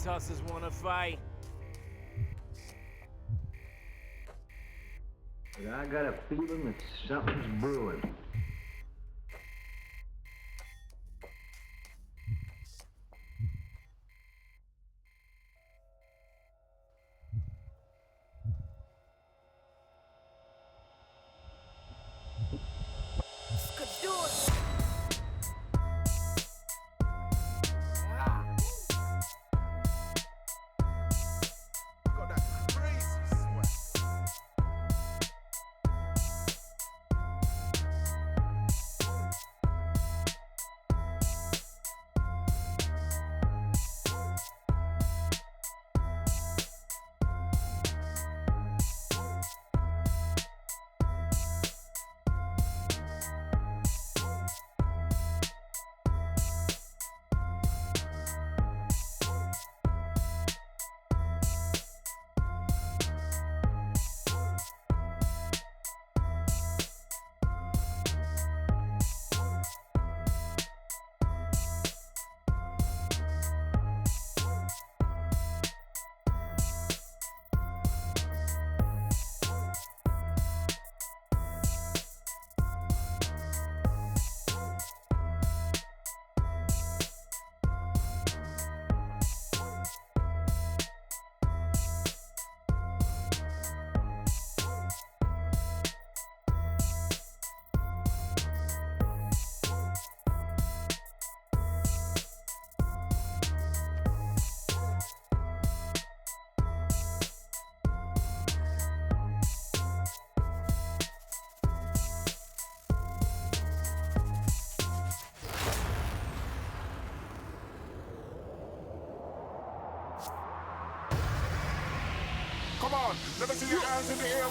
these hustlers wanna fight. But I got a feeling that something's brewing. Come on, let me see your hands in the air.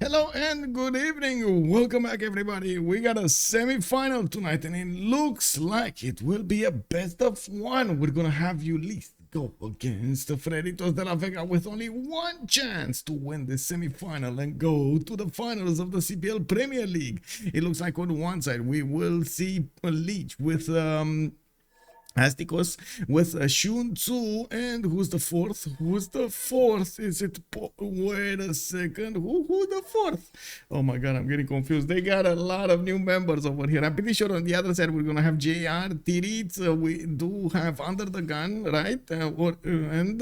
Hello and good evening. Welcome back, everybody. We got a semi-final tonight, and it looks like it will be a best of one. We're gonna have Ulyss go against the Freritos de la Vega with only one chance to win the semi-final and go to the finals of the CPL Premier League. It looks like on one side we will see a Lege with Astikos with Sun-Tzu, and who's the fourth? Who's the fourth? Is it? Wait a second. Who the fourth? Oh my god, I'm getting confused. They got a lot of new members over here. I'm pretty sure on the other side we're gonna have JR, Titiits. We do have UnderTheGun, right? And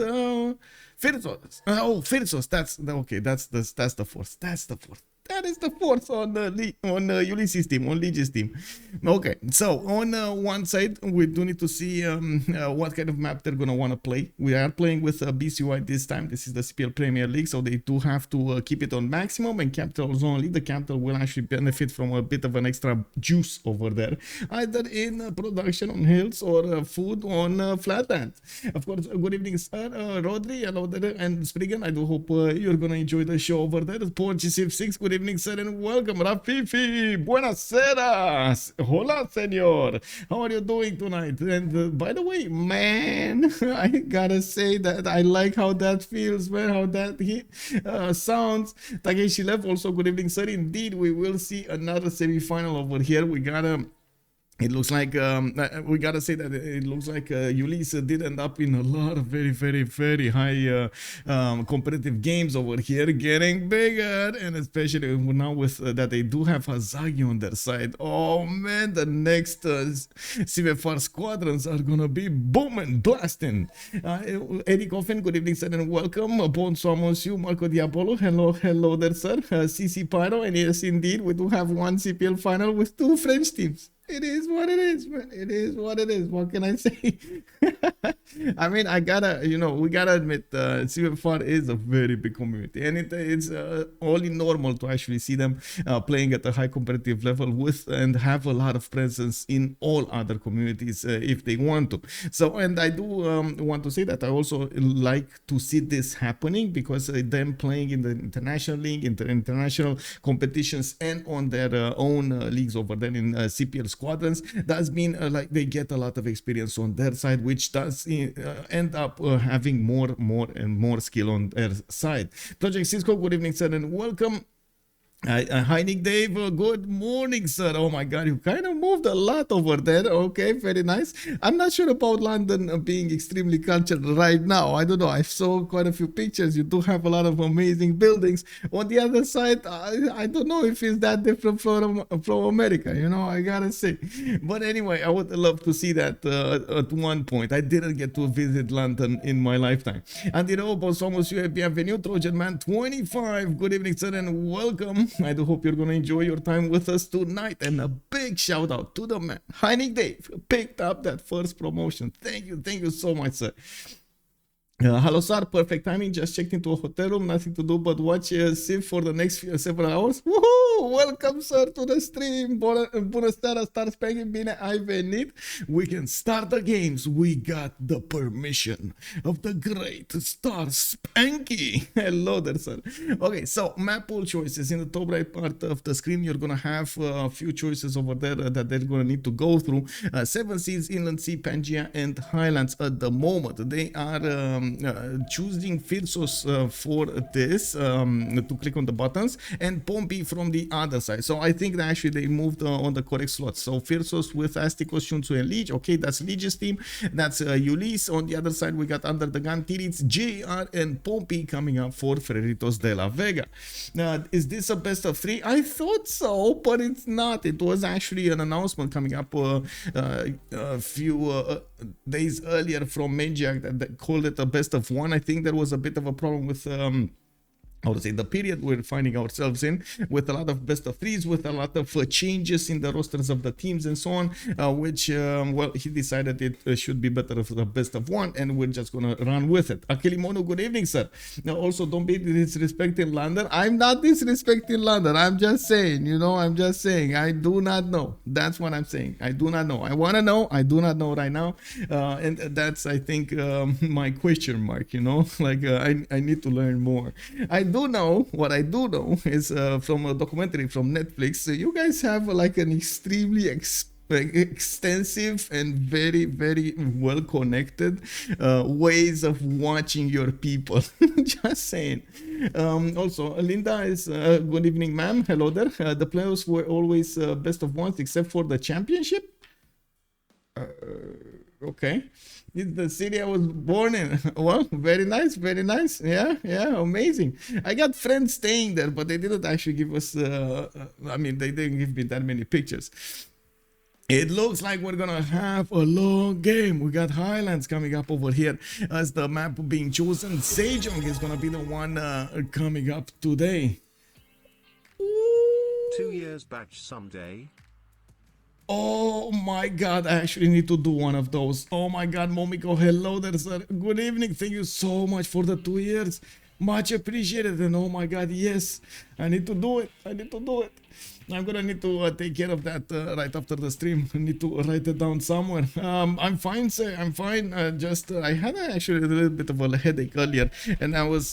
Phyrsos. Oh, Phyrsos. That's okay. That's the fourth. That's the fourth. That is the fourth on Ulyss' team, on Lege's team. Okay, so on one side, we do need to see what kind of map they're gonna want to play. We are playing with BCY this time. This is the CPL Premier League, so they do have to keep it on maximum and capitals only. The capital will actually benefit from a bit of an extra juice over there, either in production on hills or food on flatland. Of course, good evening, sir. Rodri, hello there, and Spriggan. I do hope you're gonna enjoy the show over there. Pompi Civ6, good evening, sir, and welcome. Rafifi, buenasera. Hola, senor. How are you doing tonight? And by the way, man, I gotta say that I like how that feels, man, how that sounds. Takeshi left also, good evening, sir. Indeed, we will see another semi-final over here. We gotta... It looks like, we gotta say that it looks like Ulyss did end up in a lot of very high competitive games over here, getting bigger, and especially now with that they do have Hazagi on their side. Oh man, the next CFR squadrons are gonna be booming, blasting. Eddie Coffin, good evening, sir, and welcome. Bonsoir, monsieur. Marco Diabolo, hello there, sir. CC Pyro, and yes, indeed, we do have one CPL final with two French teams. It is what it is, man. It is what it is. What can I say? I mean, we gotta admit, CFR is a very big community, and it's only normal to actually see them playing at a high competitive level with and have a lot of presence in all other communities if they want to. So, and I do want to say that I also like to see this happening because them playing in the international league, international competitions, and on their own leagues over there in CPL squadrons does mean like they get a lot of experience on their side, which does end up having more skill on their side. Project Cisco, good evening, sir, and welcome. Hi Nick Dave, good morning, sir. Oh my god, you kind of moved a lot over there. Okay, very nice. I'm not sure about London being extremely cultured right now. I don't know, I saw quite a few pictures. You do have a lot of amazing buildings. On the other side, I don't know if it's that different from America, you know, I gotta say. But anyway, I would love to see that at one point. I didn't get to visit London in my lifetime. And you know, bonsoir monsieur, bienvenue, Trojan Man 25. Good evening, sir, and welcome. I do hope you're going to enjoy your time with us tonight. And a big shout out to the man, Nick Dave, picked up that first promotion. Thank you so much, sir. Hello, sir. Perfect timing. Just checked into a hotel room. Nothing to do but watch Civ for the next several hours. Woohoo! Welcome, sir, to the stream. Bună seara, Star Spanking. Bine ai venit. We can start the games. We got the permission of the great Star Spanky. Hello there, sir. Okay, so map pool choices. In the top right part of the screen, you're going to have a few choices over there that they're going to need to go through. Seven Seas, Inland Sea, Pangaea, and Highlands at the moment. They are... choosing Phyrsos for this to click on the buttons, and Pompi from the other side. So I think that actually they moved on the correct slots. So Phyrsos with Astikos, Sun-Tzu, and Lege. Okay, that's Lege's team. That's Ulyss. On the other side, we got UnderTheGun, Titiits, JR, and Pompi coming up for Freritos de la Vega. Is this a best of three? I thought so, but it's not. It was actually an announcement coming up a few days earlier from Magic that called it a best of one. I think there was a bit of a problem with how to say, the period we're finding ourselves in, with a lot of best of threes, with a lot of changes in the rosters of the teams and so on, which, well, he decided it should be better for the best of one, and we're just gonna run with it. Akilimono, good evening, sir. Now, also, don't be disrespecting London. I'm not disrespecting London. I'm just saying, you know, I'm just saying, I do not know. That's what I'm saying. I do not know. I want to know. I do not know right now. And that's, I think, my question mark, you know, like, I need to learn more. I do know, what I do know is from a documentary from Netflix, you guys have like an extremely extensive and very well connected ways of watching your people. Just saying. Also, Linda is good evening, ma'am. Hello there. The playoffs were always best of ones except for the championship. Okay. It's the city I was born in. Well, very nice, very nice. Yeah, yeah, amazing. I got friends staying there, but they didn't actually give us, I mean, they didn't give me that many pictures. It looks like we're gonna have a long game. We got Highlands coming up over here as the map being chosen. Seondok is gonna be the one coming up today. 2 years batch someday. Oh my god, I actually need to do one of those. Oh my god, Momiko, hello there, sir. Good evening. Thank you so much for the 2 years. Much appreciated. And oh my god, yes, I need to do it. I need to do it. I'm gonna need to take care of that right after the stream. I need to write it down somewhere. I'm fine, sir. I'm fine. I had actually a little bit of a headache earlier, and I was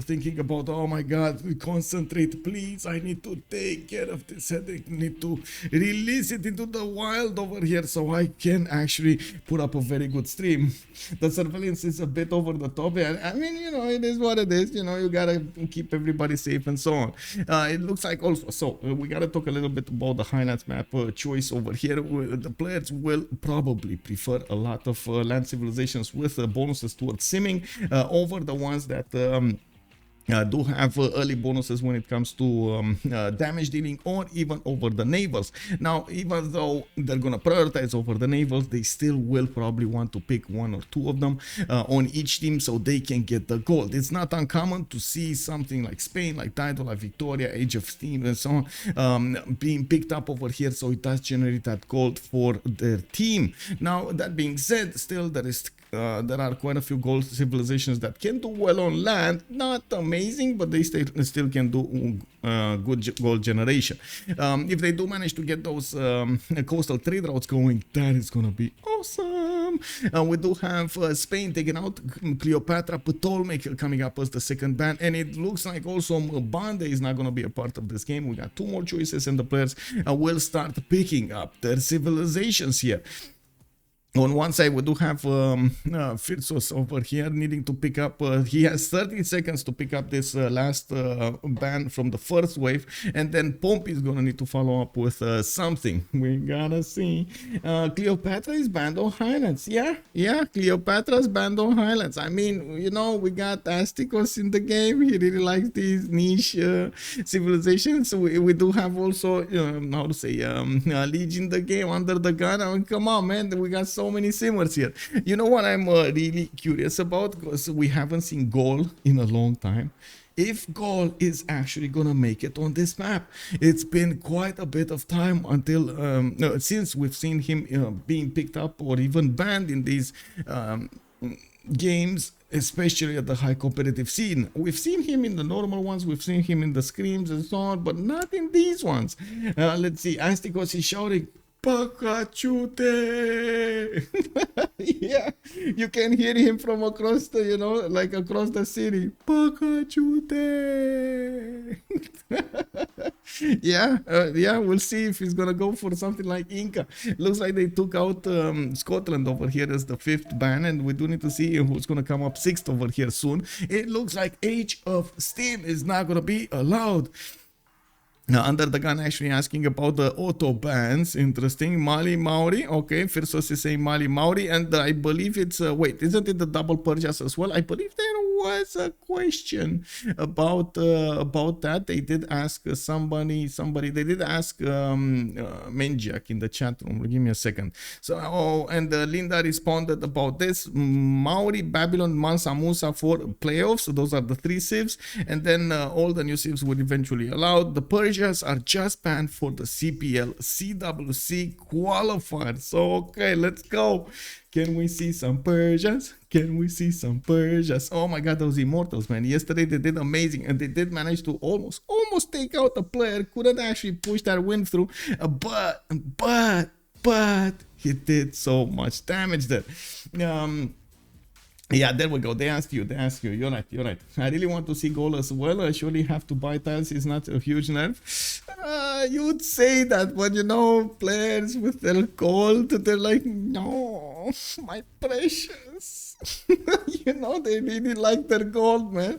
thinking about, oh my god, concentrate, please. I need to take care of this headache. Need to release it into the wild over here so I can actually put up a very good stream. The surveillance is a bit over the top. I mean, you know, it is what it is. You know, you gotta keep everybody safe and so on. It looks like also so. We gotta talk a little bit about the Highlands map choice over here. The players will probably prefer a lot of land civilizations with bonuses towards simming over the ones that do have early bonuses when it comes to damage dealing or even over the navals. Now, even though they're gonna prioritize over the navals, they still will probably want to pick one or two of them on each team so they can get the gold. It's not uncommon to see something like Spain, like Title, like Victoria, Age of Steam and so on being picked up over here, so it does generate that gold for their team. Now, that being said, still there are quite a few gold civilizations that can do well on land. Not amazing, but they still can do good gold generation. If they do manage to get those coastal trade routes going, that is gonna be awesome. We do have Spain taking out Cleopatra, Ptolemaic coming up as the second ban, and it looks like also Bande is not gonna be a part of this game. We got two more choices, and the players will start picking up their civilizations here. On one side, we do have Phyrsos over here needing to pick up. He has 30 seconds to pick up this last ban from the first wave, and then Pompi is gonna need to follow up with something. We gotta see. Cleopatra is banned on Highlands. Yeah, Cleopatra's banned on Highlands. I mean, you know, we got Astikos in the game. He really likes these niche civilizations. We do have also, how to say, Lege in the game, UnderTheGun. I mean, come on, man, we got so many simmers here. You know what I'm really curious about, because we haven't seen Gaul in a long time. If Gaul is actually gonna make it on this map. It's been quite a bit of time until since we've seen him being picked up or even banned in these games, especially at the high competitive scene. We've seen him in the normal ones, we've seen him in the scrims and so on, but not in these ones. Let's see, Astikos is shouting, Pakachute! Yeah, you can hear him from across the, you know, like across the city. Pakachute! Yeah, we'll see if he's gonna go for something like Inca. Looks like they took out Scotland over here as the 5th ban, and we do need to see who's gonna come up 6th over here soon. It looks like Age of Steam is not gonna be allowed. Now, UnderTheGun actually asking about the auto bans. Interesting. Mali Maori. Okay, Phyrsos is saying Mali Maori, and I believe it's wait, isn't it the double purchase as well? I believe there was a question about that. They did ask somebody. They did ask Menjak in the chat room. Give me a second. So, and Linda responded about this. Maori, Babylon, Mansa Musa for playoffs. So those are the 3 civs, and then all the new civs would eventually allowed. The Persians are just banned for the CPL CWC qualifier. So okay, let's go. Can we see some Persians? Can we see some Persians? Oh my god, those Immortals, man. Yesterday they did amazing, and they did manage to almost take out a player. Couldn't actually push that win through, but he did so much damage there. Yeah, there we go. They ask you. You're right. I really want to see goal as well. I surely have to buy tiles. It's not a huge nerf. You would say that, but you know, players with their gold, they're like, no, my precious. Yes. You know, they really like their gold, man.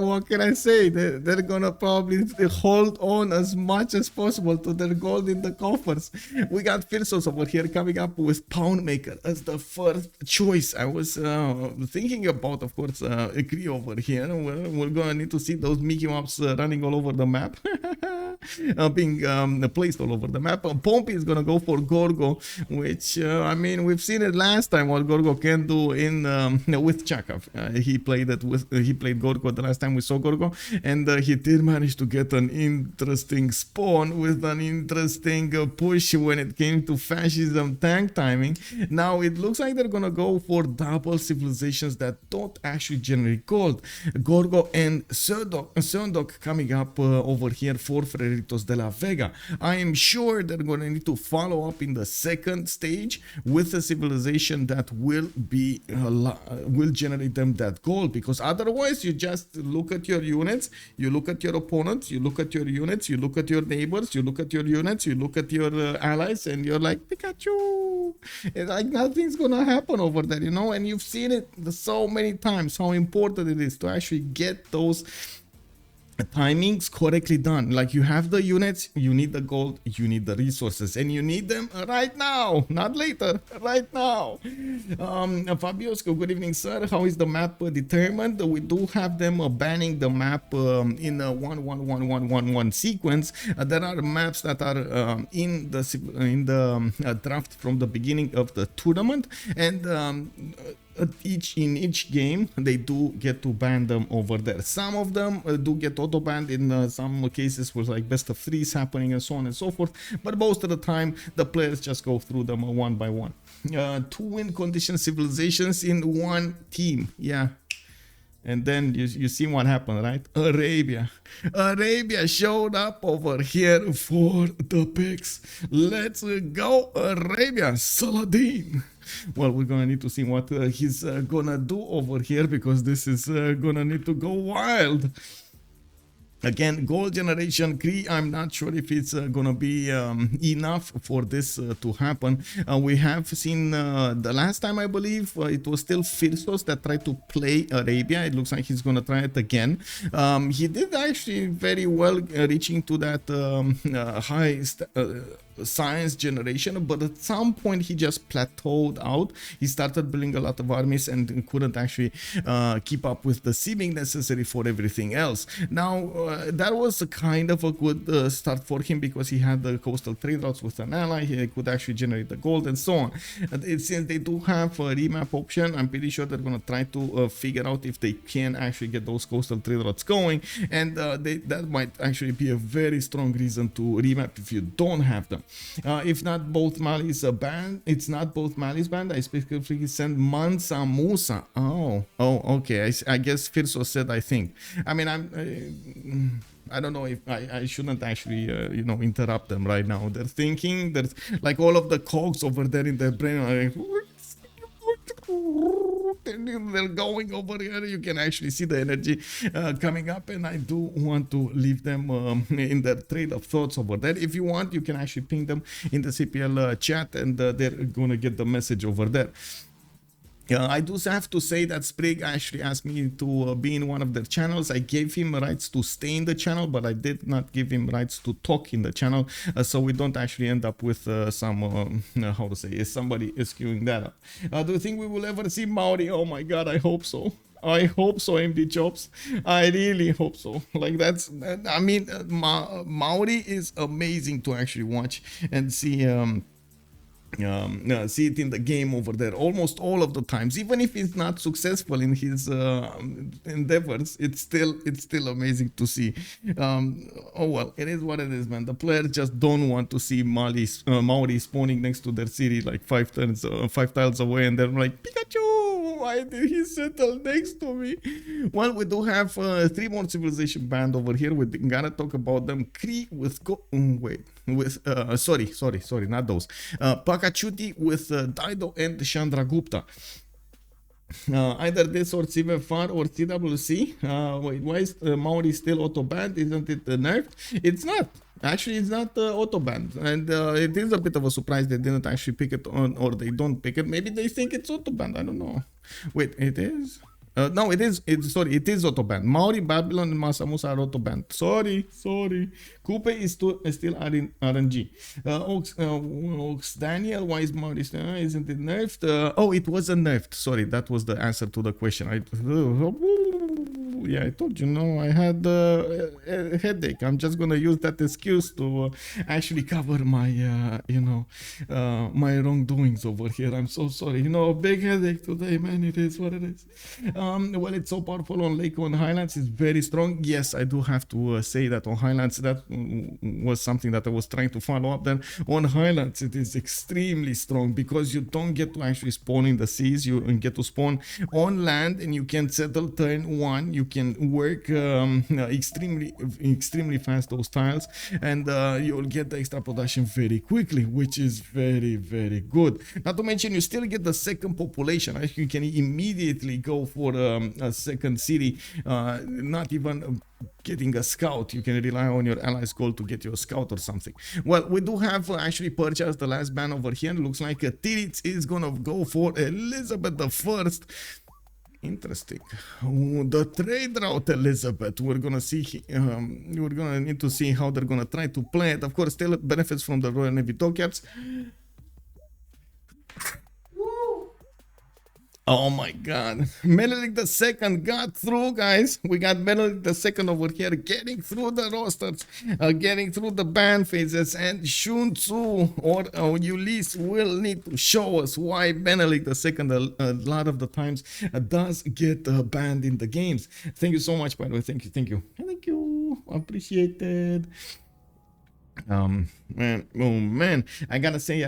What can I say? They're gonna probably hold on as much as possible to their gold in the coffers. We got Phyrsos over here coming up with Poundmaker as the first choice. I was thinking about, of course, Cree over here. We're gonna need to see those Mickey Mouse running all over the map. Being placed all over the map. Pompi is gonna go for Gorgo, which I mean, we've seen it last time what Gorgo can do in with Chakov. He played Gorgo the last time we saw Gorgo, and he did manage to get an interesting spawn with an interesting push when it came to fascism tank timing. Now it looks like they're gonna go for double civilizations that don't actually generate gold. Gorgo and Seondok coming up over here for Freritos de la Vega. I am sure they're going to need to follow up in the second stage with a civilization that will generate them that gold, because otherwise you just look at your units, you look at your opponents, you look at your units, you look at your neighbors, you look at your units, you look at your allies, and you're like, Pikachu! It's like nothing's gonna happen over there, you know. And you've seen it so many times how important it is to actually get those timings correctly done. Like, you have the units, you need the gold, you need the resources, and you need them right now, not later, right now. Fabios, good evening, sir. How is the map determined? We do have them banning the map in a 1-1-1-1-1-1 sequence. There are maps that are in the draft from the beginning of the tournament, and in each game they do get to ban them over there. Some of them do get auto banned in some cases with like best of threes happening and so on and so forth, but most of the time the players just go through them one by one. 2 win condition civilizations in one team, yeah. And then you see what happened, right? Arabia showed up over here for the picks. Let's go, Arabia. Saladin. Well, we're gonna need to see what he's gonna do over here, because this is gonna need to go wild. Again, gold generation Cree, I'm not sure if it's gonna be enough for this to happen. We have seen the last time, I believe, it was still Phyrsos that tried to play Arabia. It looks like he's gonna try it again. He did actually very well reaching to that high science generation, but at some point he just plateaued out. He started building a lot of armies and couldn't actually keep up with the civic necessary for everything else. Now that was a kind of a good start for him, because he had the coastal trade routes with an ally. He could actually generate the gold and so on. And since they do have a remap option, I'm pretty sure they're gonna try to figure out if they can actually get those coastal trade routes going, and that might actually be a very strong reason to remap if you don't have them. If not both Malis banned, it's not both Malis banned. I specifically sent Mansa Musa. Oh, okay. I guess Phyrsos said, I think. I mean, I don't know if I shouldn't actually, you know, interrupt them right now. They're thinking, there's like all of the cogs over there in their brain are like, they're going over here. You can actually see the energy coming up, and I do want to leave them in their trade of thoughts over there. If you want, you can actually ping them in the CPL chat, and they're gonna get the message over there. I do have to say that Sprig actually asked me to be in one of their channels. I gave him rights to stay in the channel, but I did not give him rights to talk in the channel, so we don't actually end up with some, how to say, is somebody skewing that up. Do you think we will ever see Maori? Oh my god, I hope so. I hope so, MD Chops. I really hope so. Like, that's, I mean, Maori is amazing to actually watch and see. See it in the game over there almost all of the times. Even if he's not successful in his endeavors, it's still amazing to see. Oh well, it is what it is, man. The players just don't want to see Maori spawning next to their city like 5 tiles away, and they're like, Pikachu, why did he settle next to me? Well, we do have 3 more civilization banned over here. We're gonna talk about them. Cree with sorry, not those. Pakachuti with Daido and Chandragupta. Either this or CVFR or CWC. Wait, why is Maori still auto banned? Isn't it nerfed? It's not. Actually, it's not auto banned, and it is a bit of a surprise they didn't actually pick it on, or they don't pick it. Maybe they think it's auto banned. I don't know. Wait, it is. No, it is. Sorry, it is auto banned. Maori, Babylon, and Masamusa are auto banned. Sorry. Coupe is still RNG. Oaks Daniel, why is Maori still? Isn't it nerfed? Oh, it wasn't nerfed. Sorry, that was the answer to the question. Yeah, I told you, no, I had a headache. I'm just gonna use that excuse to actually cover my, my wrongdoings over here. I'm so sorry. Big headache today, man. It is what it is. Well, it's so powerful on Lege. On Highlands, it's very strong. Yes, I do have to say that on Highlands, that was something that I was trying to follow up. Then on Highlands, it is extremely strong because you don't get to actually spawn in the seas. You get to spawn on land, and you can settle turn one. You can work extremely fast those tiles, and you'll get the extra production very quickly, which is very, very good. Not to mention, you still get the second population. You can immediately go for a second city, not even getting a scout. You can rely on your allies' gold to get you a scout or something. Well, we do have actually purchased the last ban over here. Looks like Titiits is gonna go for Elizabeth the First. Interesting. The trade route, Elizabeth. We're gonna see. We're gonna need to see how they're gonna try to play it. Of course, still benefits from the Royal Navy dockyards. Oh my god. Menelik the Second got through, guys. We got Menelik the Second over here getting through the rosters, getting through the ban phases, and Sun-Tzu or Ulyss will need to show us why Menelik the Second a lot of the times does get banned in the games. Thank you so much, by the way. Thank you. Appreciated. Man, I gotta say,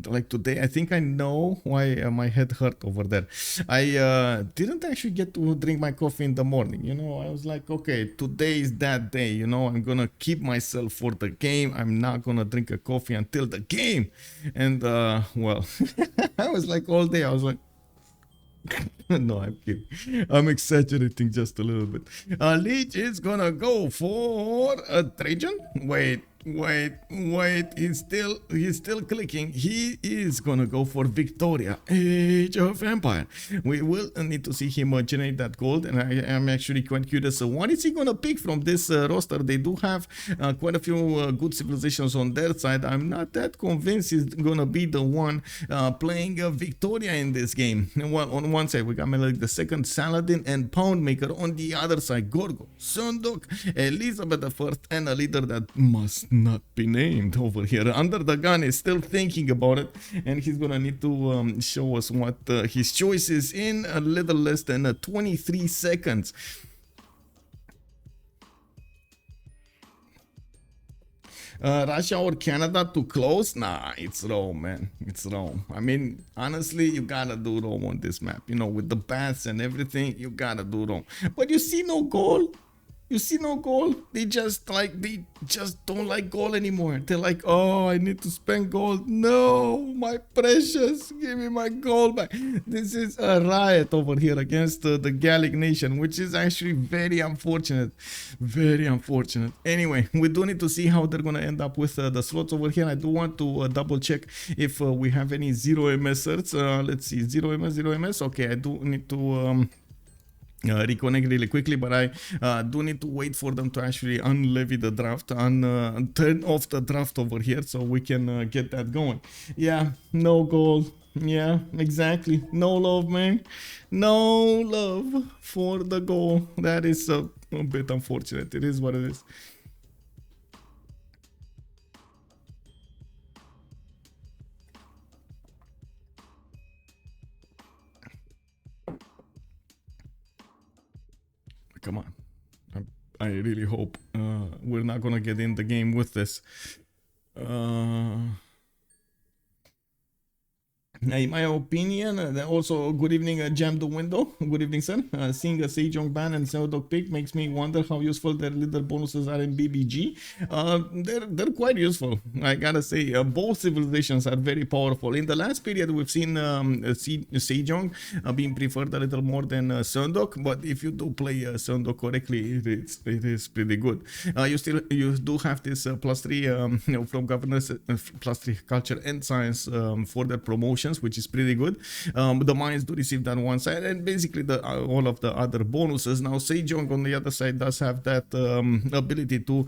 like today, I think I know why my head hurt over there. I didn't actually get to drink my coffee in the morning. I was like, okay, today is that day. I'm gonna keep myself for the game. I'm not gonna drink a coffee until the game. And well, I was like all day. I was like. No, I'm kidding. I'm exaggerating just a little bit. Lege is gonna go for a Trajan. Wait. He's still clicking. He is gonna go for Victoria, Age of Empire. We will need to see him generate that gold, and I am actually quite curious. What is he gonna pick from this roster? They do have quite a few good civilizations on their side. I'm not that convinced he's gonna be the one playing Victoria in this game. Well, on one side we got Menelik the Second, Saladin, and Poundmaker. On the other side, Gorgo, Seondok, Elizabeth the First, and a leader that must not be named over here. UnderTheGun is still thinking about it, and he's gonna need to show us what his choice is in a little less than 23 seconds. Russia or Canada to close? Nah, it's Rome, man. It's Rome. I mean, honestly, you gotta do Rome on this map. With the bats and everything, you gotta do Rome. But you see no goal. They just don't like gold anymore. They're like, oh, I need to spend gold. No, my precious, give me my gold back. This is a riot over here against the Gallic nation, which is actually very unfortunate. Anyway, we do need to see how they're gonna end up with the slots over here. I do want to double check if we have any 0 MS certs. Let's see, 0 MS. Okay, I do need to reconnect really quickly, but I do need to wait for them to actually unlevy the draft, turn off the draft over here, so we can get that going. Yeah, no gold. Yeah, exactly. No love, man. No love for the goal. That is a bit unfortunate. It is what it is. Come on. I really hope we're not gonna get in the game with this. In my opinion, also good evening, Jam the Window. Good evening, sir. Seeing a Sejong ban and Seondok pick makes me wonder how useful their little bonuses are in BBG. They're quite useful. I gotta say, both civilizations are very powerful. In the last period, we've seen Sejong being preferred a little more than Seondok, but if you do play Seondok correctly, it is pretty good. You do have this +3 from governors, +3 culture and science for their promotion, which is pretty good. The mines do receive that on one side, and basically all of the other bonuses. Now Sejong on the other side does have that ability to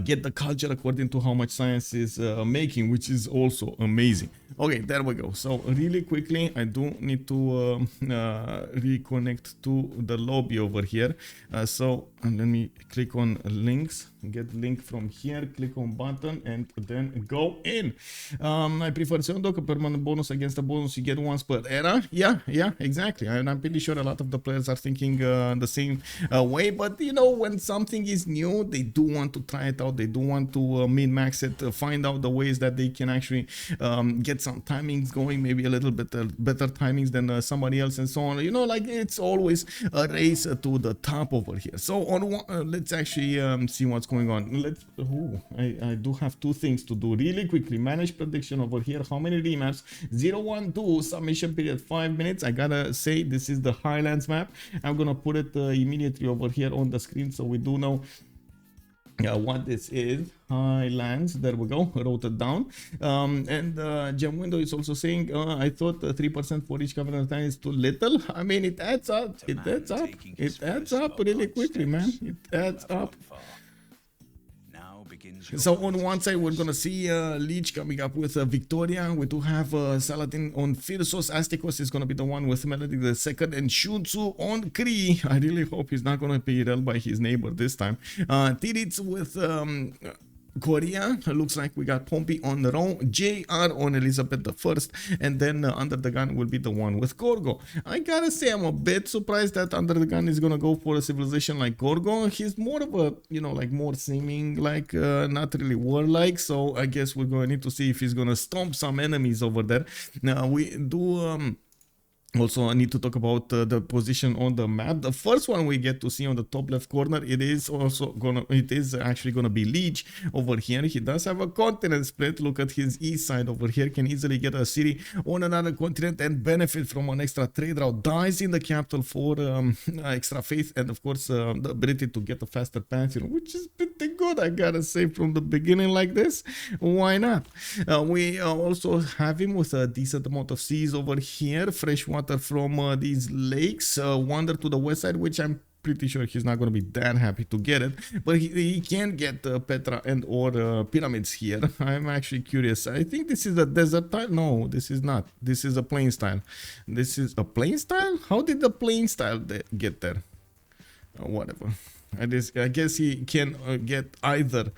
get the culture according to how much science is making, which is also amazing. Okay, there we go. So really quickly, I do need to reconnect to the lobby over here. So let me click on links, get link from here, click on button, and then go in. I prefer Seondok, a permanent bonus against a bonus you get once per era. Yeah, exactly. And I'm pretty sure a lot of the players are thinking the same way. But you know, when something is new, they do want to try it out. They do want to min-max it, find out the ways that they can actually get some timings going, maybe a little bit better timings than somebody else, and so on. You know, like it's always a race to the top over here. So on let's actually see what's going on. I do have two things to do really quickly. Manage prediction over here. How many remaps? 012 submission period 5 minutes. I gotta say this is the Highlands map. I'm gonna put it immediately over here on the screen so we do know what this is. Highlands, there we go, wrote it down. And Gem Window is also saying, I thought 3% for each governor time is too little. I mean, it adds up. It adds up really quickly, man. It adds up. So on one side, we're gonna see Lege coming up with Victoria. We do have Saladin on Phyrsos. Astikos is gonna be the one with Melody the second, and Sun-Tzu on Cree. I really hope he's not gonna be railed by his neighbor this time. Titiits with Korea. Looks like we got Pompi on Rome, JR on Elizabeth I, and then UnderTheGun will be the one with Gorgo. I gotta say, I'm a bit surprised that UnderTheGun is gonna go for a civilization like Gorgo. He's more of a, you know, like more seeming like not really warlike, so I guess we're gonna need to see if he's gonna stomp some enemies over there. Now we do also, I need to talk about the position on the map. The first one we get to see on the top left corner, it is actually gonna be Lege over here. He does have a continent split. Look at his east side over here. Can easily get a city on another continent and benefit from an extra trade route. Dies in the capital for extra faith, and of course the ability to get a faster pantheon, which is pretty good, I gotta say, from the beginning like this. Why not? We also have him with a decent amount of seas over here. Fresh water from these lakes, wander to the west side, which I'm pretty sure he's not going to be that happy to get it, but he can get Petra and or pyramids here. I'm actually curious. I think this is a desert tile. No, this is not. This is a plain style. This is a plain style? How did the plain style get there? Whatever. I guess he can get either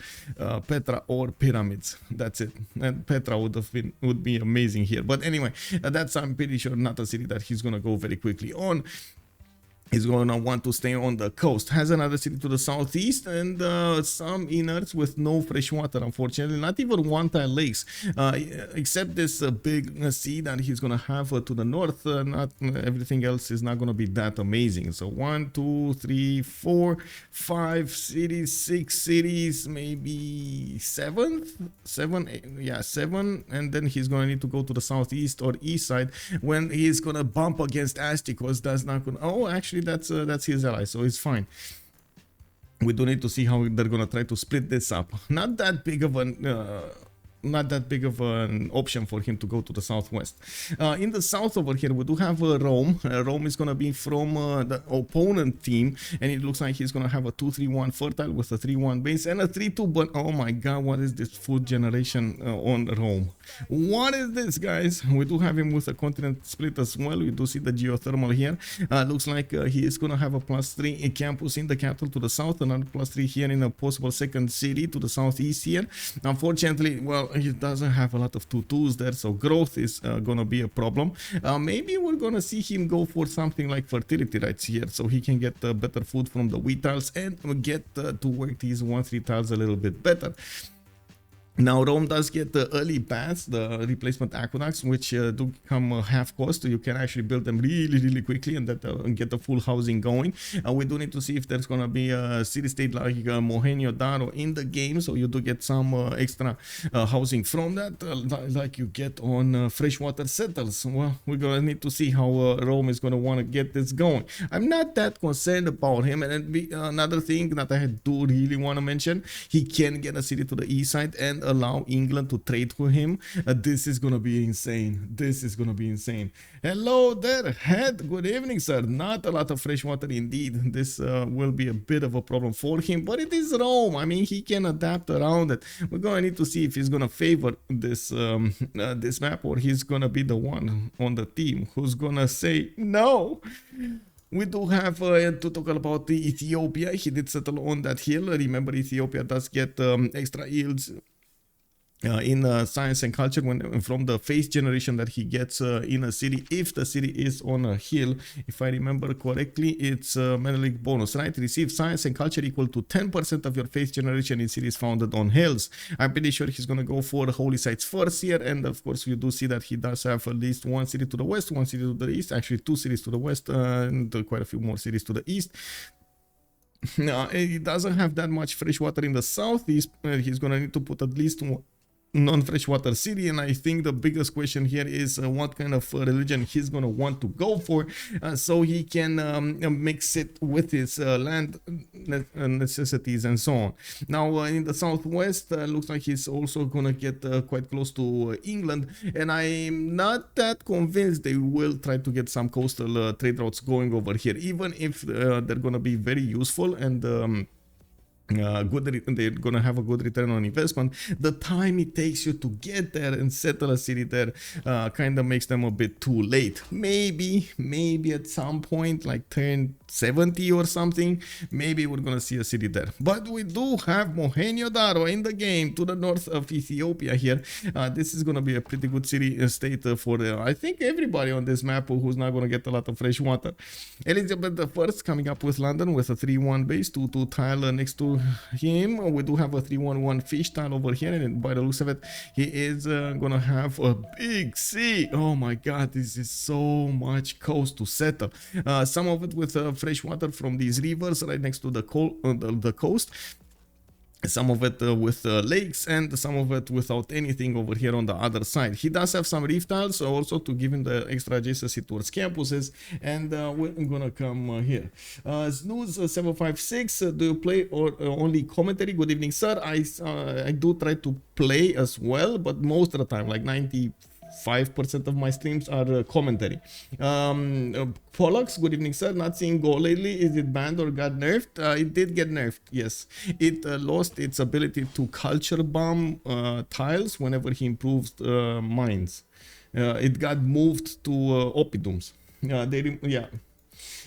Petra or pyramids. That's it. And Petra would be amazing here. But anyway, that's, I'm pretty sure, not a city that he's gonna go very quickly on. He's gonna want to stay on the coast. Has another city to the southeast and some inners with no fresh water, unfortunately. Not even one-tile lakes, except this big sea that he's gonna have to the north. Not everything else is not gonna be that amazing. So 1, 2, 3, 4, 5 cities, 6 cities, maybe 7, 7, and then he's gonna need to go to the southeast or east side when he's gonna bump against Astikos. That's not gonna. Oh, actually, that's his ally, so it's fine. We do need to see how they're gonna try to split this up. Not that big of an option for him to go to the southwest. In the south over here, we do have Rome. Rome is going to be from the opponent team, and it looks like he's going to have a 2-3-1 fertile with a 3-1 base and a 3-2. But oh my god, what is this food generation on Rome? What is this, guys? We do have him with a continent split as well. We do see the geothermal here. Looks like he is going to have a +3 campus in the capital to the south, another +3 here in a possible second city to the southeast here. Unfortunately, well, he doesn't have a lot of 2-2s there, so growth is gonna be a problem. Maybe we're gonna see him go for something like fertility rights here, so he can get better food from the wheat tiles and get to work these 1-3 tiles a little bit better. Now Rome does get the early baths, the replacement aqueducts, which do come half cost. You can actually build them really quickly and and get the full housing going. We do need to see if there's gonna be a city-state like Mohenjo-Daro in the game, so you do get some extra housing from that, like you get on freshwater settles. Well, we're gonna need to see how Rome is gonna want to get this going. I'm not that concerned about him, and another thing that I do really want to mention, he can get a city to the east side and allow England to trade with him. This is gonna be insane. This is gonna be insane. Hello there, Head. Good evening, sir. Not a lot of fresh water indeed. This will be a bit of a problem for him, but it is Rome. I mean, he can adapt around it. We're gonna need to see if he's gonna favor this this map, or he's gonna be the one on the team who's gonna say no. We do have to talk about the Ethiopia. He did settle on that hill. Remember, Ethiopia does get extra yields in science and culture from the face generation that he gets in a city, if the city is on a hill. If I remember correctly, it's Menelik bonus, right? Receive science and culture equal to 10% of your face generation in cities founded on hills. I'm pretty sure he's gonna go for holy sites first here, and of course you do see that he does have at least one city to the west, one city to the east, actually 2 cities to the west, and quite a few more cities to the east. He doesn't have that much fresh water in the southeast. He's gonna need to put at least one non-freshwater city, and I think the biggest question here is what kind of religion he's gonna want to go for, so he can mix it with his land necessities and so on. Now in the southwest, looks like he's also gonna get quite close to England, and I'm not that convinced they will try to get some coastal trade routes going over here, even if they're gonna be very useful and they're gonna have a good return on investment. The time it takes you to get there and settle a city there kind of makes them a bit too late. Maybe at some point, like turn 70 or something, maybe we're gonna see a city there. But we do have Mohenjo-Daro in the game to the north of Ethiopia here. This is gonna be a pretty good city state for I think everybody on this map who's not gonna get a lot of fresh water. Elizabeth I coming up with London with a 3-1 base, 2-2 tile next to him. We do have a 3-1-1 fish tile over here, and by the looks of it, he is gonna have a big sea. Oh my god, this is so much coast to settle. Some of it with fresh water from these rivers right next to the coast. Some of it with lakes, and some of it without anything over here on the other side. He does have some reef tiles also to give him the extra adjacency towards campuses, and we're gonna come here. Snooze 756, do you play or only commentary? Good evening, sir. I do try to play as well, but most of the time, like 95% of my streams are commentary. Pollux, good evening, sir. Not seeing Go lately. Is it banned or got nerfed? It did get nerfed, yes. It lost its ability to culture bomb tiles whenever he improves mines. It got moved to Oppidums. Yeah.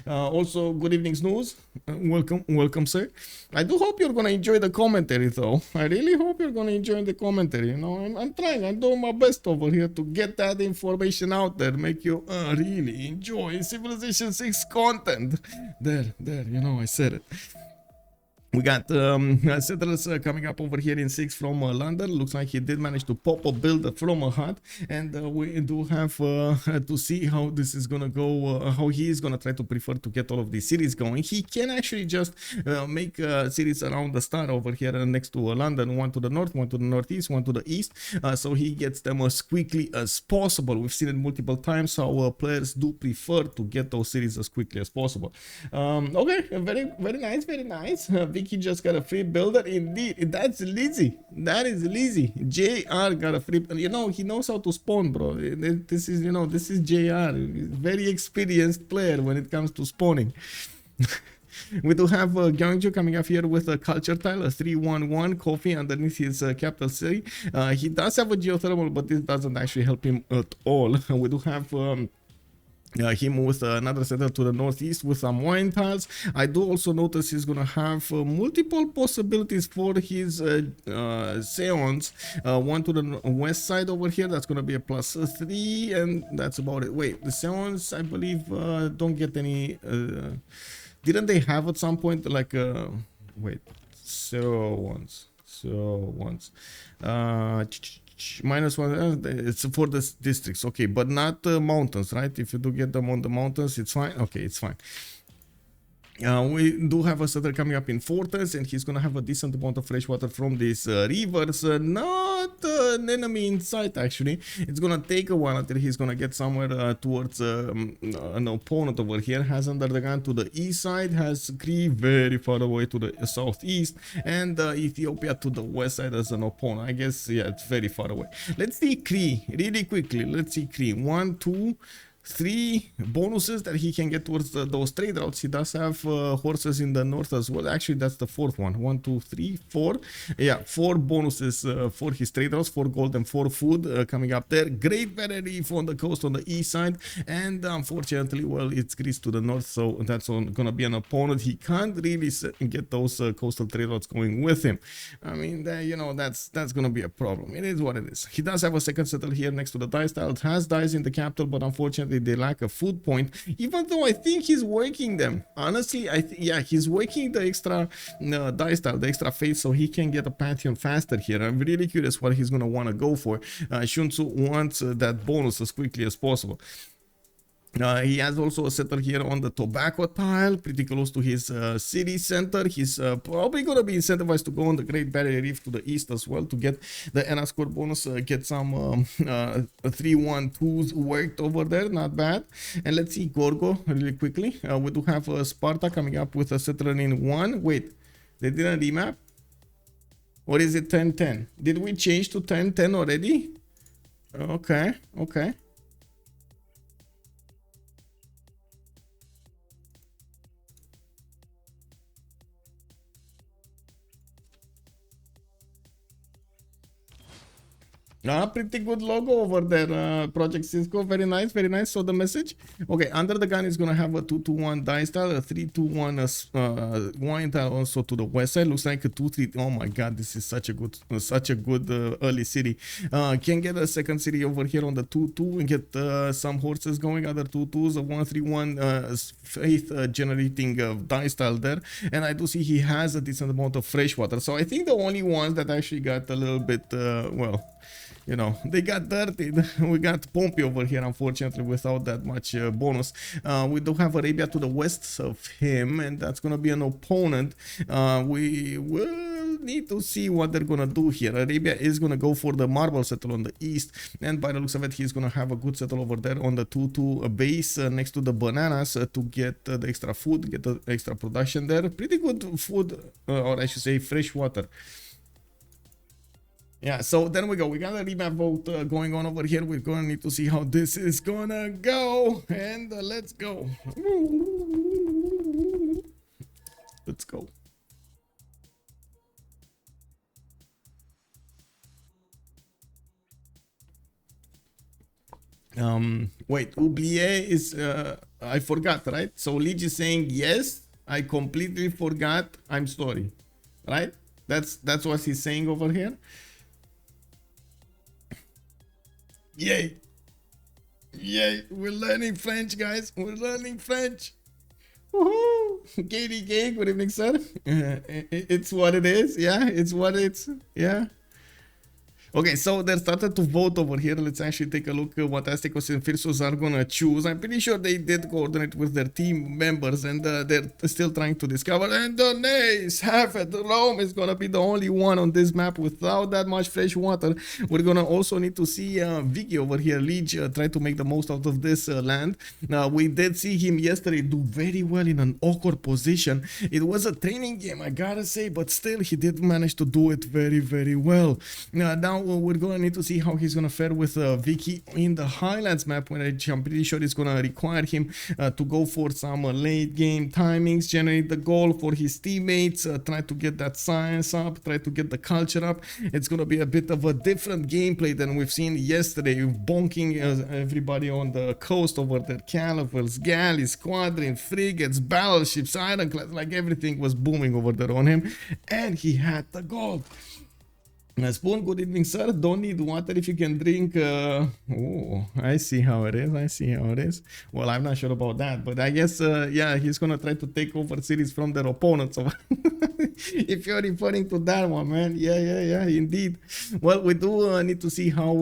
Also, good evening, Snooze. Welcome, sir. I do hope you're gonna enjoy the commentary, though. I really hope you're gonna enjoy the commentary. You know, I'm trying. I'm doing my best over here to get that information out there, make you really enjoy Civilization 6 content. There. You know, I said it. We got settlers coming up over here in 6 from London. Looks like he did manage to pop a build from a hut, and we do have to see how this is gonna go, how he is gonna try to prefer to get all of these cities going. He can actually just make cities around the star over here next to London, one to the north, one to the northeast, one to the east, so he gets them as quickly as possible. We've seen it multiple times how players do prefer to get those cities as quickly as possible. Okay, very nice. He just got a free builder. Indeed, that's Lizzie. That is Lizzie. JR got a free. You know, he knows how to spawn, bro. This is JR. Very experienced player when it comes to spawning. We do have Gyeongju coming up here with a culture tile, a 3-1-1 coffee underneath his capital city. He does have a geothermal, but this doesn't actually help him at all. We do have him with another setter to the northeast with some wine tiles. I do also notice he's gonna have multiple possibilities for his Seons. One to the west side over here, that's gonna be a +3, and that's about it. Wait, the Seons, I believe, don't get any. Didn't they have at some point like wait, Seons? So once, minus one. It's for the districts, okay, but not mountains, right? If you do get them on the mountains, it's fine. Okay, it's fine. We do have a settler coming up in Fortress, and he's gonna have a decent amount of fresh water from these rivers. Not an enemy in sight, actually. It's gonna take a while until he's gonna get somewhere towards an opponent over here. Has UnderTheGun to the east side, has Cree very far away to the southeast, and Ethiopia to the west side as an opponent. I guess, yeah, it's very far away. Let's see Cree really quickly. Let's see Cree. 1, 2, 3 bonuses that he can get towards those trade routes. He does have horses in the north as well. Actually, that's the fourth one. 1, 2, 3, 4. Yeah, 4 bonuses for his trade routes, 4 gold and 4 food coming up there. Great Barrier Reef on the coast on the east side, and unfortunately, well, it's Greece to the north, so that's gonna be an opponent. He can't really get those coastal trade routes going with him. I mean, you know, that's gonna be a problem. It is what it is. He does have a second settle here next to the dice tile. It has dice in the capital, but unfortunately they lack a food point, even though I think he's working them. Honestly, yeah, he's working the extra dice tile, the extra faith, so he can get a pantheon faster here. I'm really curious what he's gonna want to go for. Sun-Tzu wants that bonus as quickly as possible. He has also a settler here on the tobacco tile, pretty close to his city center. He's probably going to be incentivized to go on the Great Barrier Reef to the east as well to get the NA score bonus, get some 3-1-2s worked over there. Not bad. And let's see Gorgo really quickly. We do have Sparta coming up with a settler in 1. Wait, they didn't remap? Or is it 10-10? Did we change to 10-10 already? Okay, okay. Pretty good logo over there, Project Cisco. Very nice, very nice. So the message, okay, UnderTheGun is gonna have a 2-2-1 dice tile, a 3-2-1 wine tile also to the west side. Looks like a 2-3. Oh my god, this is such a good early city. Can get a second city over here on the 2-2 and get some horses going. Other 2-2s, a 1-3-1 faith generating dice tile there. And I do see he has a decent amount of fresh water. So I think the only ones that actually got a little bit well, you know, they got dirty. We got Pompi over here, unfortunately, without that much bonus. We do have Arabia to the west of him, and that's going to be an opponent. We will need to see what they're going to do here. Arabia is going to go for the marble settle on the east, and by the looks of it, he's going to have a good settle over there on the 2-2 base next to the bananas to get the extra food, get the extra production there. Pretty good food, or I should say fresh water. Yeah, so then we go. We got a remap vote going on over here. We're going to need to see how this is going to go. And let's go. Let's go. Wait, Ulyss is, I forgot, right? So Lege is saying, yes, I completely forgot. I'm sorry, right? That's what he's saying over here. Yay! Yay! We're learning French, guys. We're learning French. Woohoo! Katie Gay, good evening, sir. It's what it is. Yeah, it's what it's. Yeah. Okay, so they started to vote over here. Let's actually take a look at what Astikos and Phyrsos are gonna choose. I'm pretty sure they did coordinate with their team members, and they're still trying to discover. And the nays have it. Rome is gonna be the only one on this map without that much fresh water. We're gonna also need to see Vizier over here, Lege, try to make the most out of this land. We did see him yesterday do very well in an awkward position. It was a training game, I gotta say, but still he did manage to do it very, very well. Now we're gonna need to see how he's gonna fare with Vicky in the Highlands map, which I'm pretty sure is gonna require him to go for some late game timings, generate the goal for his teammates, try to get that science up, try to get the culture up. It's gonna be a bit of a different gameplay than we've seen yesterday, bonking everybody on the coast over there, caravels, galleys, squadron, frigates, battleships, ironclads, like everything was booming over there on him, and he had the gold. 1-0 to Spoon, good evening, sir. Don't need water if you can drink. Oh, I see how it is. I see how it is. Well, I'm not sure about that, but I guess, yeah, he's gonna try to take over cities from their opponents. If you're referring to that one, man, yeah, indeed. Well, we do need to see how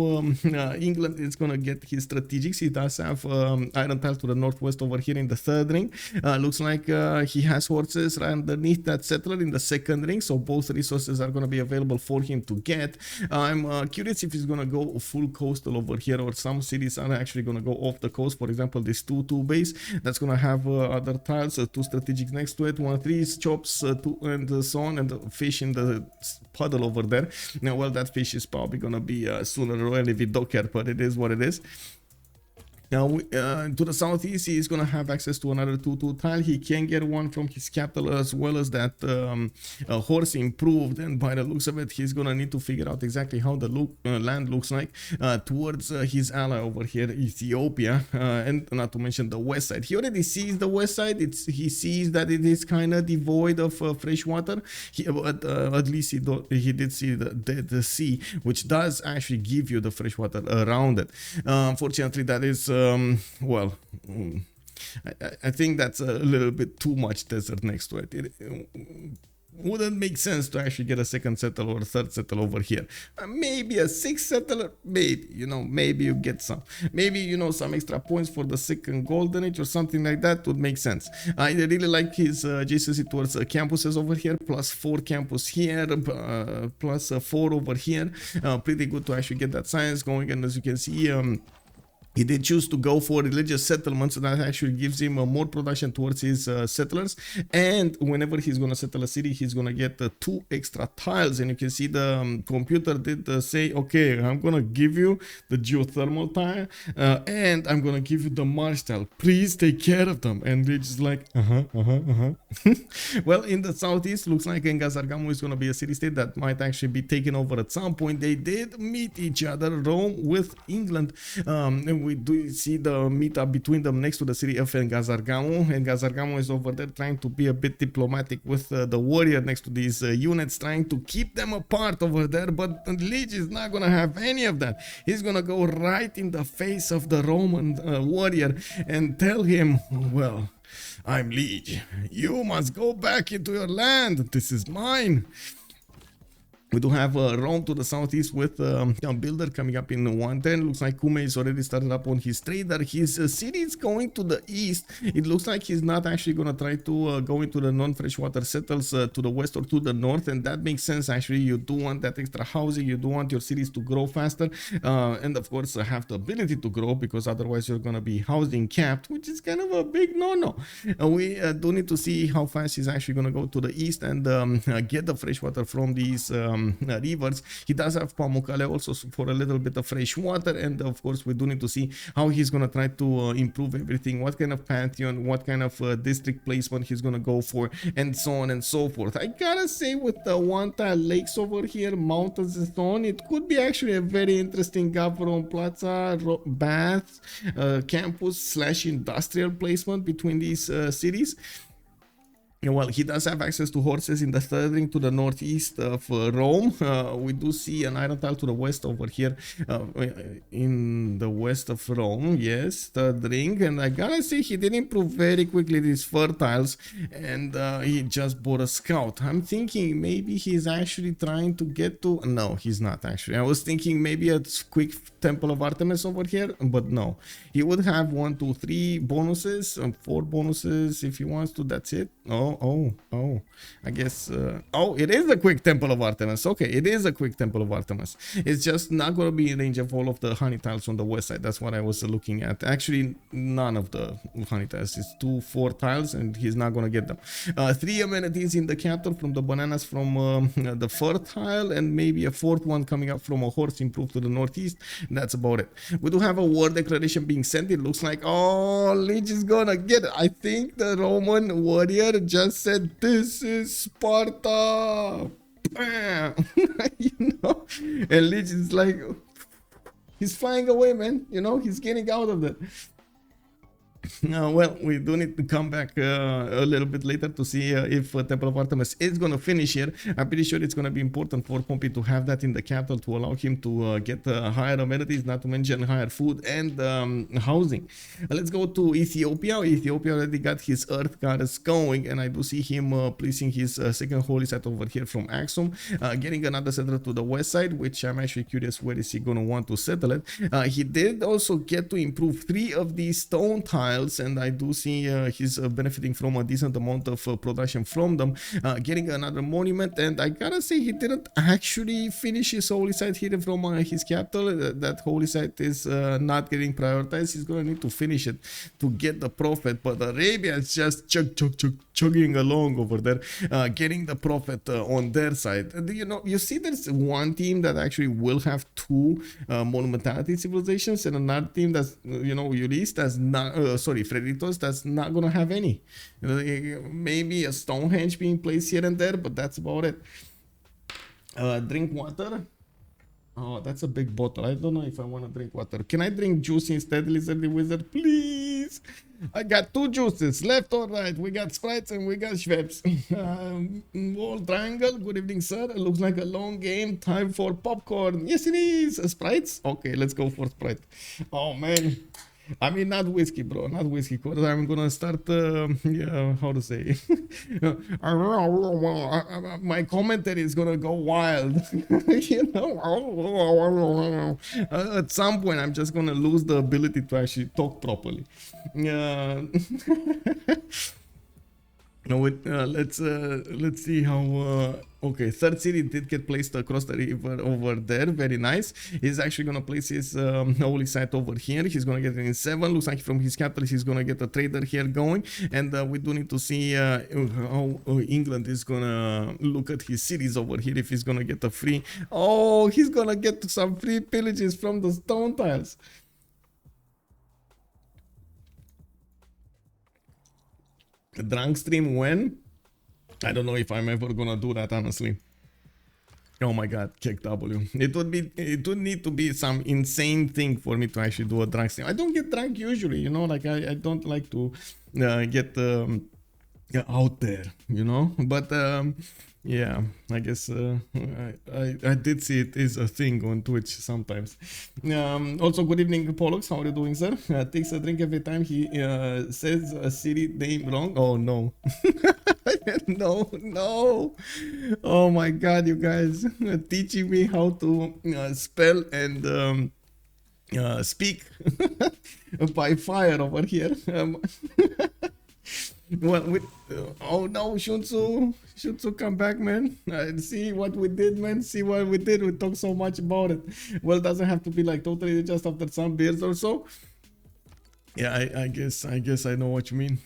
England is gonna get his strategics. He does have Iron Tile to the northwest over here in the third ring. Looks like he has horses right underneath that settler in the second ring, so both resources are gonna be available for him to get. I'm curious if he's gonna go full coastal over here, or some cities are actually gonna go off the coast. For example, this 2-2 base that's gonna have other tiles, 2 strategics next to it, 1 3 chops, 2 and so on, and the fish in the puddle over there. Now, well, that fish is probably gonna be sooner or later Vidoker, but it is what it is. Now, to the southeast, he is going to have access to another 2-2 tile. He can get one from his capital, as well as that horse improved. And by the looks of it, he's going to need to figure out exactly how the land looks like towards his ally over here, Ethiopia. And not to mention the west side. He already sees the west side. He sees that it is kind of devoid of fresh water. But at least he did see the sea, which does actually give you the fresh water around it. Unfortunately, that is... well, I think that's a little bit too much desert next to it. It wouldn't make sense to actually get a second settle or a third settle over here. Maybe a sixth settler, maybe, maybe you get some. Maybe, some extra points for the second golden age or something like that would make sense. I really like his adjacency towards campuses over here, plus 4 campus here, plus 4 over here. Pretty good to actually get that science going, and as you can see, he did choose to go for religious settlements, so that actually gives him more production towards his settlers. And whenever he's going to settle a city, he's going to get 2 extra tiles. And you can see the computer did say, okay, I'm going to give you the geothermal tile and I'm going to give you the marsh tile. Please take care of them. And they're just like, Well, in the southeast, looks like Engazargamu is going to be a city-state that might actually be taken over at some point. They did meet each other, Rome with England. And we do see the meetup between them next to the city of Engazargamu. Engazargamu is over there trying to be a bit diplomatic with the warrior next to these units, trying to keep them apart over there. But Lege is not going to have any of that. He's going to go right in the face of the Roman warrior and tell him, well, I'm Lege. You must go back into your land. This is mine. We do have Rome to the southeast with a builder coming up in 110. Looks like Kume is already started up on his trader. His city is going to the east. It looks like he's not actually going to try to go into the non-freshwater settles to the west or to the north. And that makes sense, actually. You do want that extra housing. You do want your cities to grow faster. And of course, have the ability to grow, because otherwise you're going to be housing capped, which is kind of a big no-no. We do need to see how fast he's actually going to go to the east and get the freshwater from these rivers. He does have Pamukkale also for a little bit of fresh water, and of course we do need to see how he's gonna try to improve everything, what kind of pantheon, what kind of district placement he's gonna go for, and so on and so forth. I gotta say, with the one-tile lakes over here, mountains and so on, it could be actually a very interesting Gavron Plaza, Bath, campus / industrial placement between these cities. Well, he does have access to horses in the third ring to the northeast of Rome. We do see an iron tile to the west over here in the west of Rome. Yes, third ring. And I gotta say, he did improve very quickly these fertiles, and he just bought a scout. I'm thinking maybe he's actually trying to get to... No, he's not actually. I was thinking maybe a quick Temple of Artemis over here, but no. He would have 1, 2, 3 bonuses, 4 bonuses if he wants to. That's it. Oh, I guess, oh, it is a quick Temple of Artemis. Okay, it is a quick Temple of Artemis. It's just not going to be in range of all of the honey tiles on the west side. That's what I was looking at. Actually, none of the honey tiles. It's 2, 4 tiles, and he's not going to get them. 3 amenities in the capital from the bananas from the third tile, and maybe a 4th one coming up from a horse improved to the northeast. That's about it. We do have a war declaration being sent. It looks like, oh, Lege is going to get it. I think the Roman warrior just said, "This is Sparta." You know, and Lege is like, he's flying away, man. You know, he's getting out of that. Well, we do need to come back a little bit later to see if Temple of Artemis is going to finish here. I'm pretty sure it's going to be important for Pompi to have that in the capital to allow him to get higher amenities, not to mention higher food and housing. Let's go to Ethiopia. Ethiopia already got his Earth Goddess going, and I do see him placing his second holy site over here from Axum, getting another settler to the west side, which I'm actually curious where is he going to want to settle it. He did also get to improve 3 of these stone tiles, and I do see he's benefiting from a decent amount of production from them, getting another monument. And I gotta say, he didn't actually finish his holy site here from his capital. That holy site is not getting prioritized. He's gonna need to finish it to get the prophet, but Arabia is just chugging along over there, getting the prophet on their side. You see there's one team that actually will have 2 monumentality civilizations, and another team that's Ulyss, that's not Freritos, that's not gonna have any. Maybe a Stonehenge being placed here and there, but that's about it. Drink water. Oh, that's a big bottle. I don't know if I want to drink water. Can I drink juice instead, Lizardy Wizard? Please. I got 2 juices, left or right. We got Sprites and we got Civ6. Wall triangle. Good evening, sir. It looks like a long game. Time for popcorn. Yes, it is. Sprites? Okay, let's go for Sprite. Oh, man. I mean, not whiskey, bro, not whiskey, because I'm gonna start, yeah, how to say, my commentary is gonna go wild, at some point, I'm just gonna lose the ability to actually talk properly. Let's see how okay, third city did get placed across the river over there. Very nice. He's actually gonna place his holy site over here. He's gonna get it in 7. Looks like from his capital he's gonna get a trader here going, and we do need to see how England is gonna look at his cities over here, if he's gonna get a free. Oh, he's gonna get some free pillages from the stone tiles. Drunk stream when? I don't know if I'm ever gonna do that, honestly. Oh my god, kick W. It would need to be some insane thing for me to actually do a drunk stream. I don't get drunk usually, like I don't like to get out there, but yeah, I guess I did see it is a thing on Twitch sometimes. Also, good evening, Pollux. How are you doing, sir? Takes a drink every time he says a city name wrong. Oh no. no. Oh my god, you guys teaching me how to spell and speak by fire over here. Well, oh no, Sun-Tzu, come back, man. See what we did, man. See what we did. We talk so much about it. Well, it doesn't have to be like totally just after some beers or so. Yeah, I guess I know what you mean.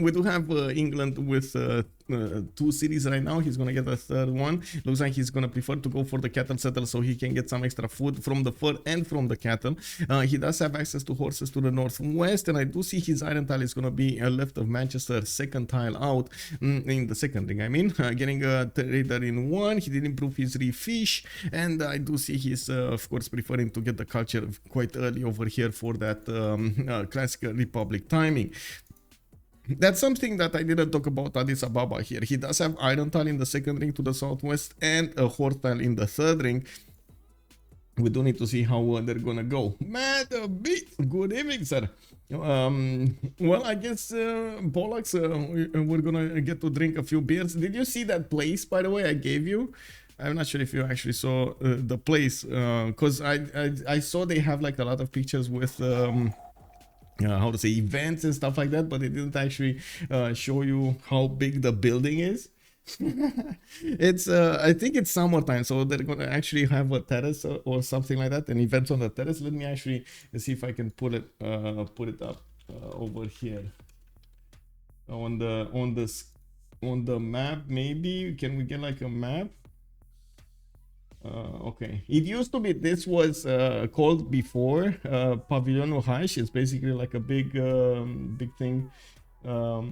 We do have England with 2 cities right now. He's gonna get a third one. Looks like he's gonna prefer to go for the cattle settle so he can get some extra food from the fur and from the cattle. He does have access to horses to the northwest, and I do see his iron tile is gonna be left of Manchester, second tile out in the second ring. I mean, getting a trader in 1. He did improve his refish, and I do see he's of course preferring to get the culture quite early over here for that classical republic timing. That's something that I didn't talk about Addis Ababa here. He does have iron tile in the second ring to the southwest and a horse tile in the third ring. We do need to see how they're gonna go. Mad Beat, good evening, sir. Well, I guess Pollux, we're gonna get to drink a few beers. Did you see that place, by the way, I gave you? I'm not sure if you actually saw the place, because I saw they have like a lot of pictures with how to say, events and stuff like that, but it didn't actually show you how big the building is. It's I think it's summertime, so they're gonna actually have a terrace or something like that, an event on the terrace. Let me actually see if I can put it up over here on the map. Maybe can we get like a map? Okay, it used to be, this was called before Pavilion Ohash. It's basically like a big thing. How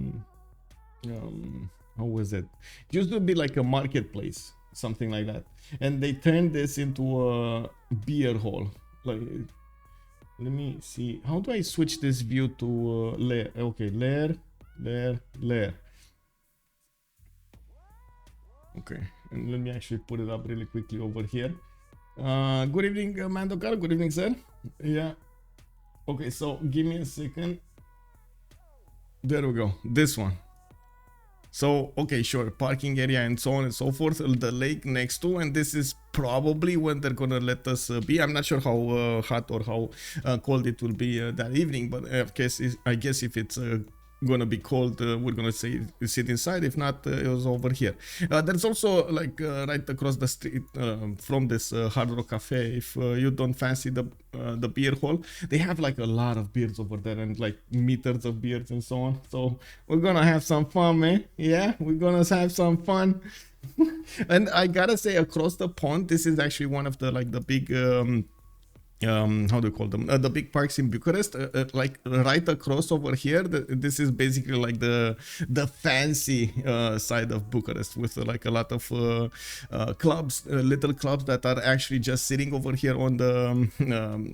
was it? It used to be like a marketplace, something like that, and they turned this into a beer hall. Like, Let me see. How do I switch this view to layer? Okay, layer. Okay, and let me actually put it up really quickly over here. Good evening, Mandokar. Good evening, sir. Yeah. Okay, so give me a second. There we go. This one. So, okay, sure, parking area and so on and so forth, the lake next to, and this is probably when they're gonna let us be. I'm not sure how hot or how cold it will be that evening, but I guess if it's gonna be cold, we're gonna say sit inside. If not, it was over here. There's also like right across the street from this Hard Rock Cafe. If you don't fancy the beer hall, they have like a lot of beers over there and like meters of beers and so on. So we're gonna have some fun, man. Yeah, we're gonna have some fun. And I gotta say, across the pond, this is actually one of the like the big how do you call them, the big parks in Bucharest, like right across over here. This is basically like the fancy side of Bucharest, with like a lot of clubs, little clubs that are actually just sitting over here on the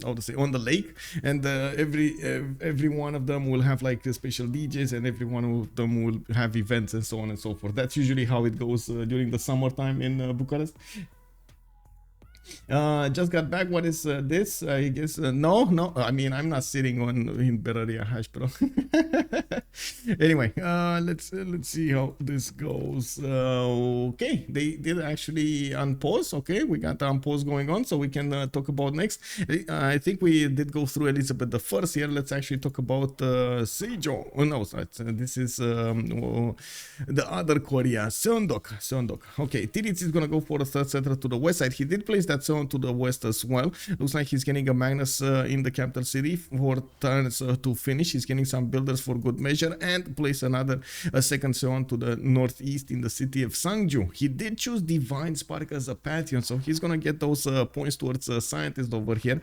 how to say, on the lake, and every one of them will have like special DJs, and every one of them will have events and so on and so forth. That's usually how it goes during the summertime in Bucharest. Just got back. What is this? I guess no. I mean, I'm not sitting in Beraria hash, bro. Anyway, let's see how this goes. Okay, they did actually unpause. Okay, we got the unpause going on, so we can talk about next. I think we did go through Elizabeth the First here. Let's actually talk about Seijo. Oh no, this is the other Korea, Seondok. Okay, Titiits is gonna go for the third settler to the west side. He did place that zone to the west as well. Looks like he's getting a Magnus in the capital city for turns to finish. He's getting some builders for good measure, and place a second zone to the northeast in the city of Sun-Tzu. He did choose Divine Spark as a pantheon, so he's gonna get those points towards scientists over here.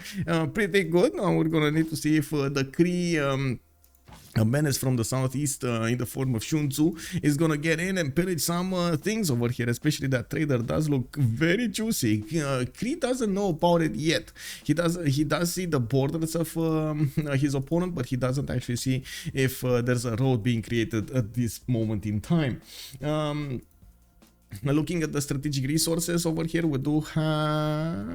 Pretty good. Now we're gonna need to see if the Cree a menace from the southeast in the form of Sun-Tzu is gonna get in and pillage some things over here. Especially that trader does look very juicy. Cree doesn't know about it yet. He does see the borders of his opponent, but he doesn't actually see if there's a road being created at this moment in time. Looking at the strategic resources over here, we do have...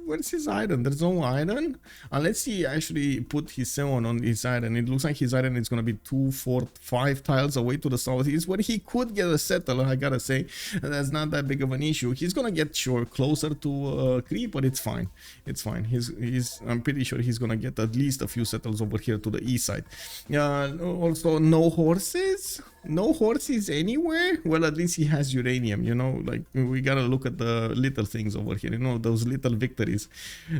Where's his iron? There's no iron. Unless he actually put his Seon on his iron. It looks like his iron is going to be 2, 4, 5 tiles away to the southeast, where he could get a settler. I gotta say, that's not that big of an issue. He's going to get closer to Cree, but it's fine. It's fine. I'm pretty sure he's going to get at least a few settles over here to the east side. Also, no horses. No horses anywhere. Well, at least he has uranium, you know. Like, we gotta look at the little things over here, you know, those little victories.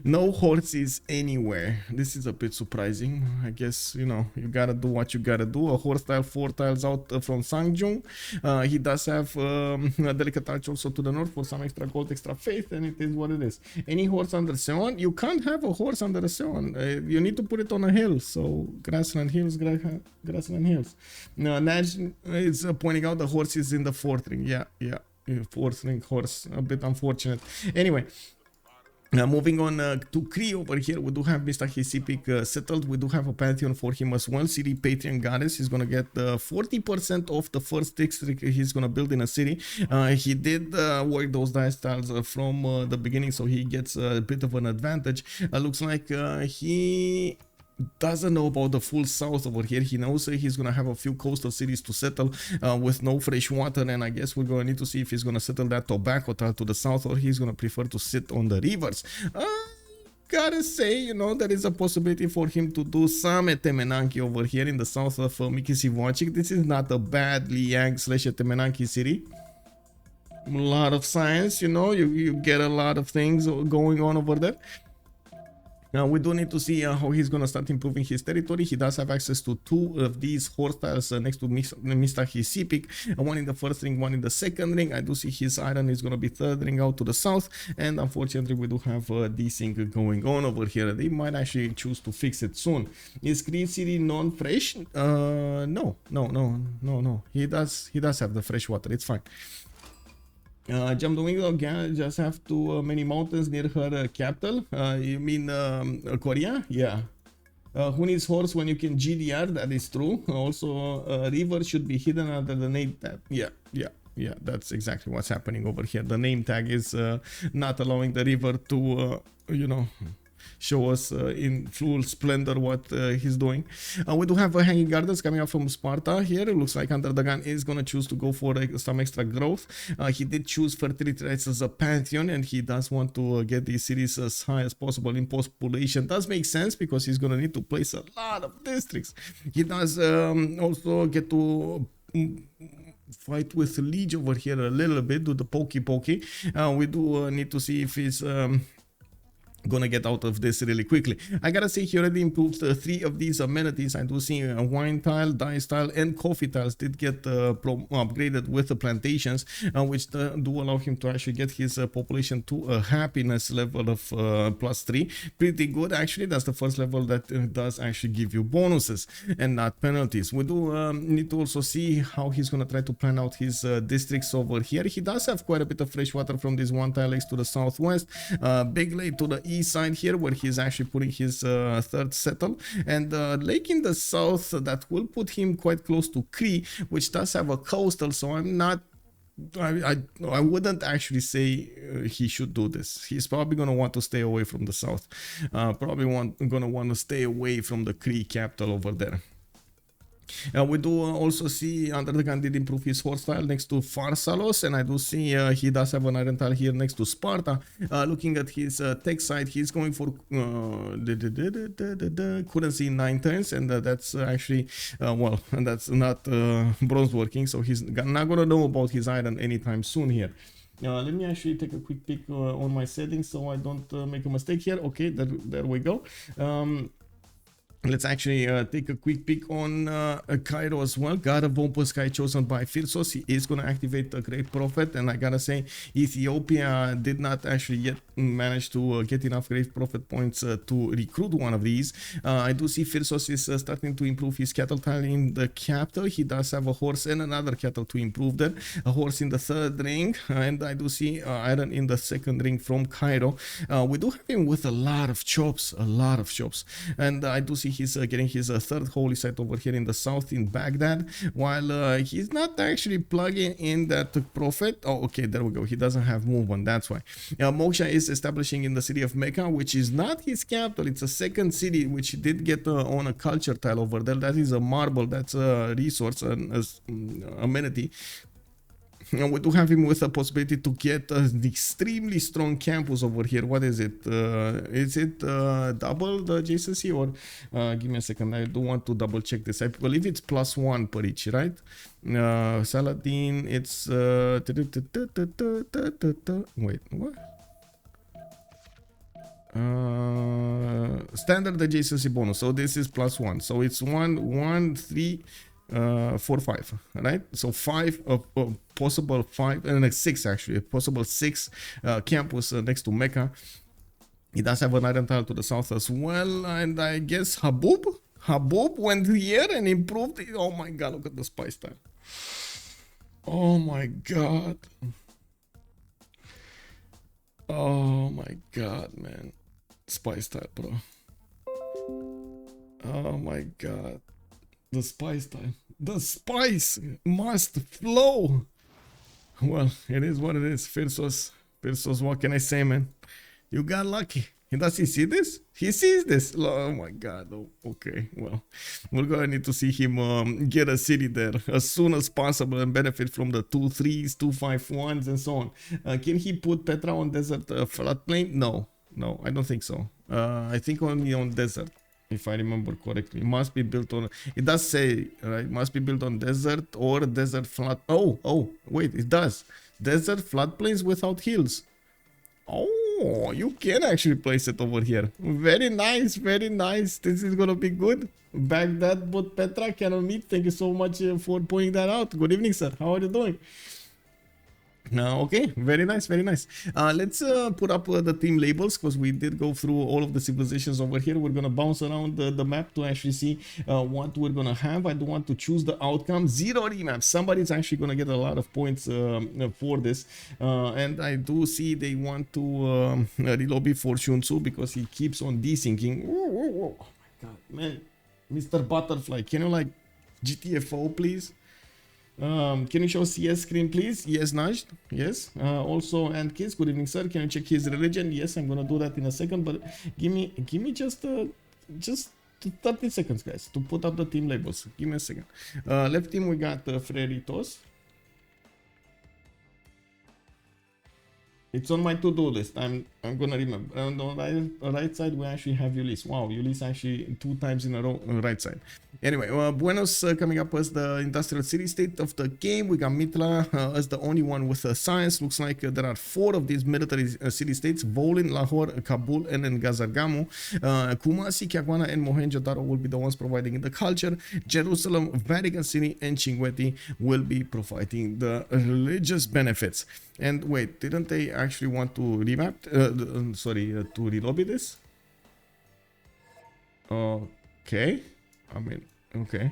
No horses anywhere. This is a bit surprising. I guess, you know, you gotta do what you gotta do. A horse tile 4 tiles out from Sang-Jung. He does have a delicate arch also to the north for some extra gold, extra faith, and it is what it is. Any horse under Seon? You can't have a horse under a Seon. You need to put it on a hill. So grassland hills, grassland hills. Naj is pointing out the horse is in the fourth ring. Yeah, fourth ring horse, a bit unfortunate. Anyway, moving on to Cree over here, we do have Mr. Hisipic settled. We do have a pantheon for him as well. City Patreon Goddess. He's gonna get 40% of the first district he's gonna build in a city. He did work those dice tiles from the beginning, so he gets a bit of an advantage. Looks like he doesn't know about the full south over here. He knows he's gonna have a few coastal cities to settle with no fresh water, and I guess we're gonna need to see if he's gonna settle that tobacco tile to the south, or he's gonna prefer to sit on the rivers. Gotta say, you know, there is a possibility for him to do some Etemenanki over here in the south of Mikisiwachik. This is not a bad Liang / Etemenanki city. A lot of science, you know, you get a lot of things going on over there. Now we do need to see how he's gonna start improving his territory. He does have access to 2 of these horse tiles next to Mr. Hisipic, one in the first ring, one in the second ring. I do see his iron is gonna be third ring out to the south, and unfortunately we do have desync going on over here. They might actually choose to fix it soon. Is Cree City non-fresh? No. He does have the fresh water. It's fine. Jump Domingo, just have too many mountains near her capital. You mean Korea? Yeah. Who needs horse when you can GDR? That is true. Also, river should be hidden under the name tab. Yeah, that's exactly what's happening over here. The name tag is not allowing the river to, show us in full splendor what he's doing. We do have hanging gardens coming up from Sparta here. It looks like UnderTheGun is going to choose to go for some extra growth. He did choose fertility rates as a pantheon, and he does want to get these cities as high as possible in population. Does make sense because he's going to need to place a lot of districts. He does also get to fight with Lege over here a little bit, do the pokey. We do need to see if he's gonna get out of this really quickly. I gotta say he already improved 3 of these amenities. I do see wine tile, dice tile, and coffee tiles did get upgraded with the plantations, which do allow him to actually get his population to a happiness level of +3. Pretty good actually. That's the first level that does actually give you bonuses and not penalties. We do need to also see how he's gonna try to plan out his districts over here. He does have quite a bit of fresh water from this one tile to the southwest, big lake to the east side here where he's actually putting his third settle, and lake in the south that will put him quite close to Cree, which does have a coastal, so I'm not I wouldn't actually say he should do this. He's probably going to want to stay away from the south, probably going to want to stay away from the Cree capital over there. We do also see UnderTheGun did improve his horse tile next to Phyrsos, and I do see he does have an iron tile here next to Sparta. Looking at his tech side, he's going for currency in 9 turns, and that's actually well, and that's not bronze working, so he's not gonna know about his iron anytime soon here. Let me actually take a quick peek on my settings so I don't make a mistake here. Okay, there we go. Let's actually take a quick peek on Cairo as well. God of Olympus Sky chosen by Phyrsos. He is going to activate a Great Prophet, and I gotta say Ethiopia did not actually yet manage to get enough Great Prophet points to recruit one of these. I do see Phyrsos is starting to improve his cattle tile in the capital. He does have a horse and another cattle to improve there. A horse in the 3rd ring, and I do see iron in the 2nd ring from Cairo. We do have him with a lot of chops, and I do see he's getting his 3rd holy site over here in the south in Baghdad, while he's not actually plugging in that prophet. Oh, okay, there we go. He doesn't have movement, that's why. Moksha is establishing in the city of Mecca, which is not his capital. It's a 2nd city which he did get on a culture tile over there. That is a marble, that's a resource, an amenity. We do have him with a possibility to get an extremely strong campus over here. What is it? Is it double the JCC, or give me a second, I do want to double check this. I believe it's +1 per each, right? Saladin, it's wait, what? Standard the JCC bonus, so this is +1, so it's 1 3 4 5, right? So 5 possible 5 and 6 actually, possible 6 campus next to Mecca. He does have an iron tile to the south as well, and I guess Habub went here and improved it. Oh my god, look at the spice tile. Oh my god. Oh my god, man. Spice tile, bro. Oh my god. The spice time. The spice must flow. Well, it is what it is. Phyrsos, what can I say, man? You got lucky. Does he see this? He sees this. Oh my god. Oh, okay, well, we're gonna need to see him get a city there as soon as possible and benefit from the 2 3s, 2 5 1s, and so on. Can he put Petra on desert floodplain? No, I don't think so. I think only on desert, if I remember correctly. It must be built on, it does say, right, must be built on desert or desert flood. Oh, wait, it does. Desert floodplains without hills. Oh, you can actually place it over here. Very nice, very nice. This is gonna be good. Baghdad, but Petra cannot meet. Thank you so much for pointing that out. Good evening, sir. How are you doing? Okay, very nice, very nice. Let's put up the team labels because we did go through all of the civilizations over here. We're gonna bounce around the map to actually see what we're gonna have. I don't want to choose the outcome. 0 remap. Somebody's actually gonna get a lot of points for this, and I do see they want to relobby for Sun-Tzu because he keeps on desyncing. Oh my god, man, Mr. Butterfly, can you like GTFO please? Can you show CS screen please? Yes, Najd. Yes. Also, and kids, good evening sir, can you check his religion? Yes, I'm gonna do that in a second, but give me just 30 seconds guys to put up the team labels. Give me a second. Left team we got Freritos. It's on my to-do list. I'm gonna remember. On the right side we actually have Ulyss. Wow, Ulyss actually 2 times in a row on the right side. Anyway, Buenos coming up as the industrial city-state of the game. We got Mitra as the only one with science. Looks like there are 4 of these military city-states: Volin, Lahore, Kabul, and then Gazargamu. Kumasi, Kyagwana, and Mohenjo-Daro will be the ones providing the culture. Jerusalem, Vatican City, and Chinguetti will be providing the religious benefits. And wait, didn't they actually want to remap? To relobby this? Okay. I mean, okay.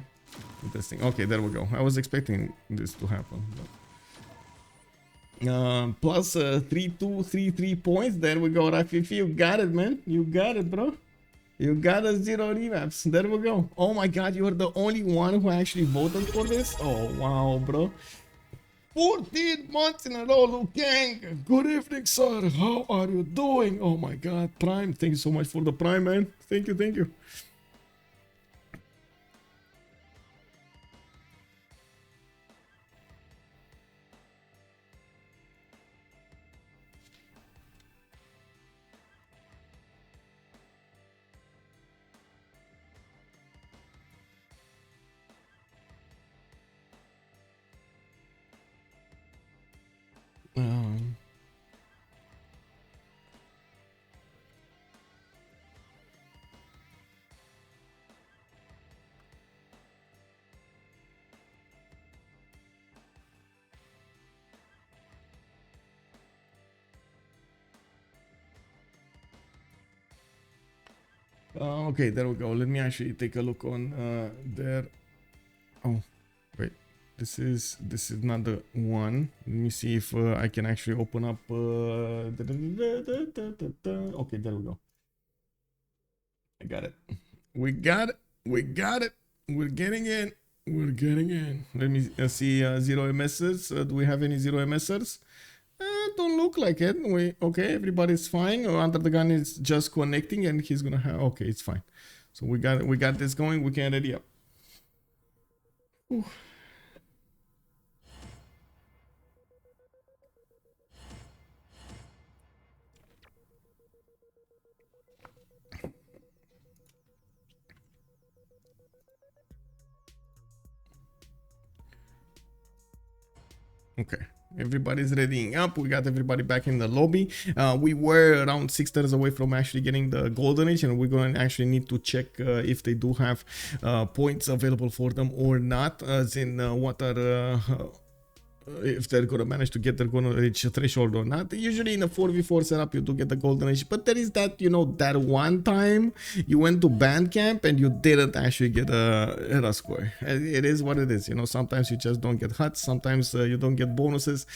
Interesting. Okay, there we go. I was expecting this to happen. Plus 3 points. There we go, Rafifi. You got it, man. You got it, bro. You got a 0 remaps. There we go. Oh my god, you are the only one who actually voted for this? Oh, wow, bro. 14 months in a row, Luke Gang. Good evening, sir. How are you doing? Oh my god, Prime. Thank you so much for the Prime, man. Thank you, thank you. Okay, there we go. Let me actually take a look on there. Oh, wait. This is not the one. Let me see if I can actually open up. Okay, there we go. I got it. We got it. We got it. We're getting in. We're getting in. Let me see 0 MSs. Do we have any 0 MSers? Don't look like it. Okay, everybody's fine. UnderTheGun is just connecting and he's gonna have. Okay, it's fine. So we got this going. We can ready up. Ooh. Okay, everybody's readying up. We got everybody back in the lobby. We were around 6 turns away from actually getting the golden age, and we're going to actually need to check if they do have points available for them or not, as in what are if they're gonna manage to get their golden age threshold or not. Usually in a 4v4 setup you do get the golden age, but there is that, you know, that one time you went to band camp and you didn't actually get a score. It is what it is, you know. Sometimes you just don't get huts, sometimes you don't get bonuses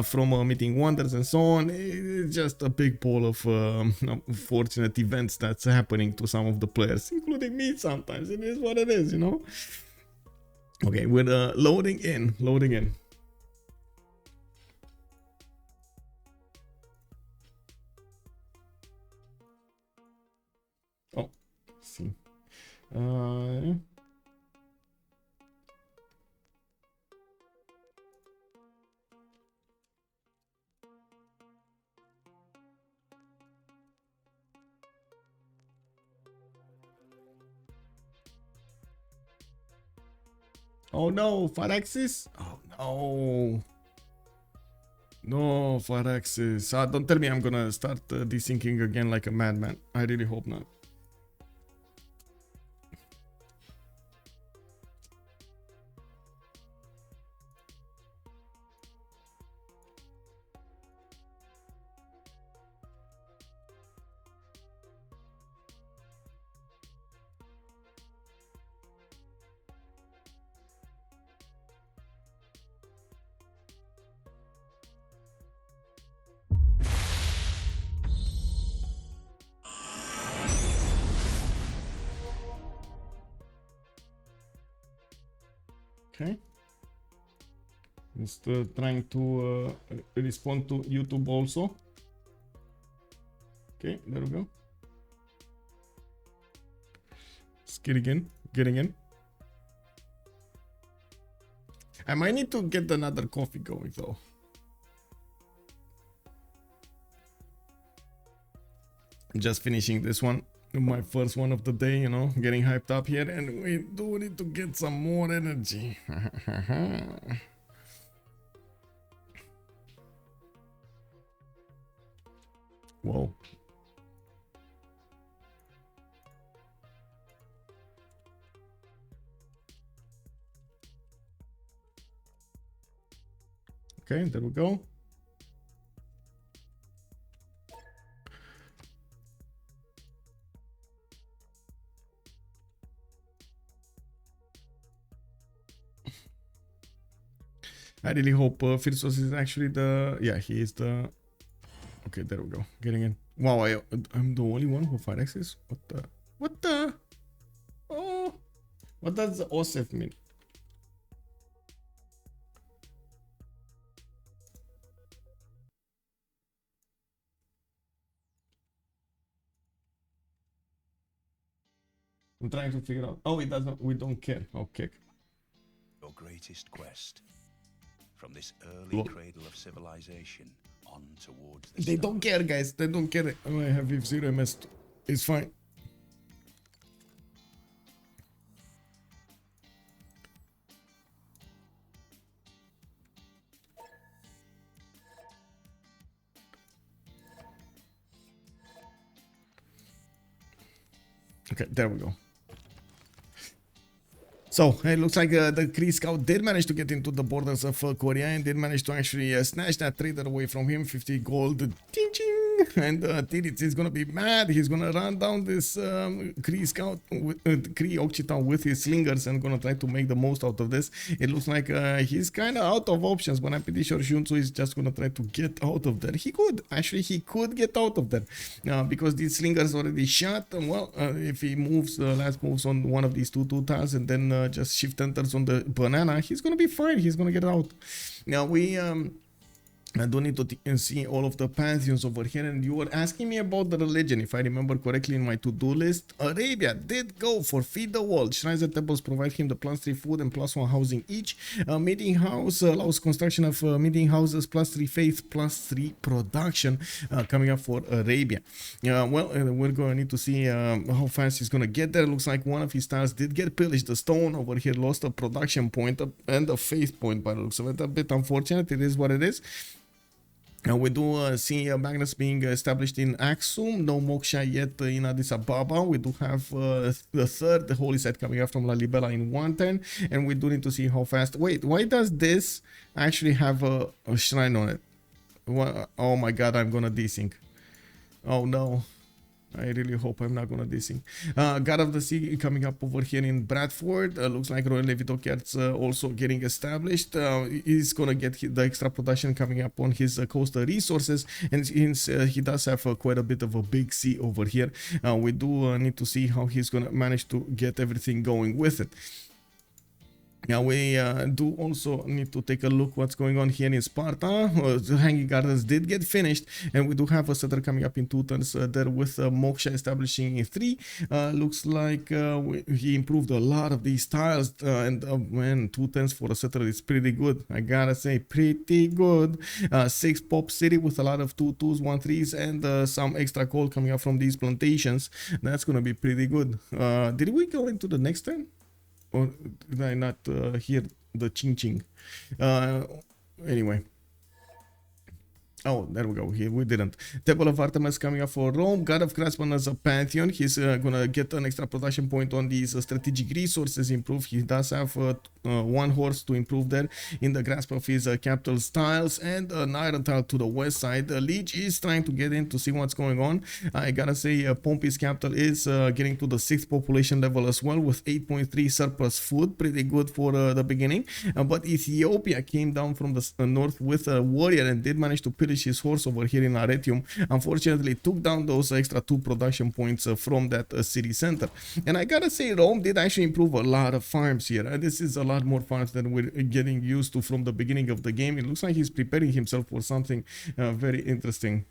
from meeting wonders and so on. It's just a big bowl of unfortunate events that's happening to some of the players, including me sometimes. It is what it is, you know. Okay, we're loading in. Oh, let's see. Oh no, Phyrexis? Oh no. No, Phyrexis. Don't tell me I'm gonna start desyncing again like a madman. I really hope not. Okay. Just trying to respond to YouTube also. Okay, there we go. Just getting in. I might need to get another coffee going though. Just finishing this one, my first one of the day, you know, getting hyped up here, and we do need to get some more energy. Whoa. Okay, there we go. I really hope Phyrsos is actually the... Yeah, he is the... Okay, there we go. Getting in. Wow, I'm the only one who 5x's? What the... What the... Oh... What does the OSEF mean? I'm trying to figure out. Oh, it doesn't... We don't care. Okay. Your greatest quest. From this early cradle of civilization on towards the They don't care, guys. They don't care. Oh, I have Vizier MS. It's fine. Okay, there we go. So, it looks like the Cree scout did manage to get into the borders of Korea and did manage to actually snatch that trader away from him. 50 gold. Ching ching. And Titiits is gonna be mad. He's gonna run down this Cree scout, Cree Occitan with his slingers and gonna try to make the most out of this. It looks like he's kind of out of options, but I'm pretty sure Sun-Tzu is just gonna try to get out of there. He could. Actually, he could get out of there because these slingers already shot. Well, if he moves, last moves on one of these two tiles and then just shift enters on the banana, he's gonna be fine. He's gonna get out. Now we I do need to see all of the pantheons over here, and you were asking me about the religion. If I remember correctly in my to-do list, Arabia did go for feed the world. Shrines and temples provide him the +3 food and +1 housing each. Meeting house allows construction of meeting houses, +3 faith, +3 production coming up for Arabia. Well, we're going to need to see how fast he's going to get there. Looks like one of his tiles did get pillaged. The stone over here lost a production point and a faith point by the looks of it. A bit unfortunate. It is what it is. Now we do see Magnus being established in Aksum, no Moksha yet in Addis Ababa. We do have the third holy site coming up from Lalibela in 1 turn, and we do need to see how fast. Wait, why does this actually have a shrine on it? Oh my god, I'm gonna desync. Oh no. I really hope I'm not gonna desync. God of the Sea coming up over here in Bradford. Looks like Royal Levitokiart's also getting established. He's gonna get the extra production coming up on his coastal resources, and since he does have quite a bit of a big sea over here, we do need to see how he's gonna manage to get everything going with it. Now we do also need to take a look what's going on here in Sparta. The Hanging Gardens did get finished, and we do have a setter coming up in 2 turns there with Moksha establishing in 3. Looks like he improved a lot of these tiles, and man, 2 turns for a setter is pretty good. I gotta say, pretty good. 6 pop city with a lot of 2-2s, 1-3s, and some extra coal coming up from these plantations. That's gonna be pretty good. Did we go into the next turn? Or did I not hear the ching? Anyway. Oh, there we go. Here we didn't. Temple of Artemis coming up for Rome. God of Craftsman as a pantheon. He's gonna get an extra production point on these strategic resources improved. He does have 1 horse to improve there in the grasp of his capital tiles, and an iron tile to the west side. Lege is trying to get in to see what's going on. I gotta say, Pompi's capital is getting to the 6th population level as well with 8.3 surplus food. Pretty good for the beginning. But Ethiopia came down from the north with a warrior and did manage to pillage establish his horse over here in Arretium. Unfortunately, took down those extra 2 production points from that city center. And I gotta say, Rome did actually improve a lot of farms here. This is a lot more farms than we're getting used to from the beginning of the game. It looks like he's preparing himself for something very interesting.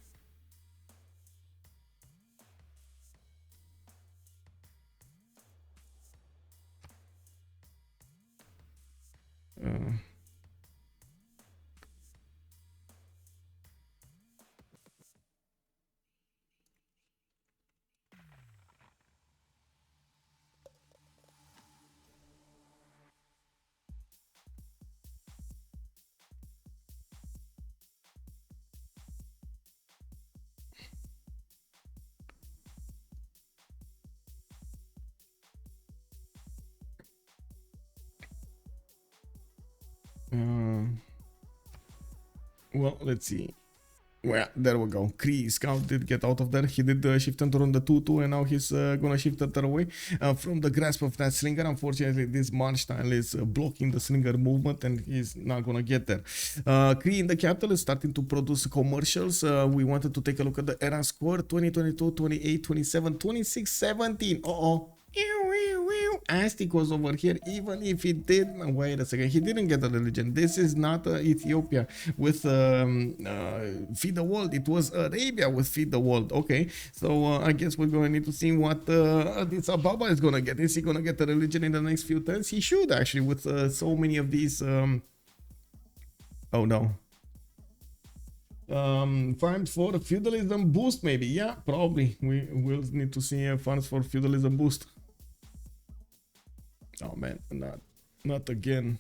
Well, let's see. Well, there we go. Cree scout did get out of there. He did shift enter on the 2-2, and now he's gonna shift enter away from the grasp of that slinger. Unfortunately, this march style is blocking the slinger movement, and he's not gonna get there. Cree in the capital is starting to produce commercials. We wanted to take a look at the era score: 2022, 28, 27, 26, 17. Astikos over here, even if he did, wait a second, he didn't get a religion. This is not Ethiopia with feed the world. It was Arabia with feed the world. Okay, so I guess we're going to need to see what this Ababa is going to get. Is he going to get a religion in the next few turns? He should actually, with so many of these. Oh no. Farms for feudalism boost, maybe. Yeah, probably. We will need to see farms for feudalism boost. Oh man, not again.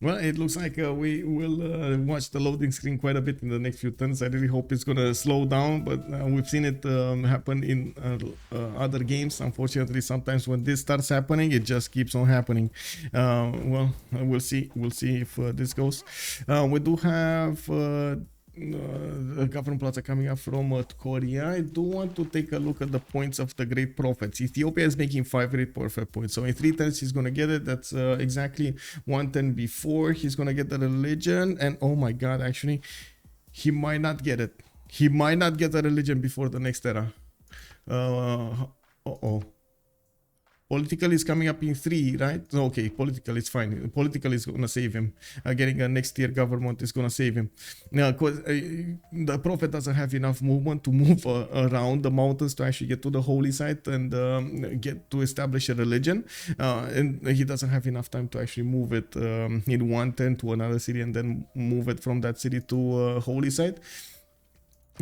Well, it looks like we will watch the loading screen quite a bit in the next few turns. I really hope it's gonna slow down, but we've seen it happen in other games. Unfortunately, sometimes when this starts happening, it just keeps on happening. Well, we'll see. We'll see if this goes. We do have the government plaza coming up from Korea. I do want to take a look at the points of the great prophets. Ethiopia is making 5 great prophet points, so in 3 turns he's gonna get it. That's exactly 1 turn before he's gonna get the religion. And oh my god, actually he might not get it. He might not get the religion before the next era. Political is coming up in 3, right? Okay, political is fine. Political is gonna save him. Getting a next tier government is gonna save him. Now, because the prophet doesn't have enough movement to move around the mountains to actually get to the holy site and get to establish a religion. And he doesn't have enough time to actually move it in 1 turn to another city and then move it from that city to holy site.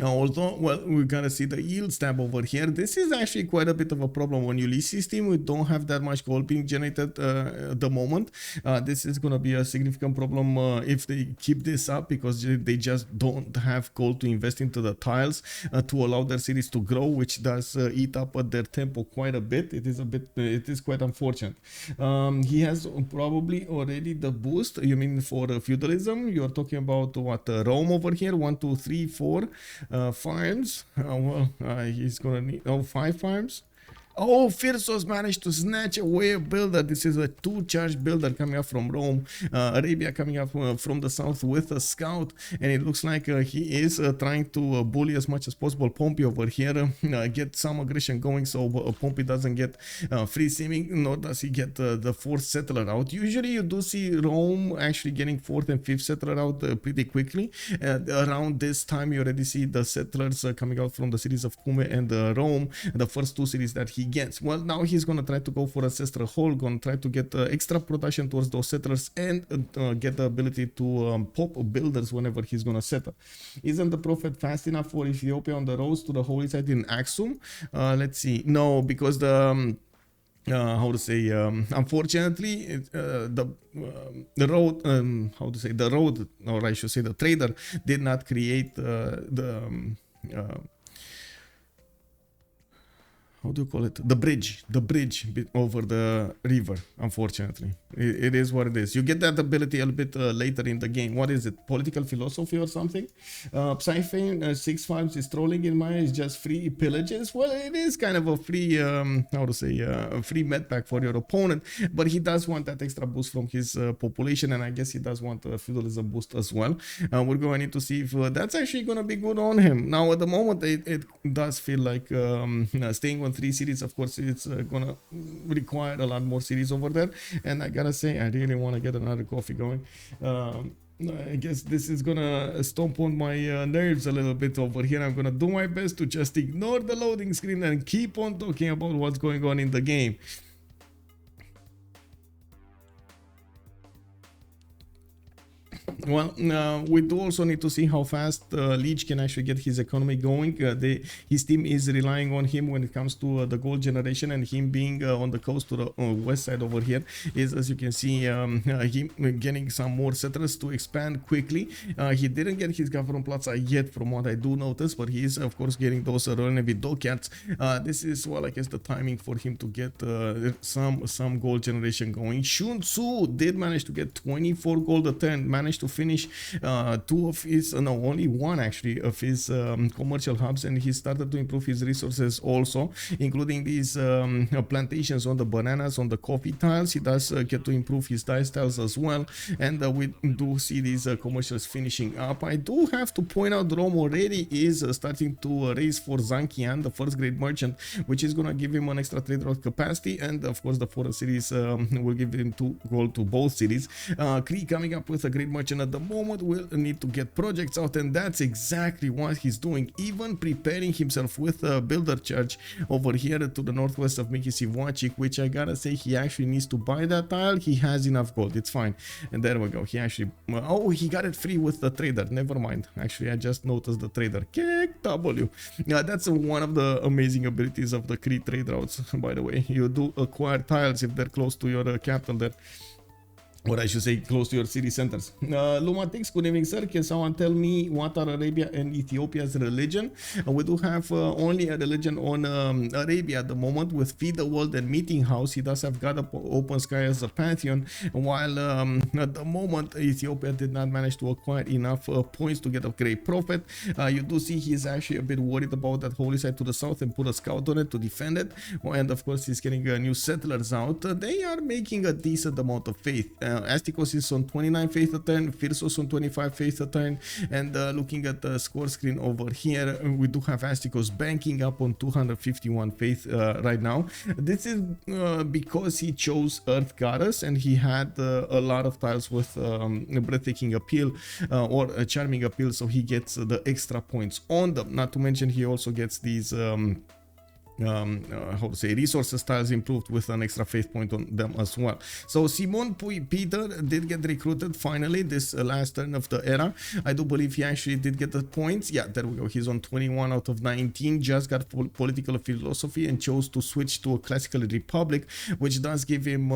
Also, well, we gotta see the yield tab over here. This is actually quite a bit of a problem on Ulysses team. We don't have that much gold being generated at the moment. This is gonna be a significant problem if they keep this up, because they just don't have gold to invest into the tiles to allow their cities to grow, which does eat up at their tempo quite a bit. It is quite unfortunate. He has probably already the boost. You mean for feudalism? You're talking about what, Rome over here? 1, 2, 3, 4 farms. He's gonna need 5 farms. Oh, Phyrsos managed to snatch away a builder. This is a 2-charge builder coming up from Rome. Arabia coming up from the south with a scout. And it looks like he is trying to bully as much as possible Pompi over here. Get some aggression going so Pompi doesn't get free seeming, nor does he get the 4th settler out. Usually you do see Rome actually getting 4th and 5th settler out pretty quickly. Around this time you already see the settlers coming out from the cities of Cume and Rome, the first 2 cities that he gets. Well, now he's gonna try to go for ancestral hole, gonna try to get extra production towards those settlers and get the ability to pop builders whenever he's gonna settle. Isn't the prophet fast enough for Ethiopia on the roads to the holy site in Aksum? Let's see. No, because the how to say, unfortunately the road, how to say, the road, or I should say the trader did not create how do you call it, the bridge over the river. Unfortunately, it is what it is. You get that ability a little bit later in the game. What is it, political philosophy or something? Psyphane 6/5 is trolling in Maya is just free pillages. Well, it is kind of a free how to say a free med pack for your opponent, but he does want that extra boost from his population, and I guess he does want a feudalism boost as well. We're going to need to see if that's actually going to be good on him. Now at the moment it does feel like staying on 3 cities. Of course it's gonna require a lot more cities over there, and I gotta say I really want to get another coffee going. I guess this is gonna stomp on my nerves a little bit over here. I'm gonna do my best to just ignore the loading screen and keep on talking about what's going on in the game. Well, we do also need to see how fast Lege can actually get his economy going. His team is relying on him when it comes to the gold generation, and him being on the coast to the west side over here is, as you can see, him getting some more settlers to expand quickly. He didn't get his government plaza yet from what I do notice, but he is of course getting those Royal Navy dockyards. This is, well, I guess the timing for him to get some gold generation going. Sun-Tzu did manage to get 24 gold a turn, managed to finish only one actually of his commercial hubs, and he started to improve his resources also, including these plantations on the bananas, on the coffee tiles. He does get to improve his dice tiles as well, and we do see these commercials finishing up. I do have to point out Rome already is starting to raise for Zankian, the first great merchant, which is going to give him an extra trade route capacity, and of course the foreign cities will give him 2 gold to both cities. Cree coming up with a great merchant at the moment will need to get projects out, and that's exactly what he's doing, even preparing himself with a builder charge over here to the northwest of Civ6, which I gotta say he actually needs to buy that tile. He has enough gold, it's fine. And there we go, he actually, oh, he got it free with the trader, never mind. Actually I just noticed the trader, kick W. Yeah, that's one of the amazing abilities of the Cree trade routes, by the way. You do acquire tiles if they're close to your capital there, or I should say close to your city centers. Lumatix, good evening sir. Can someone tell me what are Arabia and Ethiopia's religion? We do have only a religion on Arabia at the moment with Feed the World and Meeting House. He does have God of Open Sky as a pantheon, while at the moment Ethiopia did not manage to acquire enough points to get a great prophet. You do see he's actually a bit worried about that holy site to the south and put a scout on it to defend it, and of course he's getting new settlers out. They are making a decent amount of faith. Astikos is on 29 faith a turn, Phyrsos on 25 faith a turn, and looking at the score screen over here, we do have Astikos banking up on 251 faith right now. This is because he chose Earth Goddess, and he had a lot of tiles with breathtaking appeal or a charming appeal, so he gets the extra points on them. Not to mention he also gets these how to say, resources tiles improved with an extra faith point on them as well. So Simon Peter did get recruited finally this last turn of the era. I do believe he actually did get the points. Yeah, there we go. He's on 21 out of 19. Just got political philosophy and chose to switch to a classical republic, which does give him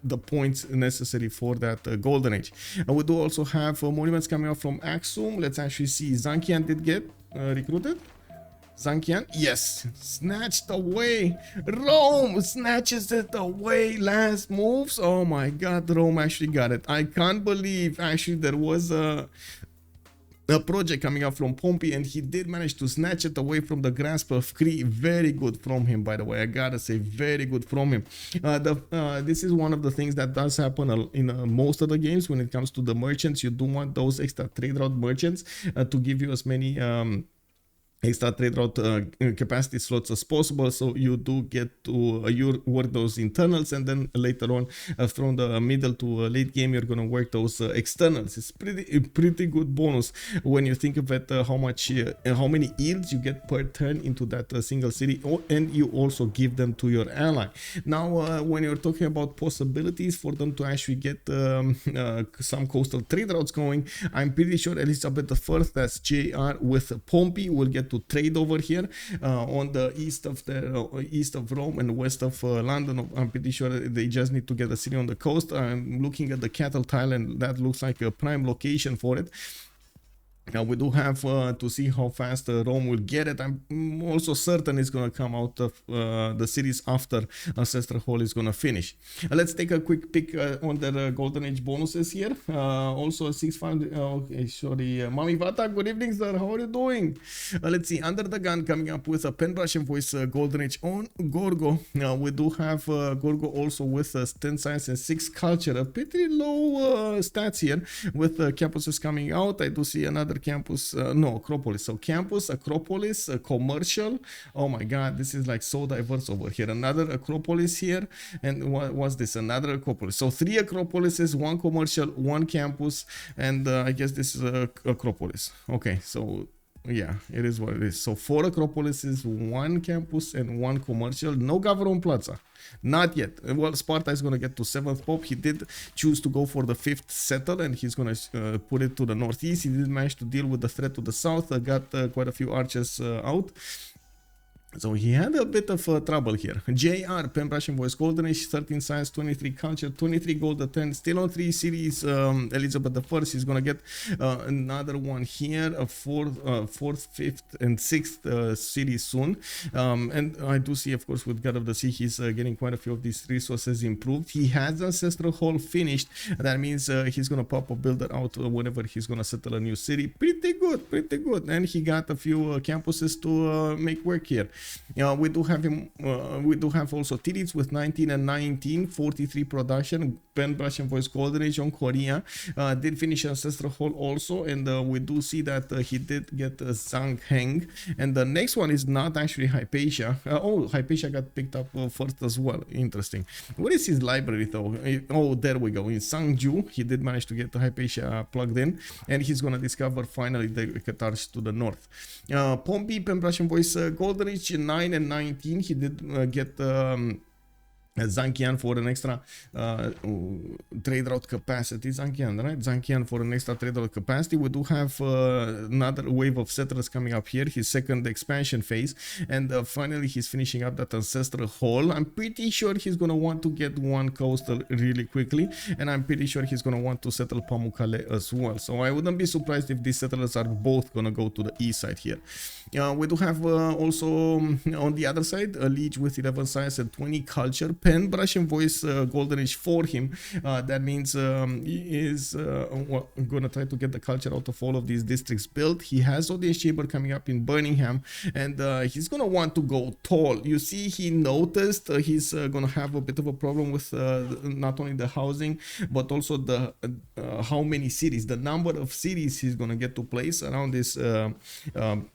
the points necessary for that golden age. We do also have monuments coming up from Axum. Let's actually see. Zankian did get recruited. Zankian, yes, snatched away. Rome snatches it away. Last moves. Oh my god, Rome actually got it. I can't believe actually there was a project coming up from Pompi, and he did manage to snatch it away from the grasp of Cree. Very good from him, by the way. I gotta say, very good from him. This is one of the things that does happen in most of the games when it comes to the merchants. You do want those extra trade route merchants to give you as many extra trade route capacity slots as possible, so you do get to work those internals, and then later on from the middle to late game you're gonna work those externals. It's pretty good bonus when you think of it, how many yields you get per turn into that single city, and you also give them to your ally. Now when you're talking about possibilities for them to actually get some coastal trade routes going, I'm pretty sure Elizabeth I, that's JR with Pompi, will get to trade over here on the east of Rome and west of London. I'm pretty sure they just need to get a city on the coast. I'm looking at the cattle tile, and that looks like a prime location for it. Now we do have to see how fast Rome will get it. I'm also certain it's going to come out of the series after Ancestral Hall is going to finish. Let's take a quick pick on the Golden Age bonuses here. Also a 6-5. Okay, sorry. Mami Vata, good evening, sir. How are you doing? Let's see. Under the Gun coming up with a pen brush and voice Golden Age on Gorgo. Now we do have Gorgo also with 10 science and 6 culture. A pretty low stats here with campuses coming out. I do see another campus, no, Acropolis. So campus, Acropolis, commercial. Oh my god, this is like so diverse over here. Another Acropolis here, and what was this? Another Acropolis. So 3 Acropolises, 1 commercial, 1 campus, and I guess this is Acropolis. Okay, so yeah, it is what it is. So 4 Acropolises, 1 campus, and 1 commercial. No Gavron Plaza. Not yet. Well, Sparta is going to get to 7th Pope. He did choose to go for the 5th settle, and he's going to put it to the northeast. He did manage to deal with the threat to the south. Got quite a few archers out. So he had a bit of trouble here. JR, Pen Brush and Voice, Golden Age, 13 Science, 23 Culture, 23 Gold 10, still on 3 series. Elizabeth I, he's gonna get another one here, a 4th, 5th, and 6th series soon. And I do see, of course, with God of the Sea, he's getting quite a few of these resources improved. He has Ancestral Hall finished. That means he's gonna pop a builder out whenever he's gonna settle a new city. Pretty good, pretty good. And he got a few campuses to make work here. We do have him. We do have also Titiits with 19 and 19, 43 production. Pen Brush and Voice Golden Age on Korea. Did finish Ancestral Hall also, and we do see that he did get Zhang Heng. And the next one is not actually Hypatia. Oh, Hypatia got picked up first as well. Interesting. What is his library though? Oh, there we go. In Sun-Tzu, he did manage to get the Hypatia plugged in, and he's gonna discover finally the Catars to the north. Pompi, Pen Brush and Voice Golden Age 9 and 19. He did get Zankian for an extra trade route capacity. Zankian, right? Zankian for an extra trade route capacity. We do have another wave of settlers coming up here, his second expansion phase, and finally he's finishing up that Ancestral Hall. I'm pretty sure he's gonna want to get one coastal really quickly, and I'm pretty sure he's gonna want to settle Pamukkale as well. So I wouldn't be surprised if these settlers are both gonna go to the east side here. We do have also on the other side a Liege with 11 science and 20 culture. Pen Brush and Voice Golden Age for him. That means he is gonna try to get the culture out of all of these districts built. He has Audience Chamber coming up in Birmingham, and he's gonna want to go tall. You see, he noticed he's gonna have a bit of a problem with not only the housing but also the how many cities, the number of cities he's gonna get to place around this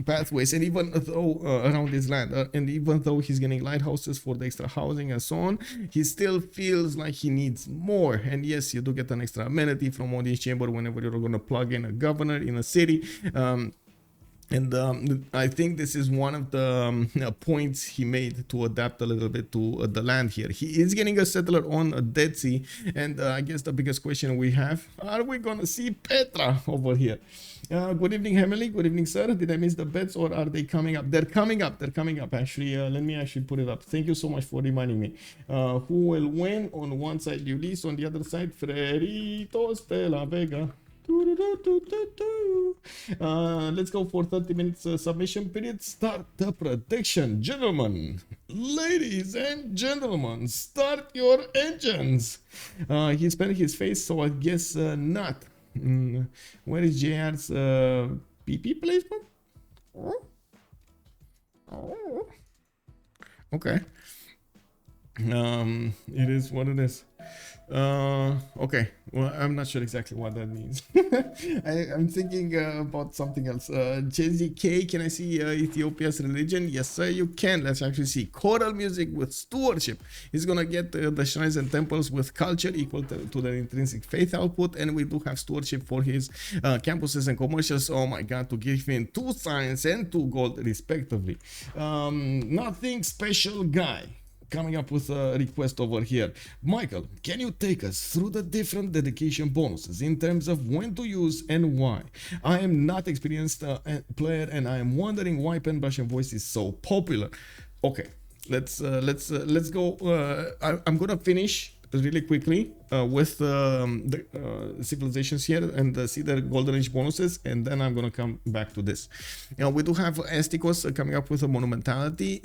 pathways, and even though around his land, and even though he's getting lighthouses for the extra housing and so on, he still feels like he needs more. And yes, you do get an extra amenity from Audience Chamber whenever you're going to plug in a governor in a city. And I think this is one of the points he made to adapt a little bit to the land here. He is getting a settler on a Dead Sea, and I guess the biggest question we have, are we going to see Petra over here? Good evening, Emily. Good evening, sir. Did I miss the bets, or are they coming up? They're coming up. They're coming up. Actually, let me actually put it up. Thank you so much for reminding me. Who will win? On one side, Ulyss. On the other side, Freritos de la Vega. Let's go for 30 minutes submission period. Start the prediction, gentlemen, ladies and gentlemen. Start your engines. He spent his face, so I guess not. Where is JR's PP placement? Oh. Okay. It is what it is. Okay, well, I'm not sure exactly what that means. I'm thinking about something else. JZK, can I see Ethiopia's religion? Yes, sir, you can. Let's actually see choral music with stewardship. He's gonna get the shrines and temples with culture equal to the intrinsic faith output, and we do have stewardship for his campuses and commercials. Oh my god, to give him 2 science and 2 gold respectively. Nothing special guy. Coming up with a request over here. Michael, can you take us through the different dedication bonuses in terms of when to use and why? I am not experienced player, and I am wondering why Pen Brush and Voice is so popular. Okay, let's go. I'm gonna finish really quickly with the civilizations here and see their golden age bonuses, and then I'm gonna come back to this. Now we do have Astikos coming up with a monumentality,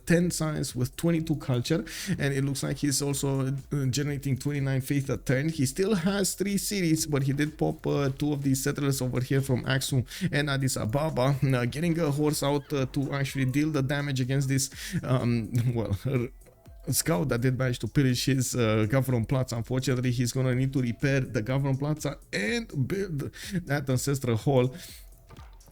10 science with 22 culture, and it looks like he's also generating 29 faith a turn. He still has 3 cities, but he did pop 2 of these settlers over here from Aksum and Addis Ababa, getting a horse out to actually deal the damage against this scout that did manage to pillage his government plaza. Unfortunately, he's gonna need to repair the government plaza and build that ancestral hall.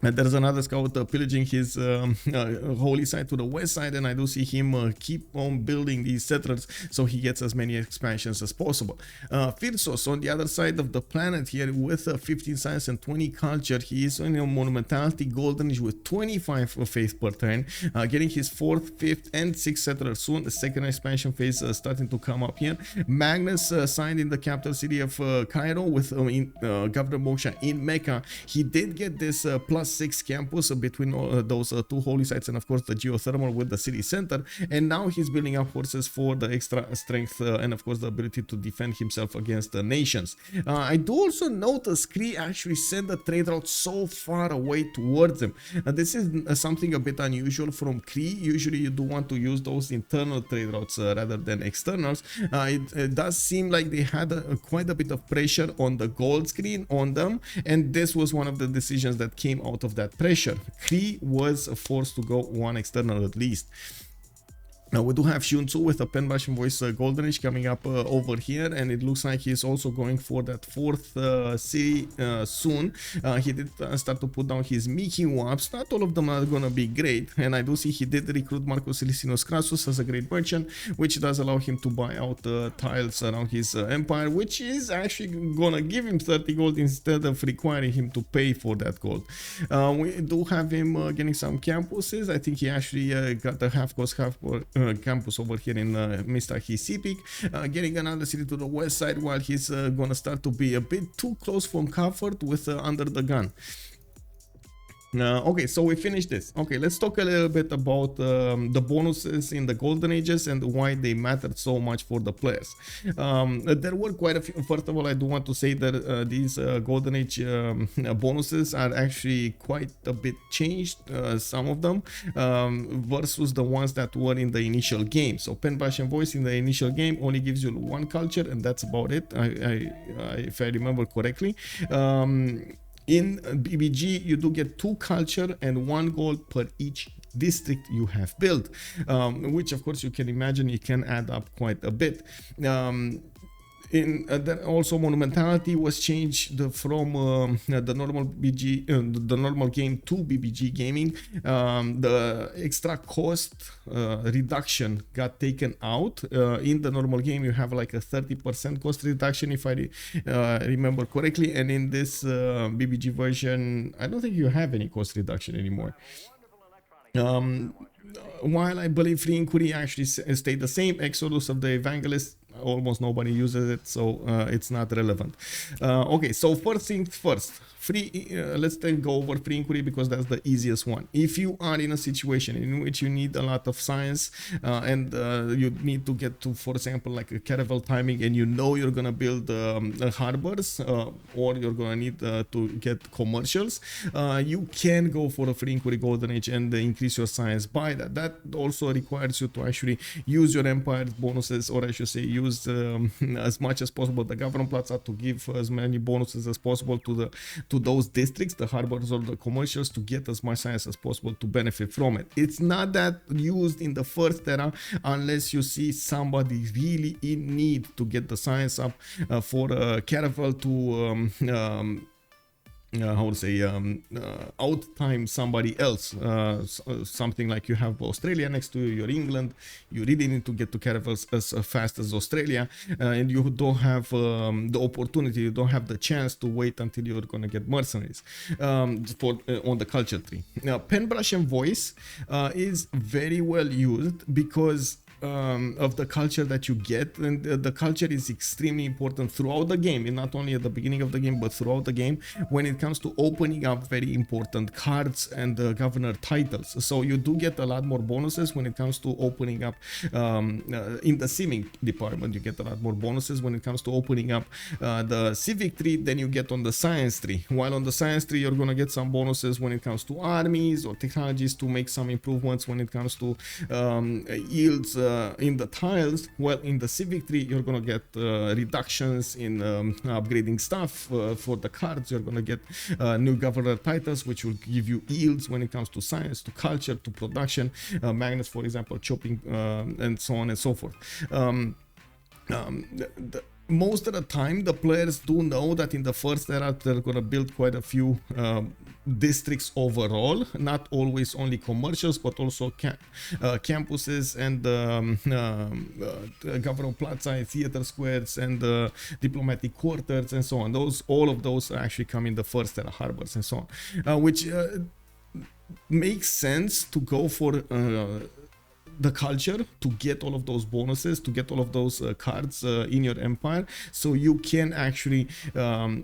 And there's another scout pillaging his holy site to the west side, and I do see him keep on building these settlers so he gets as many expansions as possible. Phyrsos on the other side of the planet here with 15 science and 20 culture. He is in a monumentality golden age with 25 faith per turn, getting his 4th, 5th, and 6th settler soon. The second expansion phase starting to come up here. Magnus signed in the capital city of Cairo with Governor Moshe in Mecca. He did get this plus 6 campus between those 2 holy sites, and of course the geothermal with the city center, and now he's building up forces for the extra strength and of course the ability to defend himself against the nations. I do also notice Cree actually send a trade route so far away towards them. This is something a bit unusual from Cree. Usually you do want to use those internal trade routes rather than externals. It does seem like they had quite a bit of pressure on the gold screen on them, and this was one of the decisions that came out of that pressure. Cree was forced to go one external at least. Now we do have Sun-Tzu with a pen bash and voice golden age coming up over here, and it looks like he's also going for that 4th city soon. He did start to put down his Mickey Waps. Not all of them are gonna be great, and I do see he did recruit Marcus Licinus Crassus as a great merchant, which does allow him to buy out tiles around his empire, which is actually gonna give him 30 gold instead of requiring him to pay for that gold. We do have him getting some campuses. I think he actually got the half cost half campus over here in Mr. Civic, getting another city to the west side, while he's gonna start to be a bit too close from comfort with UnderTheGun. Okay, so we finished this. Okay, let's talk a little bit about the bonuses in the golden ages and why they mattered so much for the players. There were quite a few. First of all, I do want to say that these golden age bonuses are actually quite a bit changed, some of them, versus the ones that were in the initial game. So pen bash and voice in the initial game only gives you 1 culture, and that's about it, if I remember correctly. In BBG, you do get 2 culture and 1 gold per each district you have built, which of course you can imagine it can add up quite a bit. Then also monumentality was changed from the normal BG, the normal game to BBG gaming. The extra cost reduction got taken out. In the normal game you have like a 30% cost reduction, if I remember correctly, and in this BBG version I don't think you have any cost reduction anymore. While I believe free inquiry actually stayed the same, Exodus of the Evangelist, almost nobody uses it, so it's not relevant. Okay, so first things first, let's then go over free inquiry because that's the easiest one. If you are in a situation in which you need a lot of science and you need to get to, for example, like a caravel timing, and you know you're gonna build harbors or you're gonna need to get commercials, you can go for a free inquiry golden age and increase your science by that. That also requires you to actually use your empire bonuses, or I should say use as much as possible the government plaza to give as many bonuses as possible to those districts, the harbors or the commercials, to get as much science as possible to benefit from it. It's not that used in the first era unless you see somebody really in need to get the science up for a caravel to how to say out time somebody else, something like you have Australia next to you, you're England, you really need to get to caravels as fast as Australia, and you don't have the opportunity, you don't have the chance to wait until you're gonna get mercenaries on the culture tree. Now pen brush and voice is very well used because the culture that you get, and the culture is extremely important throughout the game, and not only at the beginning of the game but throughout the game when it comes to opening up very important cards and governor titles. So you do get a lot more bonuses when it comes to opening up in the civic department. You get a lot more bonuses when it comes to opening up the civic tree than you get on the science tree. While on the science tree you're gonna get some bonuses when it comes to armies or technologies to make some improvements when it comes to yields in the tiles. Well, in the civic tree you're gonna get reductions in upgrading stuff for the cards. You're gonna get new governor titles which will give you yields when it comes to science, to culture, to production, magnets, for example, chopping, and so on and so forth. Most of the time the players do know that in the first era they're gonna build quite a few districts overall, not always only commercials but also campuses and government plaza, theater squares, and diplomatic quarters and so on. All of those actually come in the first era, harbors and so on, which makes sense to go for the culture, to get all of those bonuses, to get all of those cards in your empire, so you can actually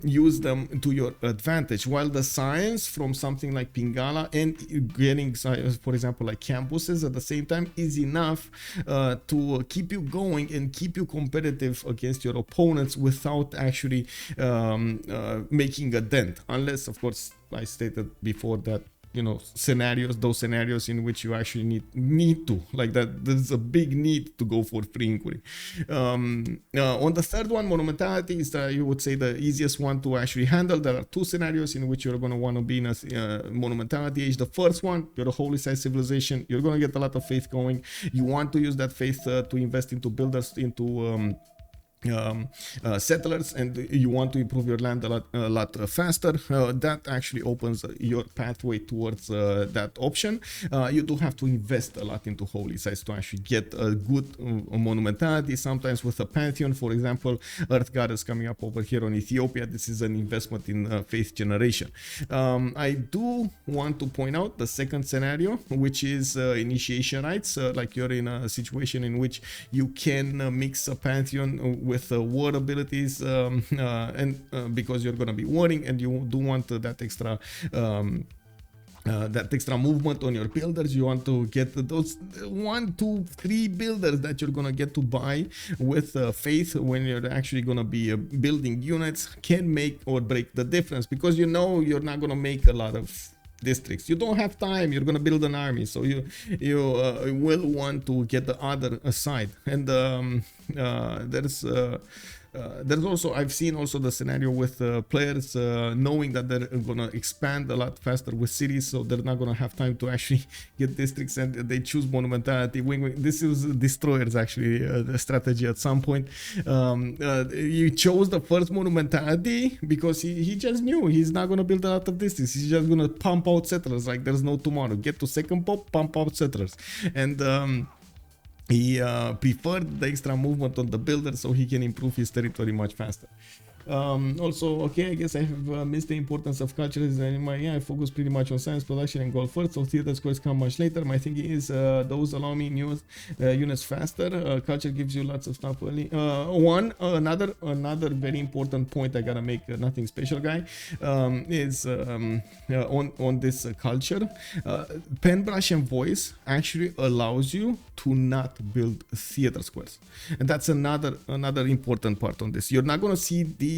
use them to your advantage. While the science from something like Pingala and getting, for example, like campuses at the same time is enough to keep you going and keep you competitive against your opponents without actually making a dent, unless, of course, I stated before that, you know, those scenarios in which you actually need to, like that, there's a big need to go for free inquiry. On the third one, monumentality is, you would say, the easiest one to actually handle. There are two scenarios in which you're going to want to be in a monumentality age. The first one, you're a holy site civilization. You're going to get a lot of faith going. You want to use that faith to invest into builders, into settlers, and you want to improve your land a lot faster. That actually opens your pathway towards that option. You do have to invest a lot into holy sites to actually get a good monumentality. Sometimes with a pantheon, for example, Earth Goddess coming up over here on Ethiopia, this is an investment in faith generation. I do want to point out the second scenario, which is initiation rites. Like you're in a situation in which you can mix a pantheon with war abilities, and because you're going to be warring and you do want that extra movement on your builders. You want to get those 1, 2, 3 builders that you're gonna get to buy with faith when you're actually gonna be building units, can make or break the difference, because you know you're not gonna make a lot of districts. You don't have time. You're gonna build an army, so you will want to get the other side. And there's also, I've seen also the scenario with players knowing that they're gonna expand a lot faster with cities, so they're not gonna have time to actually get districts, and they choose monumentality. This is destroyers actually the strategy at some point. You chose the first monumentality because he just knew he's not gonna build a lot of districts. He's just gonna pump out settlers like there's no tomorrow. Get to second pop, pump out settlers, and he preferred the extra movement on the builder so he can improve his territory much faster. Also, okay, I guess I have missed the importance of culture. I focus pretty much on science production and gold first, so theater scores come much later. My thinking is those allow me new units faster. Culture gives you lots of stuff early. Another very important point I gotta make, nothing special guy, is on this culture. Pen, brush, and voice actually allows you to not build theater squares, and that's another important part on this. You're not gonna see these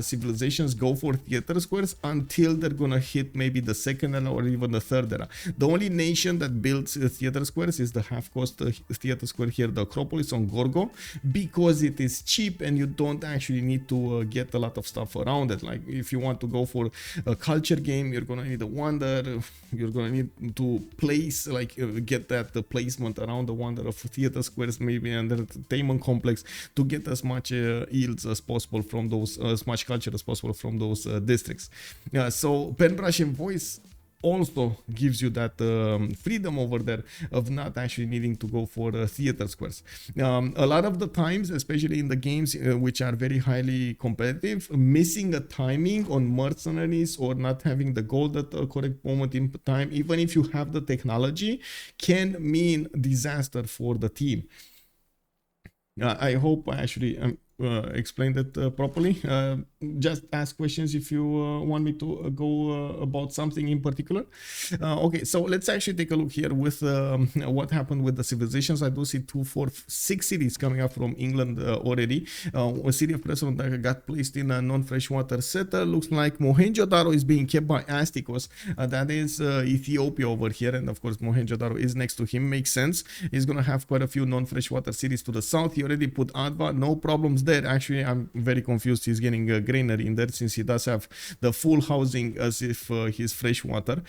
civilizations go for theater squares until they're gonna hit maybe the second era or even the third era. The only nation that builds theater squares is the half-cost theater square here, the Acropolis on Gorgo, because it is cheap and you don't actually need to get a lot of stuff around it. Like if you want to go for a culture game, you're gonna need a wonder, you're gonna need to place, like get that placement around the wonder of theater squares, maybe an entertainment complex, to get as much yields as possible from those, as much culture as possible from those districts. So pen, brush, and voice also gives you that freedom over there of not actually needing to go for theater squares. A lot of the times, especially in the games which are very highly competitive, missing a timing on mercenaries or not having the gold at the correct moment in time, even if you have the technology, can mean disaster for the team. I hope I actually explained it properly. Just ask questions if you want me to go about something in particular. Okay, so let's actually take a look here with what happened with the civilizations. I do see 2, 4, 6 cities coming up from England already. A city of Preston that got placed in a non-freshwater setter. Looks like Mohenjo-Daro is being kept by Astikos. That is Ethiopia over here, and of course Mohenjo-Daro is next to him. Makes sense. He's gonna have quite a few non-freshwater cities to the south. He already put Adva, no problems there. Actually, I'm very confused. He's getting granary in there since he does have the full housing as if he's freshwater.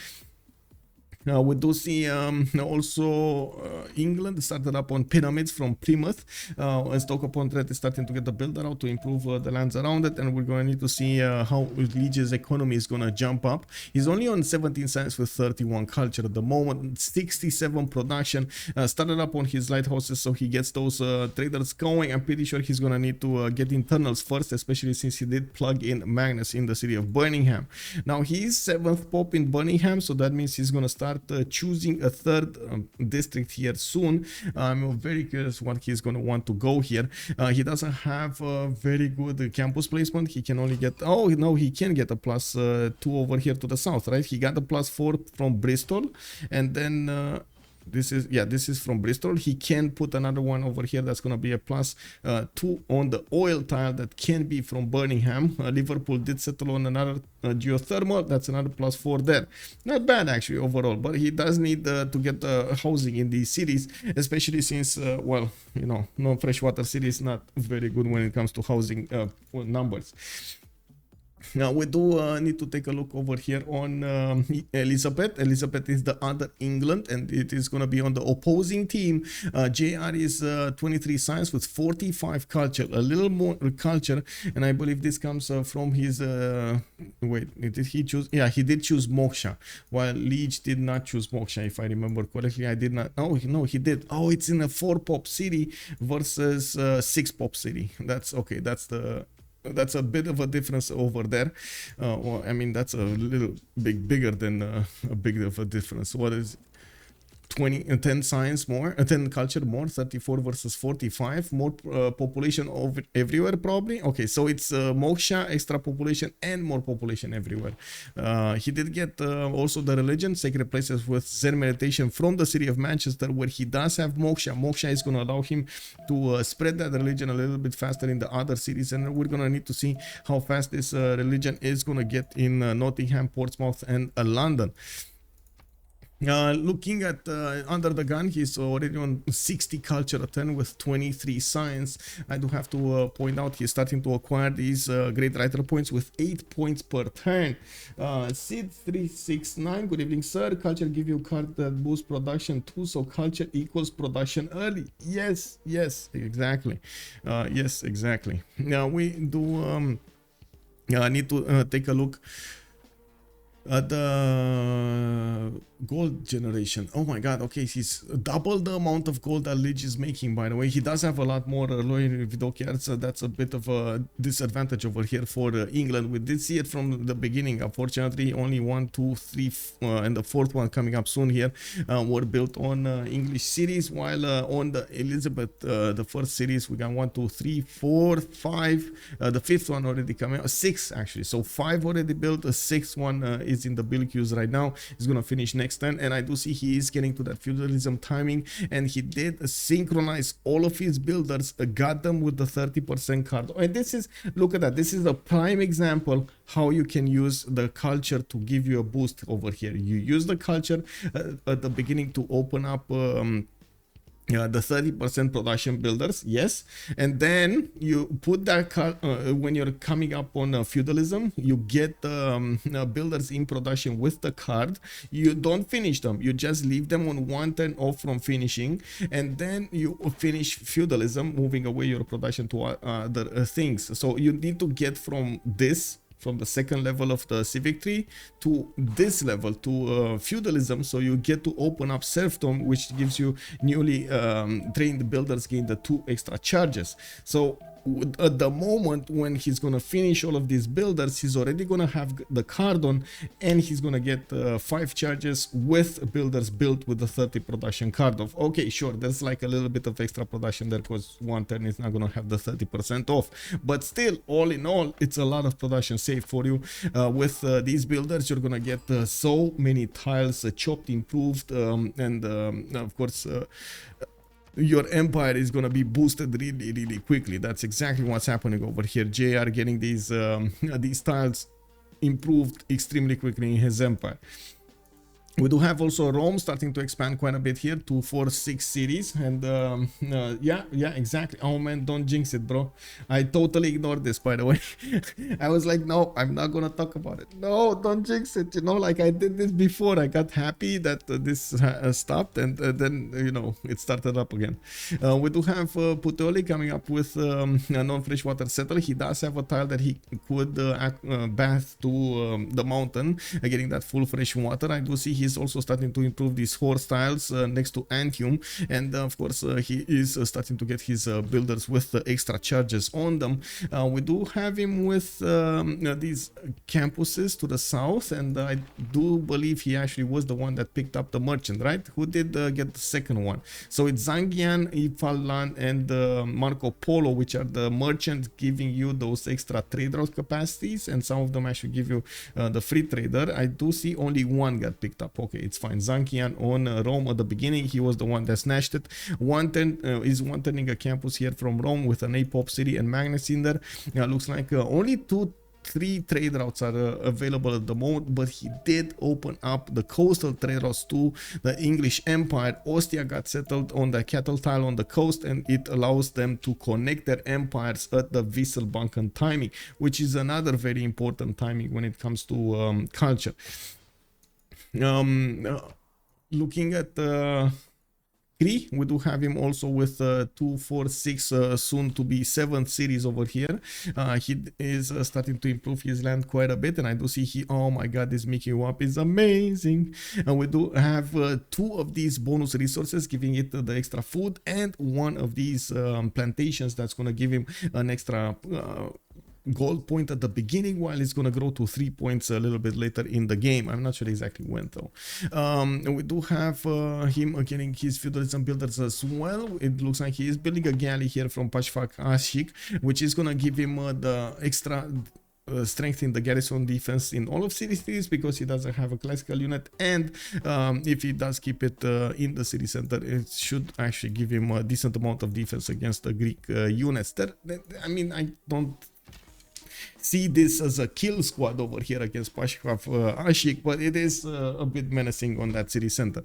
We do see also England started up on pyramids from Plymouth. Stoke-upon-Trent is starting to get the builder out to improve the lands around it, and we're going to need to see how Lege's economy is going to jump up. He's only on 17 science with 31 culture at the moment, 67 production. Started up on his lighthouses, so he gets those traders going. I'm pretty sure he's going to need to get internals first, especially since he did plug in Magnus in the city of Birmingham. Now he's 7th pop in Birmingham, so that means he's going to start choosing a third district here soon. I'm very curious what he's going to want to go here. He doesn't have a very good campus placement. He can only get, oh no, he can get a +2 over here to the south, right? He got a +4 from Bristol, and then this is from Bristol. He can put another one over here that's going to be a +2 on the oil tile that can be from Birmingham. Liverpool did settle on another geothermal. That's another +4 there. Not bad actually overall, but he does need to get housing in these cities, especially since, well, you know, non-freshwater city is not very good when it comes to housing numbers. Now we do need to take a look over here on Elizabeth. Elizabeth is the other England, and it is going to be on the opposing team. JR is 23 science with 45 culture, a little more culture, and I believe this comes from his wait, did he choose? Yeah, he did choose Moksha, while Lege did not choose Moksha, if I remember correctly. I did not. Oh no, he did. Oh, it's in a 4 pop city versus 6 pop city. That's okay. That's a bit of a difference over there. Well, I mean, that's a little bigger than a big of a difference. What is 10 science more, 10 culture more, 34 versus 45, more population over everywhere probably. Okay, so it's Moksha, extra population, and more population everywhere. He did get also the religion, sacred places with Zen meditation from the city of Manchester, where he does have Moksha. Moksha is going to allow him to spread that religion a little bit faster in the other cities, and we're going to need to see how fast this religion is going to get in Nottingham, Portsmouth, and London. Looking at UnderTheGun, he's already on 60 culture, 10 with 23 science. I do have to point out he's starting to acquire these great writer points with 8 points per turn. Sid369, good evening sir. Culture give you card that boosts production too, so culture equals production early. Yes, exactly. Yes, exactly. Now we do need to take a look at the gold generation. Oh my god, okay, he's double the amount of gold that Lege is making, by the way. He does have a lot more loyal Vidokiards, so that's a bit of a disadvantage over here for England. We did see it from the beginning. Unfortunately, only 1, 2, 3, and the 4th one coming up soon here were built on English cities, while on the Elizabeth, the first series, we got 1, 2, 3, 4, 5, the 5th one already coming out, 6 actually, so 5 already built, the 6th one is in the build queues right now. He's gonna finish next turn, and I do see he is getting to that feudalism timing, and he did synchronize all of his builders, got them with the 30% card. And this is, look at that, this is a prime example how you can use the culture to give you a boost over here. You use the culture at the beginning to open up the 30% production builders, yes, and then you put that when you're coming up on feudalism, you get builders in production with the card. You don't finish them, you just leave them on 1 turn off from finishing, and then you finish feudalism, moving away your production to other things. So you need to get from this from the second level of the civic tree to this level, to feudalism. So you get to open up serfdom, which gives you newly trained builders gain the 2 extra charges. So at the moment when he's gonna finish all of these builders, he's already gonna have the cardon, and he's gonna get 5 charges with builders built with the 30 production card off. Okay, sure, there's like a little bit of extra production there because 1 turn is not gonna have the 30% off, but still, all in all, it's a lot of production saved for you. With these builders, you're gonna get so many tiles chopped, improved, and of course your empire is going to be boosted really quickly. That's exactly what's happening over here. JR getting these tiles improved extremely quickly in his empire. We do have also Rome starting to expand quite a bit here, 2, 4, 6 cities, and yeah, exactly. Oh man, don't jinx it, bro. I totally ignored this, by the way. I was like, no, I'm not gonna talk about it. No, don't jinx it. You know, like I did this before. I got happy that this stopped, and then you know it started up again. We do have Puteoli coming up with a non-freshwater settle. He does have a tile that he could bath to the mountain, getting that full fresh water. I do see he's also starting to improve these horse tiles next to Antium, and of course he is starting to get his builders with extra charges on them. We do have him with these campuses to the south, and I do believe he actually was the one that picked up the merchant, right? Who did get the second one? So it's Zangian, Ifalan, and Marco Polo, which are the merchants giving you those extra trade route capacities, and some of them actually give you the free trader. I do see only one got picked up. Okay, it's fine. Zankian on Rome at the beginning, he was the one that snatched it. One turning a campus here from Rome with an A-pop city and Magnus in there. Looks like only 3 trade routes are available at the moment, but he did open up the coastal trade routes to the English Empire. Ostia got settled on the cattle tile on the coast, and it allows them to connect their empires at the Wieselbanken timing, which is another very important timing when it comes to culture. Looking at Cree, we do have him also with 2, 4, 6, soon to be 7th series over here. He is starting to improve his land quite a bit, and I do see oh my god, this Mickey Wap is amazing. And we do have 2 of these bonus resources giving it the extra food, and 1 of these plantations that's going to give him an extra gold point at the beginning, while it's gonna grow to 3 points a little bit later in the game. I'm not sure exactly when though. We do have him getting his feudalism builders as well. It looks like he is building a galley here from Pashfak Ashik, which is gonna give him the extra strength in the garrison defense in all of city cities, because he doesn't have a classical unit, and if he does keep it in the city center, it should actually give him a decent amount of defense against the Greek units. I mean, I don't see this as a kill squad over here against Pashkov Ashik, but it is a bit menacing on that city center.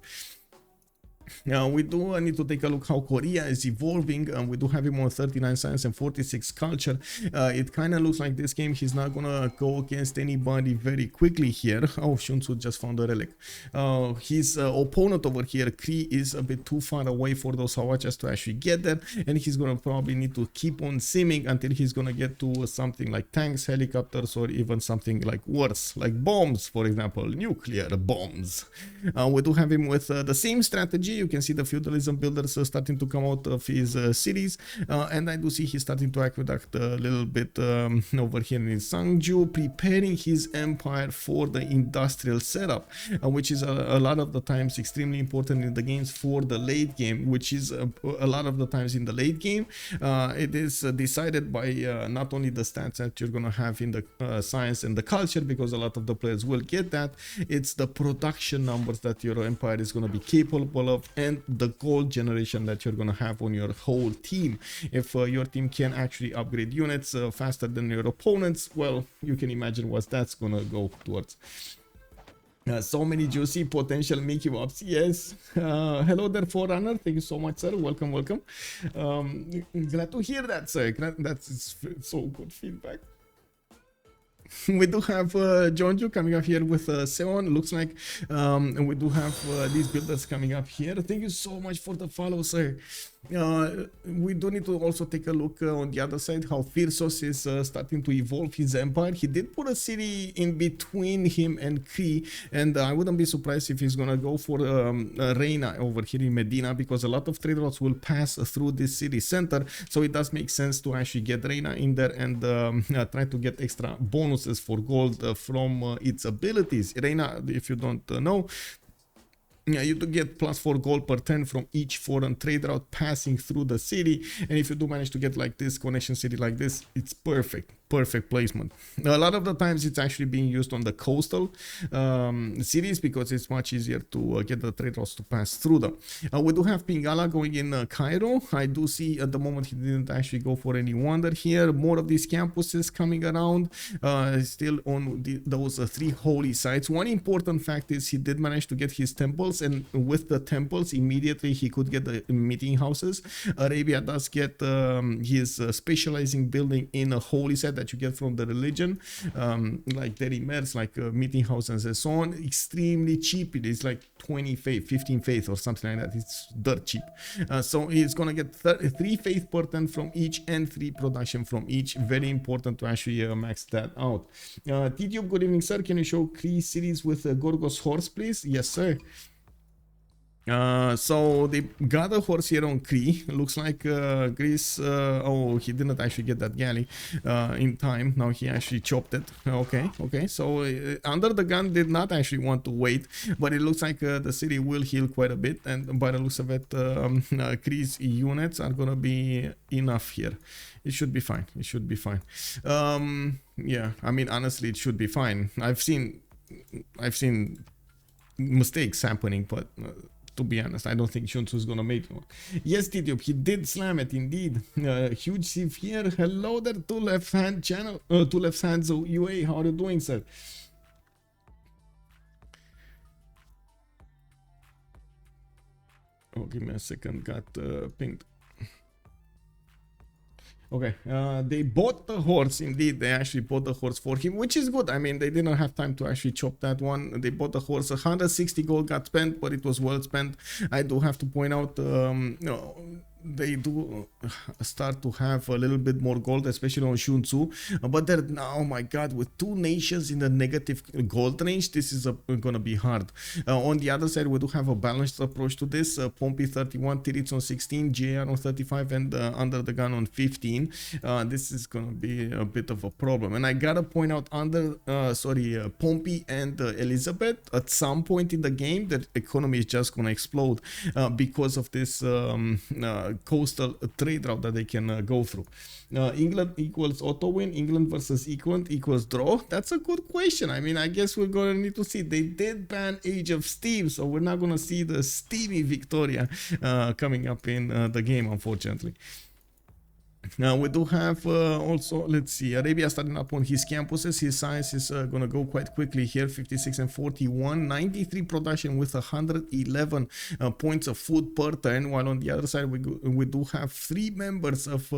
Now we do need to take a look how Korea is evolving. We do have him on 39 science and 46 culture. It kind of looks like this game he's not gonna go against anybody very quickly here. Oh, Sun-Tzu just found a relic. His opponent over here, Cree, is a bit too far away for those Hawachas to actually get there, and he's gonna probably need to keep on simming until he's gonna get to something like tanks, helicopters, or even something like worse, like bombs, for example, nuclear bombs. We do have him with the same strategy. You can see the feudalism builders starting to come out of his cities, and I do see he's starting to aqueduct a little bit over here in Sun-Tzu, preparing his empire for the industrial setup, which is a lot of the times extremely important in the games for the late game, which is a lot of the times in the late game it is decided by not only the stats that you're gonna have in the science and the culture, because a lot of the players will get that. It's the production numbers that your empire is going to be capable of, and the gold generation that you're going to have on your whole team. If your team can actually upgrade units faster than your opponents, well, you can imagine what that's going to go towards. So many juicy potential Mickey Wops. Yes. Hello there, Forerunner. Thank you so much, sir. Welcome, welcome. Glad to hear that, sir. That's so good feedback. We do have Jonju coming up here with Seon. Looks like we do have these builders coming up here. Thank you so much for the follow, sir. We do need to also take a look on the other side how Phyrsos is starting to evolve his empire. He did put a city in between him and Cree, and I wouldn't be surprised if he's gonna go for Reina over here in Medina, because a lot of trade routes will pass through this city center, so it does make sense to actually get Reina in there and try to get extra bonuses for gold from its abilities. Reina, if you don't know, yeah, you do get +4 gold per 10 from each foreign trade route passing through the city, and if you do manage to get like this connection city like this, it's perfect placement. A lot of the times it's actually being used on the coastal cities because it's much easier to get the trade routes to pass through them. We do have Pingala going in Cairo. I do see at the moment he didn't actually go for any wonder here. More of these campuses coming around, still on those 3 holy sites. One important fact is he did manage to get his temples, and with the temples immediately he could get the meeting houses. Arabia does get his specializing building in a holy site that you get from the religion, like Derimers, like meeting houses and so on. Extremely cheap. It is like 20 faith, 15 faith or something like that. It's dirt cheap. So he's gonna get 3 faith per 10 from each and 3 production from each. Very important to actually max that out. Titiits, good evening, sir. Can you show Cree cities with Gorgo's horse, please? Yes, sir. So they got a horse here on Cree. Looks like Greece. Oh, he didn't actually get that galley in time. Now he actually chopped it. Okay. So UnderTheGun did not actually want to wait, but it looks like the city will heal quite a bit, and by the looks of it, Cree's units are gonna be enough here. It should be fine. Yeah, I mean, honestly, it should be fine. I've seen mistakes happening, but to be honest, I don't think Sun-Tzu is gonna make one. Yes, Titiits, he did slam it indeed. Huge Civ here. Hello there, Two Left Hand channel, Two Left Hands UA. How are you doing, sir? Oh, give me a second. Got pinged. Okay, they bought the horse. Indeed, they actually bought the horse for him, which is good. I mean, they didn't have time to actually chop that one. They bought the horse. 160 gold got spent, but it was well spent. I do have to point out, they do start to have a little bit more gold, especially on Sun-Tzu, but they're now, oh my god, with 2 nations in the negative gold range, this is gonna be hard. On the other side, we do have a balanced approach to this. Pompi 31, Titiits on 16, JR on 35, and UnderTheGun on 15. This is gonna be a bit of a problem, and I gotta point out Pompi and Elizabeth, at some point in the game the economy is just gonna explode because of this coastal trade route that they can go through. England equals auto win, England versus England equals draw. That's a good question. I mean, I guess we're gonna need to see. They did ban Age of Steam, so we're not gonna see the steamy Victoria coming up in the game, unfortunately. Now we do have also, let's see, Arabia starting up on his campuses. His science is gonna go quite quickly here. 56 and 41, 93 production with 111 points of food per turn, while on the other side we do have 3 members of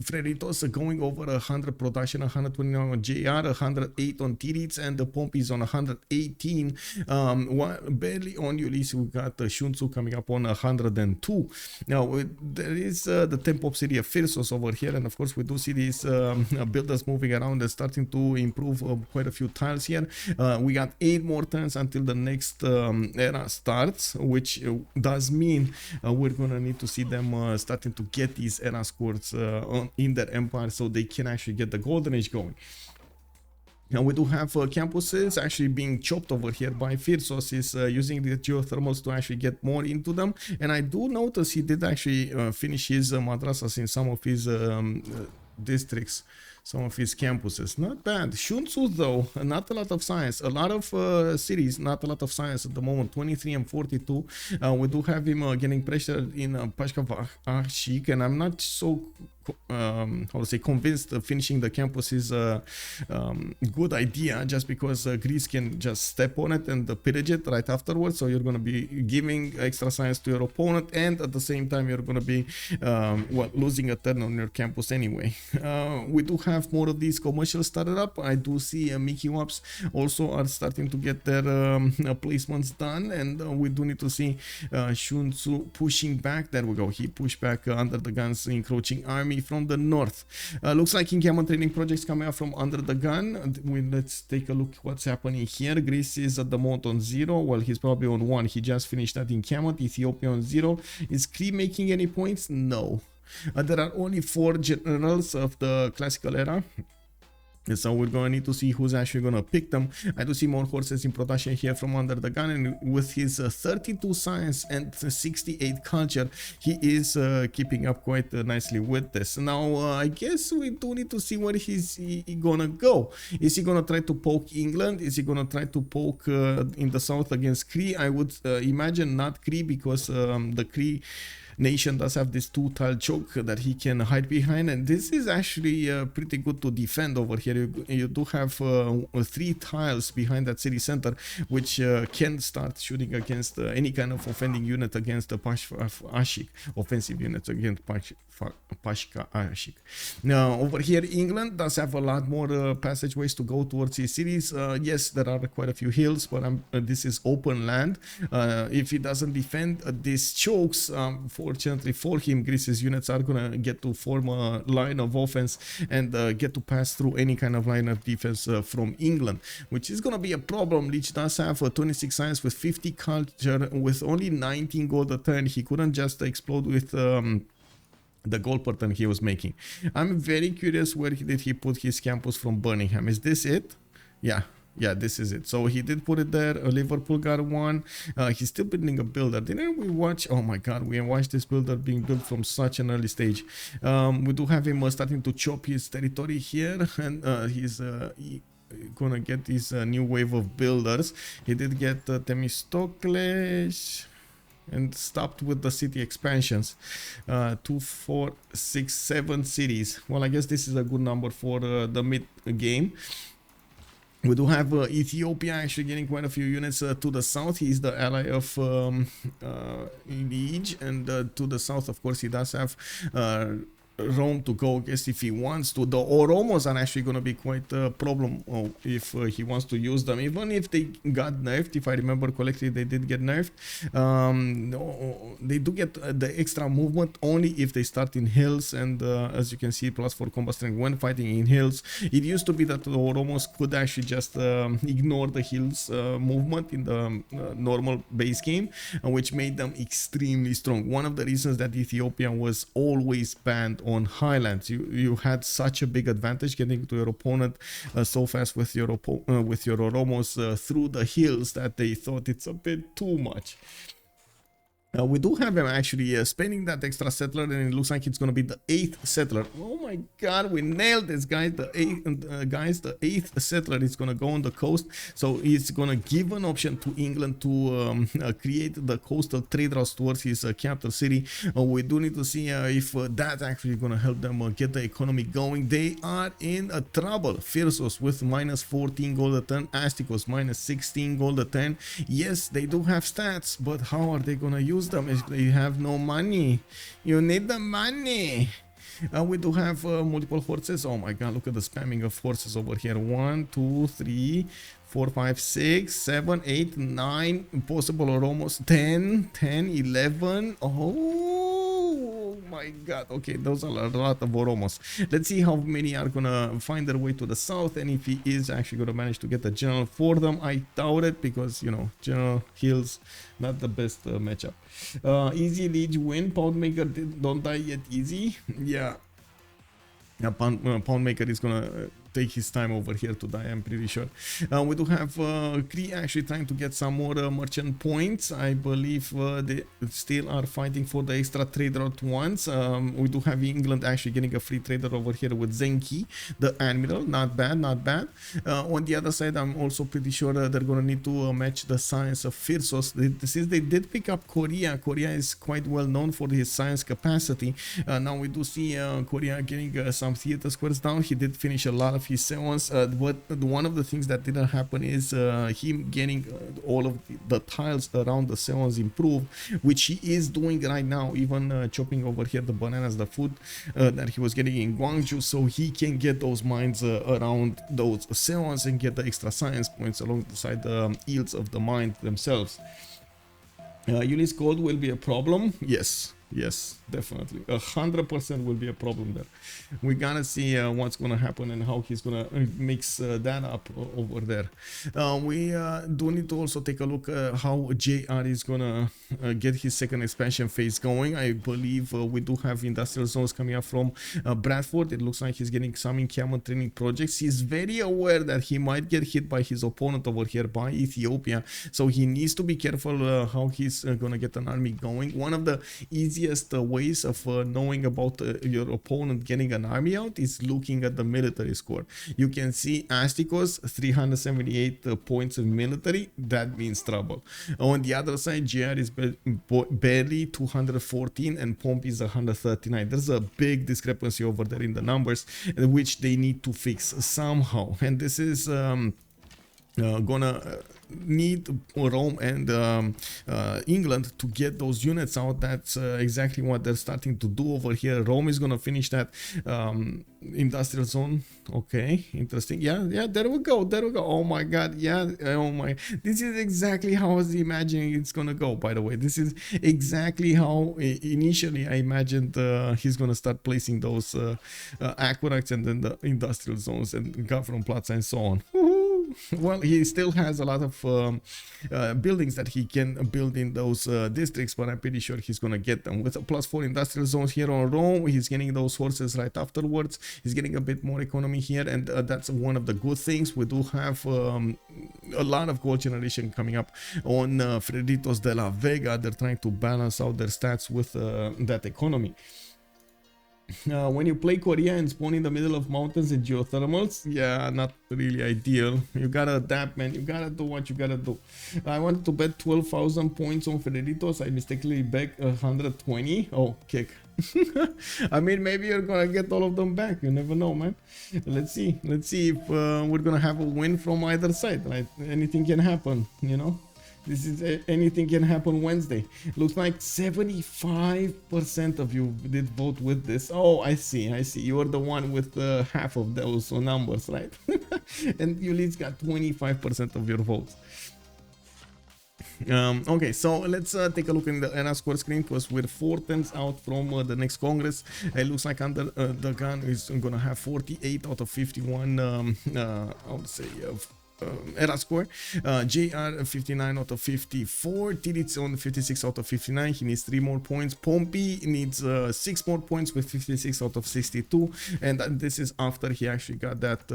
Freritos going over 100 production, 129 on JR, 108 on Titiits, and the Pompi is on 118. Barely on Ulyss, we got Sun-Tzu coming up on 102. Now, there is the tempo city of Phyrsos over here, and of course, we do see these builders moving around and starting to improve quite a few tiles here. We got 8 more turns until the next era starts, which does mean we're gonna need to see them starting to get these era scores in their empire, so they can actually get the golden age going. Now we do have campuses actually being chopped over here by Phyrsos. Is using the geothermals to actually get more into them, and I do notice he did actually finish his madrasas in some of his districts, some of his campuses. Not bad. Sun-Tzu though, not a lot of science. A lot of cities, not a lot of science at the moment. 23 and 42. We do have him getting pressure in Pashkavashik, and I'm not so how to say convinced finishing the campus is a good idea, just because Greece can just step on it and pillage it right afterwards. So you're going to be giving extra science to your opponent, and at the same time you're going to be losing a turn on your campus anyway. We do have have more of these commercials started up. I do see Mickey Waps also are starting to get their placements done, and we do need to see Sun-Tzu pushing back. There we go. He pushed back under the gun's encroaching army from the north. Looks like in-camera training projects coming out from Under the Gun. Let's take a look what's happening here. Greece is at the moment on 0. Well, he's probably on 1. He just finished that in-camera. Ethiopia on 0. Is Cree making any points? No. There are only 4 generals of the classical era. So we're going to need to see who's actually going to pick them. I do see more horses in production here from Under the Gun, and with his 32 science and 68 culture, he is keeping up quite nicely with this. Now, I guess we do need to see where he's going to go. Is he going to try to poke England? Is he going to try to poke in the south against Cree? I would imagine not Cree, because the Cree nation does have this 2-tile choke that he can hide behind, and this is actually pretty good to defend over here. You do have 3 tiles behind that city center, which can start shooting against any kind of offending unit against the Ashik, offensive units against Pashka Ashik. Now over here, England does have a lot more passageways to go towards these cities. Yes, there are quite a few hills, but this is open land. If he doesn't defend these chokes, fortunately for him, Greece's units are gonna get to form a line of offense and get to pass through any kind of line of defense from England, which is gonna be a problem. Leech does have 26 science with 50 culture, with only 19 gold a turn. He couldn't just explode with the gold per turn he was making. I'm very curious, where did he put his campus from Birmingham? Is this it? Yeah, this is it. So he did put it there. Liverpool got one. He's still building a builder. Didn't we watch? Oh my god, we watched this builder being built from such an early stage. We do have him starting to chop his territory here, and he's gonna get his new wave of builders. He did get Themistocles and stopped with the city expansions. 2, 4, 6, 7 cities. Well, I guess this is a good number for the mid game. We do have Ethiopia actually getting quite a few units to the south. He is the ally of Lege, and to the south, of course, he does have Rome to go against if he wants to. The Oromos are actually going to be quite a problem if he wants to use them, even if they got nerfed. If I remember correctly, they did get nerfed. They do get the extra movement only if they start in hills, and as you can see, +4 combat strength when fighting in hills. It used to be that the Oromos could actually just ignore the hills movement in the normal base game, which made them extremely strong. One of the reasons that Ethiopia was always banned on highlands. You had such a big advantage getting to your opponent so fast with your Oromos through the hills that they thought it's a bit too much. We do have him actually spending that extra settler, and it looks like it's going to be the 8th settler. Oh my god, we nailed this, guys. The 8th settler is going to go on the coast, so he's going to give an option to England to create the coastal trade routes towards his capital city. We do need to see if that's actually going to help them get the economy going. They are in trouble. Phyrsos with -14 gold a turn, Astikos -16 gold a turn. Yes, they do have stats, but how are they going to use them if they have no money? You need the money. We do have multiple horses. Oh my god, look at the spamming of horses over here. 1, 2, 3, 4, 5, 6, 7, 8, 9 possible, or almost 10, 11. Oh my god. Okay, those are a lot of Oromos. Let's see how many are gonna find their way to the south, and if he is actually gonna manage to get a general for them. I doubt it, because, you know, general hills, not the best matchup. Easy Liege win. Poundmaker don't die yet easy. Yeah. Poundmaker is gonna take his time over here to die, I'm pretty sure. We do have Cree actually trying to get some more merchant points. I believe they still are fighting for the extra trade route ones. We do have England actually getting a free trader over here with Zenki, the admiral. Not bad, not bad. On the other side, I'm also pretty sure they're going to need to match the science of Phyrsos. Since they did pick up Korea, Korea is quite well known for his science capacity. Now we do see Korea getting some theater squares down. He did finish a lot of of his seance. But one of the things that didn't happen is him getting all of the tiles around the seance improved, which he is doing right now, even chopping over here the bananas, the food that he was getting in Guangzhou, so he can get those mines around those seance and get the extra science points alongside the yields of the mine themselves. Ulyss gold will be a problem. Yes, definitely 100% will be a problem there. We gotta see what's gonna happen and how he's gonna mix that up over there. We do need to also take a look at how JR is gonna get his second expansion phase going. I believe we do have industrial zones coming up from Bradford. It looks like he's getting some encampment training projects. He's very aware that he might get hit by his opponent over here, by Ethiopia, so he needs to be careful how he's gonna get an army going. One of the easiest ways of knowing about your opponent getting an army out is looking at the military score. You can see Astikos 378 points of military. That means trouble. On the other side, JR is barely 214 and Pompi is 139. There's a big discrepancy over there in the numbers, which they need to fix somehow, and this is gonna need Rome and England to get those units out. That's exactly what they're starting to do over here. Rome is gonna finish that industrial zone. Okay, interesting. Yeah, there we go. Oh my god, yeah, oh my, this is exactly how I was imagining it's gonna go. By the way, this is exactly how initially I imagined he's gonna start placing those aqueducts and then the industrial zones and government plots and so on. Well, he still has a lot of buildings that he can build in those districts, but I'm pretty sure he's gonna get them. With a +4 industrial zones here on Rome, he's getting those horses right afterwards. He's getting a bit more economy here, and that's one of the good things. We do have a lot of gold generation coming up on Freritos de la Vega. They're trying to balance out their stats with that economy. When you play Korea and spawn in the middle of mountains and geothermals, yeah, not really ideal. You gotta adapt, man. You gotta do what you gotta do. I wanted to bet 12,000 points on Freritos. I mistakenly bet 120. Oh, kick. I mean, maybe you're gonna get all of them back. You never know, man. Let's see if we're gonna have a win from either side. Right? Anything can happen, you know. This is anything can happen Wednesday. Looks like 75% of you did vote with this. Oh, I see. You are the one with half of those numbers, right? And Ulyss got 25% of your votes. Okay, so let's take a look in the era score screen, because we're 4 tenths out from the next Congress. It looks like UnderTheGun is gonna have 48 out of 51. I would say era score. JR 59 out of 54. Titiits on 56 out of 59. He needs 3 more points. Pompi needs 6 more points with 56 out of 62, and this is after he actually got that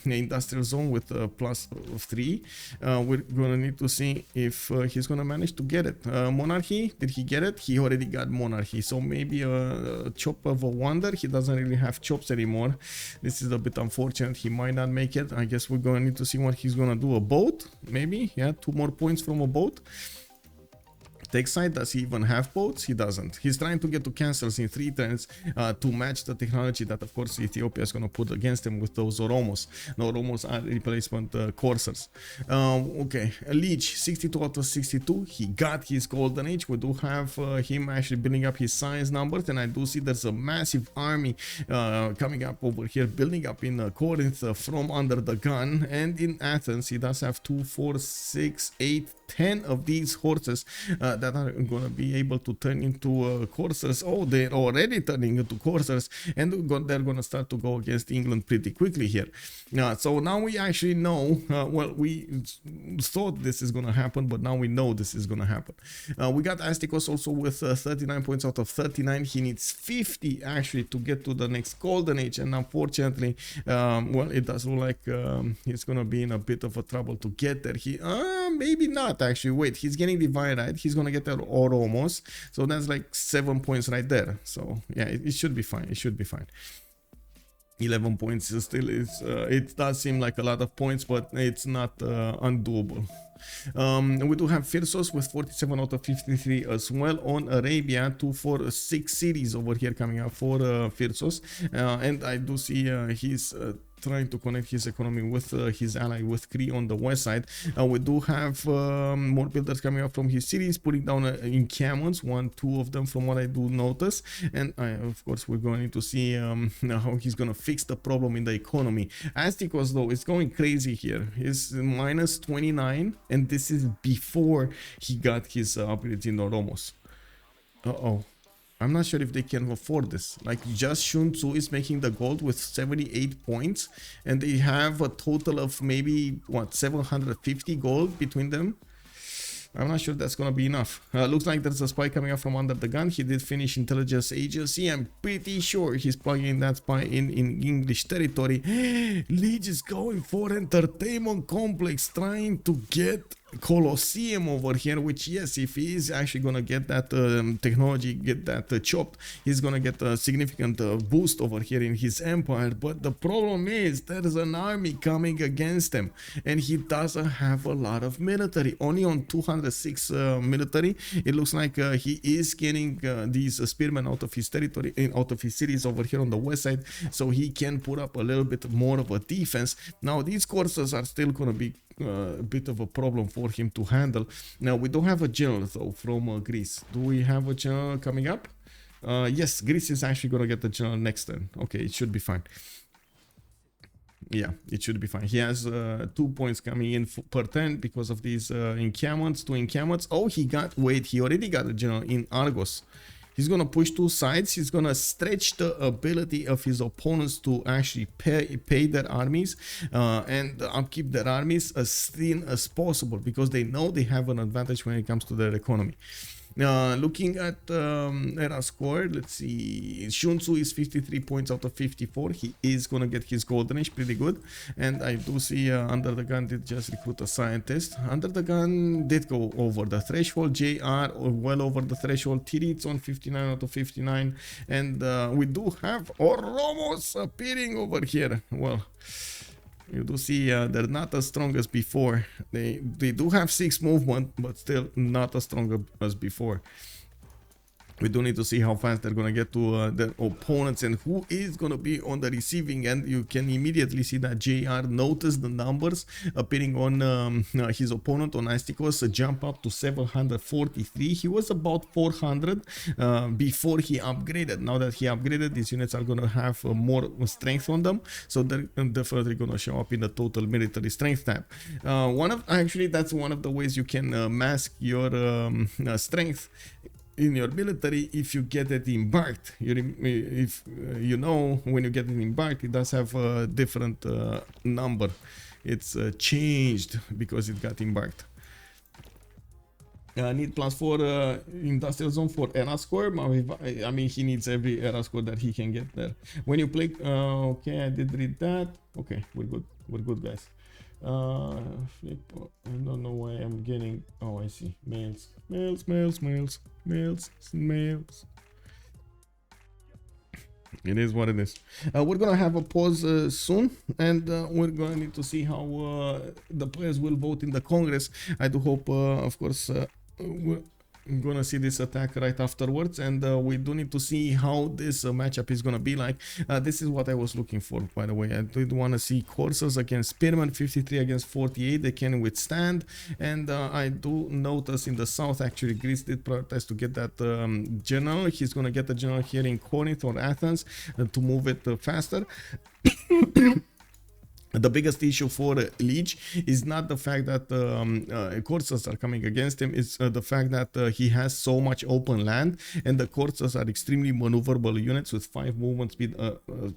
industrial zone with +3. We're gonna need to see if he's gonna manage to get it. Monarchy, did he get it? He already got monarchy, so maybe a chop of a wonder. He doesn't really have chops anymore. This is a bit unfortunate. He might not make it. I guess we're gonna need to see what he's gonna do. A boat, maybe. Yeah, 2 more points from a boat. Tech side, does he even have boats? He doesn't. He's trying to get to cancels in 3 turns to match the technology that, of course, Ethiopia is going to put against him with those Oromos. No, Oromos are replacement coursers. Okay, Lege, 62 out of 62. He got his golden age. We do have him actually building up his science numbers, and I do see there's a massive army coming up over here, building up in Corinth from UnderTheGun, and in Athens. He does have 2, 4, 6, 8, 10 of these horses that are going to be able to turn into coursers. Oh, they're already turning into coursers, and they're going to start to go against England pretty quickly here. So now we actually know, well, we thought this is going to happen, but now we know this is going to happen. We got Astikos also with 39 points out of 39. He needs 50 actually to get to the next golden age, and unfortunately, well, it does look like he's going to be in a bit of a trouble to get there. He maybe not actually. Wait, he's getting divine, right? He's gonna get that Oromos, so that's like 7 points right there. So yeah, it should be fine. It should be fine. 11 points is still is it does seem like a lot of points, but it's not undoable. We do have Phyrsos with 47 out of 53 as well on Arabia. 2, 4, 6 cities over here coming up for Phyrsos, and I do see he's trying to connect his economy with his ally with Cree on the west side. We do have more builders coming up from his cities, putting down encampments, 1-2 of them from what I do notice. And of course we're going to see how he's gonna fix the problem in the economy. Astikos though is going crazy here. He's minus 29, and this is before he got his upgrades in Oromos. I'm not sure if they can afford this. Like, just Sun-Tzu is making the gold with 78 points, and they have a total of maybe, what, 750 gold between them? I'm not sure that's gonna be enough. Looks like there's a spy coming up from UnderTheGun. He did finish intelligence agency. I'm pretty sure he's plugging that spy in English territory. Lege is going for entertainment complex, trying to get Colosseum over here, which, yes, if he is actually gonna get that technology, get that chopped, he's gonna get a significant boost over here in his empire. But the problem is there's an army coming against him, and he doesn't have a lot of military, only on 206 military. It looks like he is getting these spearmen out of his territory, out of his cities over here on the west side, so he can put up a little bit more of a defense. Now these courses are still gonna be a bit of a problem for him to handle. Now we don't have a general though from Greece. Do we have a general coming up? Yes, Greece is actually gonna get the general next turn. Okay, it should be fine. Yeah, it should be fine. He has 2 points coming in per turn because of these encampments, 2 encampments. Oh, he already got a general in Argos. He's gonna push 2 sides. He's gonna stretch the ability of his opponents to actually pay their armies and upkeep their armies as thin as possible, because they know they have an advantage when it comes to their economy. Looking at era score, let's see, Sun-Tzu is 53 points out of 54. He is gonna get his golden age pretty good. And I do see UnderTheGun did just recruit a scientist. UnderTheGun did go over the threshold. JR well over the threshold. Titiits on 59 out of 59. And we do have Oromos appearing over here. Well, you do see they're not as strong as before. They do have 6 movement, but still not as strong as before. We do need to see how fast they're gonna get to their opponents and who is gonna be on the receiving end. You can immediately see that JR noticed the numbers appearing on his opponent on Astikos, jump up to 743. He was about 400 before he upgraded. Now that he upgraded, these units are gonna have more strength on them, so they're definitely gonna show up in the total military strength tab. Actually, that's one of the ways you can mask your strength in your military if you get it embarked. If you know, when you get it embarked, it does have a different number. It's changed because it got embarked. Need +4 industrial zone for era score. I mean, he needs every era score that he can get there. When you play, okay, I did read that. Okay, we're good. We're good, guys. Flip. I don't know why I'm getting. Oh, I see. Males. It is what it is. We're gonna have a pause soon, and we're gonna need to see how the players will vote in the Congress. I do hope, of course, we're gonna see this attack right afterwards, and we do need to see how this matchup is gonna be like. This is what I was looking for, by the way. I did want to see coursers against spearmen, 53 against 48. They can withstand, and I do notice in the south, actually, Greece did prioritize to get that general. He's gonna get the general here in Corinth or Athens to move it faster. The biggest issue for Lege is not the fact that coursers are coming against him, it's the fact that he has so much open land, and the coursers are extremely maneuverable units with 5 movement speed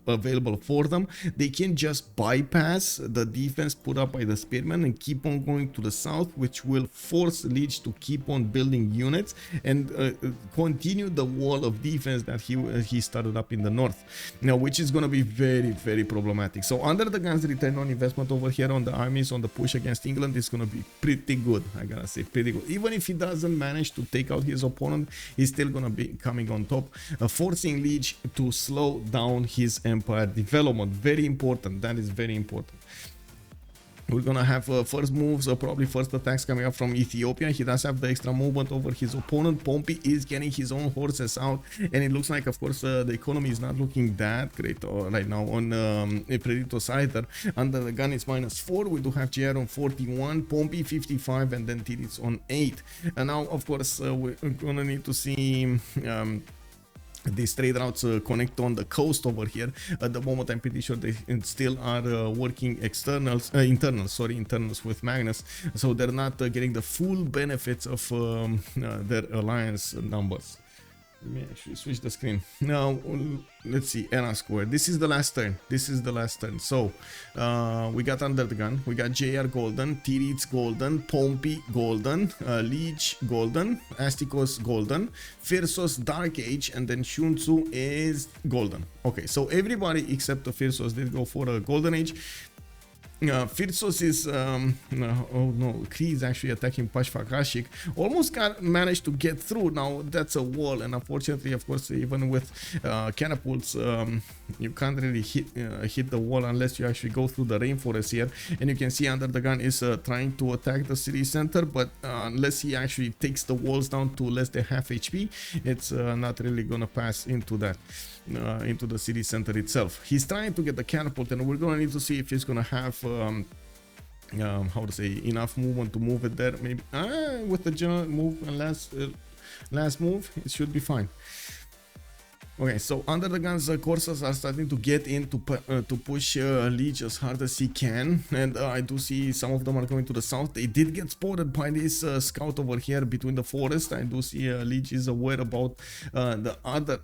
available for them. They can just bypass the defense put up by the spearmen and keep on going to the south, which will force Lege to keep on building units and continue the wall of defense that he started up in the north. Now, which is going to be very, very problematic. So UnderTheGun's return on investment over here on the armies, on the push against England, is going to be pretty good. I gotta say, pretty good. Even if he doesn't manage to take out his opponent, he's still going to be coming on top, forcing Lege to slow down his empire development. Very important. That is very important. We're gonna have first moves, probably first attacks coming up from Ethiopia. He does have the extra movement over his opponent. Pompi is getting his own horses out, and it looks like, of course, the economy is not looking that great right now on Freritos either. UnderTheGun is -4. We do have GR on 41, Pompi 55, and then Titiits on 8. And now, of course, we're gonna need to see these trade routes connect on the coast over here. At the moment, I'm pretty sure they still are working internals with Magnus, so they're not getting the full benefits of their alliance numbers. Let me actually switch the screen. Now, let's see, Era square. This is the last turn. So, we got UnderTheGun. We got JR golden, Titiits golden, Pompi golden, Lege golden, Astikos golden, Phyrsos dark age, and then Sun-Tzu is golden. Okay, so everybody except the Phyrsos did go for a golden age. Phyrsos is oh no, Cree is actually attacking Pashfakashik. Almost managed to get through. Now that's a wall, and unfortunately, of course, even with catapults, you can't really hit the wall unless you actually go through the rainforest here. And you can see UnderTheGun is trying to attack the city center, but unless he actually takes the walls down to less than half HP, it's not really gonna pass into that. Into the city center itself. He's trying to get the catapult, and we're gonna need to see if he's gonna have how to say, enough movement to move it there. Maybe with the general move and last move, it should be fine. Okay, so UnderTheGun's courses are starting to get in to push Lege as hard as he can, and I do see some of them are going to the south. They did get spotted by this scout over here between the forest. I do see Lege is aware about the other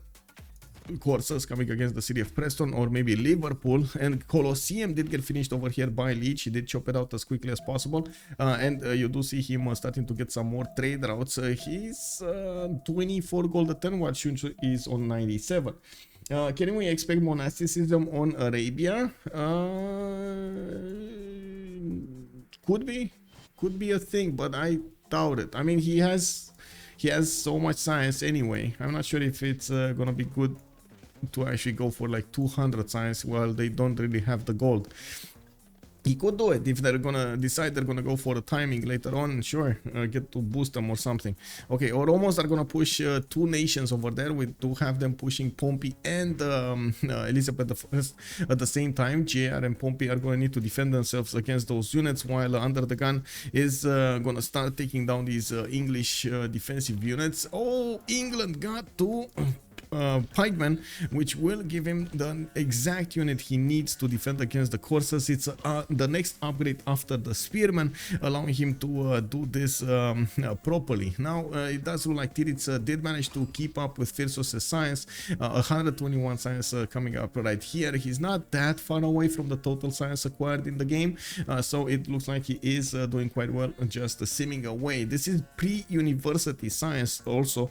courses coming against the city of Preston or maybe Liverpool, and Colosseum did get finished over here by Lege. He did chop it out as quickly as possible, and you do see him starting to get some more trade routes. He's 24 gold a turn, while Sun-Tzu is on 97. Can we expect monasticism on Arabia? Could be a thing, but I doubt it. I mean, he has so much science anyway. I'm not sure if it's gonna be good to actually go for like 200 science while they don't really have the gold. He could do it if they're gonna decide they're gonna go for a timing later on. Sure, get to boost them or something. Okay, or almost are gonna push two nations over there. We do have them pushing Pompi and Elizabeth I at the same time. JR and Pompi are gonna need to defend themselves against those units, while UnderTheGun is gonna start taking down these English defensive units. Oh, England got to pikemen, which will give him the exact unit he needs to defend against the courses. It's the next upgrade after the spearmen, allowing him to do this properly. Now it does look like Titiits did manage to keep up with Phyrsos' science. 121 science coming up right here. He's not that far away from the total science acquired in the game, so it looks like he is doing quite well, just simming away. This is pre-university science also.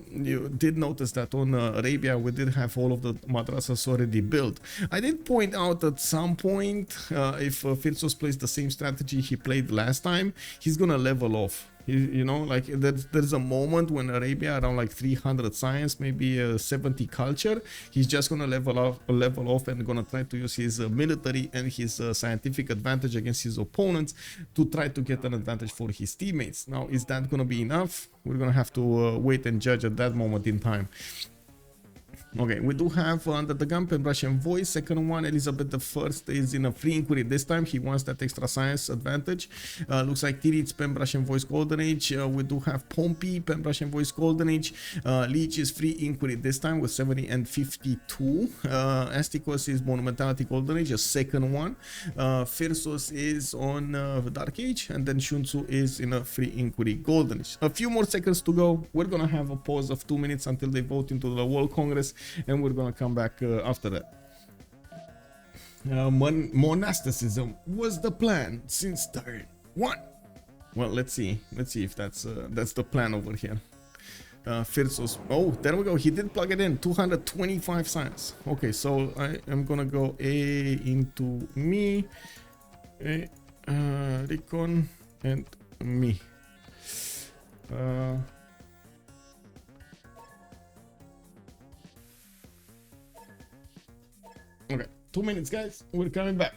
You did notice that on Arabia we did have all of the madrasas already built. I did point out at some point if Phyrsos plays the same strategy he played last time, he's gonna level off. You know, like there's a moment when Arabia around like 300 science, maybe 70 culture, he's just gonna level off and gonna try to use his military and his scientific advantage against his opponents to try to get an advantage for his teammates. Now, is that gonna be enough? We're gonna have to wait and judge at that moment in time. Okay, we do have UnderTheGun, Russian voice. Second one, Elizabeth I is in a free inquiry. This time he wants that extra science advantage. Looks like Titiits, Russian voice, golden age. We do have Pompi, Russian voice, golden age. Lege is free inquiry this time with 70 and 52. Astikos is monumentality, golden age, a second one. Phyrsos is on dark age, and then Sun-Tzu is in a free inquiry, golden age. A few more seconds to go. We're gonna have a pause of 2 minutes until they vote into the World Congress, and we're gonna come back after that. Monasticism was the plan since turn 1. Well, let's see if that's the plan over here. Phyrsos, oh, there we go, he did plug it in. 225 science. Okay, so I am gonna go A into me, Recon, and me. Okay, 2 minutes, guys. We're coming back.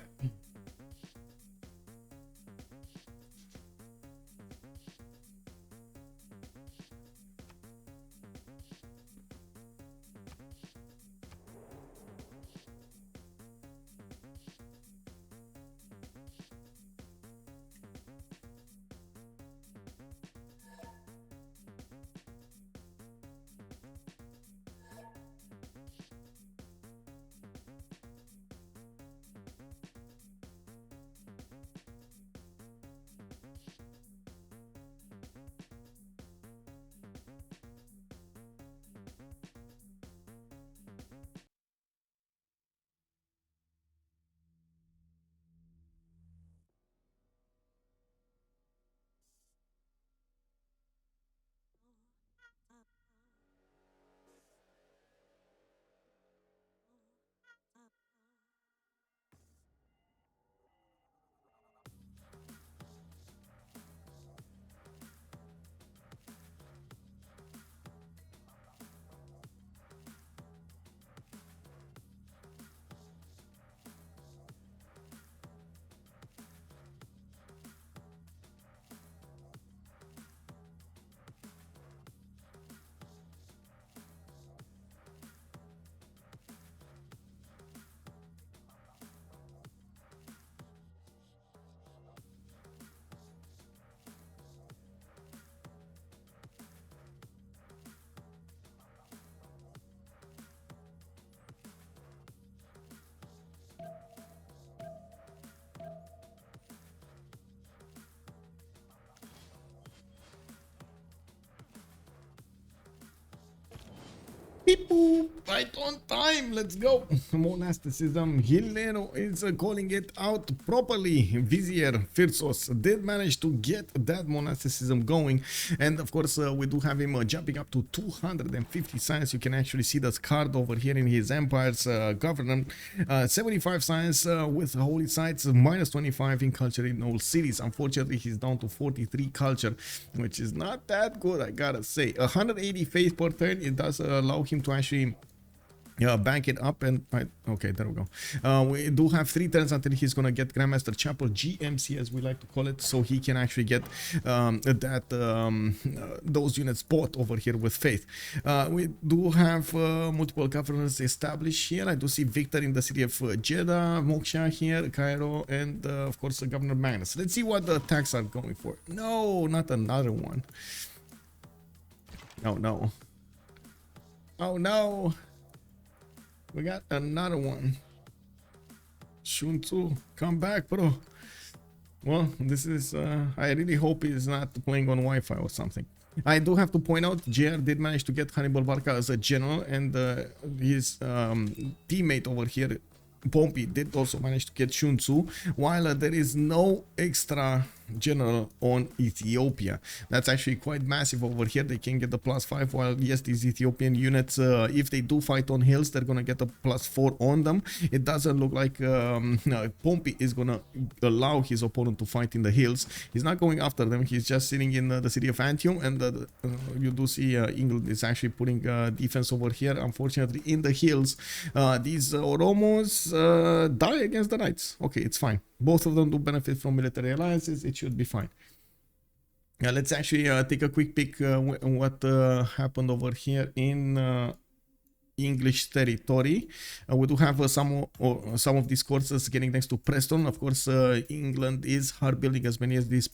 Beep boop, right on time, let's go. Monasticism, Hilero is calling it out properly. Vizier, Phyrsos did manage to get that monasticism going. And of course, we do have him jumping up to 250 science. You can actually see that card over here in his empire's government. 75 science with holy sites, minus 25 in culture in all cities. Unfortunately, he's down to 43 culture, which is not that good, I gotta say. 180 faith per turn, it does allow him to actually bank it up. And okay, there we go. We do have 3 turns until he's gonna get Grandmaster Chapel, GMC as we like to call it, so he can actually get those units bought over here with faith. We do have multiple governors established here. I do see Victor in the city of Jeddah, Moksha here, Cairo, and of course Governor Magnus. Let's see what the attacks are going for. No, not another one. Oh no. Oh no. We got another one. Sun-Tzu, come back, bro. Well, this is, I really hope he's not playing on Wi-Fi or something. I do have to point out, JR did manage to get Hannibal Barca as a general, and his teammate over here, Pompi, did also manage to get Sun-Tzu, while there is no extra general on Ethiopia. That's actually quite massive over here. They can get the +5, while yes, these Ethiopian units, if they do fight on hills, they're gonna get a +4 on them. It doesn't look like Pompi is gonna allow his opponent to fight in the hills. He's not going after them. He's just sitting in the city of Antium, and you do see England is actually putting defense over here. Unfortunately, in the hills, these Oromos die against the Knights. Okay, it's fine. Both of them do benefit from military alliances. It should be fine. Now let's actually take a quick peek what happened over here in English territory. We do have some of these courses getting next to Preston. Of course, England is hard building as many of these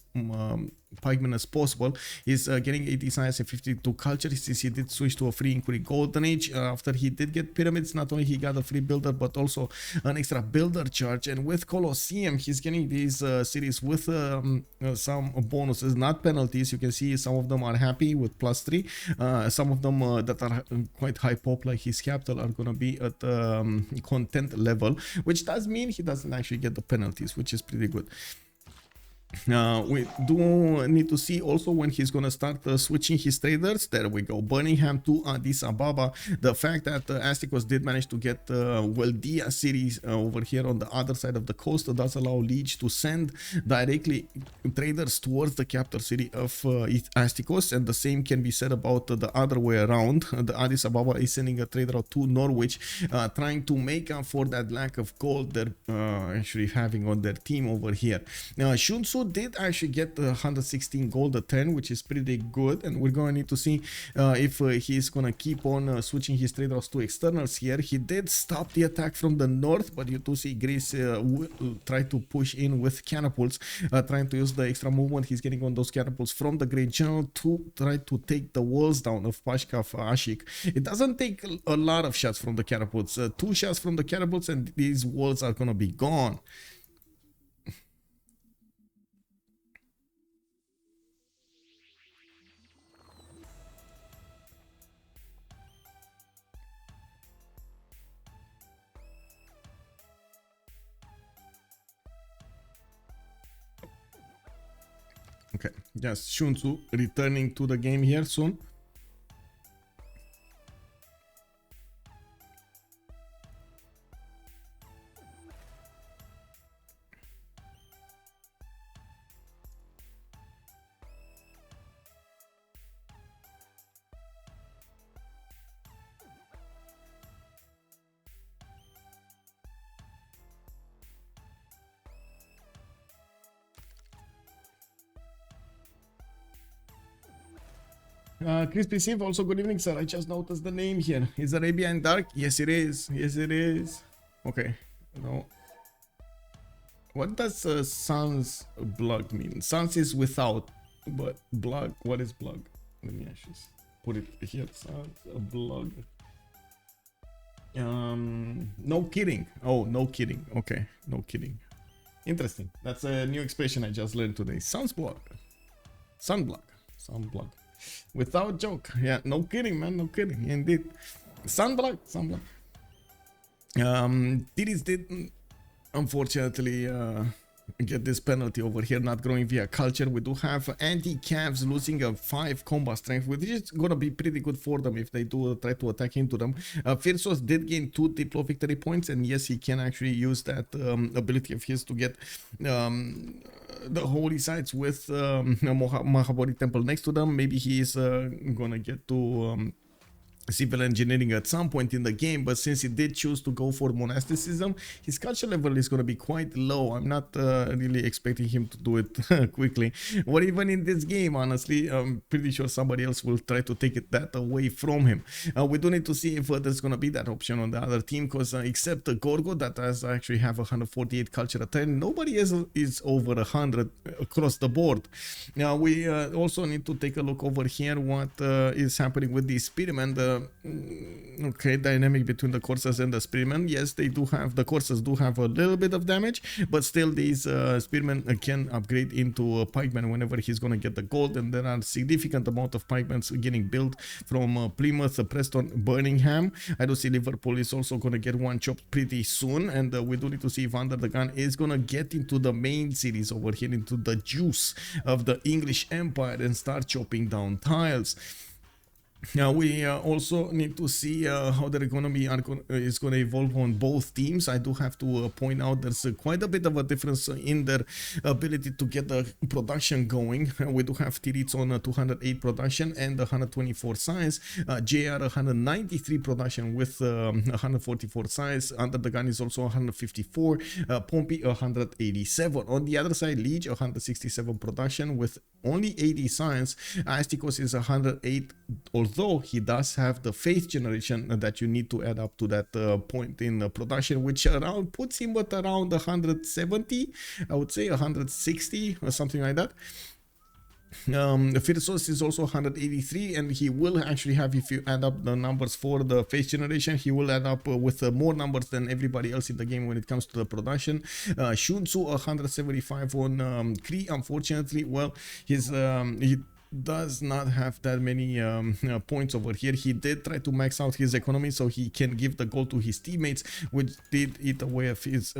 pikemen as possible. He's getting 80 science and 52 culture. Since he did switch to a free inquiry golden age after he did get pyramids, not only he got a free builder but also an extra builder charge. And with Colosseum, he's getting these cities with some bonuses, not penalties. You can see some of them are happy with +3. Some of them that are quite high pop, like his capital, are gonna be at content level, which does mean he doesn't actually get the penalties, which is pretty good. We do need to see also when he's gonna start switching his traders. There we go, Birmingham to Addis Ababa. The fact that Astikos did manage to get Weldia cities over here on the other side of the coast does allow Lege to send directly traders towards the capital city of Astikos, and the same can be said about the other way around. The Addis Ababa is sending a trader out to Norwich, trying to make up for that lack of gold they're actually having on their team over here. Now Sun-Tzu did actually get 116 gold a turn, which is pretty good, and we're going to need to see if he's going to keep on switching his traders to externals here. He did stop the attack from the north, but you do see Greece try to push in with catapults, trying to use the extra movement he's getting on those catapults from the Great General to try to take the walls down of Pashkaf Ashik. It doesn't take a lot of shots from the catapults. 2 shots from the catapults and these walls are going to be gone. Okay, yes, Sun-Tzu returning to the game here soon. Crispy Siv, also good evening, sir. I just noticed the name here. Is Arabia in dark? Yes, it is. Yes, it is. Okay. No. What does Sun's blog mean? Sun's is without, but blog. What is blog? Let me actually put it here. Sun's blog. No kidding. Oh, no kidding. Okay, no kidding. Interesting. That's a new expression I just learned today. Sun's blog. Sunblog. Sunblog. Without joke. Yeah, no kidding, man. No kidding. Indeed. Sunblock. Titiits did unfortunately get this penalty over here, not growing via culture. We do have anti-calves losing a 5 combat strength, which is gonna be pretty good for them if they do try to attack into them. Phyrsos did gain 2 Diplo victory points, and yes, he can actually use that ability of his to get the holy sites with Mahabodhi temple next to them. Maybe he is gonna get to civil engineering at some point in the game, but since he did choose to go for monasticism, his culture level is going to be quite low. I'm not really expecting him to do it quickly, or even in this game. Honestly, I'm pretty sure somebody else will try to take that away from him. We do need to see if there's going to be that option on the other team, because except Gorgo, that does actually have 148 culture at 10, nobody else is over 100 across the board. Now we also need to take a look over here what is happening with the spearmen. Okay, dynamic between the coursers and the spearmen. Yes, they do have, the coursers do have a little bit of damage, but still these spearmen can upgrade into pikemen whenever he's gonna get the gold, and there are significant amount of pikemen getting built from Plymouth, Preston, Birmingham. I do see Liverpool is also gonna get one chopped pretty soon, and we do need to see if UnderTheGun is gonna get into the main cities over here, into the juice of the English Empire, and start chopping down tiles. Now we also need to see how the economy is going to evolve on both teams. I do have to point out there's quite a bit of a difference in their ability to get the production going. We do have Titiits on 208 production and 124 size, JR 193 production with 144 size, UnderTheGun is also 154, Pompi 187. On the other side, Lege 167 production with only 80 science. Astikos is 108, although he does have the faith generation that you need to add up to that point in production, which around puts him at around 170, I would say 160 or something like that. Phyrsos is also 183, and he will actually have, if you add up the numbers for the face generation, he will add up with more numbers than everybody else in the game when it comes to the production. Sun-Tzu 175 on Cree. Unfortunately, well, his he does not have that many points over here. He did try to max out his economy so he can give the gold to his teammates, which did eat away of his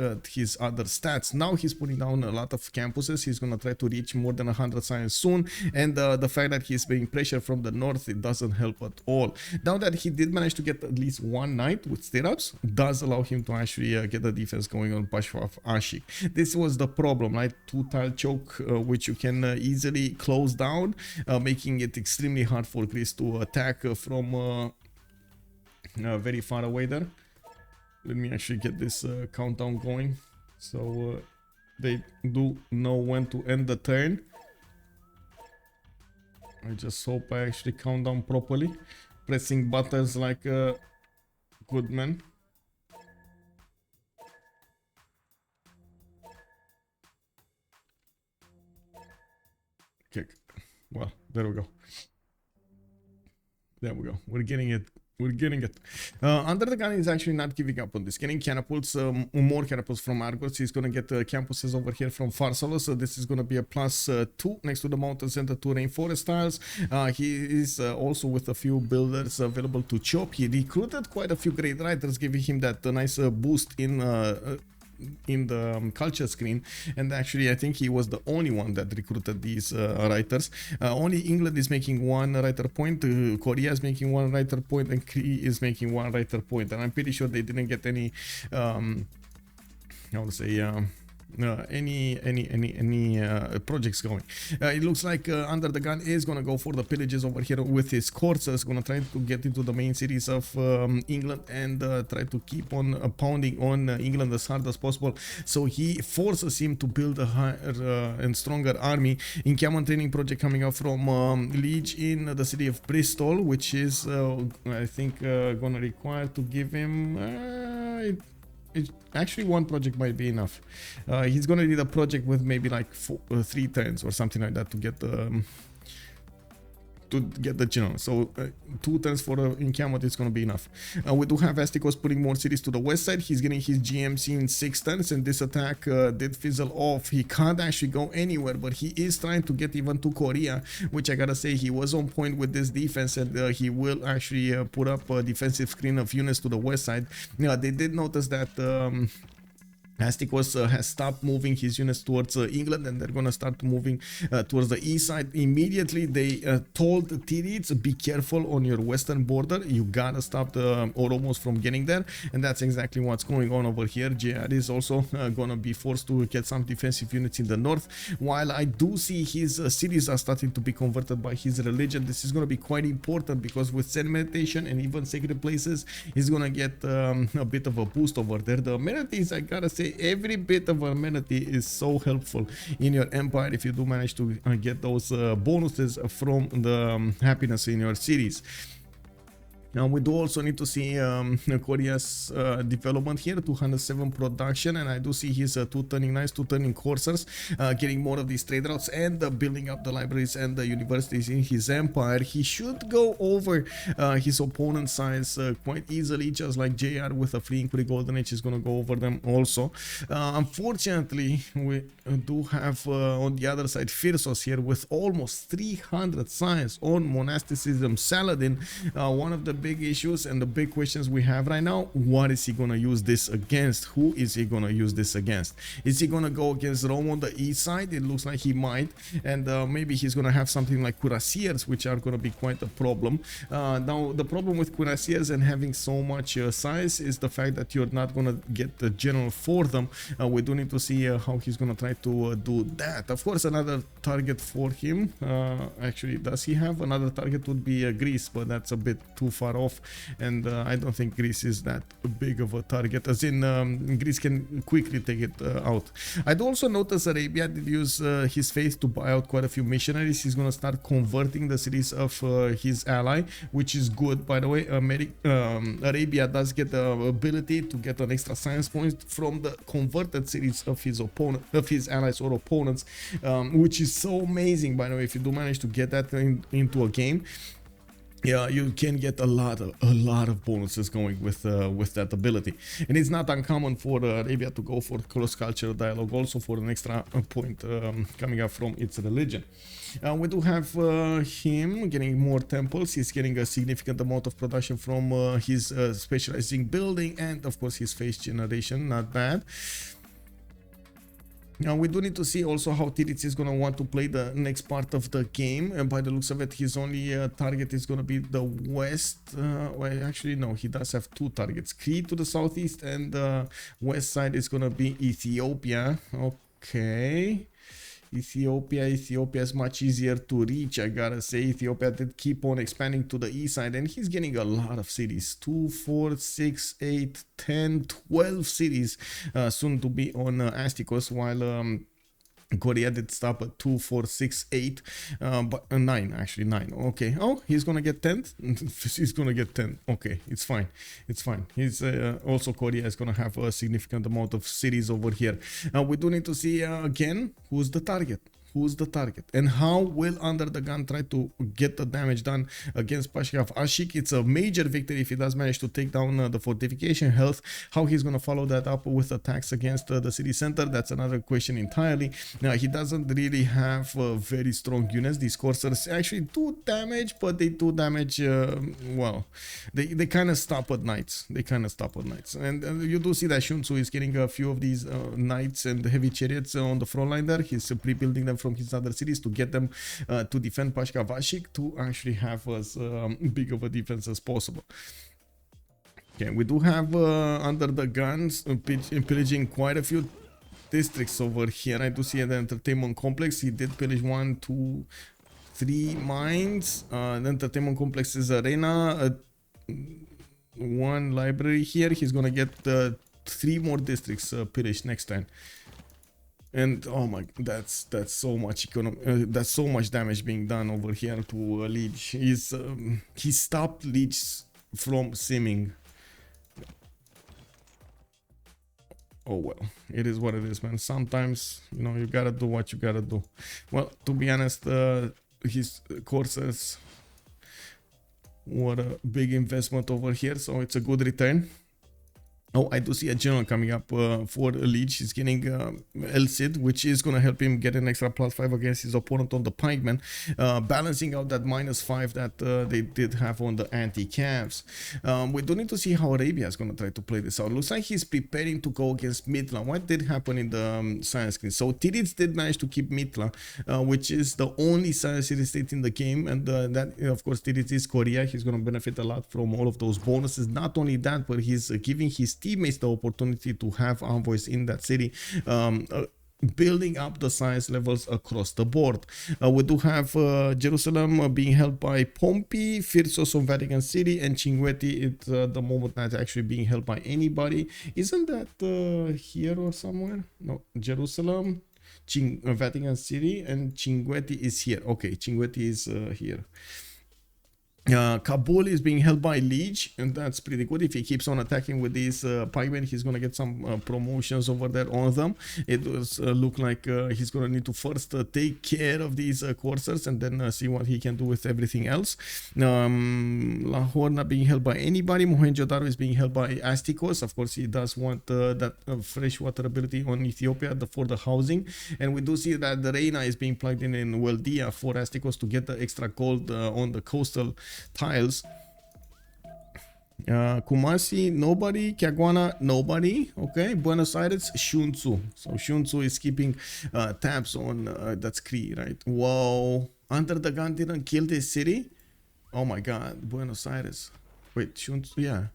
other stats. Now he's putting down a lot of campuses. He's gonna try to reach more than 100 science soon, and the fact that he's being pressured from the north, it doesn't help at all. Now that he did manage to get at least one knight with stirrups, does allow him to actually get the defense going on Pashwaf Ashik. This was the problem, right? 2-tile choke, which you can easily close down, making it extremely hard for Greece to attack from very far away there. Let me actually get this countdown going, so they do know when to end the turn. I just hope I actually count down properly, pressing buttons like a good man. Okay. Well, there we go. There we go. We're getting it. We're getting it. UnderTheGun is actually not giving up on this. Getting catapults, more catapults from Argos. He's going to get campuses over here from Phyrsos. So this is going to be a +2 next to the mountains and the 2 rainforest tiles. He is also with a few builders available to chop. He recruited quite a few great writers, giving him that nice boost in the culture screen, and actually I think he was the only one that recruited these writers. Only England is making 1 writer point, Korea is making 1 writer point, and Cree is making 1 writer point, and I'm pretty sure they didn't get any how to say any projects going. It looks like UnderTheGun is gonna go for the pillages over here with his coursers, gonna try to get into the main cities of England and try to keep on pounding on England as hard as possible, so he forces him to build a higher and stronger army. Encampment training project coming out from Lege in the city of Bristol, which is I think gonna require to give him actually 1 project might be enough. He's gonna need a project with maybe like 3 turns or something like that to get to get the general. So 2 turns for encampment is going to be enough. We do have Astikos putting more cities to the west side. He's getting his GMC in 6 turns, and this attack did fizzle off. He can't actually go anywhere, but he is trying to get even to Korea, which I gotta say, he was on point with this defense, and he will actually put up a defensive screen of units to the west side. They did notice that Astikos has stopped moving his units towards England, and they're gonna start moving towards the east side. Immediately they told Titiits, be careful on your western border, you gotta stop the Oromos from getting there, and that's exactly what's going on over here. JR is also gonna be forced to get some defensive units in the north, while I do see his cities are starting to be converted by his religion. This is gonna be quite important, because with Zen meditation and even sacred places, he's gonna get a bit of a boost over there. The amenities, I gotta say, every bit of amenity is so helpful in your empire if you do manage to get those bonuses from the happiness in your cities. Now we do also need to see Korea's development here, 207 production, and I do see his 2 turning knights, 2 turning coursers, getting more of these trade routes, and building up the libraries and the universities in his empire. He should go over his opponent's size quite easily, just like JR with a fleeing Cree Golden Age is going to go over them also. Unfortunately, we do have on the other side Phyrsos here with almost 300 science on monasticism. Saladin, one of the big issues and the big questions we have right now: what is he gonna use this against? Who is he gonna use this against? Is he gonna go against Rome on the east side? It looks like he might, and maybe he's gonna have something like cuirassiers, which are gonna be quite a problem. Now the problem with cuirassiers and having so much size is the fact that you're not gonna get the general for them. We do need to see how he's gonna try to do that. Of course, another target for him, actually, does he have another target? Would be Greece, but that's a bit too far off, and I don't think Greece is that big of a target, as in Greece can quickly take it out. I'd also notice Arabia did use his faith to buy out quite a few missionaries. He's gonna start converting the cities of his ally, which is good, by the way. Arabia does get the ability to get an extra science point from the converted cities of his opponent, of his allies or opponents, which is so amazing, by the way. If you do manage to get that into a game, yeah, you can get a lot of bonuses going with that ability, and it's not uncommon for Arabia to go for cross-cultural dialogue, also for an extra point coming up from its religion. We do have him getting more temples. He's getting a significant amount of production from his specializing building, and of course his face generation, not bad. Now we do need to see also how Titiits is going to want to play the next part of the game, and by the looks of it, his only target is going to be the west. Well, actually no, he does have 2 targets: Cree to the southeast, and the west side is going to be Ethiopia. Okay, Ethiopia is much easier to reach, I gotta say. Ethiopia did keep on expanding to the east side, and he's getting a lot of cities: 2, 4, 6, 8, 10, 12 cities soon to be on Astikos, while Korea did stop at 2, 4, 6, 8, but 9, actually 9. Okay. Oh, he's gonna get 10. He's gonna get 10. Okay, it's fine. It's fine. He's also, Korea is gonna have a significant amount of cities over here. We do need to see again who's the target. Who's the target, and how will UnderTheGun try to get the damage done against Pashkav Ashik? It's a major victory if he does manage to take down the fortification health. How he's going to follow that up with attacks against the city center, that's another question entirely. Now, he doesn't really have very strong units. These coursers actually do damage, but they do damage, well, they kind of stop at nights. And you do see that Sun-Tzu is getting a few of these knights and heavy chariots on the front line there. He's pre-building them from his other cities to get them to defend Pashkav Ashik, to actually have as big of a defense as possible. Okay, we do have UnderTheGun pillaging quite a few districts over here. I do see the entertainment complex. He did pillage 1, 2, 3 mines. The entertainment complex is arena. 1 library here. He's gonna get 3 more districts pillaged next time. And oh my, that's so much that's so much damage being done over here to Lege. He stopped Lege from simming. Oh well, it is what it is, man. Sometimes, you know, you gotta do what you gotta do. Well, to be honest, his coursers what a big investment over here. So it's a good return. Oh, I do see a general coming up for Lege. He's getting Elcid, which is going to help him get an extra +5 against his opponent on the pikeman, balancing out that -5 that they did have on the anti-calves. We do need to see how Arabia is going to try to play this out. Looks like he's preparing to go against Mitla. What did happen in the science screen? So Titiits did manage to keep Mitla, which is the only science city state in the game, and that, of course, Titiits is Korea. He's going to benefit a lot from all of those bonuses. Not only that, but he's giving his teammates the opportunity to have envoys in that city, building up the science levels across the board. We do have Jerusalem being held by Pompi, Phyrsos on Vatican City, and Cinguetti at the moment not actually being held by anybody. Isn't that here or somewhere? No, Jerusalem, Vatican City, and Cinguetti is here. Okay, Cinguetti is here. Kabul is being held by Lege, and that's pretty good. If he keeps on attacking with these pikemen, he's going to get some promotions over there on them. It does look like he's going to need to first take care of these coursers and then see what he can do with everything else. Lahore not being held by anybody. Mohenjo-Daro is being held by Astikos. Of course, he does want that freshwater ability on Ethiopia for the housing. And we do see that the Reina is being plugged in Weldia for Astikos to get the extra gold on the coastal tiles. Kumasi, nobody. Kyaguana, nobody. Okay, Buenos Aires, Sun-Tzu. So Sun-Tzu is keeping tabs on that's Cree, right? Whoa, UnderTheGun didn't kill this city. Oh my god, Buenos Aires. Wait, Sun-Tzu, yeah.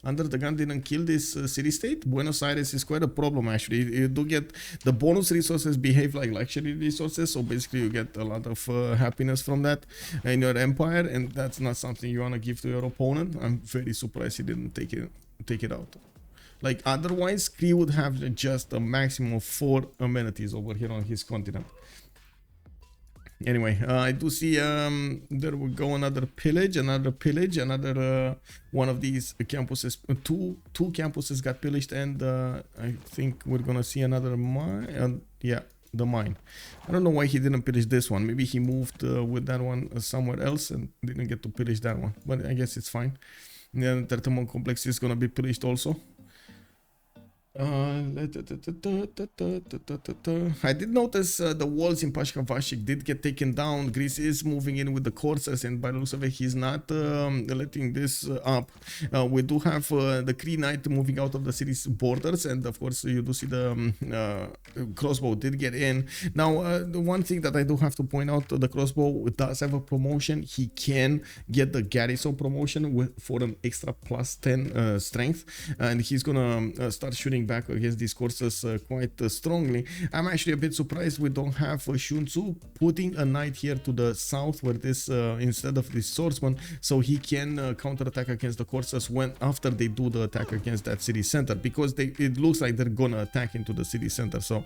UnderTheGun didn't kill this city-state. Buenos Aires is quite a problem, actually. You do get the bonus resources behave like luxury resources, so basically you get a lot of happiness from that in your empire, and that's not something you want to give to your opponent. I'm very surprised he didn't take it out. Like, otherwise, Cree would have just a maximum of 4 amenities over here on his continent. Anyway, I do see there will go another pillage, another one of these campuses. Two campuses got pillaged, and I think we're gonna see another mine. Yeah, the mine. I don't know why he didn't pillage this one. Maybe he moved with that one somewhere else and didn't get to pillage that one. But I guess it's fine. The Tertemon complex is gonna be pillaged also. I did notice the walls in Pashkavashik did get taken down. Greece is moving in with the coursers, and by the looks of it, he's not letting this up. We do have the Cree Knight moving out of the city's borders, and of course you do see the crossbow did get in. Now, the one thing that I do have to point out, the crossbow does have a promotion. He can get the garrison promotion for an extra +10 strength, and he's gonna start shooting back against these courses quite strongly. I'm actually a bit surprised we don't have Sun-Tzu putting a knight here to the south where this instead of this swordsman, so he can counterattack against the courses when after they do the attack against that city center, because it looks like they're gonna attack into the city center. So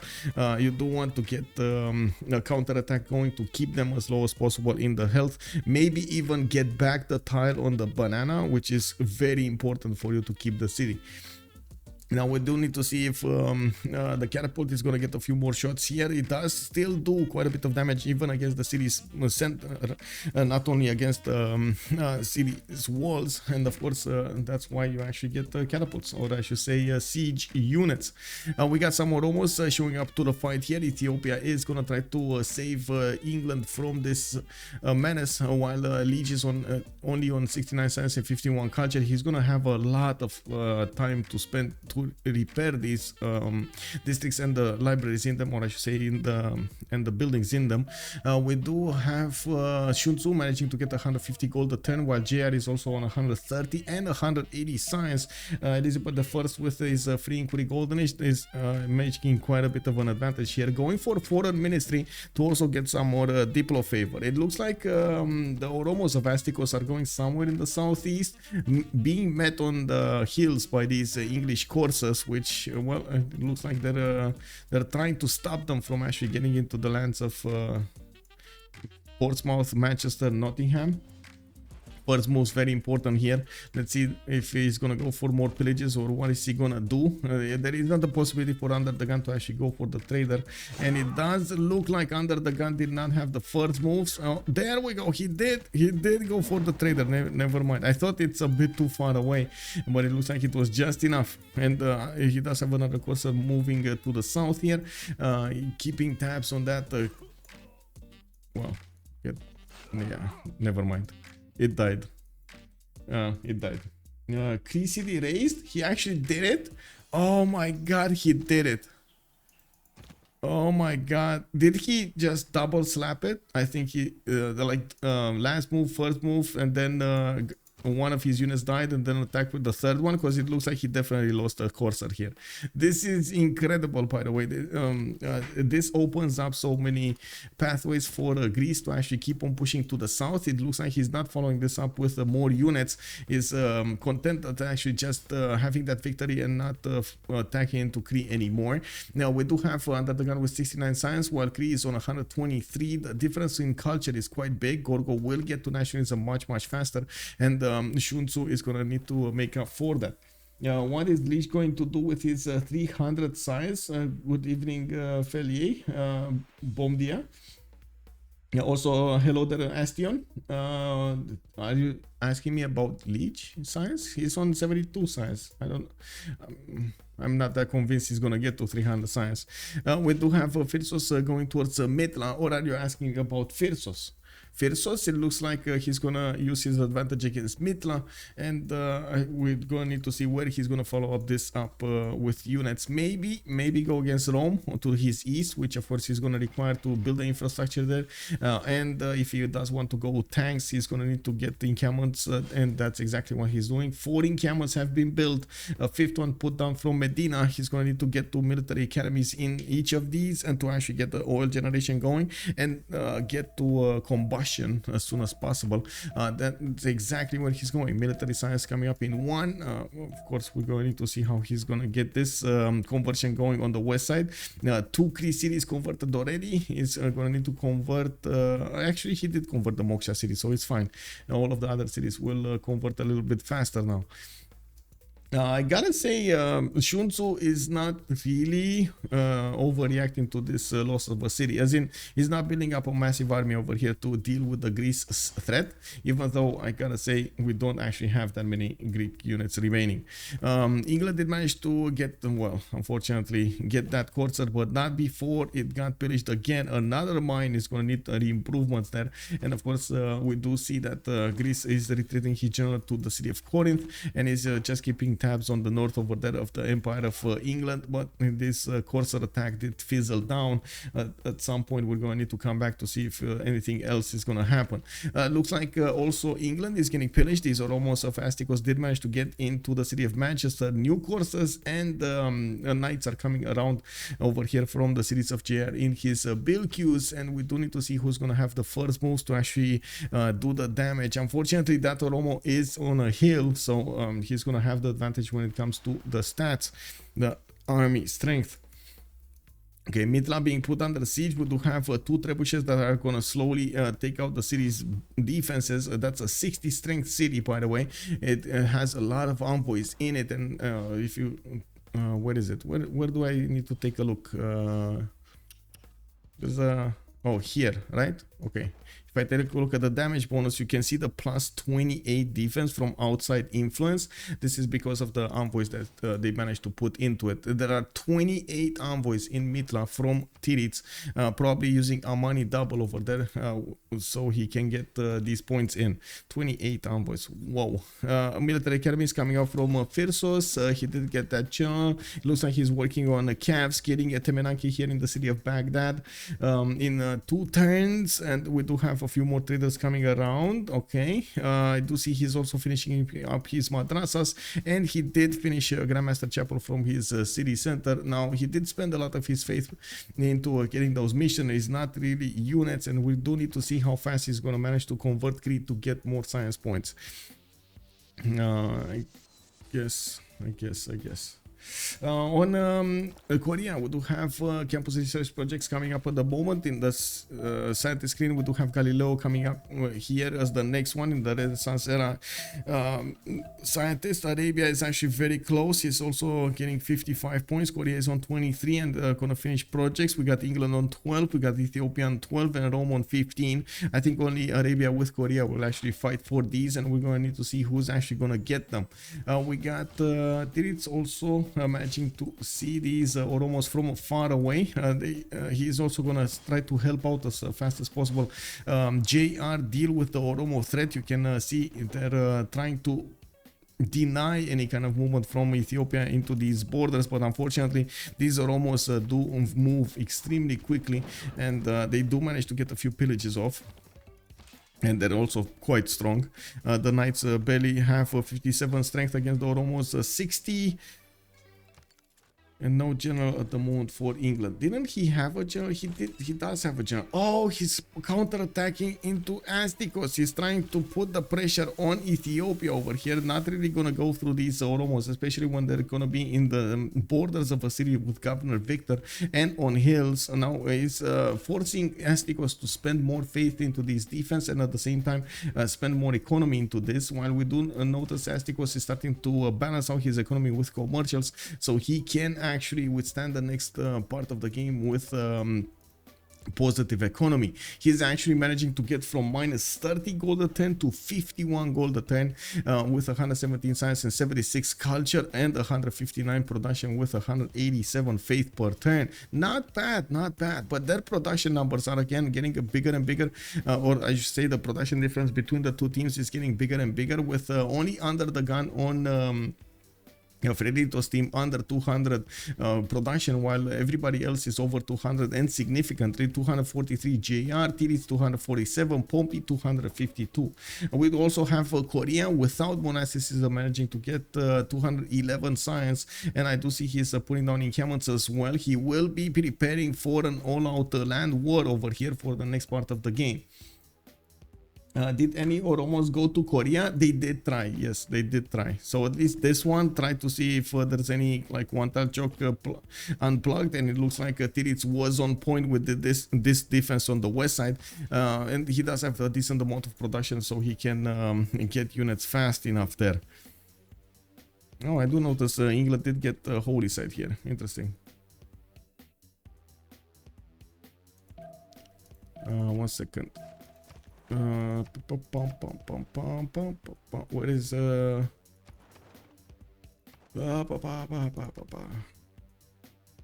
you do want to get a counterattack going to keep them as low as possible in the health, maybe even get back the tile on the banana, which is very important for you to keep the city. Now we do need to see if the catapult is going to get a few more shots here. It does still do quite a bit of damage even against the city's center, not only against city's walls. And of course, that's why you actually get catapults, or I should say siege units. We got some Oromos showing up to the fight here. Ethiopia is going to try to save England from this menace, while Lege is only on 69 science and 51 culture. He's going to have a lot of time to spend to repair these districts and the libraries in them, or I should say in the buildings in them. We do have Sun-Tzu managing to get 150 gold a turn, while JR is also on 130 and 180 science. Elizabeth the First with his free inquiry golden age is making quite a bit of an advantage here, going for foreign ministry to also get some more diplo favor. It looks like the Oromos of Astikos are going somewhere in the southeast, being met on the hills by these English courses, which well, it looks like they're trying to stop them from actually getting into the lands of Portsmouth, Manchester, Nottingham. first move's very important here. Let's see if he's gonna go for more pillages or what is he gonna do. There is not a possibility for UnderTheGun to actually go for the trader, and it does look like UnderTheGun did not have the first moves. Oh, there we go. He did go for the trader. Never mind. I thought it's a bit too far away, but it looks like it was just enough. And he does have another cursor moving to the south here, keeping tabs on that. Well, yeah, never mind. It died. Cree city raised. He actually did it. Oh my god, he did it. Oh my god, did he just double slap it? I think he last move, first move, and then one of his units died and then attacked with the third one, because it looks like he definitely lost a cursor here. This is incredible, by the way. This opens up so many pathways for Greece to actually keep on pushing to the south. It looks like he's not following this up with more units. He's content at actually just having that victory and not attacking into Cree anymore. Now we do have UnderTheGun with 69 science, while Cree is on 123. The difference in culture is quite big. Gorgo will get to nationalism much faster, and Sun-Tzu is going to need to make up for that. What is Lege going to do with his 300 size? Good evening, Felier. Bom dia. Also, hello there, Astion. Are you asking me about Lege size? He's on 72 size. I'm not that convinced he's gonna get to 300 science. We do have Phyrsos going towards Metla, or are you asking about Phyrsos? Phyrsos, it looks like he's gonna use his advantage against Mitla, and we're gonna need to see where he's gonna follow up this up with units. Maybe go against Rome or to his east, which of course he's gonna require to build the infrastructure there. And if he does want to go with tanks, he's gonna need to get the encampments, and that's exactly what he's doing. 4 encampments have been built, a 5th one put down from Medina. He's gonna need to get to military academies in each of these, and to actually get the oil generation going, and get to combustion as soon as possible. That's exactly where he's going. Military science coming up in 1. Of course, we're going to see how he's going to get this conversion going on the west side. 2 Cree cities converted already. He's going to need to convert. Actually, he did convert the Moksha city, so it's fine. All of the other cities will convert a little bit faster now. I gotta say, Sun-Tzu is not really overreacting to this loss of a city, as in he's not building up a massive army over here to deal with the Greece threat, even though I gotta say we don't actually have that many Greek units remaining. England did manage to get, well, unfortunately, get that courser, but not before it got pillaged again. Another mine is going to need improvements there, and of course we do see that Greece is retreating his general to the city of Corinth, and is just keeping tabs on the north over there of the Empire of England. But this courser attack did fizzle down. At some point we're going to need to come back to see if anything else is going to happen. Looks like also England is getting pillaged. These Oromos of Astikos did manage to get into the city of Manchester. New coursers and knights are coming around over here from the cities of JR in his build queues, and we do need to see who's going to have the first moves to actually do the damage. Unfortunately, that Oromo is on a hill, so he's going to have the advantage when it comes to the stats, the army strength. Okay, Mitla being put under siege. We do have 2 trebuchets that are going to slowly take out the city's defenses. That's a 60 strength city, by the way. It has a lot of envoys in it, and if you where is it? Where do I need to take a look? There's a oh, here, right? Okay. If I take a look at the damage bonus, you can see the plus 28 defense from outside influence. This is because of the envoys that they managed to put into it. There are 28 envoys in Mitla from Titiits, probably using Amani double over there, so he can get these points in. 28 envoys. Whoa. Military academy is coming out from Phyrsos. He did get that chunk. It looks like he's working on calves, getting a Temenanki here in the city of Baghdad in 2 turns, and we do have a few more traders coming around. Okay, I do see he's also finishing up his madrasas, and he did finish Grandmaster Chapel from his city center. Now, he did spend a lot of his faith into getting those missionaries, not really units, and we do need to see how fast he's going to manage to convert Cree to get more science points. I guess. On Korea, we do have campus research projects coming up at the moment. In the scientist screen, we do have Galileo coming up here as the next one in the Renaissance era. Scientist Arabia is actually very close. He's also getting 55 points. Korea is on 23 and gonna finish projects. We got England on 12, we got Ethiopia on 12, and Rome on 15. I think only Arabia with Korea will actually fight for these, and we're gonna need to see who's actually gonna get them. We got Titiits also managing to see these Oromos from far away. He's also gonna try to help out as fast as possible. JR deal with the Oromo threat. You can see they're trying to deny any kind of movement from Ethiopia into these borders, but unfortunately these Oromos do move extremely quickly, and they do manage to get a few pillages off. And they're also quite strong. The Knights barely have 57 strength against the Oromos, 60. And no general at the moment for England. Didn't he have a general? He did. He does have a general. Oh, he's counter-attacking into Astikos. He's trying to put the pressure on Ethiopia over here. Not really gonna go through these Oromos, especially when they're gonna be in the borders of a city with Governor Victor and on hills. Now he's forcing Astikos to spend more faith into these defense and at the same time spend more economy into this. While we do notice Astikos is starting to balance out his economy with commercials, so he can actually withstand the next part of the game with positive economy. He's actually managing to get from minus 30 gold a turn to 51 gold a turn with 117 science and 76 culture and 159 production with 187 faith per turn. Not bad, not bad, but their production numbers are again getting bigger and bigger, or I should say the production difference between the two teams is getting bigger and bigger, with only UnderTheGun on Freritos team under 200 production, while everybody else is over 200 and significantly. 243 JR, Titiits 247, Pompi 252. We also have Korea without monasticism managing to get 211 science, and I do see he's putting down encampments as well. He will be preparing for an all-out land war over here for the next part of the game. Did any Oromos go to Korea? They did try. Yes, they did try. So at least this one tried to see if there's any like one tile choke unplugged, and it looks like Titiits was on point with this defense on the west side, and he does have a decent amount of production, so he can get units fast enough there. Oh, I do notice England did get a holy side here. Interesting. 1 second. What is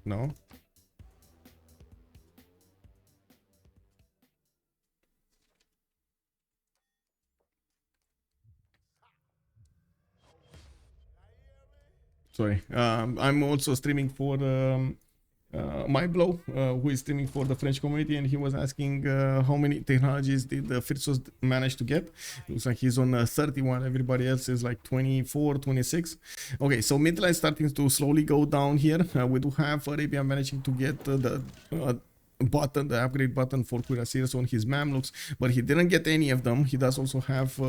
no? Sorry, I'm also streaming for My Blow, who is streaming for the French community, and he was asking how many technologies did the Phyrsos manage to get. Looks like he's on 30, while everybody else is like 24, 26. Okay, so midline starting to slowly go down here. We do have Arabia managing to get the button, the upgrade button for Cuirassiers on his Mamluks, but he didn't get any of them. He does also have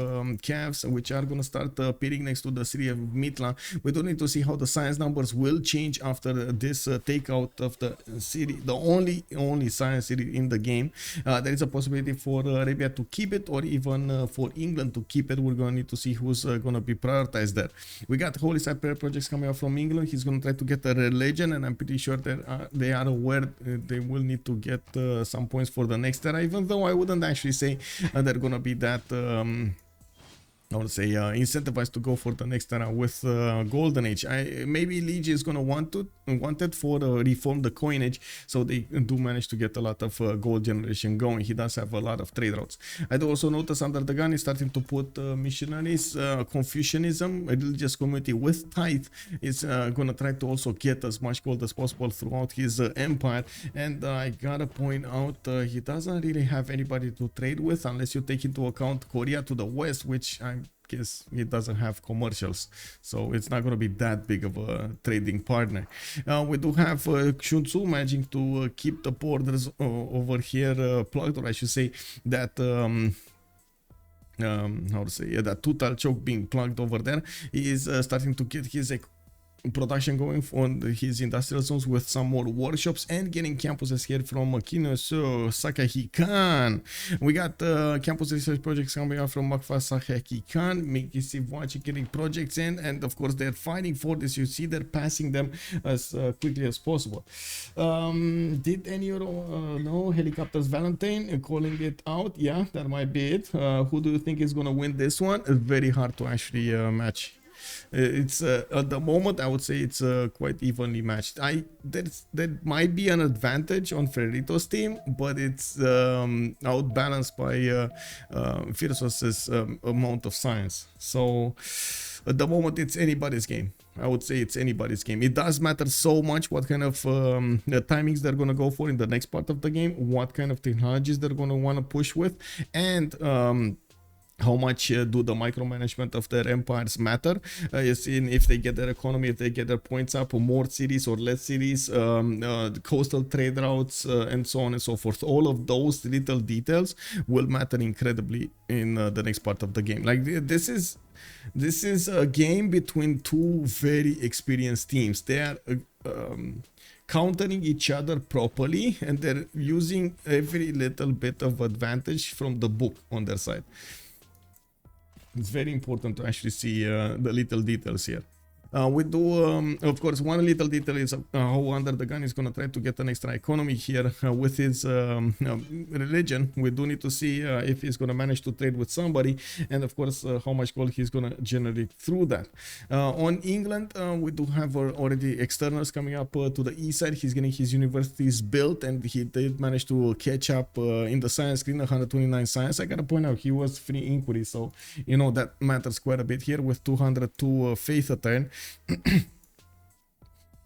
calves, which are gonna start appearing next to the city of Mitla. We don't need to see how the science numbers will change after this takeout of the city, the only science city in the game. There is a possibility for Arabia to keep it, or even for England to keep it. We're gonna need to see who's gonna be prioritized there. We got Holy Side prayer projects coming out from England. He's gonna try to get a religion, and I'm pretty sure that they are aware they will need to get some points for the next era, even though I wouldn't actually say they're gonna be that I would say incentivized to go for the next era with Golden Age. Maybe Lege is gonna want it for reform the coinage, so they do manage to get a lot of gold generation going. He does have a lot of trade routes. I do also notice UnderTheGun is starting to put missionaries, Confucianism, a religious community with tithe is gonna try to also get as much gold as possible throughout his empire. And I gotta point out he doesn't really have anybody to trade with, unless you take into account Korea to the west, which I guess he doesn't have commercials, so it's not going to be that big of a trading partner. We do have Sun-Tzu managing to keep the borders over here plugged, or I should say that how to say, that two tile choke being plugged over there. He is starting to get his production going on his industrial zones with some more workshops and getting campuses here from Kinosu Sakahikan. We got campus research projects coming out from Makfa Sakahikan, making Civ6 getting projects in, and of course they're fighting for this. You see they're passing them as quickly as possible. Did any know Helicopters Valentine calling it out? Yeah, that might be it. Who do you think is gonna win this one? It's very hard to actually match. It's at the moment I would say it's quite evenly matched. There might be an advantage on Freritos team, but it's outbalanced by Phyrsos' amount of science. So at the moment it's anybody's game. I would say it's anybody's game. It does matter so much what kind of timings they're gonna go for in the next part of the game, what kind of technologies they're gonna want to push with, and how much do the micromanagement of their empires matter? You see, if they get their economy, if they get their points up, or more cities or less cities, coastal trade routes, and so on and so forth. All of those little details will matter incredibly in the next part of the game. Like this is a game between two very experienced teams. They are countering each other properly, and they're using every little bit of advantage from the book on their side. It's very important to actually see the little details here. We do, of course, one little detail is how UnderTheGun is going to try to get an extra economy here with his religion. We do need to see if he's going to manage to trade with somebody, and of course how much gold he's going to generate through that. On England, we do have already externals coming up to the east side. He's getting his universities built, and he did manage to catch up in the science screen, 129 science. I gotta point out he was free inquiry, so you know that matters quite a bit here with 202 faith a turn.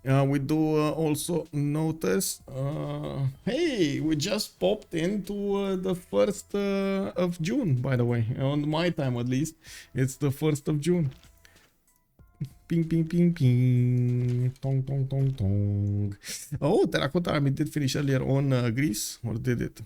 We do also notice, hey, we just popped into the 1st of June, by the way. On my time at least, it's the 1st of June. Ping, ping, ping, ping. Tong, tong, tong, tong. Oh, Terracotta Army did finish earlier on Greece, or did it?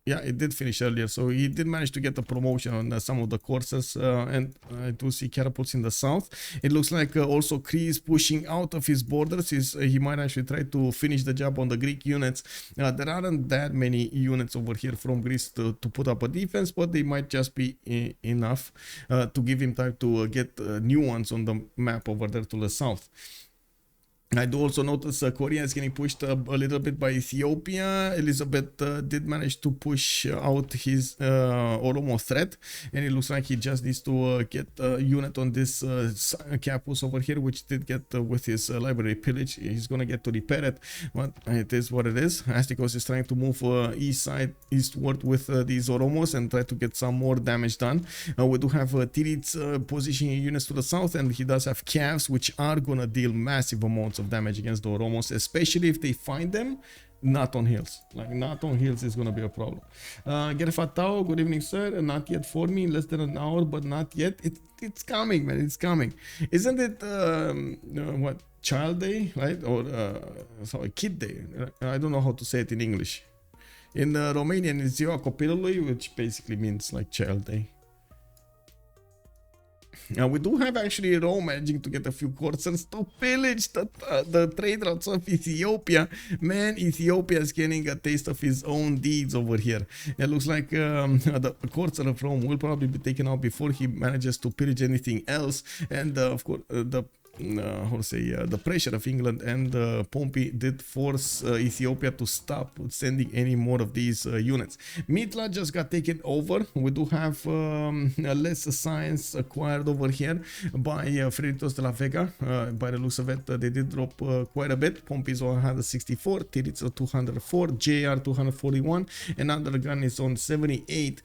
Yeah, it did finish earlier, so he did manage to get a promotion on some of the courses, and I do see catapults in the south. It looks like also Cree is pushing out of his borders. He might actually try to finish the job on the Greek units. There aren't that many units over here from Greece to put up a defense, but they might just be enough to give him time to get new ones on the map over there to the south. I do also notice Korea is getting pushed a little bit by Ethiopia. Elizabeth did manage to push out his Oromo threat, and it looks like he just needs to get a unit on this campus over here, which did get with his library pillage. He's gonna get to repair it, but it is what it is. Astikos is trying to move eastward with these Oromos and try to get some more damage done. We do have Titiits positioning units to the south, and he does have calves, which are gonna deal massive amounts of damage against the Oromos, especially if they find them not on hills. Like, not on hills is gonna be a problem. Gerfatao, good evening, sir. Not yet for me, in less than an hour, but not yet. It's coming, man. It's coming. Isn't it what, child day, right? Or sorry, kid day? I don't know how to say it in English. In Romanian, it's Ziua Copilului, which basically means like child day. We do have actually Rome managing to get a few corsairs to pillage the trade routes of Ethiopia. Man, Ethiopia is getting a taste of his own deeds over here. It looks like the corsair of Rome will probably be taken out before he manages to pillage anything else. And of course, the pressure of England and Pompi did force Ethiopia to stop sending any more of these units. Mitla just got taken over. We do have less science acquired over here by Freritos de la Vega. By the looks of it, they did drop quite a bit. Pompi is on 164, Titiits 204, JR 241, and UnderTheGun is on 78.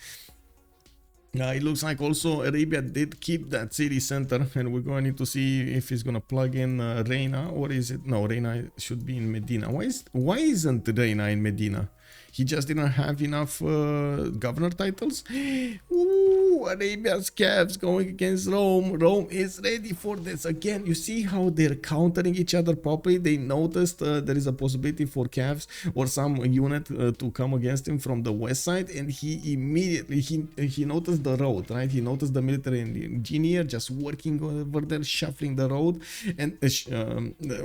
It looks like also Arabia did keep that city center, and we're going to need to see if he's going to plug in Reina, or is it? No, Reina should be in Medina. Why isn't Reina in Medina? He just didn't have enough governor titles? Ooh, Arabia's calves going against Rome. Rome is ready for this. Again, you see how they're countering each other properly. They noticed there is a possibility for calves or some unit to come against him from the west side, and he immediately he noticed the road, right? He noticed the military engineer just working over there, shuffling the road, and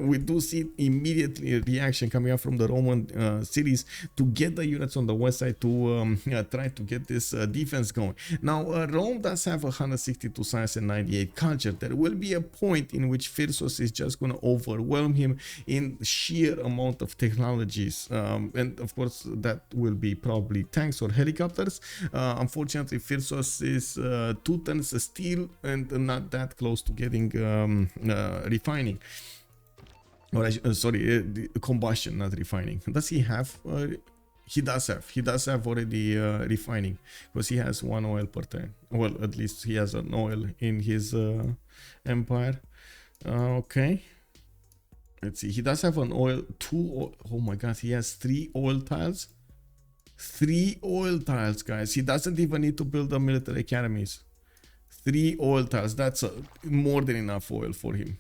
we do see immediately a reaction coming up from the Roman cities to get the units on the west side to try to get this defense going. Now, Rome does have 162 science and 98 culture. There will be a point in which Phyrsos is just going to overwhelm him in sheer amount of technologies, and of course that will be probably tanks or helicopters. Unfortunately, Phyrsos is 2 tons steel and not that close to getting refining. Or sorry, combustion, not refining. Does he have? He does have already refining, because he has 1 oil per turn. Well, at least he has an oil in his empire. Okay, let's see. He does have an oil, 2 oil. Oh my god, he has 3 oil tiles. 3 oil tiles, guys. He doesn't even need to build the military academies. 3 oil tiles. That's more than enough oil for him.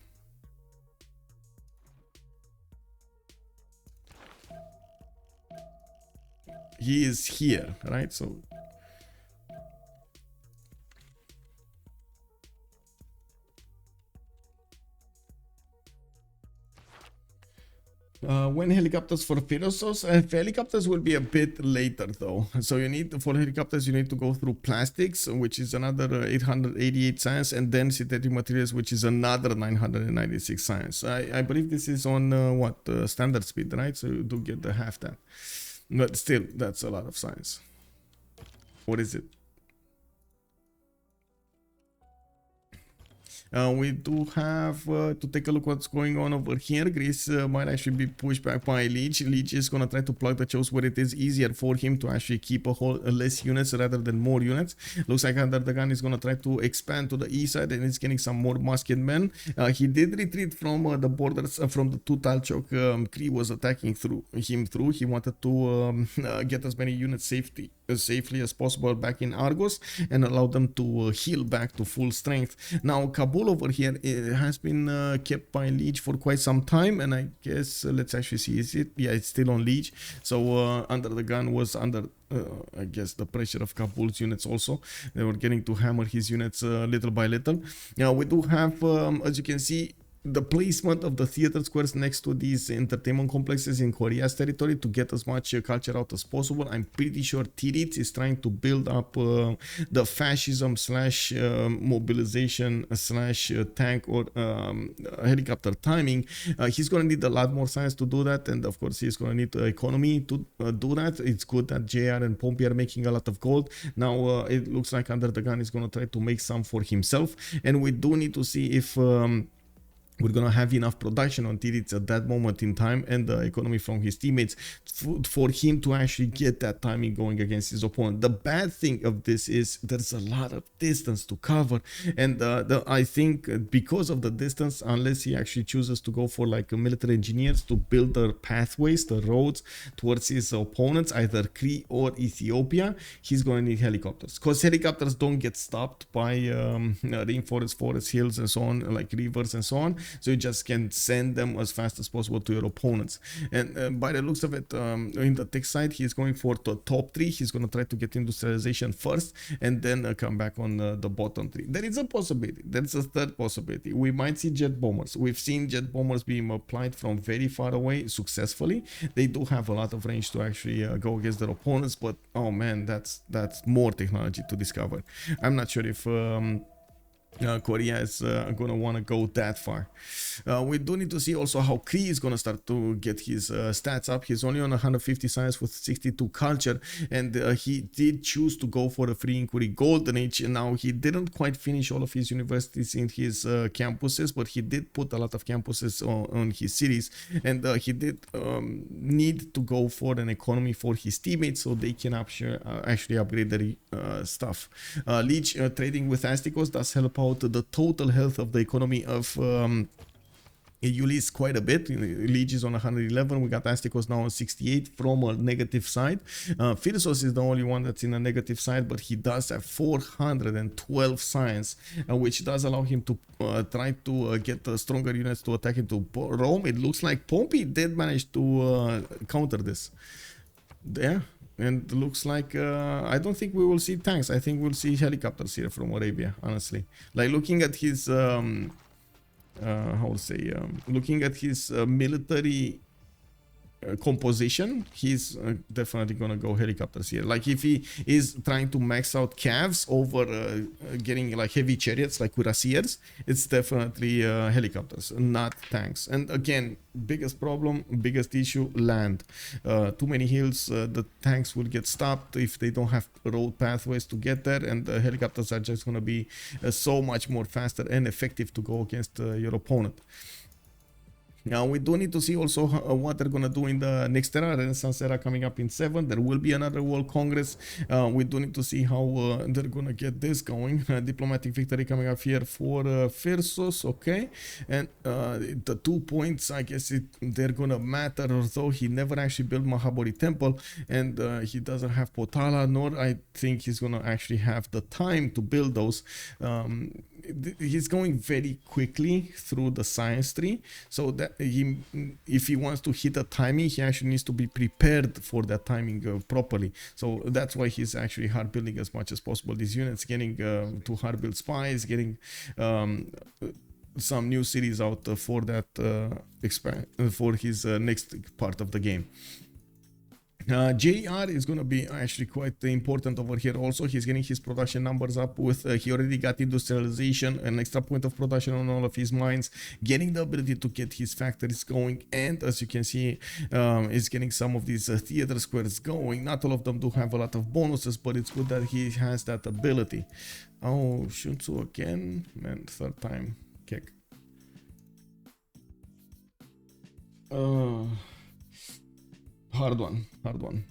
He is here, right? So when helicopters for Phyrsos, helicopters will be a bit later though. So you need, for helicopters, you need to go through plastics, which is another 888 science, and then synthetic materials, which is another 996 science. I believe this is on what standard speed, right? So you do get the half that, but still, that's a lot of science. What is it? We do have to take a look what's going on over here. Greece might actually be pushed back by Lege. Lege is going to try to plug the chose where it is easier for him to actually keep a whole less units rather than more units. Looks like UnderTheGun is going to try to expand to the east side, and he's getting some more musket men. He did retreat from the borders from the 2 tile choke. Cree was attacking through. He wanted to get as many units safely as possible back in Argos and allow them to heal back to full strength. Now, Kabul over here has been kept by Lege for quite some time, and I guess let's actually see, is it? Yeah, it's still on Lege. So UnderTheGun was under I guess the pressure of Kabul's units also. They were getting to hammer his units little by little. Now we do have, as you can see, the placement of the theater squares next to these entertainment complexes in Korea's territory to get as much culture out as possible. I'm pretty sure Titiits is trying to build up the fascism slash mobilization slash tank or helicopter timing. He's going to need a lot more science to do that, and of course he's going to need the economy to do that. It's good that JR and Pompi are making a lot of gold. Now it looks like UnderTheGun is going to try to make some for himself, and we do need to see if we're gonna have enough production on Titiits at that moment in time and the economy from his teammates for him to actually get that timing going against his opponent. The bad thing of this is there's a lot of distance to cover, and I think because of the distance, unless he actually chooses to go for like military engineers to build the pathways, the roads towards his opponents, either Cree or Ethiopia, he's going to need helicopters, because helicopters don't get stopped by rainforests, forests, hills and so on, like rivers and so on. So you just can send them as fast as possible to your opponents. And by the looks of it, in the tech side, he's going for the top 3. He's going to try to get industrialization first and then come back on the bottom 3. There is a possibility. There's a third possibility. We might see jet bombers. We've seen jet bombers being applied from very far away successfully. They do have a lot of range to actually go against their opponents, but oh man, that's more technology to discover. I'm not sure if Korea is going to want to go that far. We do need to see also how Cree is going to start to get his stats up. He's only on 150 science with 62 culture, and he did choose to go for a free inquiry golden age. And now he didn't quite finish all of his universities in his campuses, but he did put a lot of campuses on his cities, and he did need to go for an economy for his teammates so they can actually upgrade their stuff. Lege trading with Astikos does help out the total health of the economy of Ulyss quite a bit. Lege is on 111. We got Astikos now on 68 from a negative side. Phyrsos is the only one that's in a negative side, but he does have 412 science, which does allow him to try to get stronger units to attack into Rome. It looks like Pompi did manage to counter this. Yeah. And looks like I don't think we will see tanks. I think we'll see helicopters here from Arabia, honestly. Like looking at his looking at his military composition, he's definitely gonna go helicopters here. Like if he is trying to max out calves over getting like heavy chariots like cuirassiers, it's definitely helicopters, not tanks. And again, biggest problem, biggest issue, land. Too many hills, the tanks will get stopped if they don't have road pathways to get there, and the helicopters are just gonna be so much more faster and effective to go against your opponent. Now we do need to see also what they're gonna do in the next era, Renaissance era coming up in 7. There will be another World Congress. We do need to see how they're gonna get this going. Diplomatic victory coming up here for Phyrsos, okay. And the 2 points, I guess they're gonna matter, although he never actually built Mahabodhi Temple, and he doesn't have Potala, nor I think he's gonna actually have the time to build those. He's going very quickly through the science tree, so that if he wants to hit a timing, he actually needs to be prepared for that timing properly. So that's why he's actually hard building as much as possible these units, getting to hard build spies, getting some new cities out for that for his next part of the game. JR is going to be actually quite important over here also. He's getting his production numbers up with, he already got industrialization, an extra point of production on all of his mines, getting the ability to get his factories going, and as you can see, is getting some of these theater squares going. Not all of them do have a lot of bonuses, but it's good that he has that ability. Oh, Sun-Tzu again, man, third time kick. Hard one, hard one.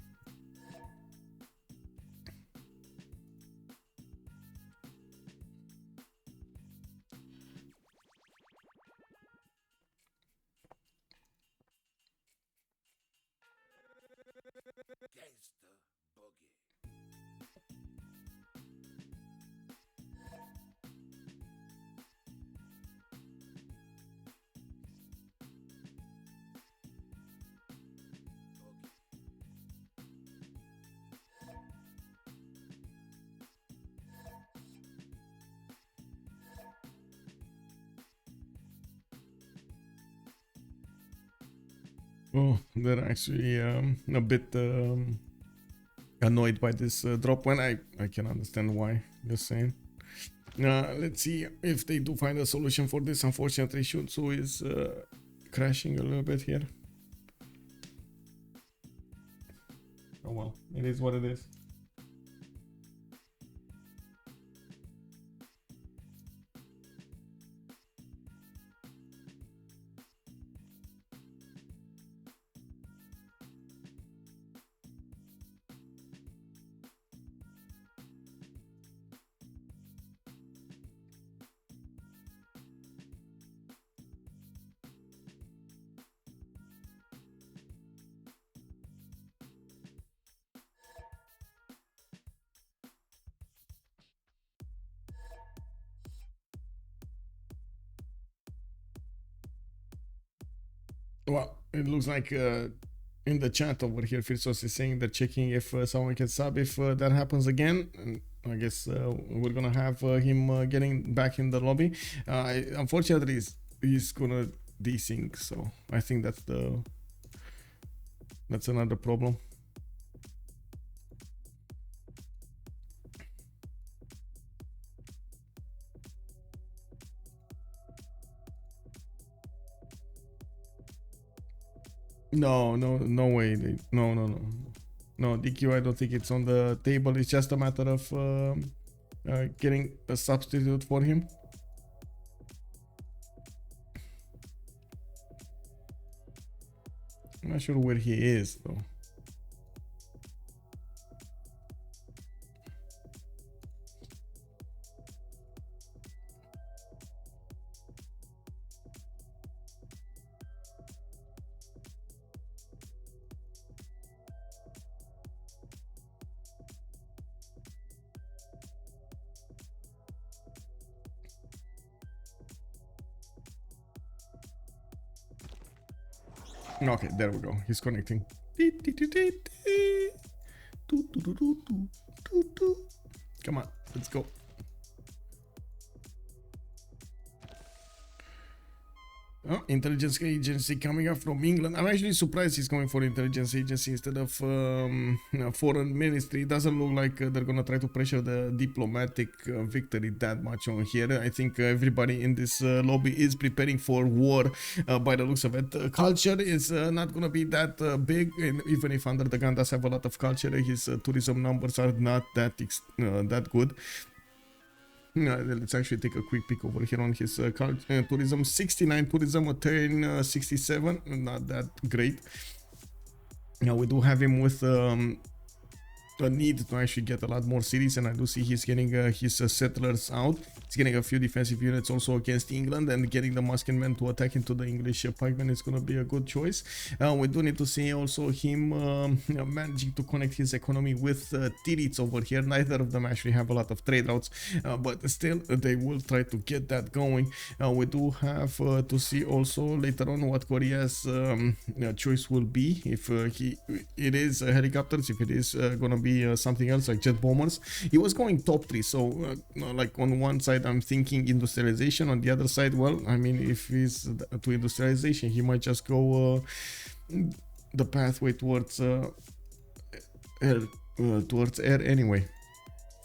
Oh, they're actually a bit annoyed by this drop when I can understand why, just saying. Let's see if they do find a solution for this. Unfortunately, Sun-Tzu is crashing a little bit here. Oh well, it is what it is. Well, it looks like in the chat over here, Phyrsos is saying they're checking if someone can sub if that happens again. And I guess we're gonna have him getting back in the lobby. Unfortunately, he's gonna desync, so I think that's another problem. No way. No, DQ, I don't think it's on the table. It's just a matter of getting a substitute for him. I'm not sure where he is though. Okay, there we go. He's connecting. Come on, let's go. Oh, intelligence agency coming up from England. I'm actually surprised he's going for intelligence agency instead of foreign ministry. It doesn't look like they're gonna try to pressure the diplomatic victory that much on here. I think everybody in this lobby is preparing for war by the looks of it. Culture is not gonna be that big, and even if UnderTheGun does have a lot of culture, his tourism numbers are not that that good. Let's actually take a quick peek over here on his tourism. 69 tourism, a turn 67, not that great. Now we do have him with a need to actually get a lot more cities, and I do see he's getting his settlers out. He's getting a few defensive units also against England, and getting the musketmen to attack into the English pikemen is going to be a good choice. We do need to see also him managing to connect his economy with Titiits over here. Neither of them actually have a lot of trade routes, but still they will try to get that going. We do have to see also later on what Korea's choice will be, if it is helicopters, if it is gonna be something else like jet bombers. He was going top 3, so like on one side I'm thinking industrialization, on the other side, well, I mean, if he's to industrialization, he might just go the pathway towards air anyway.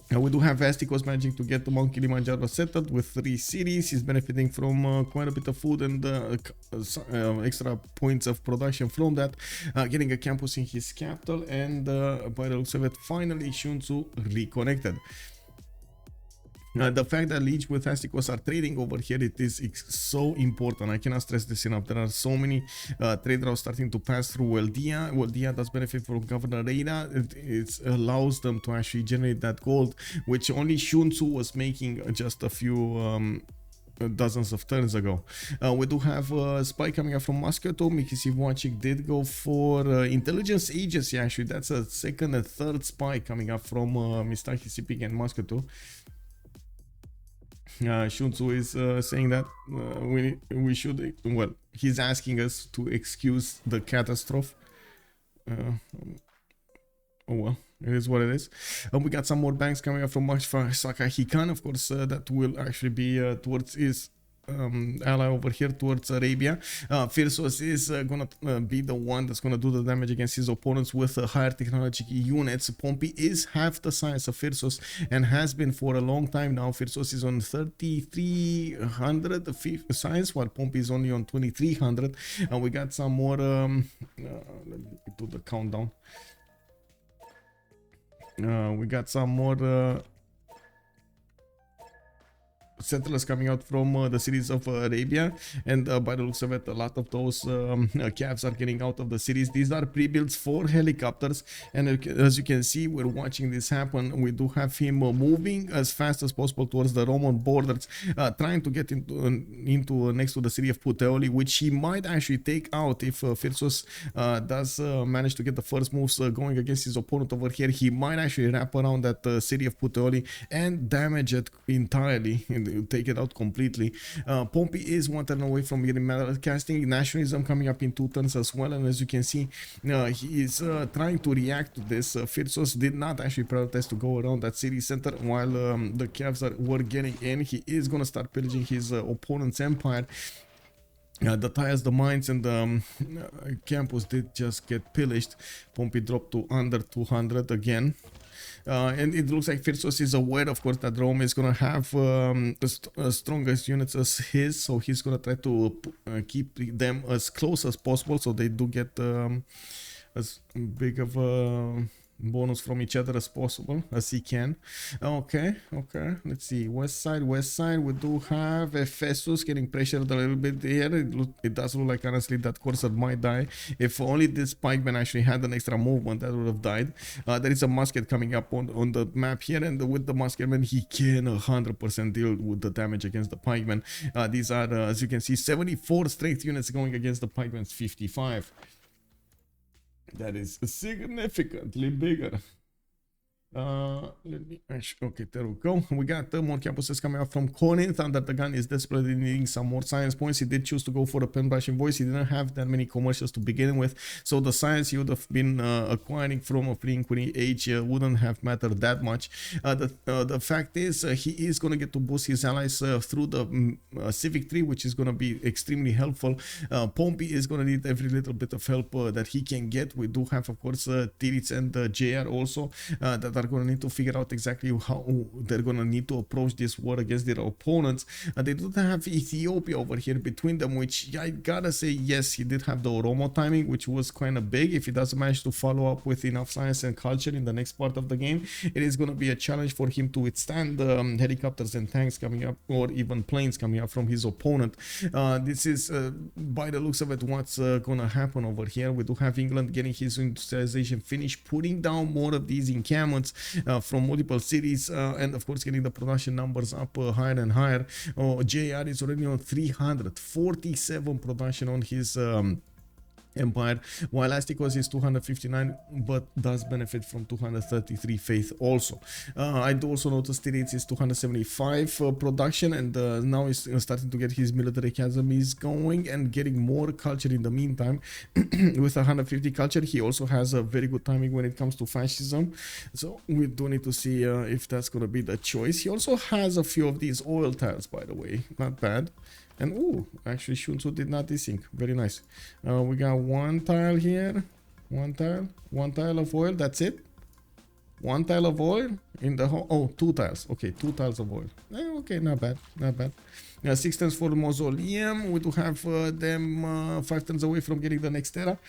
We do have Astikos managing to get the Mount Kilimanjaro settled with 3 cities. He's benefiting from quite a bit of food and extra points of production from that. Getting a campus in his capital, and by the looks of it, finally Sun-Tzu reconnected. The fact that Lege with Astikos are trading over here, it is so important. I cannot stress this enough. There are so many trade routes starting to pass through Weldia. Weldia does benefit from Governor Reina. It allows them to actually generate that gold, which only Sun-Tzu was making just a few dozens of turns ago. We do have a spy coming up from Moscow. Mickey Civ6 did go for intelligence agency. Actually, that's a second and third spy coming up from Mistaki CPL and Moscow. Sun-Tzu is saying that we should, well, he's asking us to excuse the catastrophe. Oh well, it is what it is. We got some more banks coming up from Sakahikan, of course, that will actually be towards his ally over here, towards Arabia. Phyrsos is gonna be the one that's gonna do the damage against his opponents with higher technology units. Pompi is half the size of Phyrsos and has been for a long time now. Phyrsos is on 3300 size, while Pompi is only on 2300. We got some more. Let me do the countdown. We got some more settlers coming out from the cities of Arabia, and by the looks of it, a lot of those cabs are getting out of the cities. These are pre-builds for helicopters, and as you can see, we're watching this happen. We do have him moving as fast as possible towards the Roman borders, trying to get into next to the city of Puteoli, which he might actually take out if Phyrsos does manage to get the first moves going against his opponent over here. He might actually wrap around that city of Puteoli and damage it entirely, and take it out completely. Pompi is 1 turn away from getting metal casting. Nationalism coming up in 2 turns as well, and as you can see, he is trying to react to this. Phyrsos did not actually prioritize to go around that city center while the Cavs were getting in. He is going to start pillaging his opponent's empire. The tires, the mines, and the campus did just get pillaged. Pompi dropped to under 200 again. And it looks like Phyrsos is aware, of course, that Rome is going to have the strongest units as his, so he's going to try to keep them as close as possible so they do get as big of a bonus from each other as possible as he can. Okay, let's see. West side, we do have Phyrsos getting pressured a little bit here. It does look like, honestly, that Corsair might die. If only this pikeman actually had an extra movement, that would have died. There is a musket coming up on the map here, and with the musketman, he can 100% deal with the damage against the pikeman. These are, as you can see, 74 strength units going against the pikeman's 55. That is significantly bigger. Let me okay, there we go. We got more campuses coming out from Corinth. UnderTheGun is desperately needing some more science points. He did choose to go for the pen brushing voice. He didn't have that many commercials to begin with, so the science he would have been acquiring from a fleeing Queen age wouldn't have mattered that much. The fact is he is going to get to boost his allies through the civic tree, which is going to be extremely helpful. Pompi is going to need every little bit of help that he can get. We do have, of course, Titiits and JR also that are going to need to figure out exactly how they're going to need to approach this war against their opponents. They do have Ethiopia over here between them, which I gotta say, yes, he did have the Oromo timing, which was kind of big. If he doesn't manage to follow up with enough science and culture in the next part of the game, it is going to be a challenge for him to withstand helicopters and tanks coming up, or even planes coming up from his opponent. This is, by the looks of it, what's going to happen over here. We do have England getting his industrialization finished, putting down more of these encampments from multiple cities, and of course getting the production numbers up higher and higher. JR is already on 347 production on his empire, while Astikos is 259, but does benefit from 233 faith also. I do also notice Titiits is 275 production, and now he's starting to get his military academies going and getting more culture in the meantime. With 150 culture, he also has a very good timing when it comes to fascism, so we do need to see if that's going to be the choice. He also has a few of these oil tiles, by the way, not bad. And oh, actually Sun-Tzu did not desync. Very nice. We got one tile here, one tile of oil. That's it. One tile of oil in the whole. Oh, two tiles. Okay, two tiles of oil. Okay, not bad, not bad. 6 turns for the mausoleum. We do have them 5 turns away from getting the next era.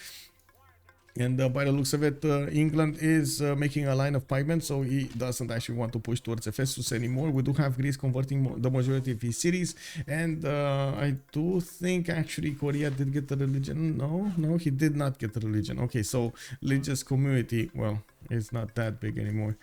And by the looks of it, England is making a line of pikemen, so he doesn't actually want to push towards Ephesus anymore. We do have Greece converting the majority of his cities, and I do think actually Korea did get the religion. No, he did not get the religion. Okay, so religious community, well, it's not that big anymore.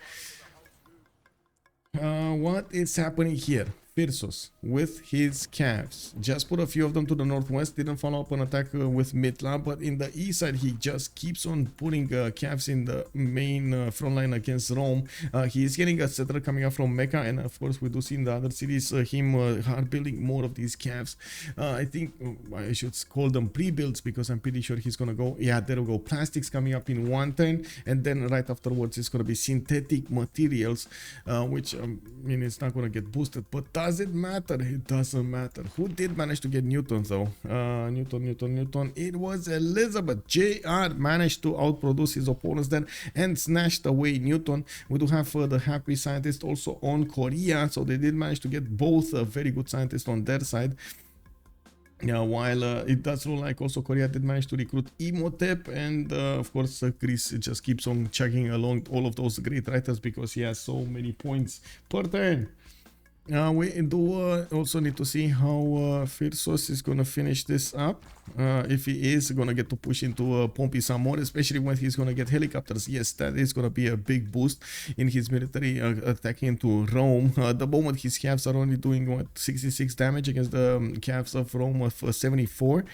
What is happening here? Phyrsos with his calves just put a few of them to the northwest, didn't follow up an attack with Mitla, but in the east side he just keeps on putting calves in the main front line against Rome. He is getting a settler coming up from Mecca, and of course we do see in the other cities him hard building more of these calves. I think I should call them pre-builds, because I'm pretty sure he's gonna go, yeah, there we go, plastics coming up in one turn, and then right afterwards it's gonna be synthetic materials, which I mean, it's not gonna get boosted, but does it matter? It doesn't matter. Who did manage to get Newton though? Newton. It was Elizabeth. JR managed to outproduce his opponents then and snatched away Newton. We do have the happy scientist also on Korea, so they did manage to get both very good scientists on their side. Yeah, while it does look like also Korea did manage to recruit Imhotep, and of course Greece just keeps on chugging along all of those great writers because he has so many points per turn. We do also need to see how Phyrsos is going to finish this up. If he is going to get to push into Pompi some more, especially when he's going to get helicopters. Yes, that is going to be a big boost in his military attacking into Rome. The moment his calves are only doing what, 66 damage against the calves of Rome of 74.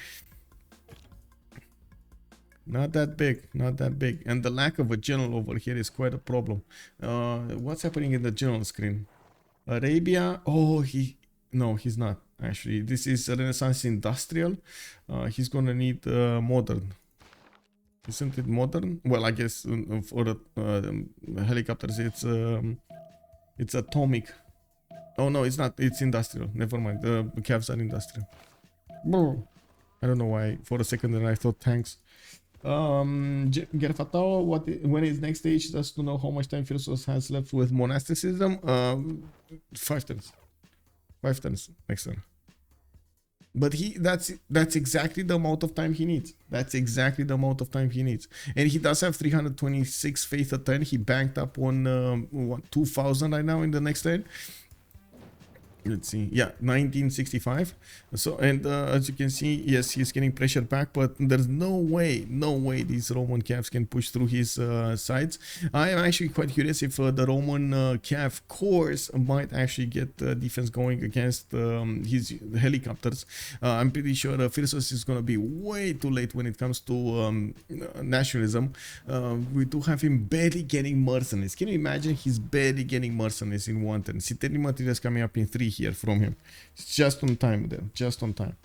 Not that big, not that big. And the lack of a general over here is quite a problem. What's happening in the general screen? Arabia, oh, no, he's not actually. This is a Renaissance industrial. He's gonna need modern. Isn't it modern? Well, I guess for helicopters it's atomic. Oh no, it's not, it's industrial. Never mind, the calves are industrial. I don't know why for a second there I thought tanks. Gerfatao, when is next stage, just to know how much time Phyrsos has left with monasticism. 5 turns. 5 turns next turn. But that's exactly the amount of time he needs. That's exactly the amount of time he needs. And he does have 326 faith a turn. He banked up on what, 2000 right now in the next turn. let's see, yeah, 1965. So, and as you can see, yes, he's getting pressure back, but there's no way these Roman calves can push through his sides. I am actually quite curious if the Roman calf cores might actually get defense going against his helicopters. I'm pretty sure Phyrsos is going to be way too late when it comes to nationalism. We do have him barely getting mercenaries. Can you imagine? He's barely getting mercenaries in 1 turn. Citadel materials coming up in 3 here from him. It's just on time there, just on time.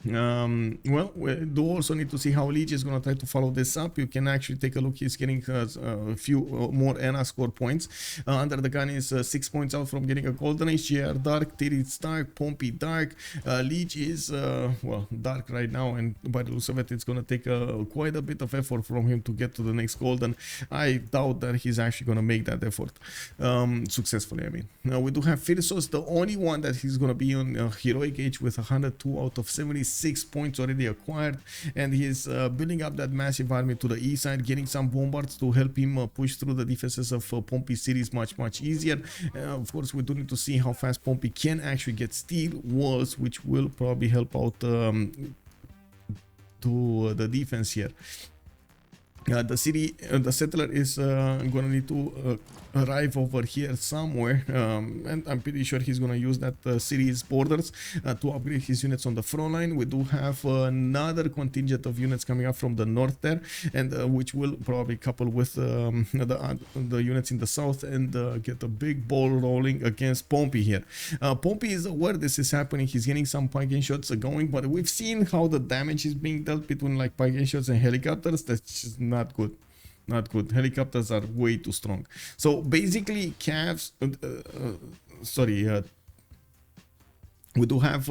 Well, we do also need to see how Lege is going to try to follow this up. You can actually take a look. He's getting a few more ENA score points. UnderTheGun is 6 points out from getting a golden age. GR dark, Titiits dark, Pompi dark. Lege is well, dark right now, and by the looks of it, it's going to take quite a bit of effort from him to get to the next golden. I doubt that he's actually going to make that effort successfully. I mean, now we do have Phyrsos, the only one that he's going to be on heroic age with 102 out of 76 points already acquired, and he's building up that massive army to the east side, getting some bombards to help him push through the defenses of Pompi cities much easier. Of course, we do need to see how fast Pompi can actually get steel walls, which will probably help out to the defense here. The city, the settler is gonna need to arrive over here somewhere, and I'm pretty sure he's gonna use that city's borders to upgrade his units on the front line. We do have another contingent of units coming up from the north there, and which will probably couple with the units in the south and get a big ball rolling against Pompi here. Pompi is aware this is happening. He's getting some pike shots going, but we've seen how the damage is being dealt between like pike shots and helicopters. That's just not good. Not good. Helicopters are way too strong. So basically, calves. We do have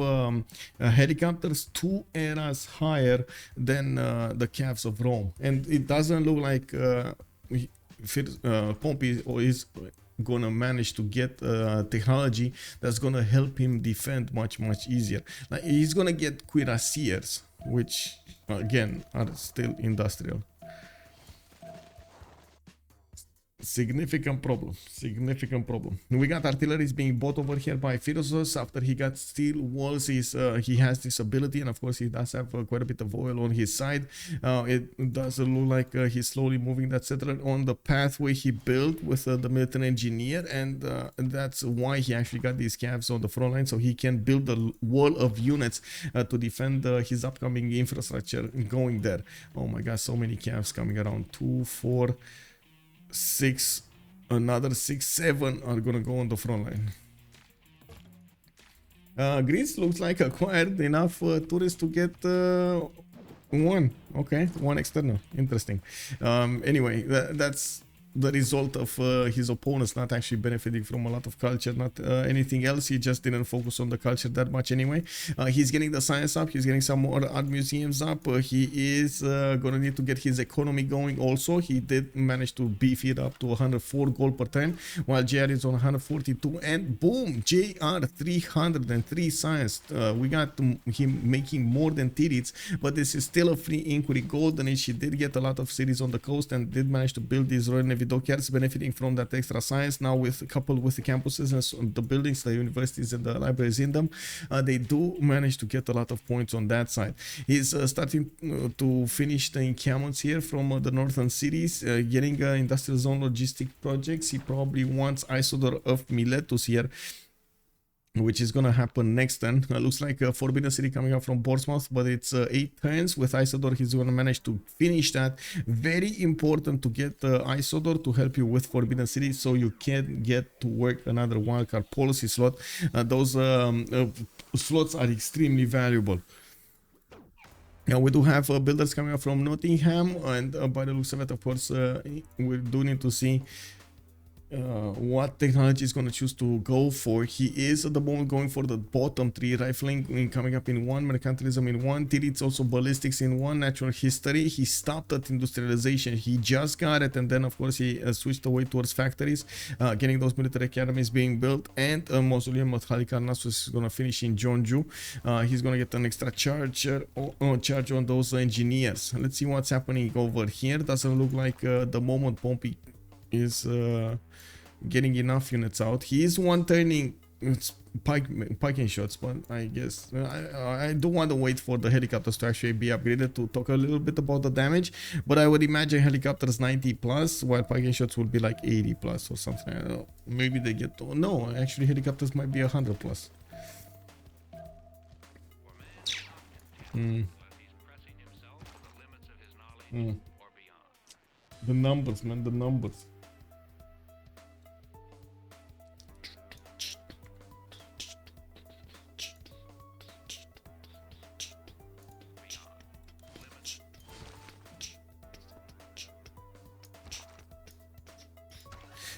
helicopters 2 eras higher than the calves of Rome, and it doesn't look like Pompi is gonna manage to get technology that's gonna help him defend much easier. Like, he's gonna get cuirassiers, which again are still industrial. Significant problem. We got artillery being bought over here by Phyrsos. After he got steel walls, he has this ability, and of course he does have quite a bit of oil on his side. It does look like he's slowly moving that settler on the pathway he built with the military engineer, and that's why he actually got these calves on the front line, so he can build a wall of units to defend his upcoming infrastructure going there. Oh my god, so many calves coming around. 2, 4, 6, another 6, 7 are gonna go on the front line. Greece looks like acquired enough tourists to get 1. Okay, 1 external. Interesting. Anyway, that's the result of his opponents not actually benefiting from a lot of culture, not anything else. He just didn't focus on the culture that much anyway. He's getting the science up, he's getting some more art museums up. He is gonna need to get his economy going also. He did manage to beef it up to 104 gold per turn, while JR is on 142, and boom, JR 303 science. We got him making more than Titiits, but this is still a free inquiry golden age. He did get a lot of cities on the coast and did manage to build these royal navy dockyards, benefiting from that extra science. Now, coupled with the campuses and the buildings, the universities and the libraries in them, they do manage to get a lot of points on that side. He's starting to finish the encampments here from the northern cities, getting industrial zone logistic projects. He probably wants Isodor of Miletus here, which is gonna happen next turn. Looks like a Forbidden City coming up from Portsmouth, but it's 8 turns. With Isodor, he's gonna manage to finish that. Very important to get Isodor to help you with Forbidden City, so you can get to work another wildcard policy slot. Those slots are extremely valuable. Now we do have builders coming up from Nottingham, and by the looks of it, of course, we do need to see what technology is going to choose to go for. He is at the moment going for the bottom 3, rifling coming up in 1, mercantilism in 1, Titiits also ballistics in 1, natural history. He stopped at industrialization, he just got it, and then of course he switched away towards factories, getting those military academies being built, and mausoleum of Halicarnassus is going to finish in Jeonju. He's going to get an extra charge on those engineers. Let's see what's happening over here. Doesn't look like the moment Pompi is getting enough units out. He is one turning piking shots, but I guess I do want to wait for the helicopters to actually be upgraded to talk a little bit about the damage. But I would imagine helicopters 90 plus, while piking shots will be like 80 plus or something. I don't know. Maybe they get to, no, actually helicopters might be 100 plus. The numbers, man, the numbers.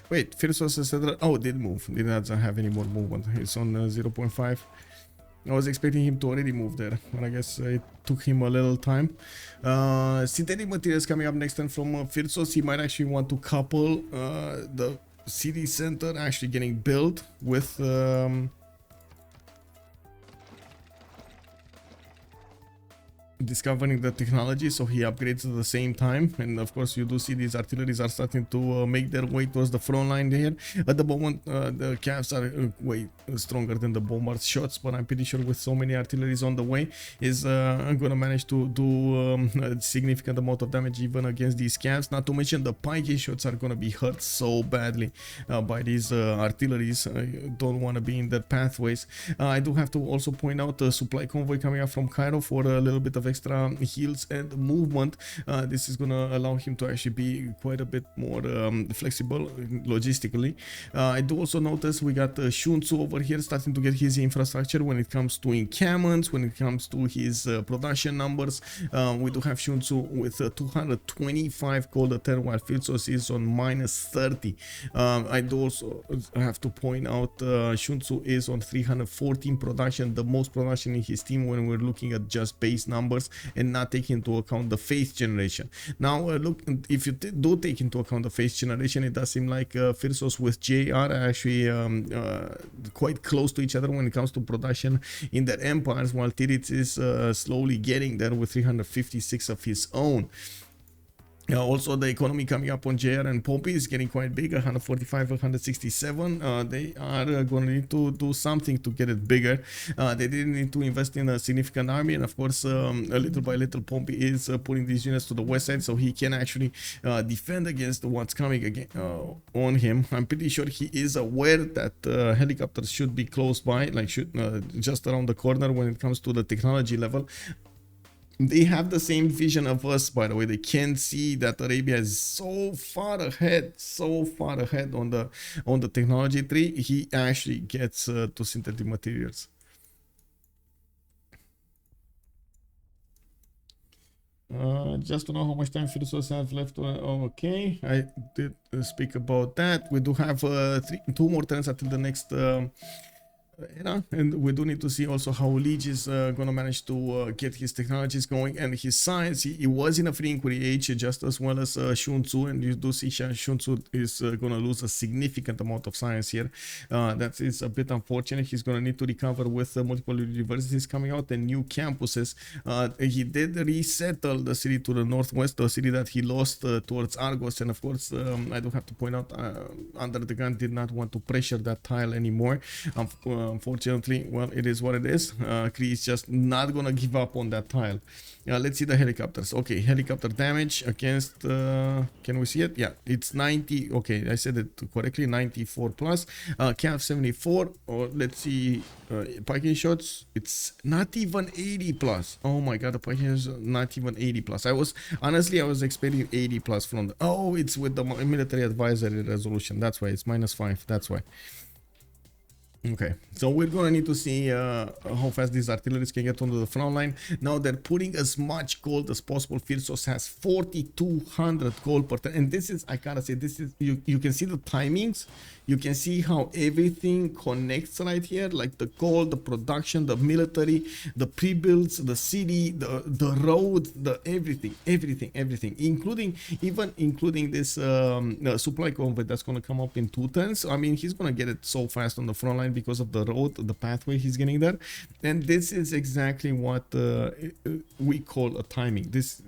Wait, Phyrsos, etc. Oh, did move. Did not have any more movement. It's on 0.5. I was expecting him to already move there, but I guess it took him a little time. Synthetic materials coming up next turn from Phyrsos. He might actually want to couple the city center actually getting built with discovering the technology, so he upgrades at the same time. And of course you do see these artilleries are starting to make their way towards the front line here. At the moment the Cavs are way stronger than the Bombards shots, but I'm pretty sure with so many artilleries on the way is gonna manage to do a significant amount of damage even against these Cavs. Not to mention the Pikey shots are gonna be hurt so badly by these artilleries. Don't want to be in their pathways. I do have to also point out the supply convoy coming up from Cairo for a little bit of extra heals and movement. This is gonna allow him to actually be quite a bit more flexible logistically. I do also notice we got Sun-Tzu over here starting to get his infrastructure when it comes to encampments, when it comes to his production numbers. We do have Sun-Tzu with 225 gold a turn, while Phyrsos is on -30. I do also have to point out Sun-Tzu is on 314 production, the most production in his team when we're looking at just base numbers and not taking into account the faith generation. Now look, if you do take into account the faith generation, it does seem like Phyrsos with J are actually quite close to each other when it comes to production in their empires, while Titiits is slowly getting there with 356 of his own. Also the economy coming up on JR and Pompi is getting quite big, 145, 167. They are going to need to do something to get it bigger. They didn't need to invest in a significant army, and of course little by little Pompi is putting these units to the west side so he can actually defend against what's coming again on him. I'm pretty sure he is aware that helicopters should be close by, like just around the corner when it comes to the technology level. They have the same vision of us, by the way. They can see that Arabia is so far ahead on the technology tree. He actually gets to synthetic materials. Just to know how much time Phyrsos have left. Okay, I did speak about that. We do have 2 more turns until the next and we do need to see also how Lege is gonna manage to get his technologies going and his science. He was in a free inquiry age just as well as Sun-Tzu, and you do see Sun-Tzu is gonna lose a significant amount of science here. That is a bit unfortunate. He's gonna need to recover with multiple universities coming out and new campuses. He did resettle the city to the northwest, the city that he lost towards Argos, and of course I do have to point out UnderTheGun did not want to pressure that tile anymore. Unfortunately, well, it is what it is. Cree is just not gonna give up on that tile. Let's see the helicopters. Okay, helicopter damage against can we see it? Yeah, it's 90. Okay, I said it correctly, 94 plus. Cav 74, or let's see, piking shots, it's not even 80 plus. Oh my god, the piking is not even 80 plus. I was expecting 80 plus from the, oh, it's with the military advisory resolution. That's why it's -5. That's why. Okay, so we're gonna need to see how fast these artilleries can get onto the front line. Now they're putting as much gold as possible. Phyrsos has 4,200 gold per turn, and this is, I gotta say, this is, you can see the timings. You can see how everything connects right here, like the gold, the production, the military, the pre-builds, the city, the road, the everything, including this supply convoy that's gonna come up in 2 turns. I mean, he's gonna get it so fast on the front line because of the road, the pathway he's getting there, and this is exactly what we call a timing. This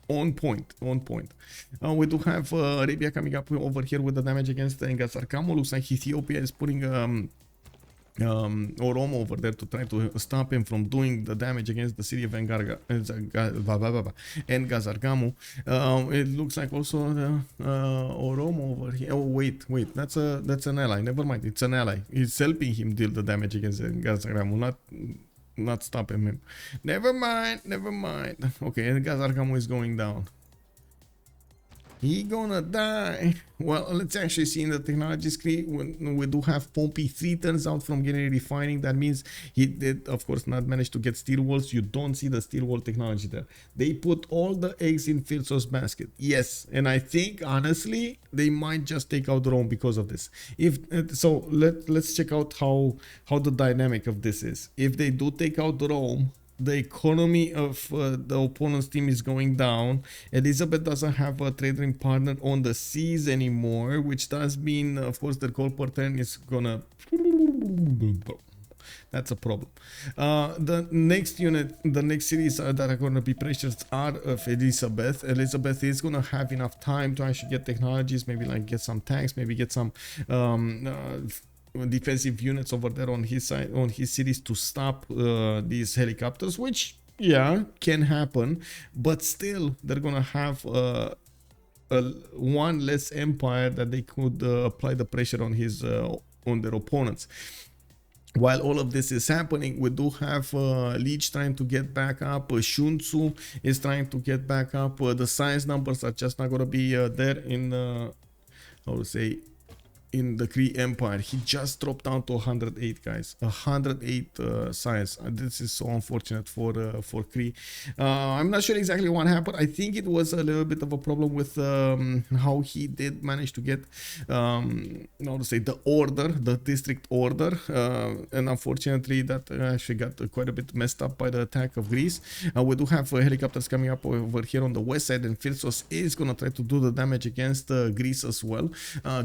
On point, on point. We do have Arabia coming up over here with the damage against Engasarkamo. Looks like Ethiopia is putting Oromo over there to try to stop him from doing the damage against the city of Engazargamu. It looks like also the Oromo over here. Oh wait, that's an ally. Never mind, it's an ally. It's helping him deal the damage against Engazargamu, not stopping him. Never mind. Okay, Engazargamu is going down. He gonna die. Well, let's actually see in the technology screen. We do have Pompi 3 turns out from getting refining. That means he did, of course, not manage to get steel walls. You don't see the steel wall technology there. They put all the eggs in Phyrsos basket. Yes, and I think honestly they might just take out Rome because of this. If so, let's check out how the dynamic of this is. If they do take out Rome, the economy of the opponent's team is going down. Elizabeth doesn't have a trading partner on the seas anymore, which does mean, of course, their goal per turn is gonna... That's a problem. The next unit, the next cities that are going to be pressured are of Elizabeth. Elizabeth is going to have enough time to actually get technologies, maybe like get some tanks, maybe get some... defensive units over there on his side, on his cities, to stop these helicopters, which can happen, but still they're gonna have one less empire that they could apply the pressure on his on their opponents. While all of this is happening, we do have Lege trying to get back up. Sun-Tzu is trying to get back up. The science numbers are just not gonna be there in how to say, in the Cree Empire. He just dropped down to 108, guys. 108 science. This is so unfortunate for Cree. I'm not sure exactly what happened. I think it was a little bit of a problem with how he did manage to get how to say, the order, the district order, and unfortunately that actually got quite a bit messed up by the attack of Greece. We do have helicopters coming up over here on the west side, and Phyrsos is gonna try to do the damage against Greece as well.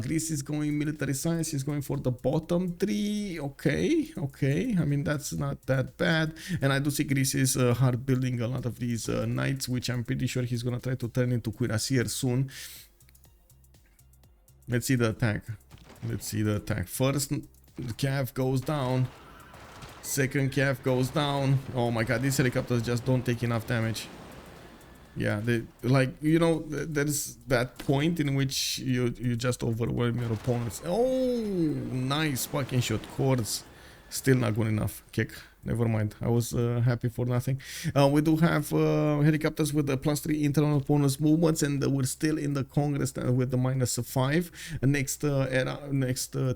Greece is going military science, he's going for the bottom 3. Okay, I mean, that's not that bad. And I do see Greece is hard building a lot of these knights, which I'm pretty sure he's gonna try to turn into cuirassier soon. Let's see the attack. First Cav goes down, second Cav goes down. Oh my god, these helicopters just don't take enough damage. Yeah, they, like, you know, there's that point in which you just overwhelm your opponents. Oh, nice fucking shot. Chords, still not good enough. Kick, never mind. I was happy for nothing. We do have helicopters with the +3 internal opponents movements, and we're still in the Congress with the -5. Next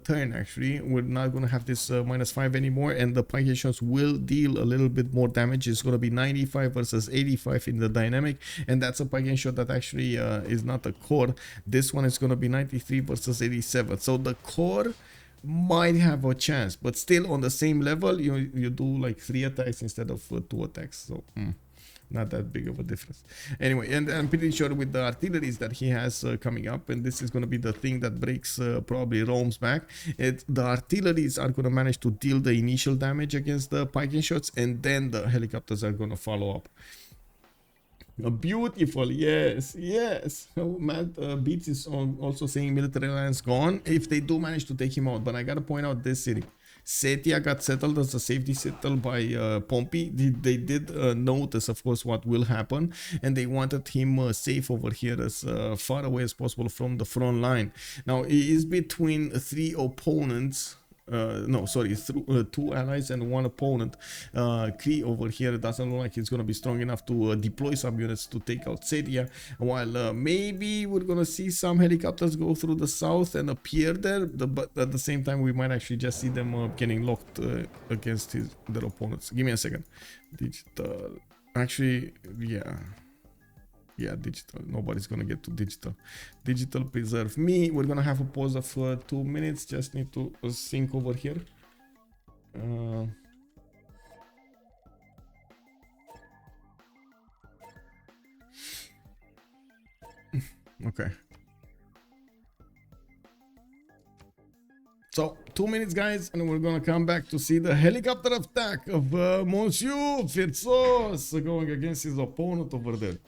turn, actually, we're not going to have this -5 anymore, and the packations will deal a little bit more damage. It's going to be 95 versus 85 in the dynamic, and that's a package shot that actually is not a core. This one is going to be 93 versus 87. So the core might have a chance, but still on the same level, you do like 3 attacks instead of 2 attacks, so not that big of a difference. Anyway, and I'm pretty sure with the artilleries that he has coming up, and this is going to be the thing that breaks probably Rome's back, the artilleries are going to manage to deal the initial damage against the piking shots, and then the helicopters are going to follow up. Beautiful, yes. Matt Beats is also saying military alliance gone if they do manage to take him out. But I gotta point out this city. Setia got settled as a safety settle by Pompi. They did notice, of course, what will happen, and they wanted him safe over here as far away as possible from the front line. Now, he is between 3 opponents. No, sorry, 2 allies and 1 opponent. Cree over here doesn't look like he's going to be strong enough to deploy some units to take out Setia, while maybe we're going to see some helicopters go through the south and appear there, but at the same time we might actually just see them getting locked against their opponents. Give me a second. Digital, actually, yeah, digital. Nobody's gonna get to digital. Digital, preserve me. We're gonna have a pause of 2 minutes. Just need to sync over here. Okay. So 2 minutes, guys, and we're gonna come back to see the helicopter attack of Monsieur Phyrsos going against his opponent over there.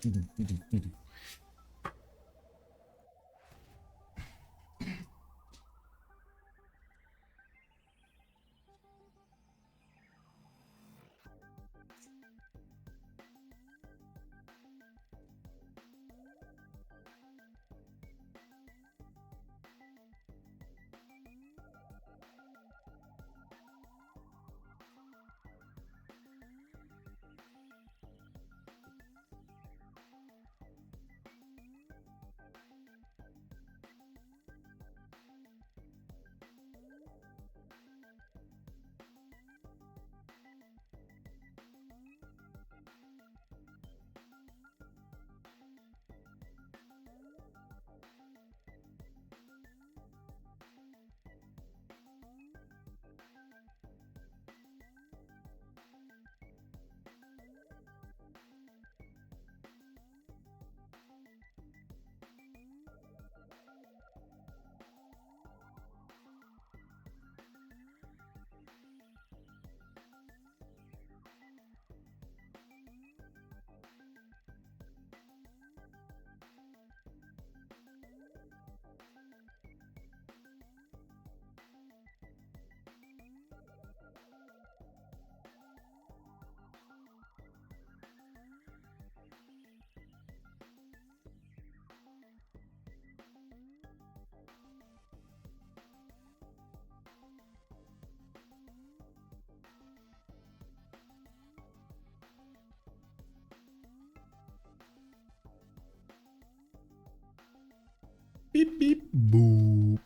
Beep beep boop.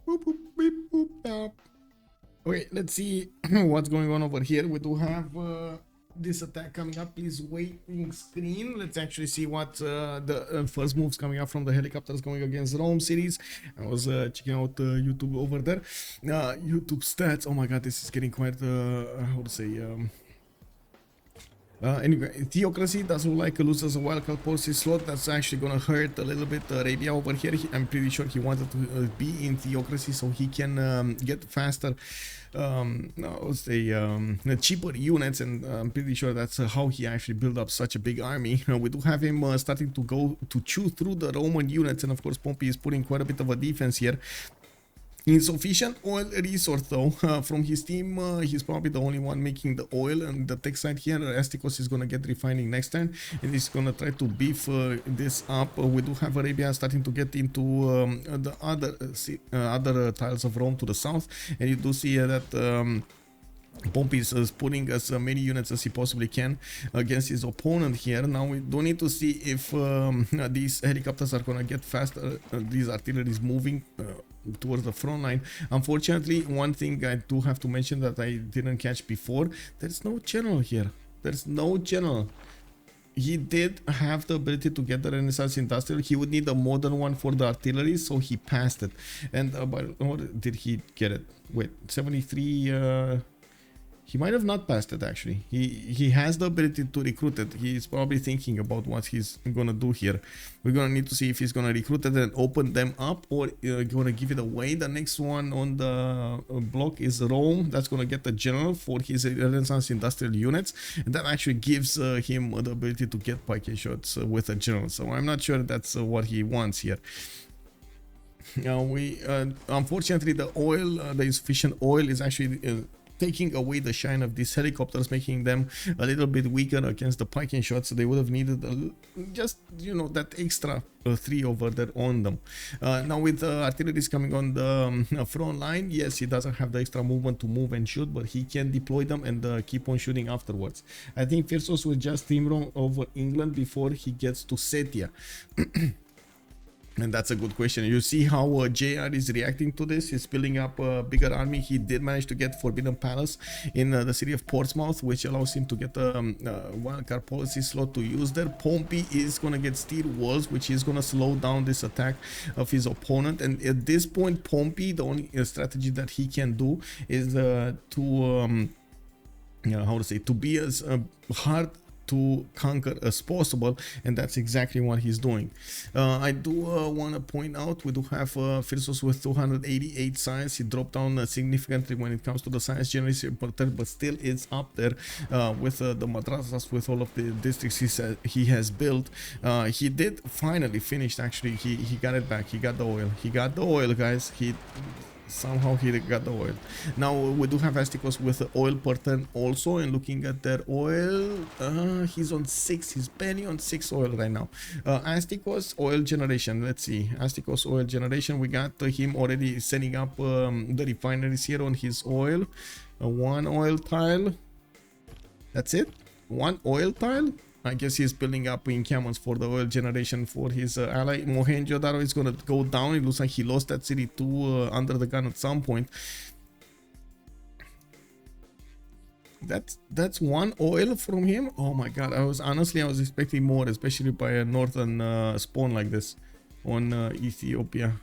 Boop boop beep boop bop. Okay, let's see what's going on over here. We do have this attack coming up. Please waiting screen. Let's actually see what the first moves coming up from the helicopters going against Rome cities. I was checking out YouTube over there. YouTube stats. Oh my god, this is getting quite how to say anyway, Theocracy doesn't like loses a wildcard policy slot. That's actually gonna hurt a little bit Arabia over here. I'm pretty sure he wanted to be in Theocracy so he can get faster, cheaper units, and I'm pretty sure that's how he actually built up such a big army. We do have him starting to go to chew through the Roman units, and of course Pompi is putting quite a bit of a defense here. Insufficient oil resource though from his team. He's probably the only one making the oil, and the tech side here, Astikos is gonna get refining next time, and he's gonna try to beef this up. We do have Arabia starting to get into the other tiles of Rome to the south, and you do see that Pompi is putting as many units as he possibly can against his opponent here. Now we do need to see if these helicopters are gonna get faster. These artillery is moving towards the front line. Unfortunately, one thing I do have to mention that I didn't catch before, there's no general here. There's no general. He did have the ability to get the Renaissance Industrial. He would need a modern one for the artillery, so he passed it. And or did he get it? Wait, 73 he might have not passed it actually. He has the ability to recruit it. He's probably thinking about what he's gonna do here. We're gonna need to see if he's gonna recruit it and open them up, or gonna give it away. The next one on the block is Rome. That's gonna get the general for his Renaissance Industrial units, and that actually gives him the ability to get pike shots with a general. So I'm not sure that's what he wants here. We unfortunately the oil, the insufficient oil is actually taking away the shine of these helicopters, making them a little bit weaker against the pike shots. So they would have needed just, you know, that extra 3 over there on them. Now with artillery coming on the front line, yes, he doesn't have the extra movement to move and shoot, but he can deploy them and keep on shooting afterwards. I think Phyrsos will just steamroll over England before he gets to Setia. And that's a good question. You see how JR is reacting to this. He's building up a bigger army. He did manage to get Forbidden Palace in the city of Portsmouth, which allows him to get a wildcard policy slot to use there. Pompi is going to get steel walls, which is going to slow down this attack of his opponent. And at this point, Pompi, the only strategy that he can do is to be as hard to conquer as possible, and that's exactly what he's doing. I do want to point out we do have Phyrsos with 288 science. He dropped down significantly when it comes to the science generation, but still is up there with the madrasas, with all of the districts he has built. He did finally finish. Actually, he got it back. He got the oil. He got the oil, guys. Somehow he got the oil. Now we do have Astikos with the oil per turn also, and looking at their oil, he's on 6. He's barely on 6 oil right now. Astikos oil generation, let's see. Astikos oil generation, we got him already setting up the refineries here on his oil. 1 oil tile, that's it. 1 oil tile. I guess he's building up encampments for the oil generation for his ally. Mohenjo-Daro is going to go down. It looks like he lost that city to UnderTheGun at some point. That's 1 oil from him. Oh my god, I was expecting more, especially by a northern spawn like this on Ethiopia.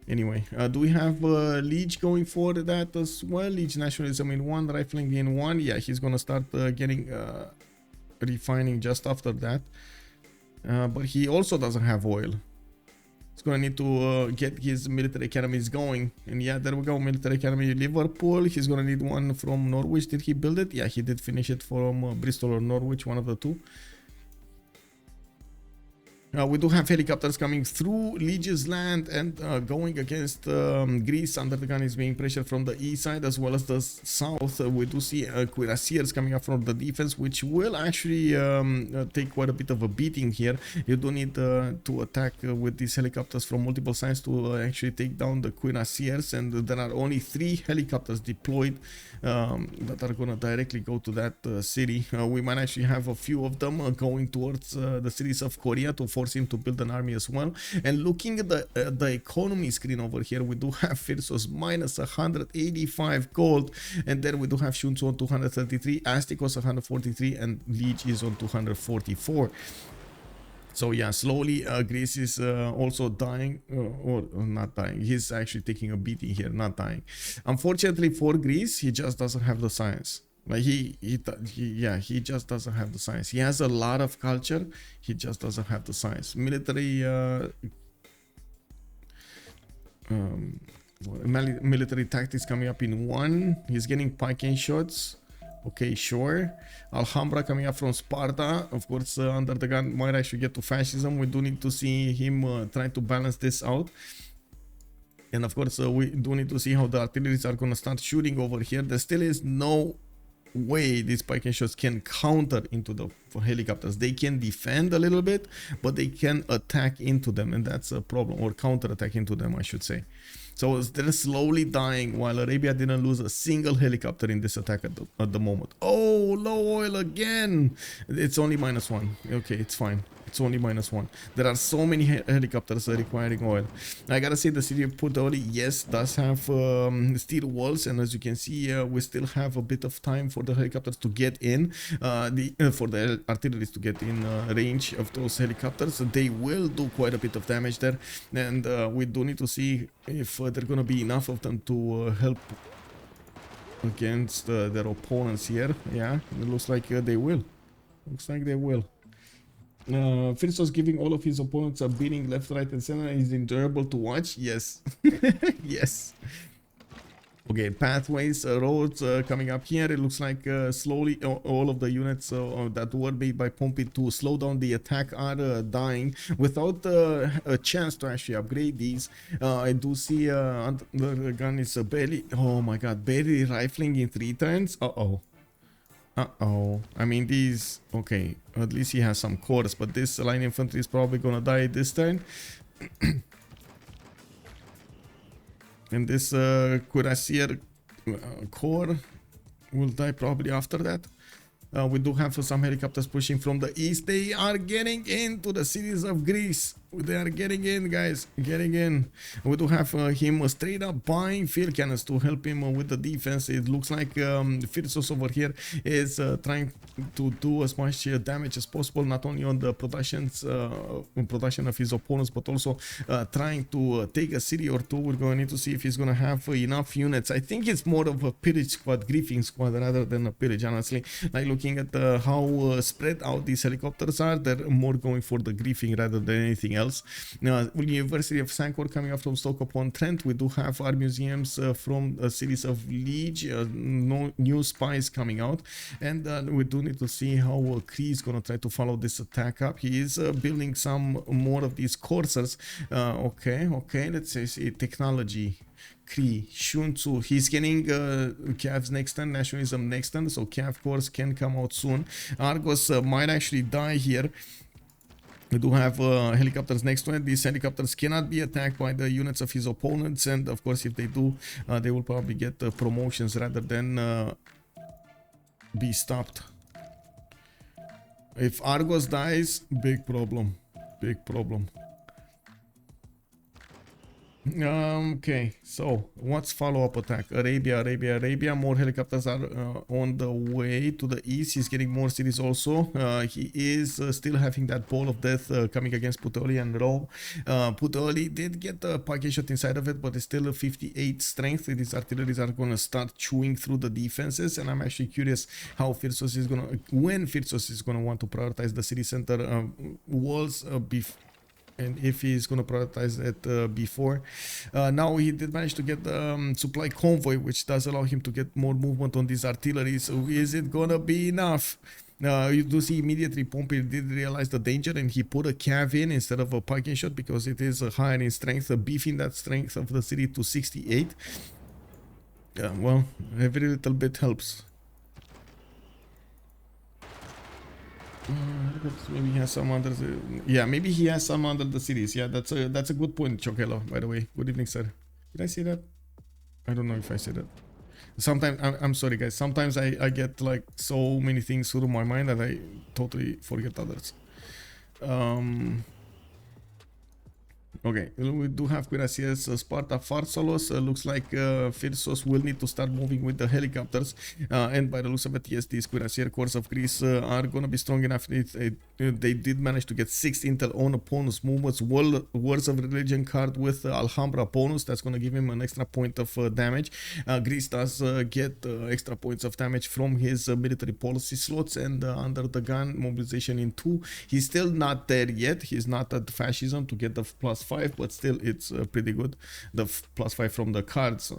Anyway, do we have Lege going for that as well? Lege nationalism in 1, rifling in 1. Yeah, he's going to start getting refining just after that, but he also doesn't have oil. He's gonna need to get his military academies going, and yeah, there we go. Military academy Liverpool. He's gonna need 1 from Norwich. Did he build it? Yeah, he did finish it from Bristol or Norwich, one of the 2. We do have helicopters coming through Lege's land and going against Greece. UnderTheGun is being pressured from the east side as well as the south. We do see cuirassiers coming up from the defense, which will actually take quite a bit of a beating here. You do need to attack with these helicopters from multiple sides to actually take down the cuirassiers, and there are only 3 helicopters deployed that are going to directly go to that city. We might actually have a few of them going towards the cities of Korea to force him to build an army as well. And looking at the economy screen over here, we do have Phyrsos minus 185 gold, and then we do have Sun-Tzu on 233, Astikos 143, and Lege is on 244. So yeah, slowly Greece is also dying, or not dying. He's actually taking a beating here, not dying. Unfortunately for Greece, he just doesn't have the science. Like he just doesn't have the science. He has a lot of culture, he just doesn't have the science. Military military tactics coming up in 1. He's getting pike shots. Okay, sure. Alhambra coming up from Sparta. Of course, UnderTheGun might actually get to fascism. We do need to see him try to balance this out. And of course, we do need to see how the artilleries are going to start shooting over here. There still is no way these pike shots can counter into the helicopters. They can defend a little bit, but they can attack into them, and that's a problem, or counter attack into them, I should say. So they're slowly dying, while Arabia didn't lose a single helicopter in this attack at the moment. Oh, low oil again. It's only -1. Okay, it's fine. It's only -1. There are so many helicopters requiring oil. I gotta say, the city of Puteoli, yes, does have steel walls, and as you can see, we still have a bit of time for the helicopters to get in, for the artillery to get in range of those helicopters. They will do quite a bit of damage there, and we do need to see if there are gonna be enough of them to help against their opponents here. Yeah, it looks like they will. Looks like they will. Phyrsos giving all of his opponents a beating left, right, and center is enjoyable to watch. Yes. Yes. Okay, pathways, roads coming up here. It looks like slowly all of the units that were made by Pompi to slow down the attack are dying without a chance to actually upgrade these. I do see the gun is barely, oh my god, barely rifling in 3 turns. I mean, these, okay, at least he has some cores, but this line infantry is probably gonna die this turn. And this cuirassier core will die probably after that. We do have some helicopters pushing from the east. They are getting into the cities of Greece. They are getting in, guys. Getting in. We do have him straight up buying field cannons to help him with the defense. It looks like Phyrsos over here is trying to do as much damage as possible, not only on the production of his opponents, but also trying to take a city or two. We're going to need to see if he's going to have enough units. I think it's more of a pillage squad, griefing squad, rather than a pillage, honestly. Like looking at how spread out these helicopters are, they're more going for the griefing rather than anything else. University of Sankor coming up from Stoke-upon-Trent. We do have our museums from cities of Lege, no new spies coming out, and we do need to see how Cree is going to try to follow this attack up. He is building some more of these coursers. Okay, let's see technology. Cree, Sun-Tzu, he's getting Cav's next turn, nationalism next turn, so Cav course can come out soon. Argos might actually die here. We do have helicopters next to it. These helicopters cannot be attacked by the units of his opponents, and of course if they do, they will probably get promotions rather than be stopped. If Argos dies, big problem. Okay, so what's follow-up attack? Arabia. More helicopters are on the way to the east. He's getting more cities also. He is still having that ball of death coming against Puteoli and Rome. Puteoli did get a package shot inside of it, but it's still a 58 strength. These artilleries are going to start chewing through the defenses, and I'm actually curious how Phyrsos is going to, when Phyrsos is going to want to prioritize the city center walls and if he's going to prioritize it before. Now he did manage to get the supply convoy, which does allow him to get more movement on these artillery. So is it going to be enough? You do see immediately Pompi did realize the danger, and he put a cav in instead of a parking shot because it is higher in strength, beefing that strength of the city to 68. Well, every little bit helps. Maybe he has some under the... Yeah, maybe he has some under the cities. Yeah, that's a good point, Chokelo, by the way. Good evening, sir. Did I say that? I don't know if I said that. Sometimes, I'm sorry, guys. Sometimes I get like so many things through my mind that I totally forget others. Okay, we do have Cuirassiers, Sparta, Pharsalos. Looks like Phyrsos will need to start moving with the helicopters. And by the looks of it, yes, these Cuirassier corps of Greece are going to be strong enough. They did manage to get 6 intel on opponents' movements. Words of Religion card with Alhambra bonus. That's going to give him an extra point of damage. Greece does get extra points of damage from his military policy slots, and under the gun mobilization in 2. He's still not there yet. He's not at fascism to get the +5, but still it's pretty good. The +5 from the cards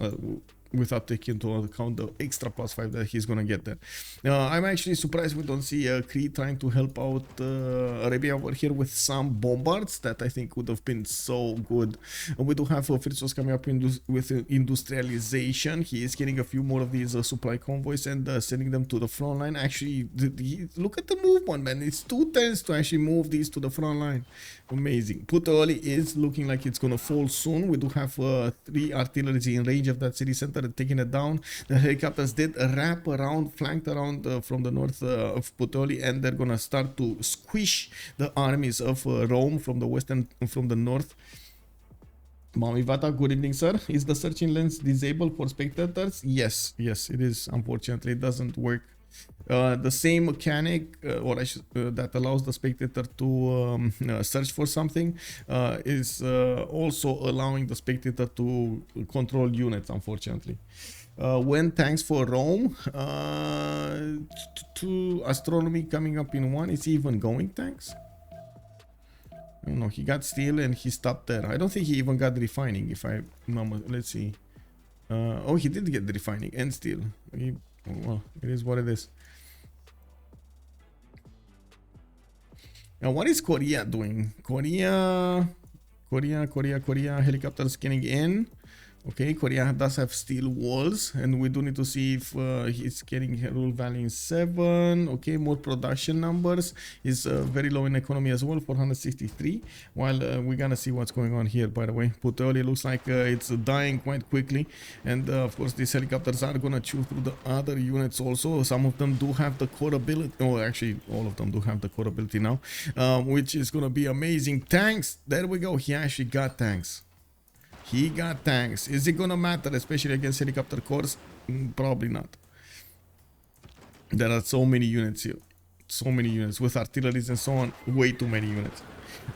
without taking into account the extra +5 that he's gonna get there. I'm actually surprised we don't see Cree trying to help out Arabia over here with some bombards. That I think would have been so good. We do have Phyrsos coming up with industrialization. He is getting a few more of these supply convoys and sending them to the front line. Actually, look at the movement, man. It's 2 turns to actually move these to the front line. Amazing. Puteoli is looking like it's gonna fall soon. We do have 3 artillery in range of that city center and taking it down. The helicopters did wrap around, flanked around from the north of Puteoli, and they're gonna start to squish the armies of Rome from the west and from the north. Mamivata, good evening, sir. Is the searching lens disabled for spectators? Yes, it is. Unfortunately, it doesn't work. The same mechanic that allows the spectator to search for something is also allowing the spectator to control units, unfortunately. When tanks for Rome, to astronomy coming up in 1. Is he even going tanks? I don't know. He got steel and he stopped there. I don't think he even got refining. If I remember, let's see. Oh, he did get the refining and steel. Well, it is what it is. Now, what is Korea doing? Korea helicopters getting in. Okay, Korea does have steel walls, and we do need to see if he's getting rule value in 7. Okay, more production numbers. Is very low in economy as well, 463. While we're gonna see what's going on here, by the way. Puteoli looks like it's dying quite quickly, and of course these helicopters are gonna chew through the other units also. Some of them do have the core ability. Oh, actually, all of them do have the core ability now, which is gonna be amazing. Tanks. There we go. He actually got tanks. He got tanks. Is it gonna matter, especially against helicopter cores? Probably not. There are so many units here. So many units with artilleries and so on. Way too many units.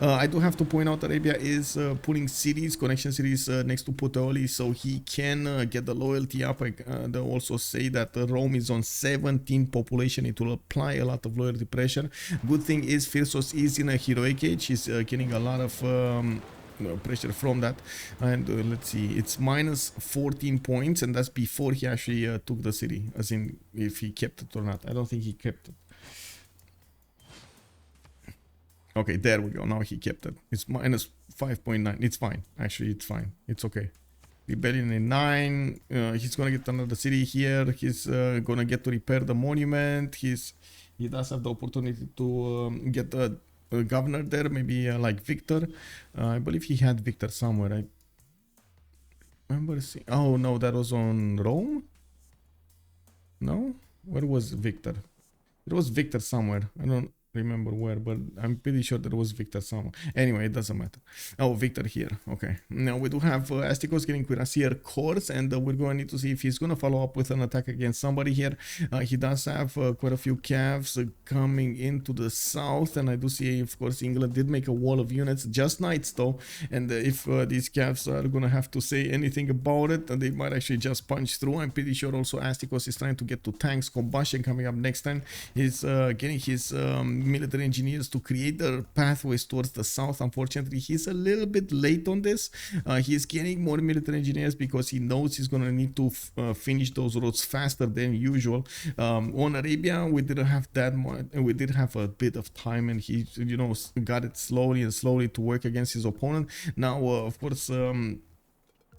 I do have to point out Arabia is putting cities, connection cities next to Puteoli, so he can get the loyalty up. They also say that Rome is on 17 population. It will apply a lot of loyalty pressure. Good thing is Phyrsos is in a heroic age. He's getting a lot of pressure from that, and let's see, it's minus 14 points, and that's before he actually took the city, as in if he kept it or not. I don't think he kept it. Okay, there we go. Now he kept it. It's minus 5.9. It's fine. Actually, it's fine. It's okay. Rebellion in 9. He's gonna get another city here. He's gonna get to repair the monument. He does have the opportunity to get a governor there, maybe like Victor. I believe he had Victor somewhere. I remember seeing. Oh no, that was on Rome. No, where was Victor? It was Victor somewhere. I don't remember where, but I'm pretty sure there was Victor somewhere. Anyway, it doesn't matter. Oh, Victor here. Okay. Now we do have Astikos getting cuirassier cores, and we're going to need to see if he's going to follow up with an attack against somebody here. He does have quite a few calves coming into the south, and I do see, of course, England did make a wall of units, just knights though, and if these calves are going to have to say anything about it, they might actually just punch through. I'm pretty sure also Astikos is trying to get to tanks. Combustion coming up next time. He's getting his military engineers to create the pathways towards the south. Unfortunately, he's a little bit late on this. He's getting more military engineers because he knows he's going to need to finish those roads faster than usual. On Arabia, we didn't have that much. We did have a bit of time, and he, you know, got it slowly and slowly to work against his opponent. Now, of course,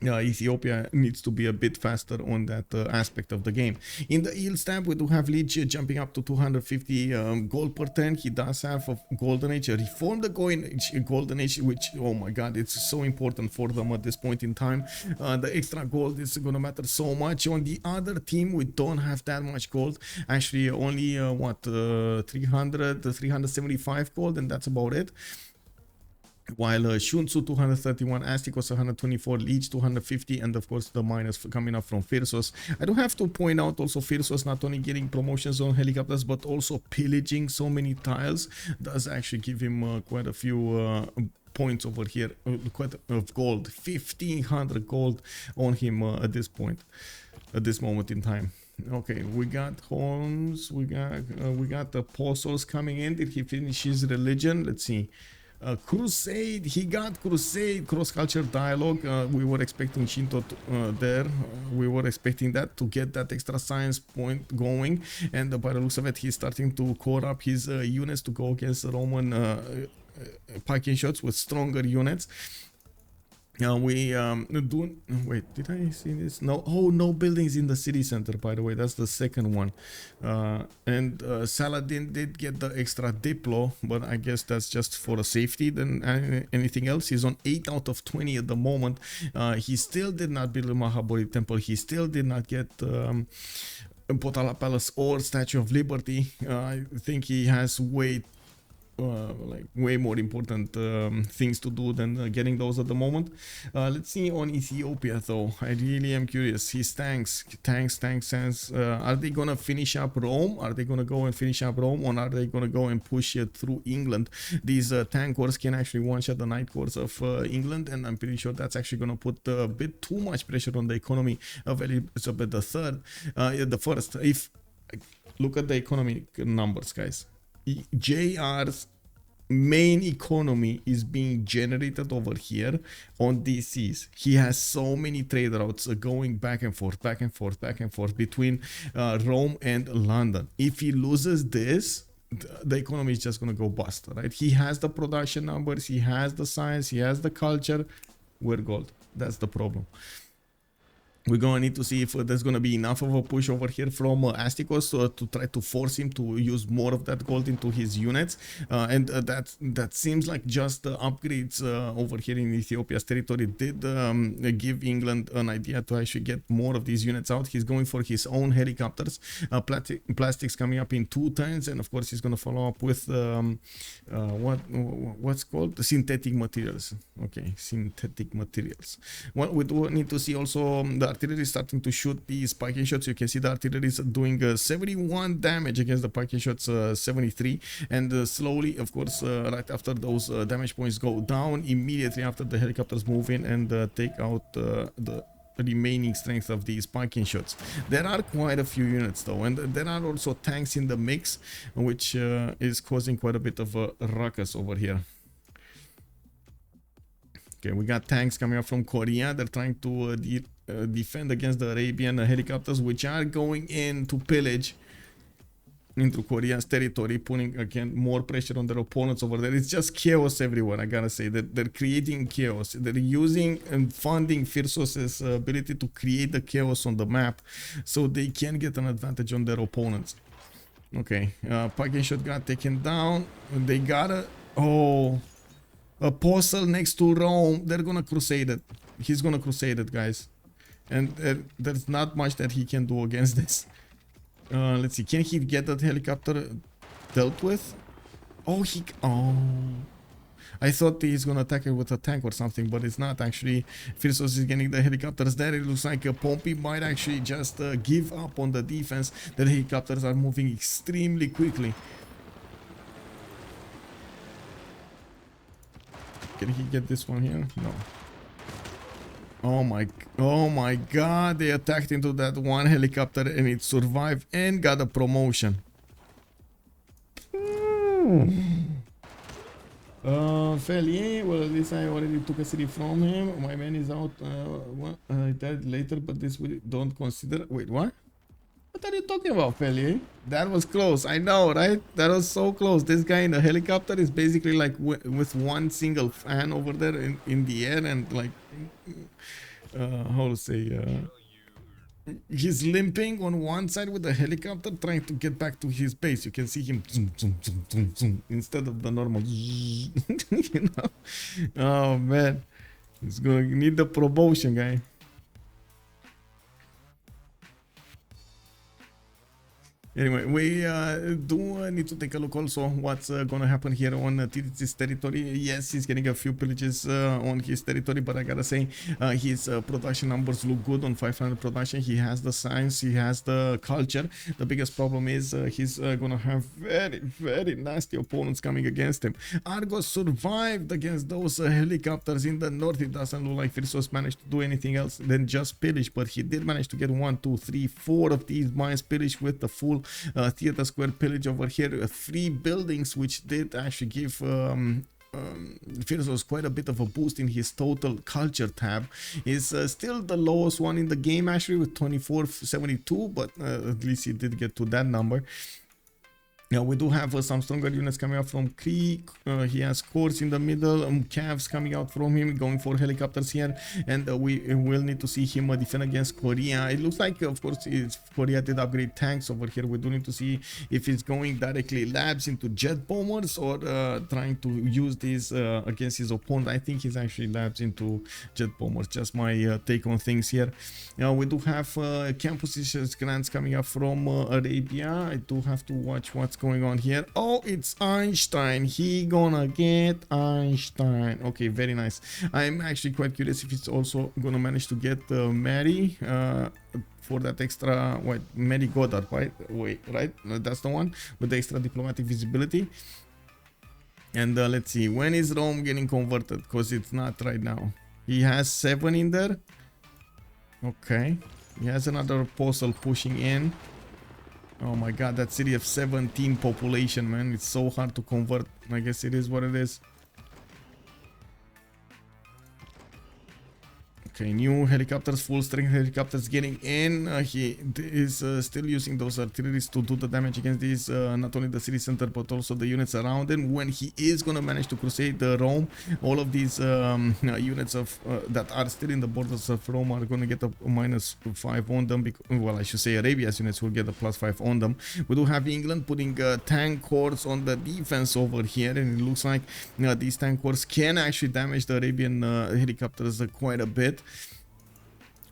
Ethiopia needs to be a bit faster on that aspect of the game. In the yield stamp, we do have Lege jumping up to 250 gold per turn. He does have a golden age, reform the golden age, which, oh my god, it's so important for them at this point in time. The extra gold is going to matter so much. On the other team, we don't have that much gold. Actually, only 375 gold, and that's about it. While Sun-Tzu 231, Astikos 124, Lege 250, and of course the minus coming up from Phyrsos. I do have to point out also Phyrsos not only getting promotions on helicopters but also pillaging so many tiles does actually give him quite a few points over here, quite of gold, 1500 gold on him at this point, at this moment in time. Okay, we got homes, we got the apostles coming in. Did he finish his religion? Let's see. Crusade, he got Crusade, cross-culture dialogue. We were expecting Shinto there. We were expecting that to get that extra science point going, and by the looks of it, he's starting to core up his units to go against the Roman packing shots with stronger units. We do. Wait, did I see this? No. Oh, no buildings in the city center. By the way, that's the second one. And Saladin did get the extra diplo, but I guess that's just for a safety than anything else. He's on 8 out of 20 at the moment. He still did not build a Mahabodhi temple. He still did not get Potala Palace or Statue of Liberty. I think he has way more important things to do than getting those at the moment. Let's see on Ethiopia though. I really am curious. His tanks. Are they gonna finish up Rome? Are they gonna go and finish up Rome, or are they gonna go and push it through England? These tank corps can actually one-shot the night corps of England, and I'm pretty sure that's actually gonna put a bit too much pressure on the economy of Elizabeth the first. If look at the economic numbers, guys. JR's main economy is being generated over here on DCs. He has so many trade routes going back and forth between Rome and London. If he loses this, the economy is just going to go bust, right? He has the production numbers, he has the science, he has the culture. We're gold. That's the problem. We're gonna need to see if there's gonna be enough of a push over here from Astikos to try to force him to use more of that gold into his units, and that seems like just the upgrades over here in Ethiopia's territory did give England an idea to actually get more of these units out. He's going for his own helicopters, plastics coming up in 2 turns, and of course he's gonna follow up with what's called the synthetic materials. Okay, synthetic materials. Well, we do need to see also the artillery is starting to shoot these spiking shots. You can see the artillery is doing 71 damage against the spiking shots 73, and slowly, of course, right after those damage points go down, immediately after the helicopters move in and take out the remaining strength of these spiking shots. There are quite a few units though, and there are also tanks in the mix, which is causing quite a bit of a ruckus over here. Okay, we got tanks coming up from Korea. They're trying to defend against the Arabian helicopters, which are going in to pillage into Korea's territory, putting again more pressure on their opponents over there. It's just chaos everywhere. I gotta say that they're creating chaos. They're using and funding Phyrsos' ability to create the chaos on the map, so they can get an advantage on their opponents. Okay, Pagan shot got taken down. They got Apostle next to Rome. They're gonna crusade it. He's gonna crusade it, guys. And there's not much that he can do against this. Let's see. Can he get that helicopter dealt with? Oh, I thought he's gonna attack it with a tank or something, but it's not actually. Phyrsos is getting the helicopters there. It looks like Pompi might actually just give up on the defense. The helicopters are moving extremely quickly. Can he get this one here? No. Oh my god, they attacked into that one helicopter and it survived and got a promotion. Felier, well, at least I already took a city from him. My man is out. I died later, but this we don't consider. Wait, what? What are you talking about, Felier? That was close. I know, right? That was so close. This guy in the helicopter is basically like with one single fan over there in the air, and like, how to say, he's limping on one side with the helicopter trying to get back to his base. You can see him zoom, zoom, zoom, zoom, zoom, instead of the normal you know. Oh man, he's gonna need the promotion, guy. Anyway, we do need to take a look also what's gonna happen here on Titiits' territory. Yes, he's getting a few pillages on his territory, but I gotta say his production numbers look good on 500 production. He has the science, he has the culture. The biggest problem is he's gonna have very, very nasty opponents coming against him. Argos survived against those helicopters in the north. It doesn't look like Phyrsos managed to do anything else than just pillage, but he did manage to get 1, 2, 3, 4 of these mines pillaged with the full theater square pillage over here. 3 buildings, which did actually give Phyrsos quite a bit of a boost in his total culture tab. Is still the lowest one in the game actually with 2472, but at least he did get to that number. Now we do have some stronger units coming up from Cree. He has cores in the middle, calves coming out from him, going for helicopters here, and we will need to see him defend against Korea. It looks like, of course, Korea did upgrade tanks over here. We do need to see if it's going directly labs into jet bombers or trying to use these against his opponent. I think he's actually labs into jet bombers. Just my take on things here. Now we do have camp positions grants coming up from Arabia. I do have to watch what's going on here. Oh, it's Einstein. He gonna get Einstein. Okay, very nice. I'm actually quite curious if it's also gonna manage to get Mary for that extra, what, Mary Goddard, right? Wait, right? That's the one with the extra diplomatic visibility. And let's see, when is Rome getting converted? Because it's not right now. He has 7 in there. Okay, he has another apostle pushing in. Oh my god, that city of 17 population, man. It's so hard to convert. I guess it is what it is. Okay, new helicopters, full strength helicopters getting in. He is still using those artilleries to do the damage against these, not only the city center but also the units around him. When he is gonna manage to crusade Rome, all of these units of that are still in the borders of Rome are gonna get a -5 on them. Well, I should say Arabia's units will get a +5 on them. We do have England putting tank corps on the defense over here, and it looks like these tank corps can actually damage the Arabian helicopters quite a bit.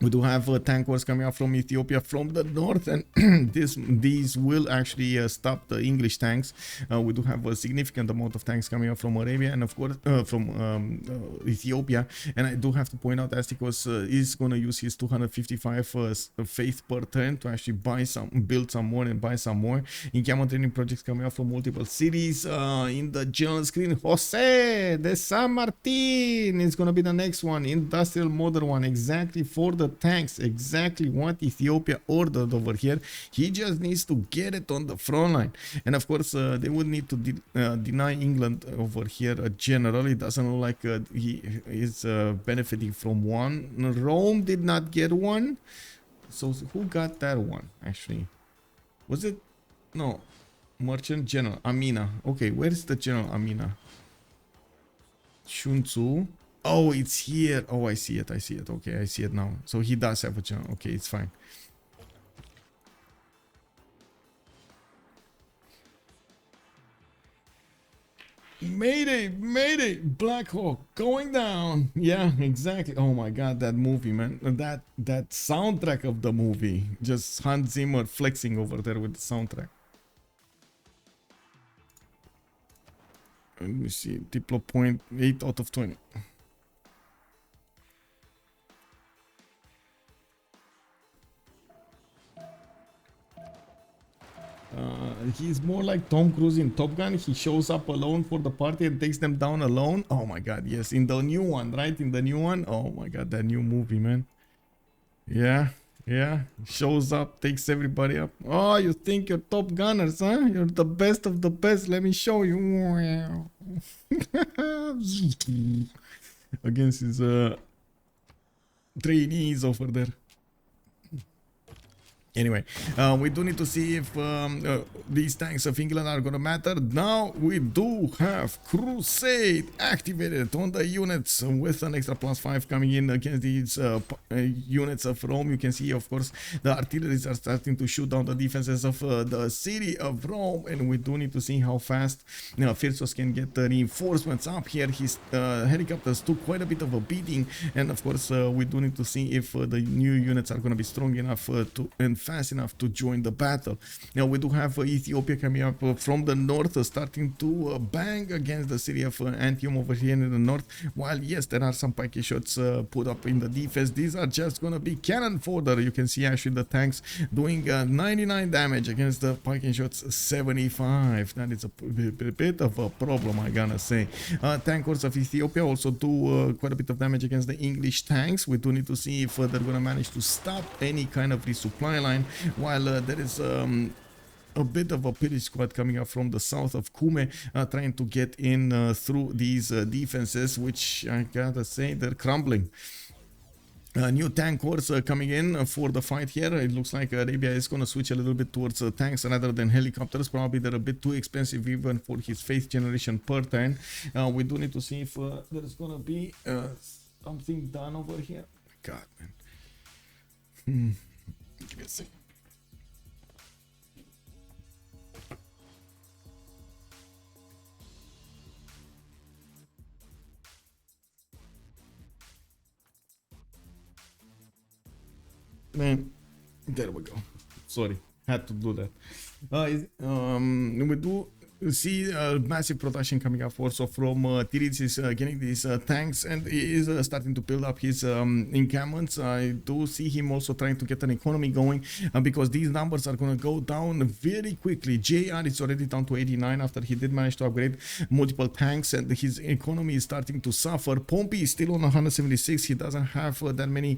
We do have tank wars coming out from Ethiopia from the north, and these will actually stop the English tanks. We do have a significant amount of tanks coming out from Arabia and of course from Ethiopia. And I do have to point out Astikos is going to use his 255 faith per turn to actually build some more and buy some more. Encampment training projects coming out from multiple cities. In the general screen, Jose de San Martin is going to be the next one, industrial modern one, exactly for the tanks, exactly what Ethiopia ordered over here. He just needs to get it on the front line. And of course they would need to deny England over here a general. It doesn't look like he is benefiting from one. Rome did not get one, so who got that one actually? Was it no merchant general Amina? Okay, where's the general Amina? Sun-Tzu. Oh, it's here. Oh, I see it. I see it. Okay, I see it now. So he does have a general. Okay, it's fine. Mayday, mayday, Black Hawk going down. Yeah, exactly. Oh my god, that movie, man. That soundtrack of the movie. Just Hans Zimmer flexing over there with the soundtrack. Let me see. Diplo point 8 out of 20. He's more like Tom Cruise in Top Gun. He shows up alone for the party and takes them down alone. Oh my god, yes, in the new one, right? In the new one. Oh my god, that new movie, man. Yeah, yeah. Shows up, takes everybody up. Oh, you think you're Top Gunners, huh? You're the best of the best. Let me show you. Against his trainees over there. Anyway, we do need to see if these tanks of England are going to matter. Now we do have Crusade activated on the units with an extra +5 coming in against these units of Rome. You can see, of course, the artilleries are starting to shoot down the defenses of the city of Rome, and we do need to see how fast Phyrsos can get the reinforcements up here. His helicopters took quite a bit of a beating, and of course we do need to see if the new units are going to be strong enough and fast enough to join the battle. Now we do have Ethiopia coming up from the north, starting to bang against the city of Antioch over here in the north. While yes, there are some pike shots put up in the defense, these are just gonna be cannon fodder. You can see actually the tanks doing 99 damage against the pike shots 75. That is a bit of a problem, I gotta say. Tankers of Ethiopia also do quite a bit of damage against the English tanks. We do need to see if they're gonna manage to stop any kind of resupply line, while there is a bit of a pillage squad coming up from the south of Kume, trying to get in through these defenses, which I gotta say they're crumbling. New tank corps coming in for the fight here. It looks like Arabia is going to switch a little bit towards tanks rather than helicopters. Probably they're a bit too expensive even for his faith generation per turn. We do need to see if there's going to be something done over here. God, man. Give me a second. Man, there we go. Sorry, had to do that. We do see massive production coming up also from Titiits is getting these tanks, and he is starting to build up his encampments. I do see him also trying to get an economy going because these numbers are going to go down very quickly. JR is already down to 89 after he did manage to upgrade multiple tanks, and his economy is starting to suffer. Pompi is still on 176. He doesn't have that many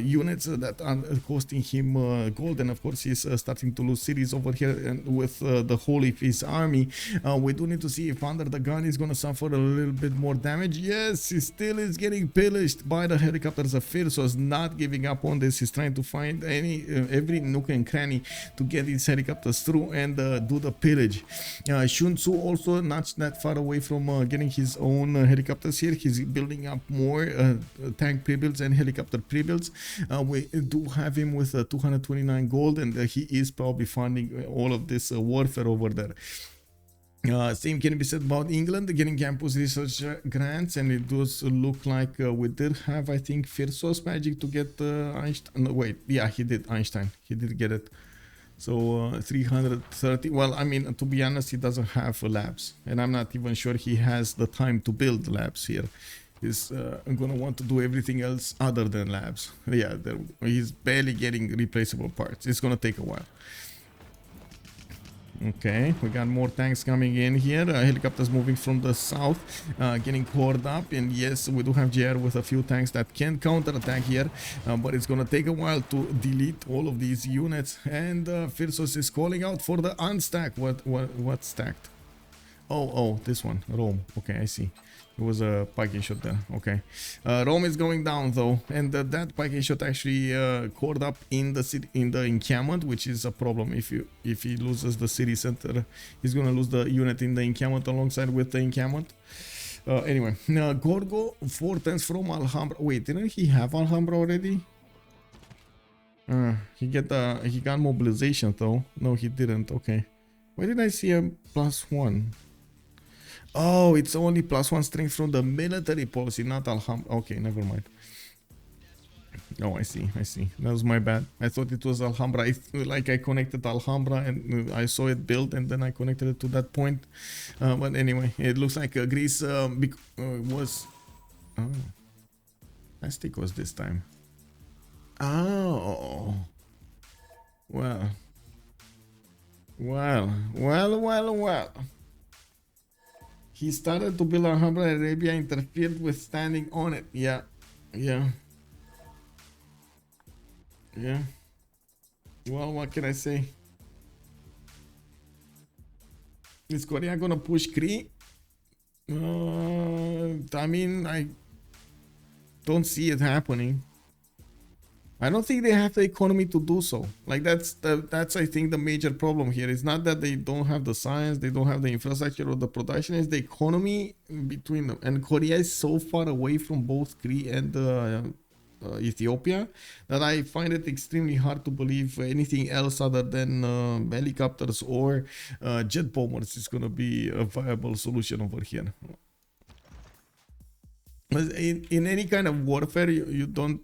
units that are costing him gold, and of course he's starting to lose cities over here, and with the whole of his army. We do need to see if UnderTheGun is going to suffer a little bit more damage. Yes, he still is getting pillaged by the helicopters of Phyrsos, not giving up on this. He's trying to find every nook and cranny to get these helicopters through and do the pillage. Sun-Tzu also not that far away from getting his own helicopters here. He's building up more tank pre-builds and helicopter pre-builds. We do have him with 229 gold, and he is probably funding all of this warfare over there. Same can be said about England getting campus research grants, and it does look like we did have, I think, Phyrsos magic to get Einstein. No, wait, yeah, he did Einstein. He did get it. So 330. Well, I mean, to be honest, he doesn't have labs, and I'm not even sure he has the time to build labs here. He's gonna want to do everything else other than labs. Yeah, he's barely getting replaceable parts. It's gonna take a while. Okay, we got more tanks coming in here. Helicopters moving from the south, getting poured up. And yes, we do have JR with a few tanks that can counterattack here, but it's gonna take a while to delete all of these units. And Phyrsos is calling out for the unstack. What stacked? Oh, this one, Rome. Okay, I see. It was a pike shot there. Okay, Rome is going down though, and that pike shot actually cored up in the city, in the encampment, which is a problem. If he loses the city center, he's gonna lose the unit in the encampment alongside with the encampment. Anyway, Gorgo 4 tens from Alhambra. Wait, didn't he have Alhambra already? He got mobilization though. No, he didn't. Okay, why did I see a +1? Oh, it's only +1 strength from the military policy, not Alhambra. Okay, never mind. Oh, I see. That was my bad. I thought it was Alhambra. I connected Alhambra and I saw it built, and then I connected it to that point. But anyway, it looks like Greece was... Oh, Astikos this time. Oh. Well. He started to build Alhambra, Arabia interfered with standing on it. Yeah. Well, what can I say? Is Korea gonna push Cree? I mean, I don't see it happening. I don't think they have the economy to do so. Like that's I think the major problem here. It's not that they don't have the science, they don't have the infrastructure or the production. It's the economy between them. And Korea is so far away from both Cree and Ethiopia that I find it extremely hard to believe anything else other than helicopters or jet bombers is going to be a viable solution over here. In any kind of warfare, you don't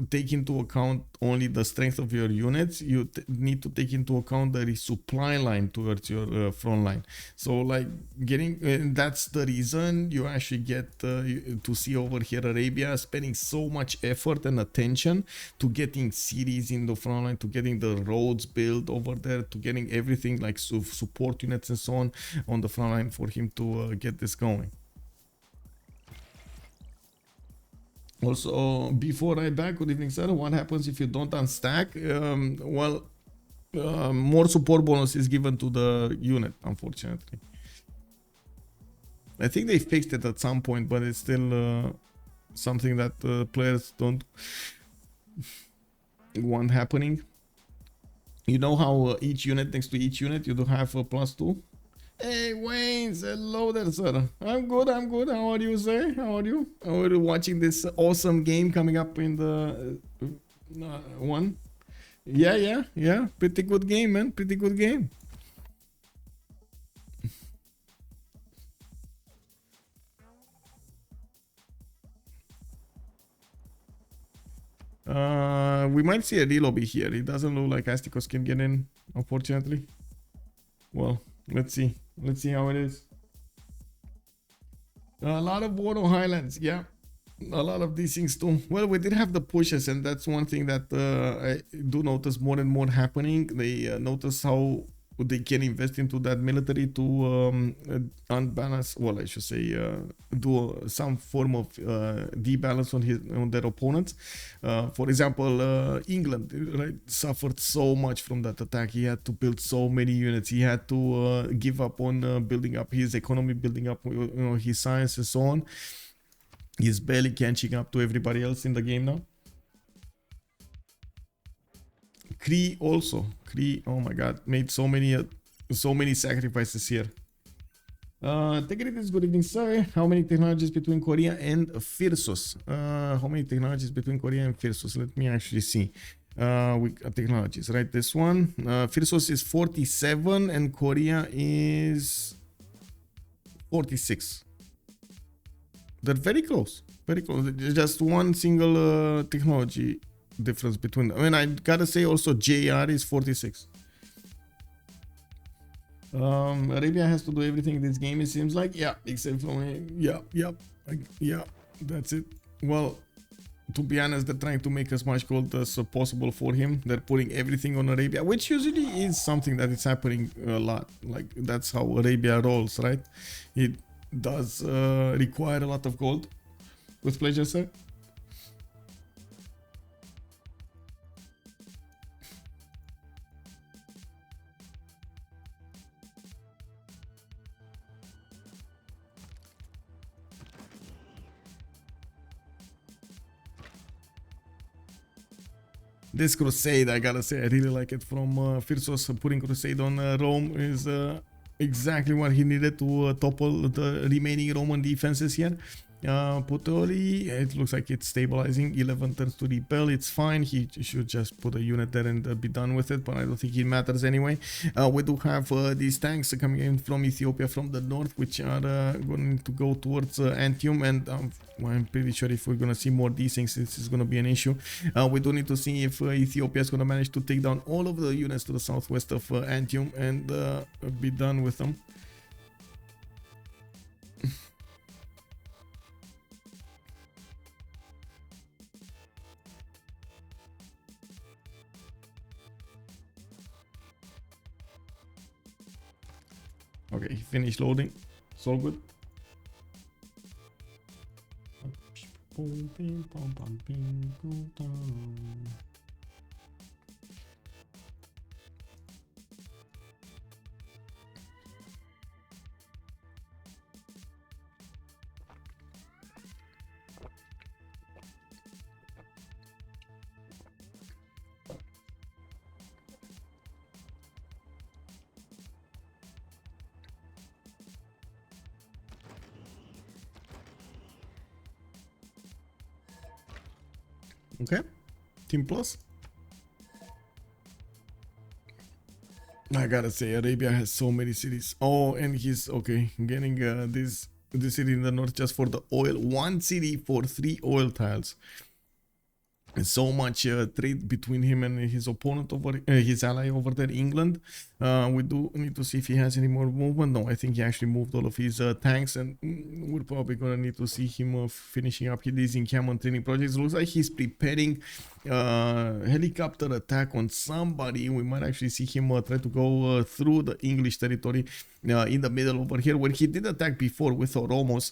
take into account only the strength of your units. You need to take into account the resupply line towards your front line. So like getting that's the reason you actually get to see over here Arabia spending so much effort and attention to getting cities in the front line, to getting the roads built over there, to getting everything like support units and so on the front line for him to get this going. Also, before I back, good evening, sir. What happens if you don't unstack? More support bonus is given to the unit, unfortunately. I think they fixed it at some point, but it's still something that players don't want happening. You know how each unit, next to each unit, you do have a +2? Hey Wayne, hello there, sir. I'm good. How are you, sir? How are you? We're watching this awesome game coming up in the one. Yeah. Pretty good game, man. Pretty good game. We might see a relobby here. It doesn't look like Astikos can get in, unfortunately. Well, let's see. Let's see how it is. A lot of Bordeaux Highlands, yeah. A lot of these things too. Well, we did have the pushes, and that's one thing that I do notice more and more happening. They notice how they can invest into that military to unbalance, well, I should say, do some form of debalance on their opponents. For example, England, right, suffered so much from that attack. He had to build so many units. He had to give up on building up his economy, building up his science and so on. He's barely catching up to everybody else in the game now. Cree also. Cree, oh my god, made so many sacrifices here. Titiits, good evening, sir. How many technologies between Korea and Phyrsos? How many technologies between Korea and Phyrsos? Let me actually see. We technologies, right? This one. Phyrsos is 47 and Korea is 46. They're very close. Very close. Just one single technology difference between them. I mean, I gotta say also JR is 46. Arabia has to do everything in this game, it seems like. Yeah, except for me. Yeah, that's it. Well, to be honest, they're trying to make as much gold as possible for him. They're putting everything on Arabia, which usually is something that is happening a lot. Like, that's how Arabia rolls, right? It does require a lot of gold. With pleasure, sir. This crusade, I gotta say, I really like it from Phyrsos. Putting crusade on Rome is exactly what he needed to topple the remaining Roman defenses here. Puteoli, it looks like it's stabilizing. 11 turns to repel, it's fine. He should just put a unit there and be done with it, but I don't think it matters anyway. We do have these tanks coming in from Ethiopia from the north, which are going to go towards Antium, and I'm pretty sure if we're going to see more of these things, this is going to be an issue. We do need to see if Ethiopia is going to manage to take down all of the units to the southwest of Antium and be done with them. Okay, finished loading. It's all good. Okay, Team Plus. I gotta say, Arabia has so many cities. Oh, and he's okay getting this city in the north just for the oil. One city for 3 oil tiles. And so much trade between him and his opponent over his ally over there, England. We do need to see if he has any more movement. No, I think he actually moved all of his tanks, and we're probably gonna need to see him finishing up his encampment training projects. Looks like he's preparing helicopter attack on somebody. We might actually see him try to go through the English territory in the middle over here, where he did attack before with Oromos.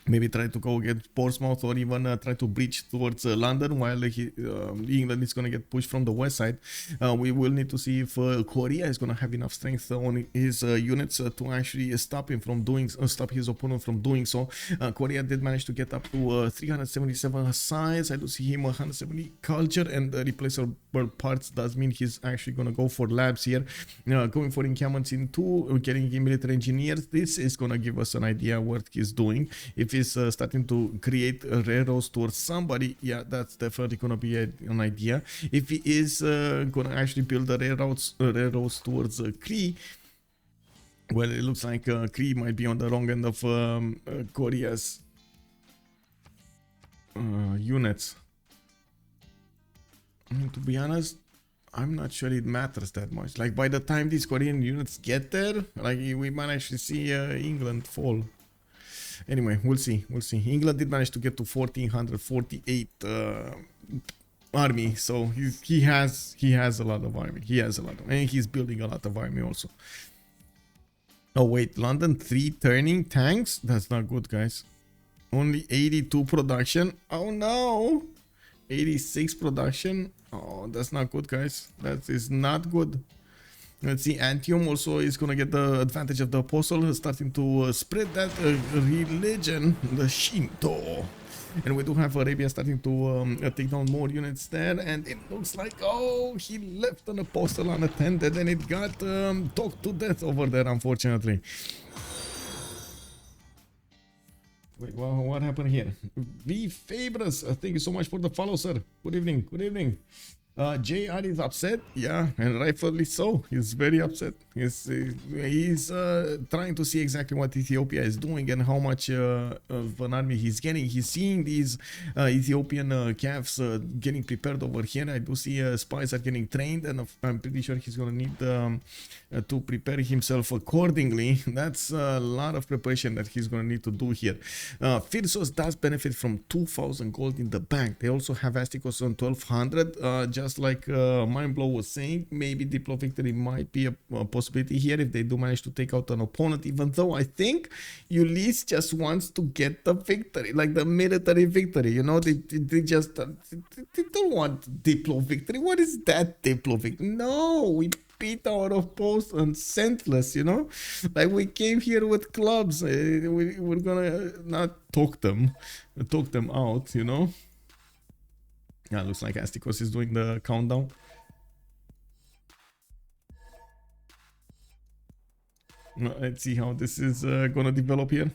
Maybe try to go get Portsmouth, or even try to breach towards London, while England is going to get pushed from the west side. We will need to see if Korea is going to have enough strength on his units to actually stop him from doing, stop his opponent from doing so. Korea did manage to get up to 377 science. I do see him 170 culture, and replaceable parts does mean he's actually going to go for labs here. Going for encampments in 2, getting military engineers. This is going to give us an idea what he's doing. If he's starting to create railroads towards somebody, yeah, that's definitely going to be an idea. If he is going to actually build the railroads towards Cree, well, it looks like Cree might be on the wrong end of Korea's units. I mean, to be honest, I'm not sure it matters that much. Like, by the time these Korean units get there, like, we might actually see England fall. Anyway, we'll see. England did manage to get to 1448 army, so he has a lot of army. He has a lot of, and he's building a lot of army also. Oh wait, London 3 turning tanks? That's not good, guys. Only 82 production. Oh no, 86 production. Oh, that's not good, guys. That is not good. Let's see, Antium also is gonna get the advantage of the apostle, starting to spread that religion, the Shinto. And we do have Arabia starting to take down more units there, and it looks like, oh, he left an apostle unattended, and it got talked to death over there, unfortunately. Wait, well, what happened here? V Fabres, thank you so much for the follow, sir. Good evening, good evening. JR is upset, yeah, and rightfully so. He's very upset. He's trying to see exactly what Ethiopia is doing and how much of an army he's getting. He's seeing these Ethiopian calves getting prepared over here. I do see spies are getting trained, and I'm pretty sure he's gonna need to prepare himself accordingly. That's a lot of preparation that he's gonna need to do here. Phyrsos does benefit from 2,000 gold in the bank. They also have Astikos on 1,200. Just like Mindblow was saying, maybe Diplo victory might be a possibility here if they do manage to take out an opponent, even though I think Ulyss just wants to get the victory, like the military victory, you know. They just they don't want Diplo victory. What is that Diplo victory? No, we beat our opponents and senseless, you know, like we came here with clubs. We're gonna not talk them out, you know. Yeah, looks like Astikos is doing the countdown. Let's see how this is gonna develop here.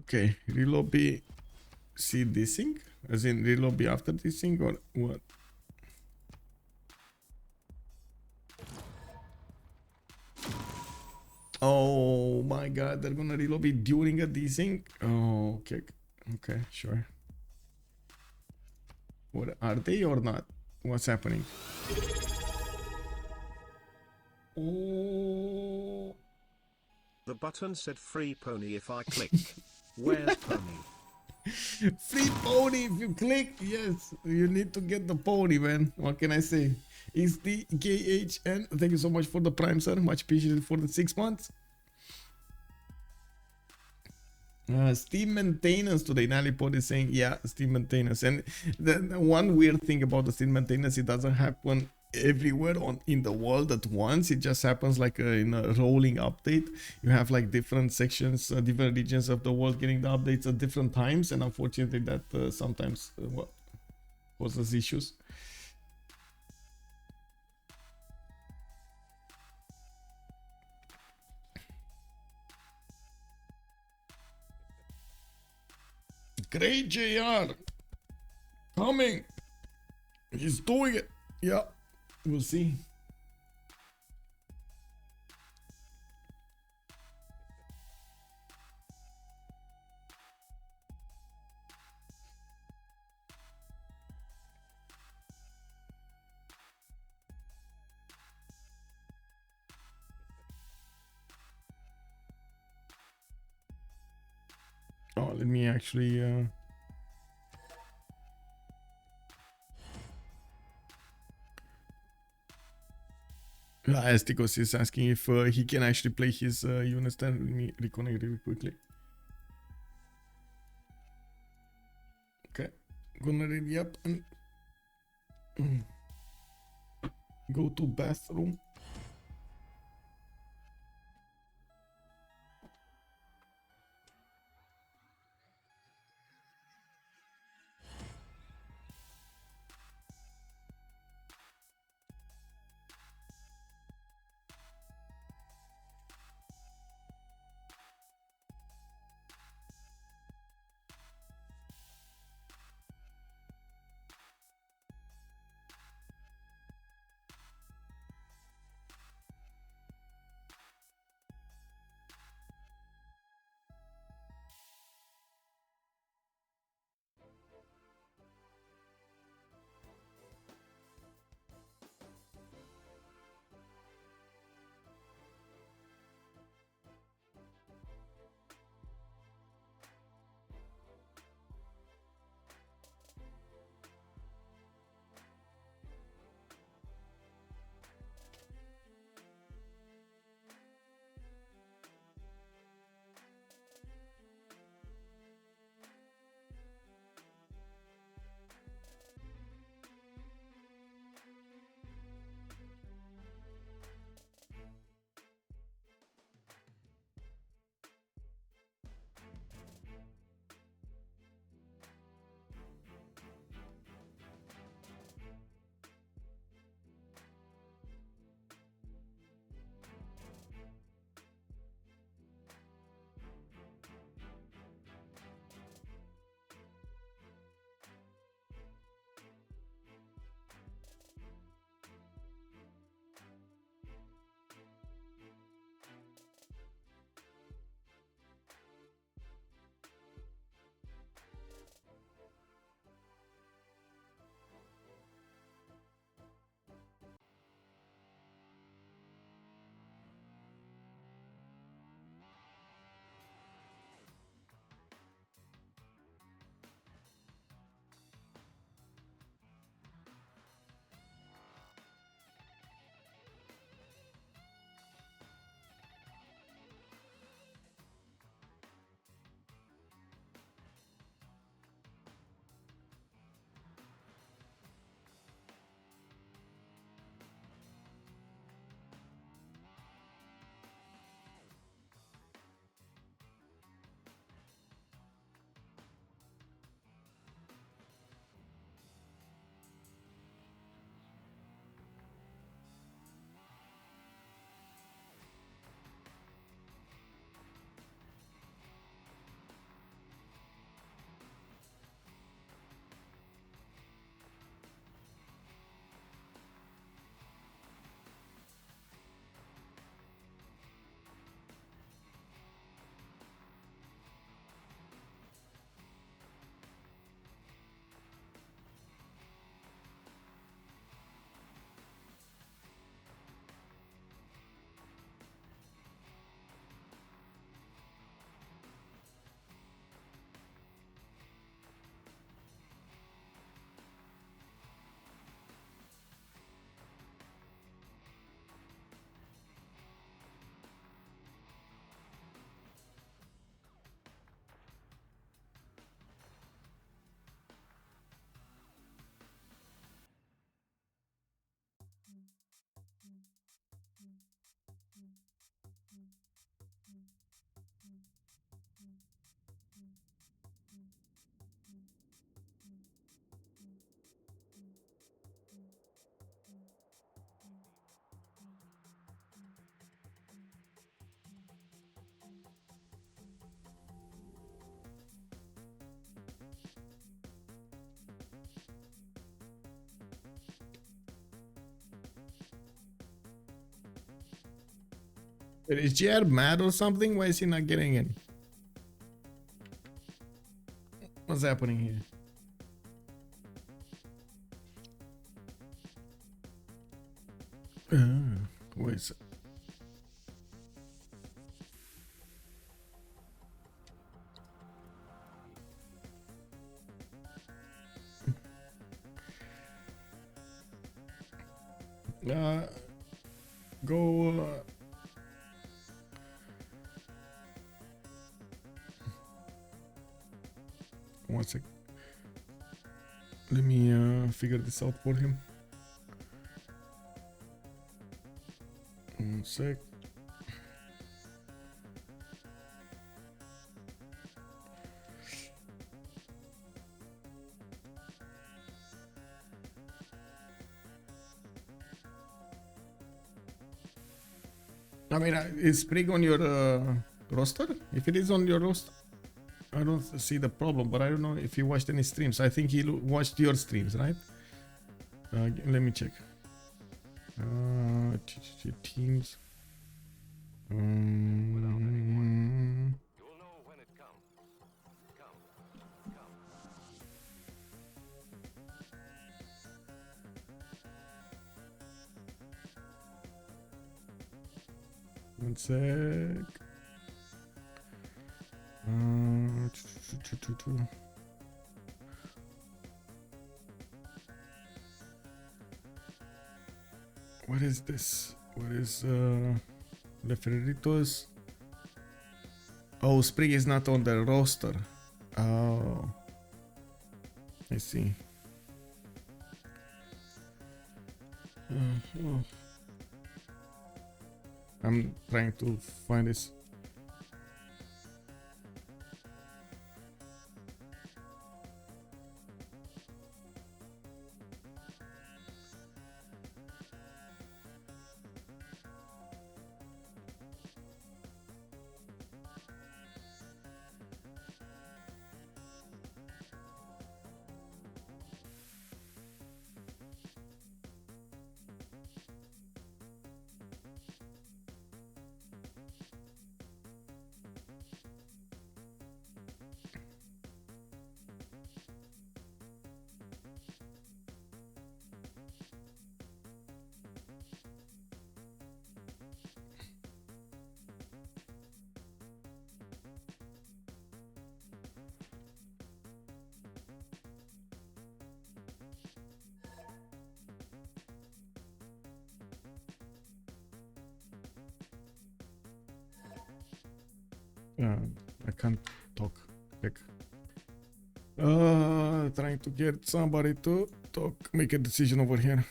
Okay, relobby. See this thing? As in relobby after this thing, or what? Oh my god, they're gonna relobby during a desync? Oh, okay. Okay, sure. What are they or not? What's happening? Oh. The button said free pony if I click. Where's pony? Free pony if you click. Yes, you need to get the pony, man. What can I say? It's the KHN. Thank you so much for the prime, sir. Much appreciated for the 6 months. Steam maintenance today. Nalipod is saying, yeah, Steam maintenance. And the one weird thing about the Steam maintenance, it doesn't happen everywhere in the world at once. It just happens like in a rolling update. You have like different sections, different regions of the world getting the updates at different times, and unfortunately that sometimes causes issues. Great JR coming. He's doing it. Yeah, we'll see. Oh, let me actually Astikos is asking if he can actually play his units there. Let me reconnect really quickly. Okay, gonna ready up and go to bathroom. Is JR mad or something? Why is he not getting in? What's happening here? Wait a sec. Go. One sec. Let me figure this out for him. One sec. I mean, is Sprig on your roster? If it is on your roster, I don't see the problem, but I don't know if he watched any streams. I think he watched your streams, right? Let me check. Teams. One sec. What is this? What is the Freritos? Oh, Sprig is not on the roster. Oh, I see. Oh. I'm trying to find this. I can't talk. Trying to get somebody to talk, make a decision over here.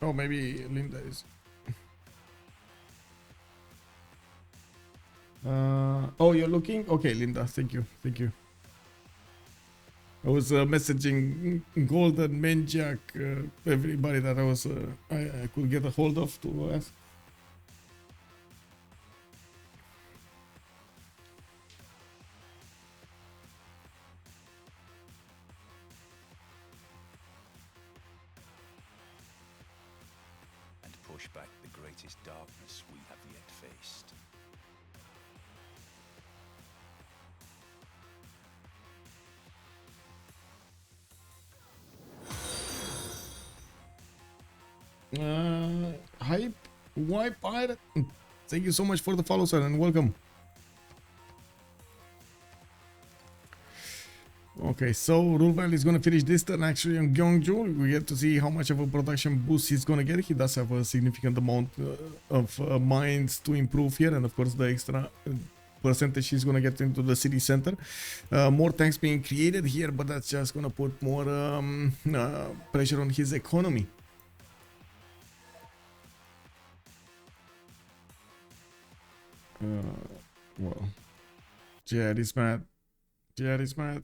Oh, maybe Linda is. Oh, you're looking? Okay, Linda, thank you. I was messaging Golden, Menjak, everybody that I could get a hold of to ask. And push back the greatest darkness we have yet faced. Hype, Wipe Pirate. Thank you so much for the follow, sir, and welcome. Okay, so Rulebell is gonna finish this turn actually on Gyeongju. We get to see how much of a production boost he's gonna get. He does have a significant amount of mines to improve here, and of course the extra percentage he's gonna get into the city center. More tanks being created here, but that's just gonna put more pressure on his economy. Well, Jad is mad. Jad is mad.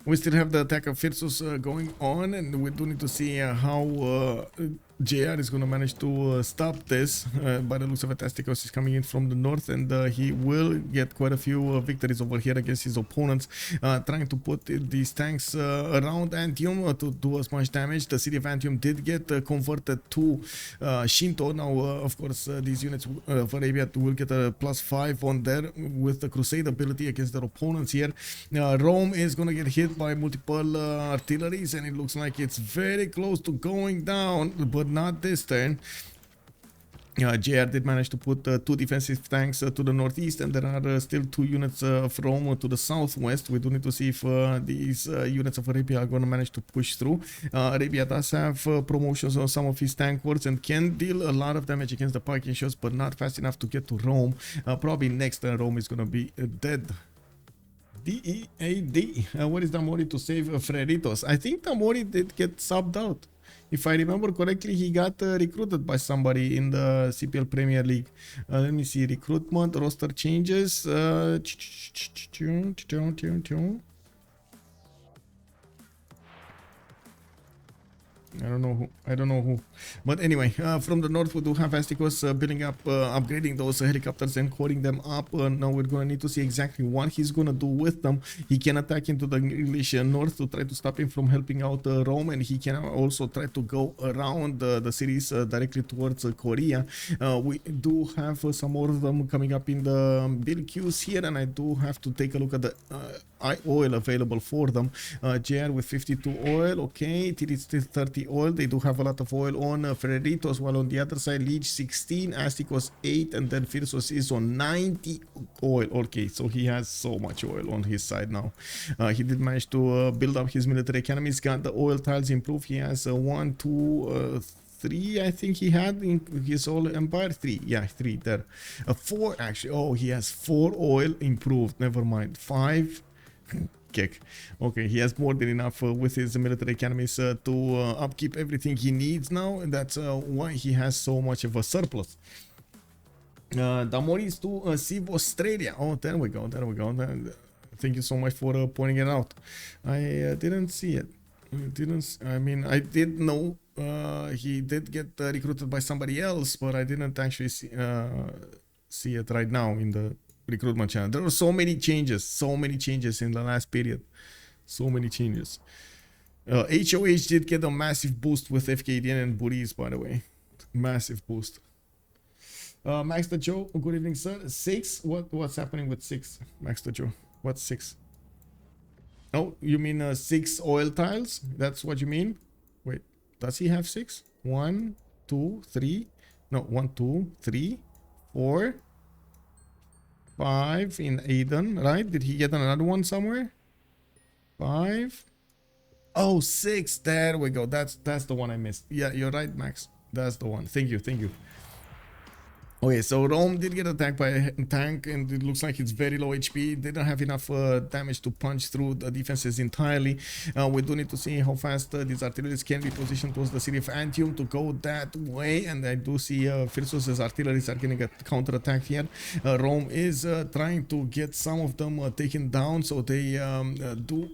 We still have the attack of Phyrsos going on, and we do need to see how JR is going to manage to stop this. By the looks of it, Astikos is coming in from the north, and he will get quite a few victories over here against his opponents, trying to put these tanks around Antium to do as much damage. The city of Antium did get converted to Shinto. Now, of course, these units of Arabia will get a +5 on there with the Crusade ability against their opponents here. Rome is going to get hit by multiple artilleries, and it looks like it's very close to going down, but not this turn. JR did manage to put 2 defensive tanks to the northeast, and there are still 2 units of Rome to the southwest. We do need to see if these units of Arabia are going to manage to push through. Arabia does have promotions on some of his tank wards and can deal a lot of damage against the parking shots, but not fast enough to get to Rome. Probably next turn Rome is going to be dead. D-E-A-D. What is Damori to save Freritos? I think Damori did get subbed out. If I remember correctly, he got recruited by somebody in the CPL Premier League. Let me see. Recruitment, roster changes. I don't know who. But anyway, from the north we do have Astikos building up, upgrading those helicopters and coding them up. Now we're gonna need to see exactly what he's gonna do with them. He can attack into the English north to try to stop him from helping out Rome, and he can also try to go around the cities directly towards Korea. We do have some more of them coming up in the build queues here, and I do have to take a look at the oil available for them. JR with 52 oil, okay. Titiits still 30 oil. They do have a lot of oil on Freritos, while on the other side Lege 16, Astikos 8, and then Phyrsos is on 90 oil. Okay, so he has so much oil on his side now. He did manage to build up his military economy. He's got the oil tiles improved. He has 1, 2, 3, I think he had in his whole empire. 3, yeah, 3 there. 4 actually. Oh, he has 4 oil improved. Never mind. 5. Kick. Okay, he has more than enough with his military economies to upkeep everything he needs now, and that's why he has so much of a surplus. Damori is to Civ Australia. Oh, there we go. There we go. Thank you so much for pointing it out. I didn't see it. I mean, I did know he did get recruited by somebody else, but I didn't actually see it right now in the recruitment channel. There were so many changes in the last period. So many changes. HOH did get a massive boost with FKDN and Buris, by the way. Massive boost. Max the Joe, good evening, sir. 6? What's happening with 6? Max the Joe. What's 6? Oh, you mean 6 oil tiles? That's what you mean? Wait, does he have 6? 1, 2, 3. No, 1, 2, 3, 4, 5 in Aden, right? Did he get another one somewhere? 5. Oh, 6. There we go. That's the one I missed. Yeah, you're right, Max. That's the one. Thank you. Okay, so Rome did get attacked by a tank, and it looks like it's very low HP. They don't have enough damage to punch through the defenses entirely. We do need to see how fast these artilleries can be positioned towards the city of Antium to go that way. And I do see Phyrsos' artilleries are getting a counter-attack here. Rome is trying to get some of them taken down, so they do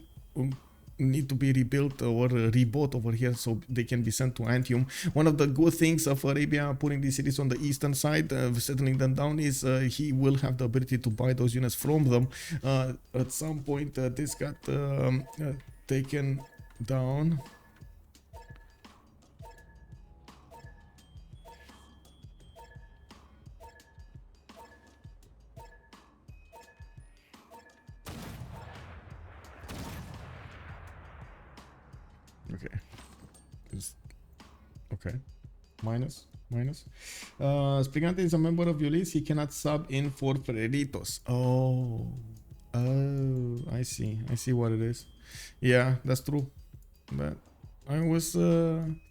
need to be rebuilt or rebought over here so they can be sent to Antium. One of the good things of Arabia putting these cities on the eastern side, settling them down, is he will have the ability to buy those units from them. At some point this got taken down. Okay. Minus. Spigante is a member of Ulyss. He cannot sub in for Freritos. Oh, I see what it is. Yeah, that's true. But I was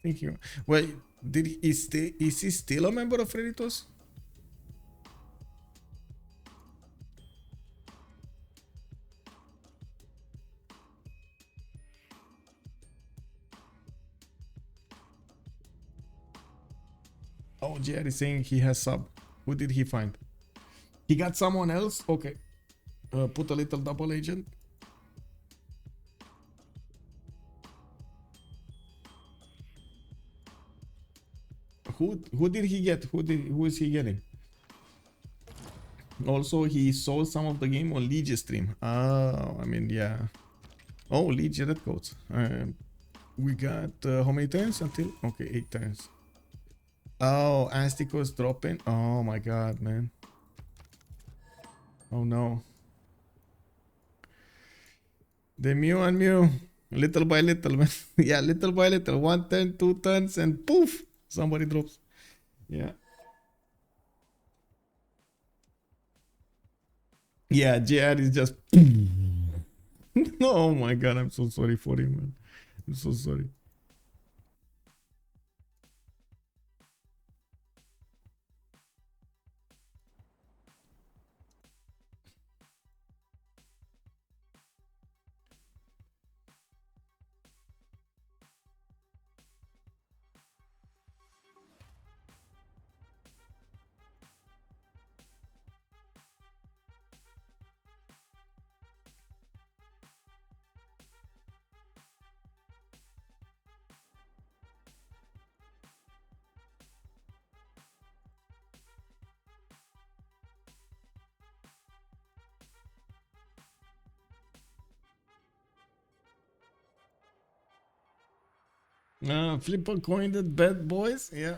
thinking, well, is he still a member of Freritos? Oh, Jerry is saying he has sub. Who did he find? He got someone else? Okay. Put a little double agent. Who did he get? Who is he getting? Also, he saw some of the game on Lege stream. Oh, I mean, yeah. Oh, Lege red codes. We got how many turns until? Okay, 8 turns. Oh, Astikos dropping. Oh my god, man. Oh no. The Mew and Mew. Little by little, man. Yeah, little by little. 1 turn, 2 turns, and poof! Somebody drops. Yeah. Yeah, JR is just. Oh my god, I'm so sorry for him, man. I'm so sorry. Flip a coin that bad boys. Yeah.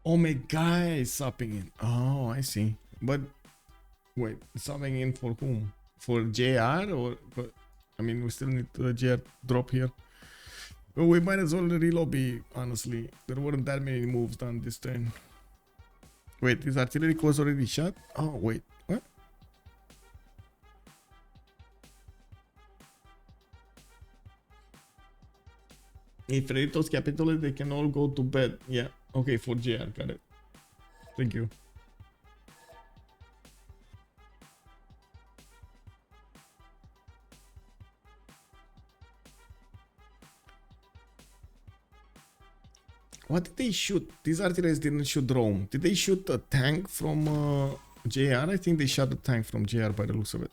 Omega is subbing in. Oh, I see. But wait, subbing in for whom? For JR or? But, I mean, we still need the JR drop here. Well, we might as well relobby, honestly. There weren't that many moves done this turn. Wait, is artillery was already shot? Oh, wait. What? If Freritos capitulate, they can all go to bed. Yeah. Okay, for JR. Got it. Thank you. What did they shoot? These artilleries didn't shoot drone. Did they shoot a tank from JR? I think they shot a tank from JR by the looks of it.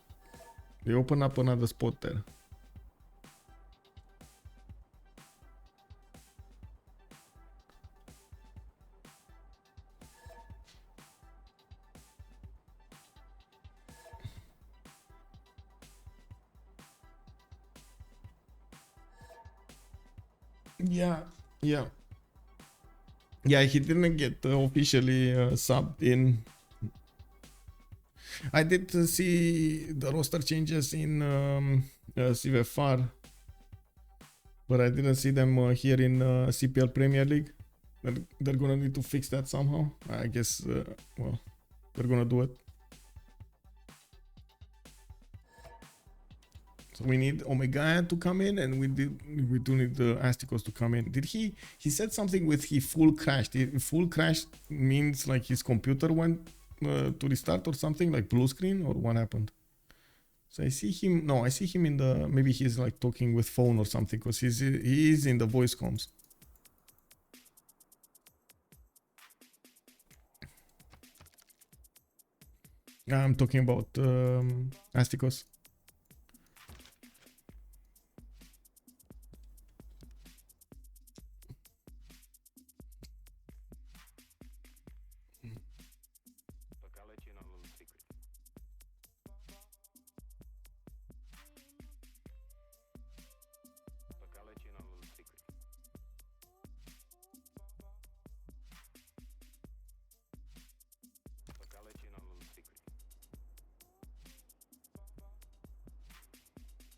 They open up another spot there. Yeah, yeah. Yeah, he didn't get officially subbed in. I did see the roster changes in Civ6, but I didn't see them here in CPL Premier League. They're gonna need to fix that somehow. I guess, well, they're gonna do it. So we need Omega to come in, and we do need the Astikos to come in. Did he said something with he full crashed. Full crash means like his computer went to restart or something, like blue screen, or what happened? So I see him. No, I see him in the, maybe he's like talking with phone or something, because he is in the voice comms. I'm talking about Astikos.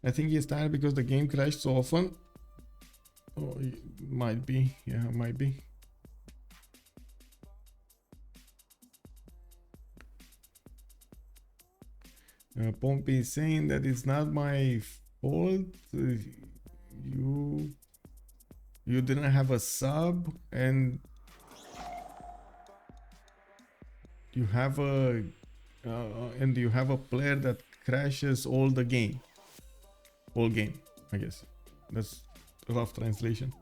I think he's tired because the game crashed so often. Oh, it might be. Yeah, might be. Pompi is saying that it's not my fault. You didn't have a sub and you have a player that crashes all game, I guess. That's a rough translation.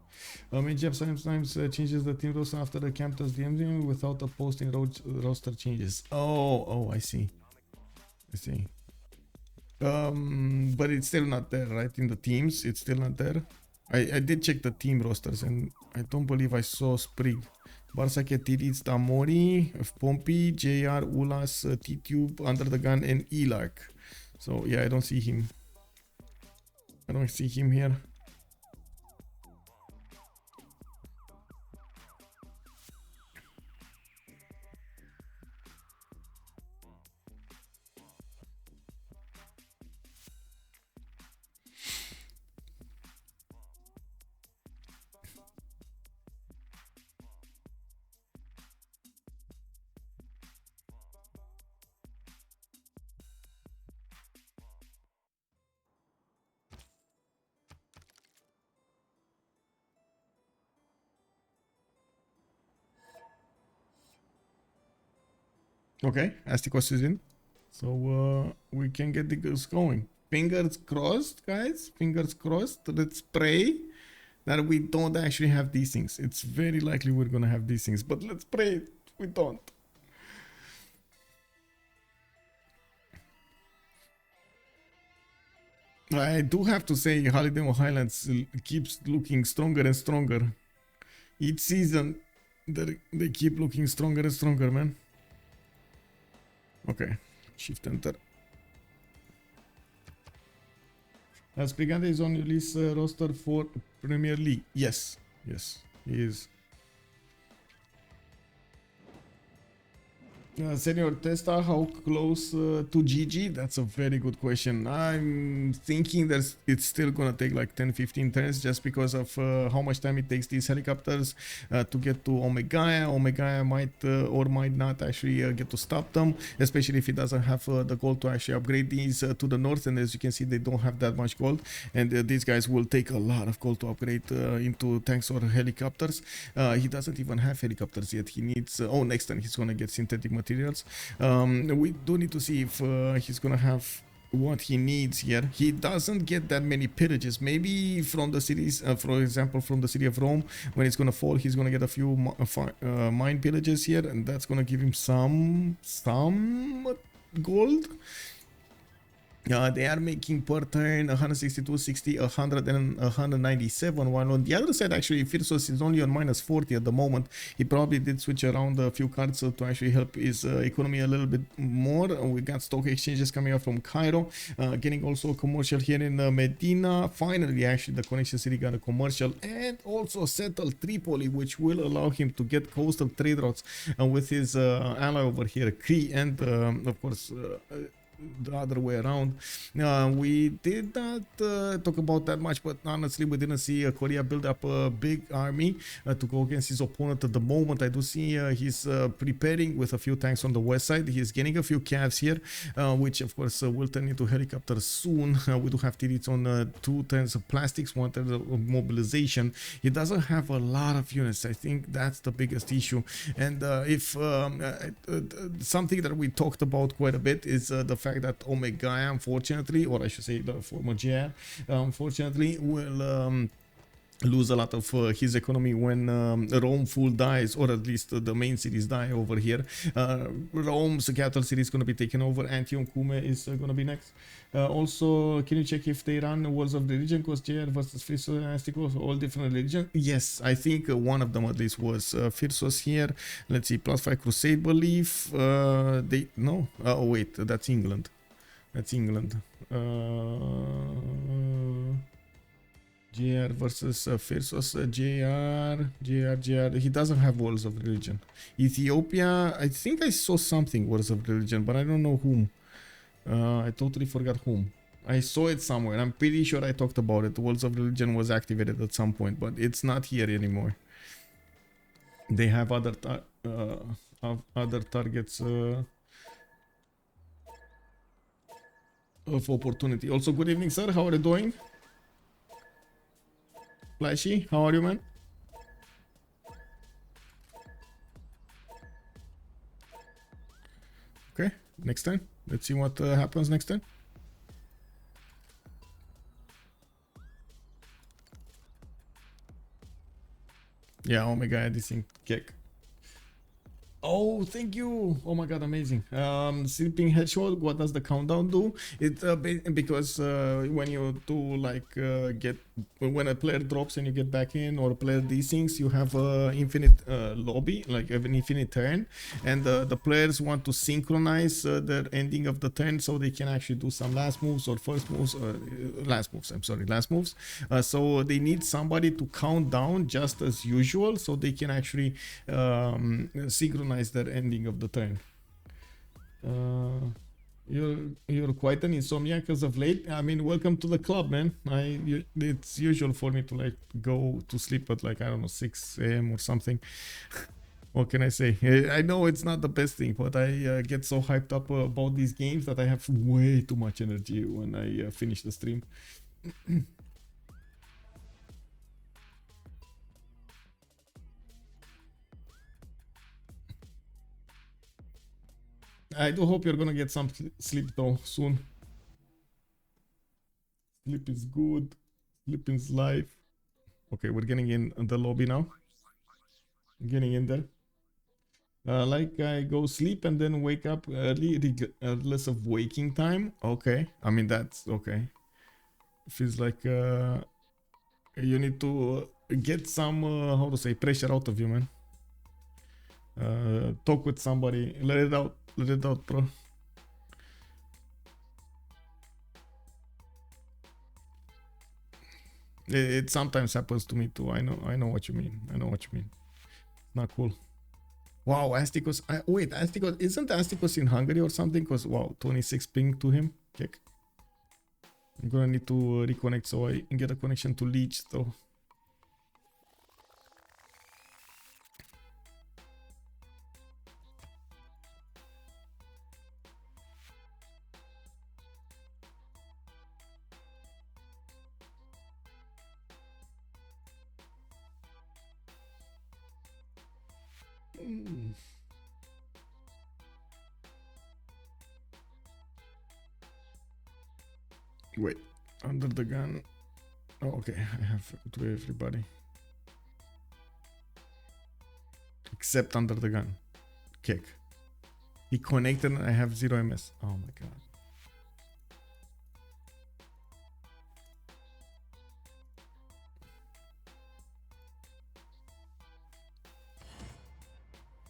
Jeff sometimes changes the team roster after the camp does DMing without the posting roster changes. Oh, I see. But it's still not there, right? In the teams, it's still not there. I did check the team rosters and I don't believe I saw Sprig. Barsake, Titiits, Tamori, Pompi, JR, Ulyss, T-Tube, UnderTheGun, and Elark. So yeah, I don't see him. I don't see him here. Okay, Astikos is in. So we can get the girls going. Fingers crossed, guys. Fingers crossed. Let's pray that we don't actually have these things. It's very likely we're gonna have these things, but let's pray we don't. I do have to say, Holiday Highlands keeps looking stronger and stronger. Each season, they keep looking stronger and stronger, man. Okay, shift enter. Sprigante is on Ulyss roster for Premier League. Yes, he is. Senior Testa, how close to GG? That's a very good question. I'm thinking that it's still gonna take like 10-15 turns just because of how much time it takes these helicopters to get to Omega. Omega might or might not actually get to stop them, especially if he doesn't have the gold to actually upgrade these to the north. And as you can see, they don't have that much gold, and these guys will take a lot of gold to upgrade into tanks or helicopters. He doesn't even have helicopters yet. He needs next turn he's gonna get synthetic materials. We do need to see if he's gonna have what he needs here. He doesn't get that many pillages. Maybe from the cities, for example, from the city of Rome, when it's gonna fall, he's gonna get a few mine pillages here, and that's gonna give him some gold. They are making per turn 162, 60, 100, and 197. While on the other side, actually, Phyrsos is only on -40 at the moment. He probably did switch around a few cards to actually help his economy a little bit more. We got stock exchanges coming up from Cairo, getting also a commercial here in Medina. Finally, actually, the connection city got a commercial and also settled Tripoli, which will allow him to get coastal trade routes with his ally over here, Cree, and of course, the other way around. We did not talk about that much, but honestly, we didn't see Korea build up a big army to go against his opponent at the moment. I do see he's preparing with a few tanks on the west side. He's getting a few calves here, which of course will turn into helicopters soon. We do have Titiits on 2 turns of plastics, 1 turn of mobilization. He doesn't have a lot of units. I think that's the biggest issue. And if something that we talked about quite a bit is the fact that Omega, unfortunately, or I should say the former GR, unfortunately, will lose a lot of his economy when Rome full dies, or at least the main cities die over here. Rome's capital city is going to be taken over. Antium Kume is going to be next. Also, can you check if they run Wars of Religion? Because JR versus Phyrsos and Astikos, all different religions. Yes, I think one of them at least was Phyrsos here. Let's see, +5 Crusade belief. Oh wait, that's England. That's England. JR versus Phyrsos. JR. He doesn't have Wars of Religion. Ethiopia, I think I saw something Wars of Religion, but I don't know whom. I totally forgot whom. I saw it somewhere. I'm pretty sure I talked about it. The Walls of Religion was activated at some point, but it's not here anymore. They have other targets of opportunity. Also, good evening, sir. How are you doing? Flashy, how are you, man? Okay, next time. Let's see what happens next time. Yeah, oh my god, this thing kick. Oh, thank you. Oh my god, amazing. Sleeping headshot, what does the countdown do? It because when you do like when a player drops and you get back in, or a player desyncs, you have infinite lobby, like an infinite turn, and the players want to synchronize their ending of the turn so they can actually do some last moves or first moves, last moves. So they need somebody to count down just as usual, so they can actually synchronize their ending of the turn. You're quite an insomniac as of late. I mean, welcome to the club, man. It's usual for me to like go to sleep at like, I don't know, 6 a.m. or something. What can I say? I know it's not the best thing, but I get so hyped up about these games that I have way too much energy when I finish the stream. I do hope you're gonna get some sleep though soon. Sleep is good. Sleep is life. Okay, we're getting in the lobby now. Getting in there. Like I go sleep and then wake up early, regardless of waking time. Okay, I mean that's okay. Feels like you need to get some how to say, pressure out of you, man. Talk with somebody. Let it out. Let it out, bro. It sometimes happens to me too. I know what you mean. I know what you mean. Not cool. Wow, Astikos. Wait, Astikos. Isn't Astikos in Hungary or something? Because, wow, 26 ping to him. Kick. I'm gonna need to reconnect so I can get a connection to Lege though. Wait, under the gun. Oh, okay, I have to everybody. Except under the gun. Kick. He connected and I have 0 MS. Oh my god.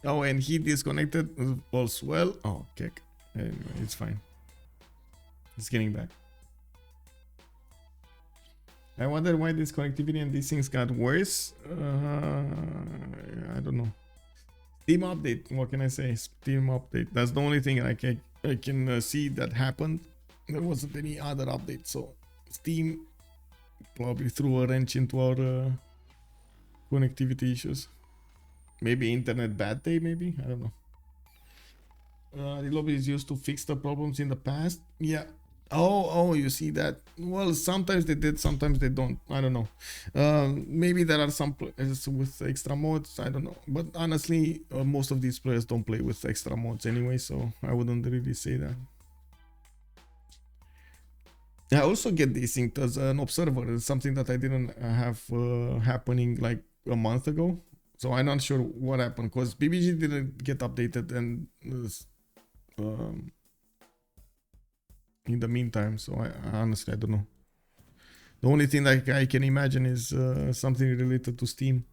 Oh, and he disconnected as well. Oh, kick. Anyway, it's fine. It's getting back. I wonder why this connectivity and these things got worse. I don't know. Steam update. What can I say? Steam update. That's the only thing I can see that happened. There wasn't any other update. So Steam probably threw a wrench into our connectivity issues. Maybe internet bad day. Maybe, I don't know. The lobby is used to fix the problems in the past. Yeah. Oh, you see that? Well, sometimes they did, sometimes they don't. I don't know. Maybe there are some players with extra mods. I don't know. But honestly, most of these players don't play with extra mods anyway, so I wouldn't really say that. I also get desynced as an observer. It's something that I didn't have happening like a month ago. So I'm not sure what happened because BBG didn't get updated and in the meantime, so I honestly I don't know. The only thing that I can imagine is something related to Steam.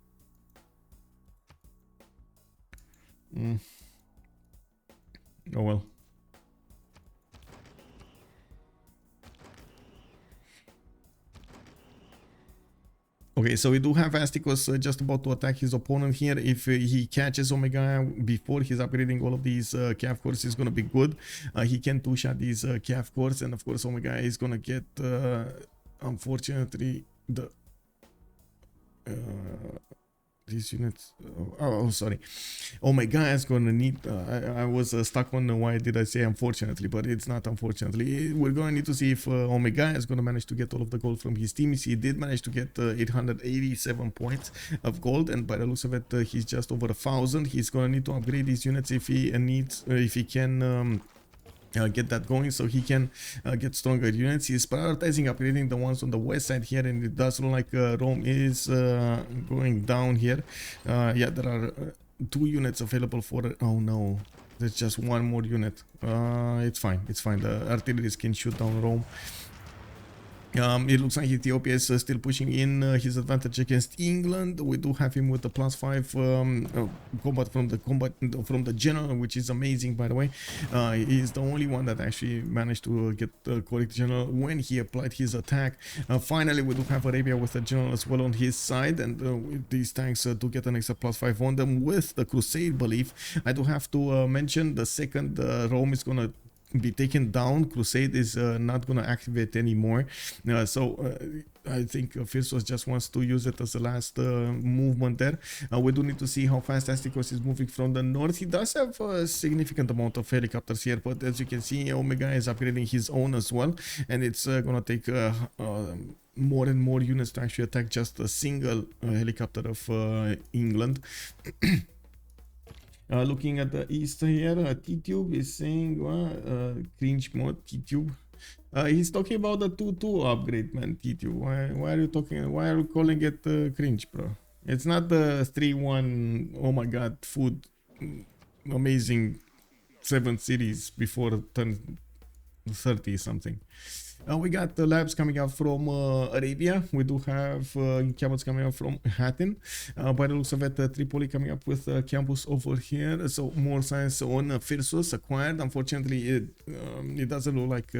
Oh well. Okay, so we do have Astikos just about to attack his opponent here. If he catches Omega before he's upgrading all of these calf cores, is going to be good. He can two-shot these calf cores, and of course Omega is going to get, unfortunately, the... these units, sorry, Omega is gonna need, I was stuck on why did I say unfortunately, but it's not unfortunately. We're gonna need to see if Omega is gonna manage to get all of the gold from his teams. He did manage to get 887 points of gold, and by the looks of it, he's just over 1,000. He's gonna need to upgrade these units if he needs, if he can get that going, so he can get stronger units. He's prioritizing upgrading the ones on the west side here, and it does look like Rome is going down here. Yeah, there are 2 units available for it. Oh no, there's just 1 more unit. It's fine, it's fine. The artillery can shoot down Rome. It looks like Ethiopia is still pushing in his advantage against England. We do have him with the +5 combat from the general, which is amazing, by the way. He's the only one that actually managed to get the correct general when he applied his attack. Finally, we do have Arabia with the general as well on his side, and with these tanks do get an extra +5 on them with the Crusade belief. I do have to mention the second Rome is gonna be taken down, Crusade is not going to activate anymore. I think Phyrsos just wants to use it as the last movement there. We do need to see how fast Astikos is moving from the north. He does have a significant amount of helicopters here, but as you can see, Omega is upgrading his own as well, and it's going to take more and more units to actually attack just a single helicopter of England. Looking at the east here, Titube is saying, cringe mode, Titube. He's talking about the 2-2 upgrade, man, Titube. Why are you talking, why are you calling it cringe, bro? It's not the 3-1, oh my god, food, amazing 7 cities before turn 30 something. We got the labs coming out from Arabia. We do have campus coming out from Hattin. By the looks of it, Tripoli coming up with campus over here. So more science on Phyrsos acquired. Unfortunately, it doesn't look like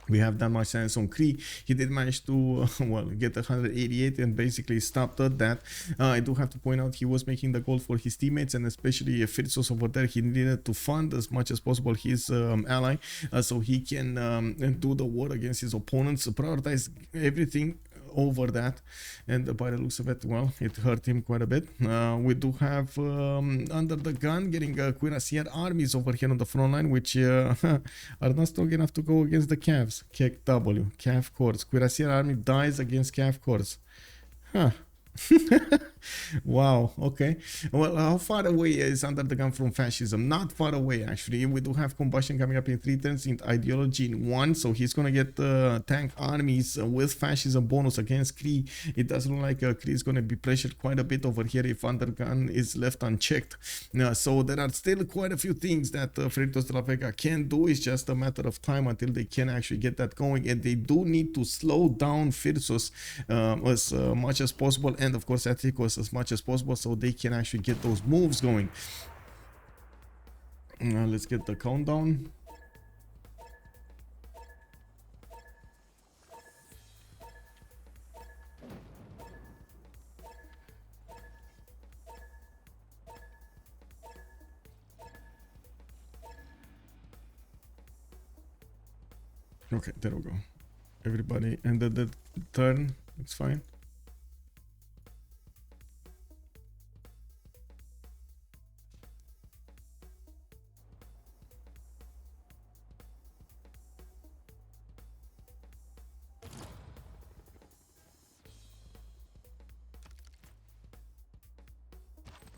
we have that much science on Cree. He did manage to well get 188 and basically stopped at that. I do have to point out he was making the goal for his teammates, and especially Phyrsos over there. He needed to fund as much as possible his ally so he can do the war against his opponents, prioritize everything over that, and by the looks of it, well, it hurt him quite a bit. We do have UnderTheGun getting cuirassier armies over here on the front line, which are not strong enough to go against the calves. Kick W, calf cores. Cuirassier army dies against calf cores. Huh. Wow, okay. Well, how far away is UnderTheGun from fascism? Not far away, actually. We do have combustion coming up in 3 turns, in ideology in 1, so he's gonna get tank armies with fascism bonus against Cree. It does look like Cree is gonna be pressured quite a bit over here if UnderTheGun is left unchecked. So there are still quite a few things that Freritos de la Vega can do. It's just a matter of time until they can actually get that going, and they do need to slow down Phyrsos as much as possible, and of course Astikos as much as possible, so they can actually get those moves going. Let's get the countdown. Okay, there we go. Everybody ended the turn. It's fine.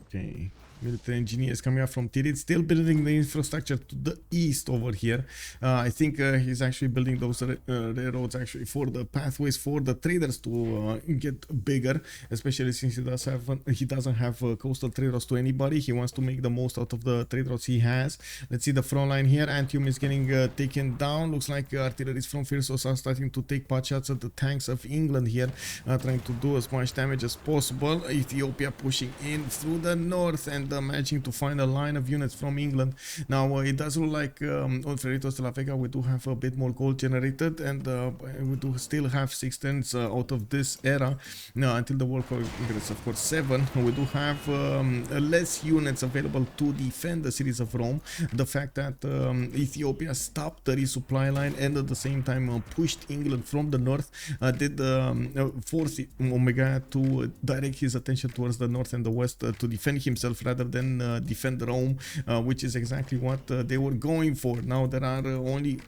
Okay, military engineers coming up from Titiits, still building the infrastructure to the east over here. I think he's actually building those railroads actually for the pathways for the traders to get bigger, especially since he doesn't have coastal trade routes to anybody. He wants to make the most out of the trade routes he has. Let's see the front line here. Antium is getting taken down. Looks like artilleries from Phyrsos are starting to take pot shots at the tanks of England here, trying to do as much damage as possible. Ethiopia pushing in through the north, and and managing to find a line of units from England. Now it does look like on Freritos de la Vega we do have a bit more gold generated, and we do still have 6 turns out of this era until the World Congress, of course, 7. We do have less units available to defend the cities of Rome. The fact that Ethiopia stopped the resupply line and at the same time pushed England from the north did force Omega to direct his attention towards the north and the west to defend himself rather than defend Rome, which is exactly what they were going for. Now there are only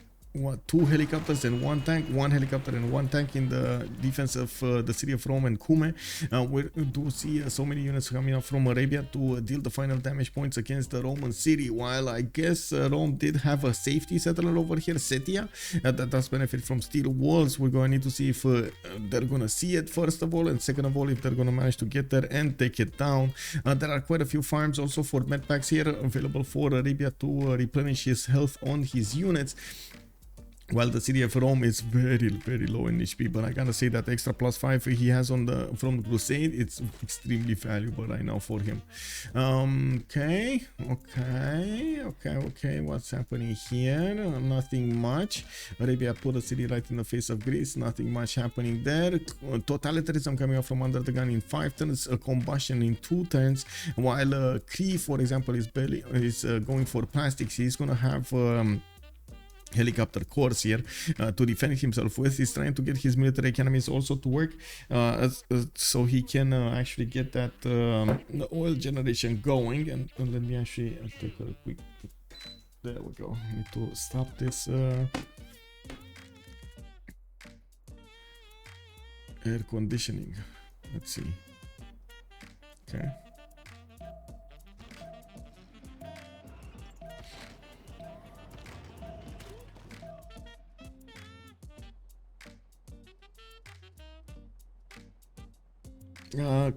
2 helicopters and 1 tank, 1 helicopter and 1 tank in the defense of the city of Rome and Cume. We do see so many units coming up from Arabia to deal the final damage points against the Roman city, while I guess Rome did have a safety settler over here, Setia, that does benefit from steel walls. We're going to need to see if they're going to see it first of all, and second of all if they're going to manage to get there and take it down. There are quite a few farms also for medpacks here available for Arabia to replenish his health on his units, while the city of Rome is very low in HP. But I gotta say that extra +5 he has on from the Crusade, it's extremely valuable right now for him. Okay, what's happening here? Nothing much. Arabia put a city right in the face of Greece, nothing much happening there. Totalitarianism coming up from UnderTheGun in 5 turns, combustion in 2 turns, while Cree, for example, is going for plastics. He's gonna have helicopter course here to defend himself with. He's trying to get his military economies also to work so he can actually get that oil generation going. And let me actually take a quick, there we go. I need to stop this air conditioning. Let's see. Okay.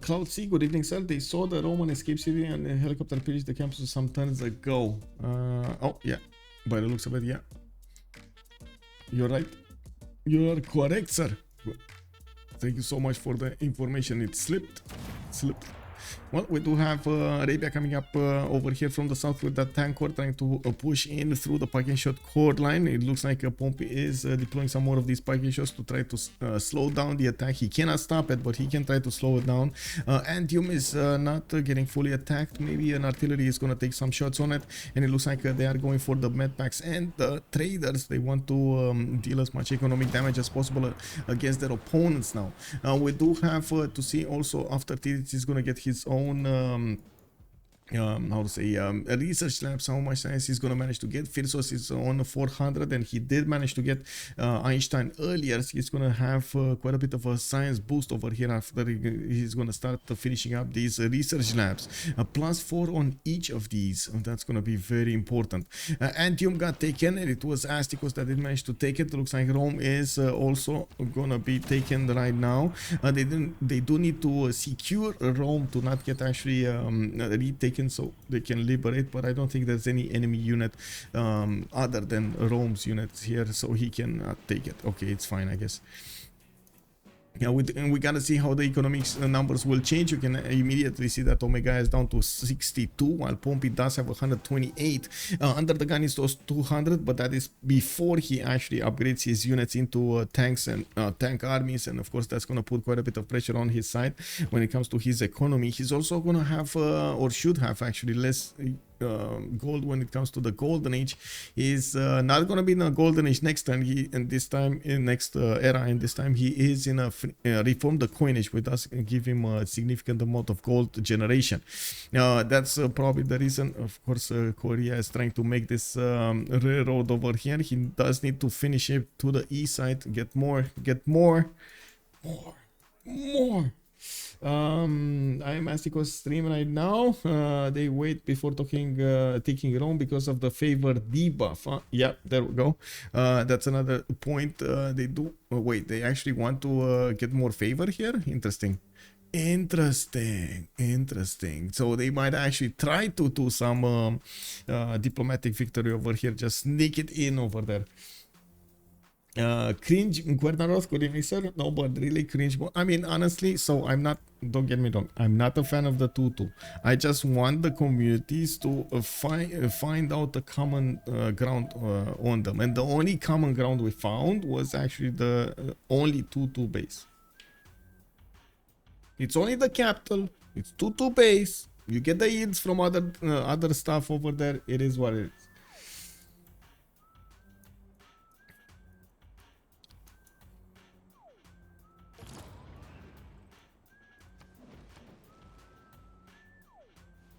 Cloud C, good evening, sir. They saw the Roman escape city and the helicopter pillaged the campus some turns ago. Oh, yeah. By the looks of it, yeah. You're right. You are correct, sir. Thank you so much for the information. It slipped. Well, we do have Arabia coming up over here from the south with that tank corps trying to push in through the parking shot core line. It looks like Pompi is deploying some more of these parking shots to try to slow down the attack. He cannot stop it, but he can try to slow it down. Antium is not getting fully attacked. Maybe an artillery is going to take some shots on it, and it looks like they are going for the medpacks and the traders. They want to deal as much economic damage as possible against their opponents now. We do have to see also after Titiits is going to get his own research labs, how much science he's gonna manage to get. Phyrsos is on 400, and he did manage to get Einstein earlier, so he's gonna have quite a bit of a science boost over here after he's gonna start finishing up these research labs. +4 on each of these, and that's gonna be very important. Antium got taken, and it was Astikos that did manage to take it. Looks like Rome is also gonna be taken right now. They do need to secure Rome to not get actually retaken so they can liberate, but I don't think there's any enemy unit other than Rome's units here, so he can take it. Okay, it's fine, I guess. Yeah, we gotta see how the economics numbers will change. You can immediately see that Omega is down to 62, while Pompi does have 128. UnderTheGun is those 200, but that is before he actually upgrades his units into tanks and tank armies, and of course that's gonna put quite a bit of pressure on his side when it comes to his economy. He's also gonna have, or should have actually, less gold when it comes to the golden age. He's not going to be in a golden age next time, next era, and this time he is in a reform the coinage, which does give him a significant amount of gold generation. That's probably the reason. Of course, Korea is trying to make this railroad over here. He does need to finish it to the east side, get more. I am Astikos stream right now. They wait before taking Rome because of the favor debuff. Yeah, there we go. That's another point. They do wait. They actually want to get more favor here. Interesting. So they might actually try to do some diplomatic victory over here. Just sneak it in over there. Cringe Cuernaros, good evening, sir. No, but really cringe. I mean, honestly, so I'm not, don't get me wrong, I'm not a fan of the 2-2. I just want the communities to find out the common ground on them. And the only common ground we found was actually the only 2-2 base. It's only the capital, it's 2-2 base. You get the yields from other stuff over there. It is what it is.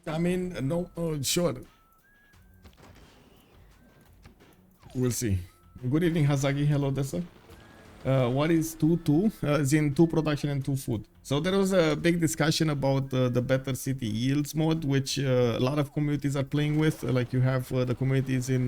I mean, no, sure. We'll see. Good evening, Hazagi. Hello, Dessa. What is 2-2? It's in 2 production and 2 food. So there was a big discussion about the better city yields mode, which a lot of communities are playing with. Like you have the communities in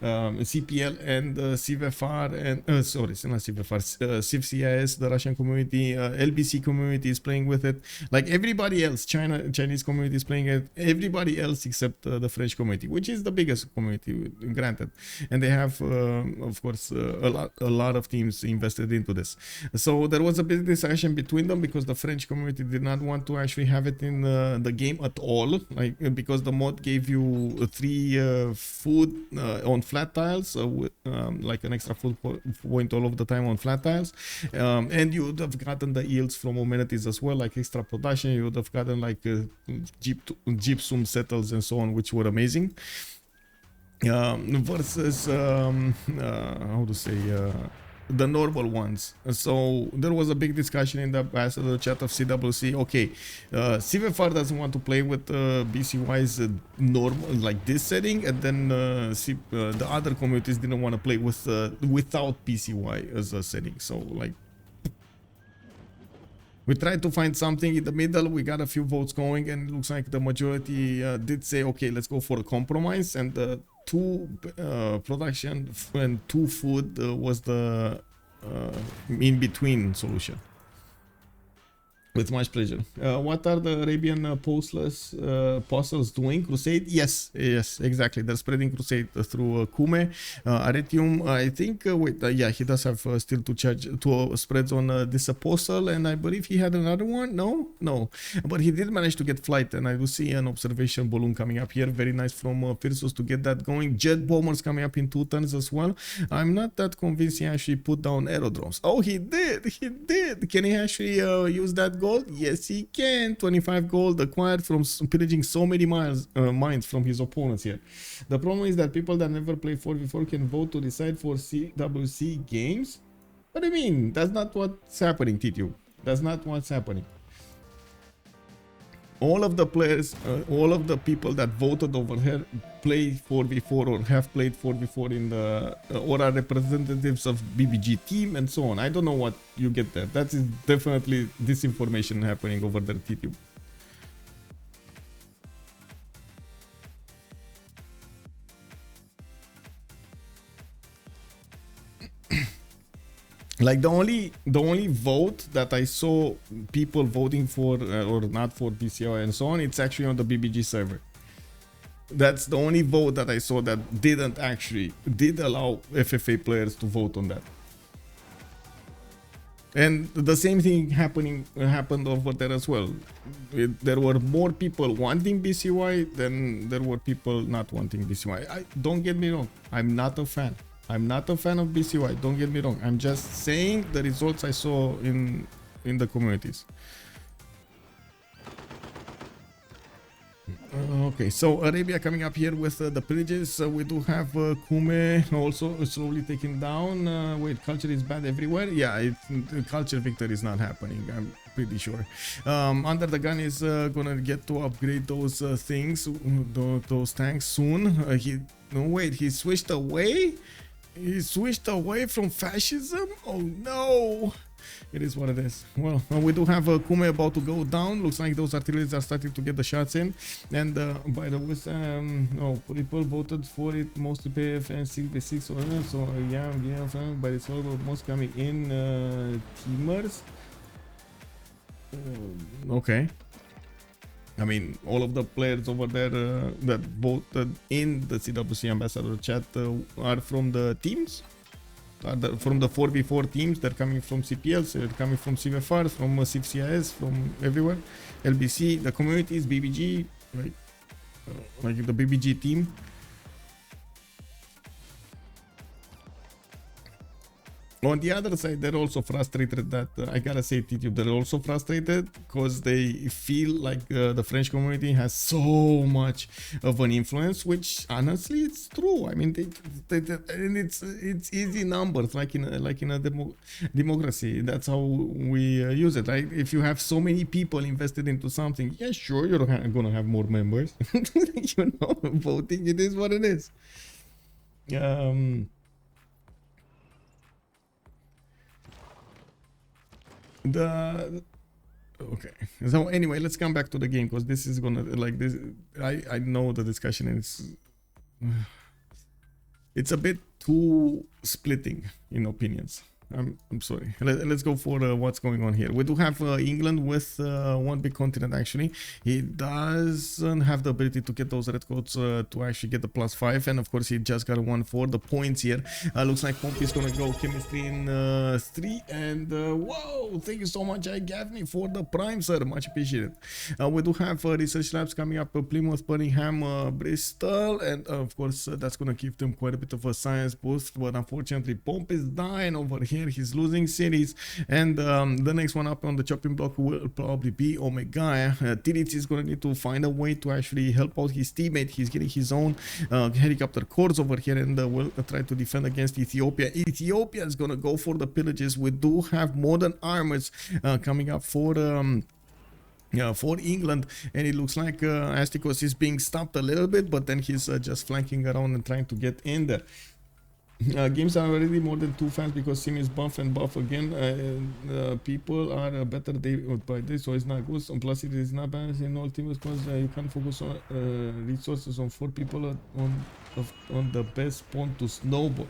CPL and CVFR and sorry, it's not CVFR, Civ6, the Russian community, LBC community is playing with it. Like everybody else, Chinese community is playing it. Everybody else except the French community, which is the biggest community, granted. And they have, of course, a lot of teams invested into this. So there was a big discussion between them because the French community did not want to actually have it in the game at all, like because the mod gave you 3 food on flat tiles, with like an extra food point all of the time on flat tiles, and you would have gotten the yields from amenities as well, like extra production. You would have gotten like gypsum settles and so on, which were amazing. Versus how to say, the normal ones. So there was a big discussion in the ambassador chat of CWC. Okay, CVFR doesn't want to play with BCY's normal, like this setting, and then the other communities didn't want to play with without PCY as a setting. So like, we tried to find something in the middle. We got a few votes going, and it looks like the majority did say, okay, let's go for a compromise. And 2 production and 2 food was the in-between solution. With much pleasure. What are the Arabian apostles doing? Crusade? Yes, exactly. They're spreading crusade through Kume, Aretium. I think, yeah, he does have still to charge 2 spreads on this apostle, and I believe he had another one. No, but he did manage to get flight, and I do see an observation balloon coming up here. Very nice from Phyrsos to get that going. Jet bombers coming up in 2 turns as well. I'm not that convinced he actually put down aerodromes. Oh, he did. Can he actually use that gold? Yes, he can. 25 gold acquired from pillaging so many mines from his opponents here. The problem is that people that never play 4v4 can vote to decide for CWC games. What do you mean? That's not what's happening, Titiits. That's not what's happening. All of the players, all of the people that voted over here play 4v4 or have played 4v4 in the or are representatives of BBG team and so on. I don't know what you get there. That is definitely disinformation happening over there, Titiits. Like the only vote that I saw people voting for or not for BCI and so on, it's actually on the BBG server. That's the only vote that I saw that did allow FFA players to vote on that. And the same thing happened over there as well. There were more people wanting BCY than there were people not wanting BCY. Don't get me wrong, I'm not a fan. I'm not a fan of BCY, don't get me wrong. I'm just saying the results I saw in the communities. Okay, so Arabia coming up here with the pillages. We do have Kume also slowly taken down. Wait, culture is bad everywhere? Yeah, culture victory is not happening, I'm pretty sure. UnderTheGun is gonna get to upgrade those things, those tanks soon. He switched away? He switched away from fascism? Oh no! It is what it is. Well, we do have Kume about to go down. Looks like those artilleries are starting to get the shots in. And by the way, people voted for it, mostly PF and CPL. So yeah, but it's almost coming in teamers. Okay. I mean, all of the players over there that voted in the CWC ambassador chat are from the teams. from the 4v4 teams. They're coming from CPL, so they're coming from CVFR, from Civ6, from everywhere. LBC, the communities, BBG, right? Like the BBG team. On the other side, they're also frustrated that, I gotta say, Titiits, they're also frustrated because they feel like the French community has so much of an influence, which honestly, it's true. I mean, and it's easy numbers, like in a democracy. That's how we use it, right? If you have so many people invested into something, yeah, sure, you're gonna have more members. You know, voting, it is what it is. Okay, so anyway, let's come back to the game, because this is gonna, like, this, I know the discussion is it's a bit too splitting in opinions. I'm sorry. Let's go for what's going on here. We do have England with one big continent. Actually, he doesn't have the ability to get those red codes to actually get the +5, and of course he just got 1 for the points here. Looks like Pompi is gonna go chemistry in 3, and whoa, thank you so much, Gavney, for the prime, sir, much appreciated. We do have research labs coming up, Plymouth, Birmingham, Bristol, and of course that's gonna give them quite a bit of a science boost, but unfortunately Pompi is dying over here. He's losing cities, and the next one up on the chopping block will probably be Omega. Titiits is going to need to find a way to actually help out his teammate. He's getting his own helicopter corps over here, and will try to defend against Ethiopia. Ethiopia is going to go for the pillages. We do have modern armors coming up for England, and it looks like Astikos is being stopped a little bit, but then he's just flanking around and trying to get in there. Games are already more than 2 fans because Sim is buff and buff again. People are better day by day, so it's not good. And plus, it is not balanced in all teams because you can't focus on resources on 4 people on the best pawn to snowball.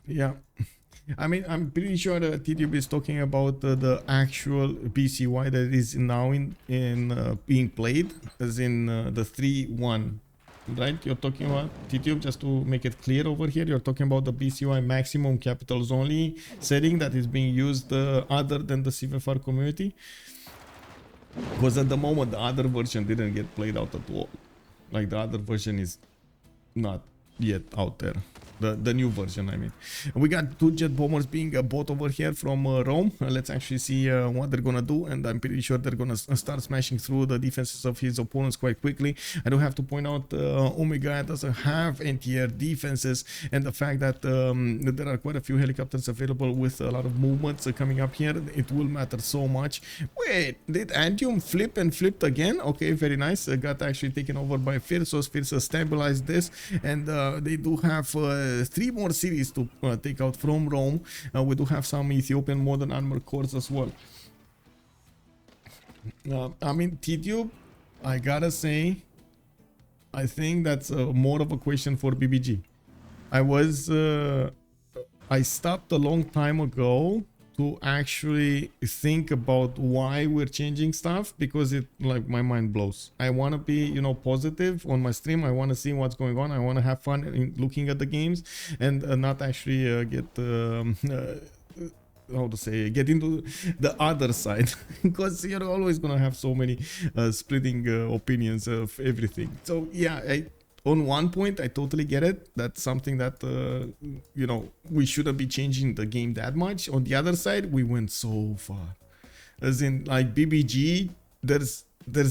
Yeah. I mean, I'm pretty sure Titiits is talking about the actual BCY that is now in being played, as in the 3-1. Right, you're talking about Titiits, just to make it clear over here, you're talking about the BCY maximum capitals only setting that is being used other than the CVFR community, because at the moment the other version didn't get played out at all. Like, the other version is not yet out there. The new version, I mean. We got 2 jet bombers being bought over here from Rome. Let's actually see what they're gonna do, and I'm pretty sure they're gonna start smashing through the defenses of his opponents quite quickly. I do have to point out Omega doesn't have anti-air defenses, and the fact that there are quite a few helicopters available with a lot of movements coming up here, it will matter so much. Wait, did Antium flip and flipped again? Okay, very nice. Got actually taken over by Phyrsos. Phyrsos stabilized this, and they do have 3 more cities to take out from Rome. We do have some Ethiopian modern armor cores as well. I mean, Titiits, I gotta say, I think that's more of a question for BBG. I stopped a long time ago to actually think about why we're changing stuff, because it, like, my mind blows. I want to be, you know, positive on my stream. I want to see what's going on. I want to have fun in looking at the games, and not actually get how to say, get into the other side, because you're always gonna have so many splitting opinions of everything. So yeah, on one point, I totally get it. That's something that, you know, we shouldn't be changing the game that much. On the other side, we went so far. As in, like, BBG, there's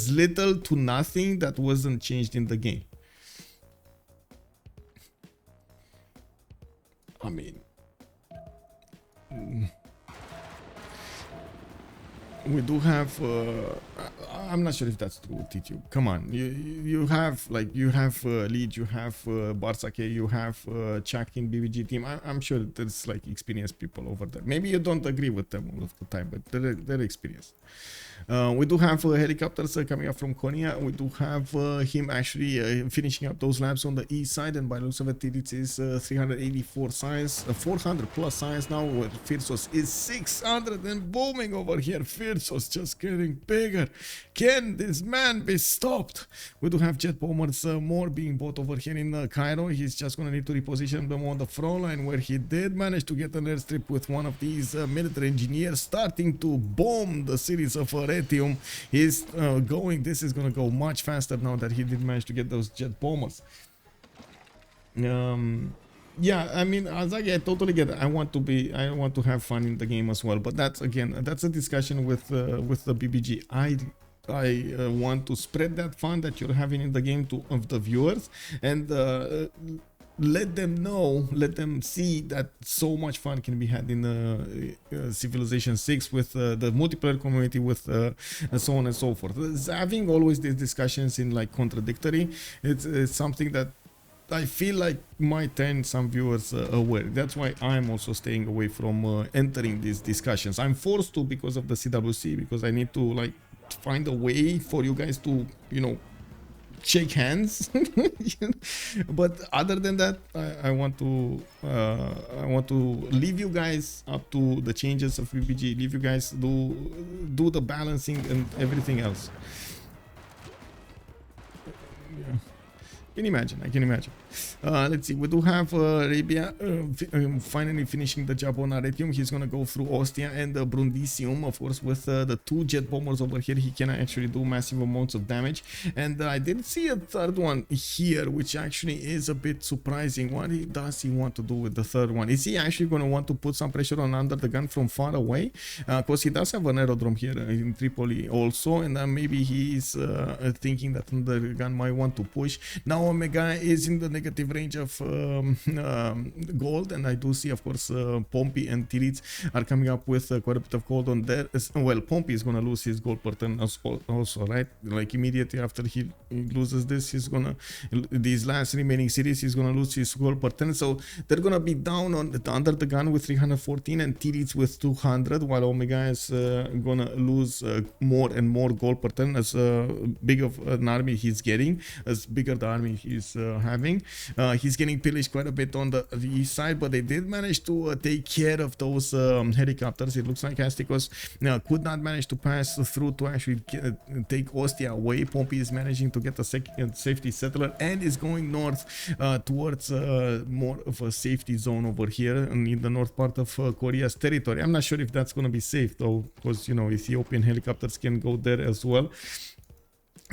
little to nothing that wasn't changed in the game. I mean, we do have I'm not sure if that's true, Titiits. Come on, you have Lege, you have Barsake, you have Chuck in BBG team. I'm sure there's like experienced people over there. Maybe you don't agree with them all of the time, but they're experienced. We do have helicopters coming up from Konya. We do have him actually finishing up those labs on the east side, and by looks of it, Titiits is 384 science, 400 plus science now, where Phyrsos is 600 and booming over here. Phyrsos just getting bigger. Can this man be stopped? We do have jet bombers more being bought over here in Cairo. He's just going to need to reposition them on the front line, where he did manage to get an airstrip with one of these military engineers starting to bomb the cities of Retium. He's this is going to go much faster now that he did manage to get those jet bombers. Yeah, I mean, Azagi, I totally get it. I want to have fun in the game as well, but that's a discussion with the BBG. I want to spread that fun that you're having in the game to the viewers, and let them know, let them see that so much fun can be had in Civilization 6 with the multiplayer community, with and so on and so forth. Having always these discussions in like contradictory, it's something that I feel like might turn some viewers away. That's why I'm also staying away from entering these discussions. I'm forced to because of the CWC, because I need to like find a way for you guys to, you know, shake hands. But other than that, I want to leave you guys up to the changes of BBG, leave you guys do the balancing and everything else. Yeah. I can imagine. Let's see, we do have Arabia finally finishing the job on Aretium. He's gonna go through Ostia and Brundisium, of course, with the two jet bombers over here. He can actually do massive amounts of damage, and I did see a third one here, which actually is a bit surprising. What does he want to do with the third one? Is he actually gonna want to put some pressure on UnderTheGun from far away? Because he does have an aerodrome here in Tripoli also, and maybe he's thinking that UnderTheGun might want to push. Now Omega is in the negative range of gold, and I do see, of course, Pompi and Titiits are coming up with quite a bit of gold on there. Well, Pompi is gonna lose his gold per turn also, right? Like immediately after he loses this, he's gonna, these last remaining cities, he's gonna lose his gold per turn. So they're gonna be down on UnderTheGun with 314 and Titiits with 200, while Omega is gonna lose more and more gold per turn as big of an army he's getting, as bigger the army he's having. He's getting pillaged quite a bit on the east side, but they did manage to take care of those helicopters. It looks like Astikos could not manage to pass through to actually take Ostia away. Pompi is managing to get a safety settler and is going north towards more of a safety zone over here in the north part of Korea's territory. I'm not sure if that's going to be safe though, because, you know, Ethiopian helicopters can go there as well.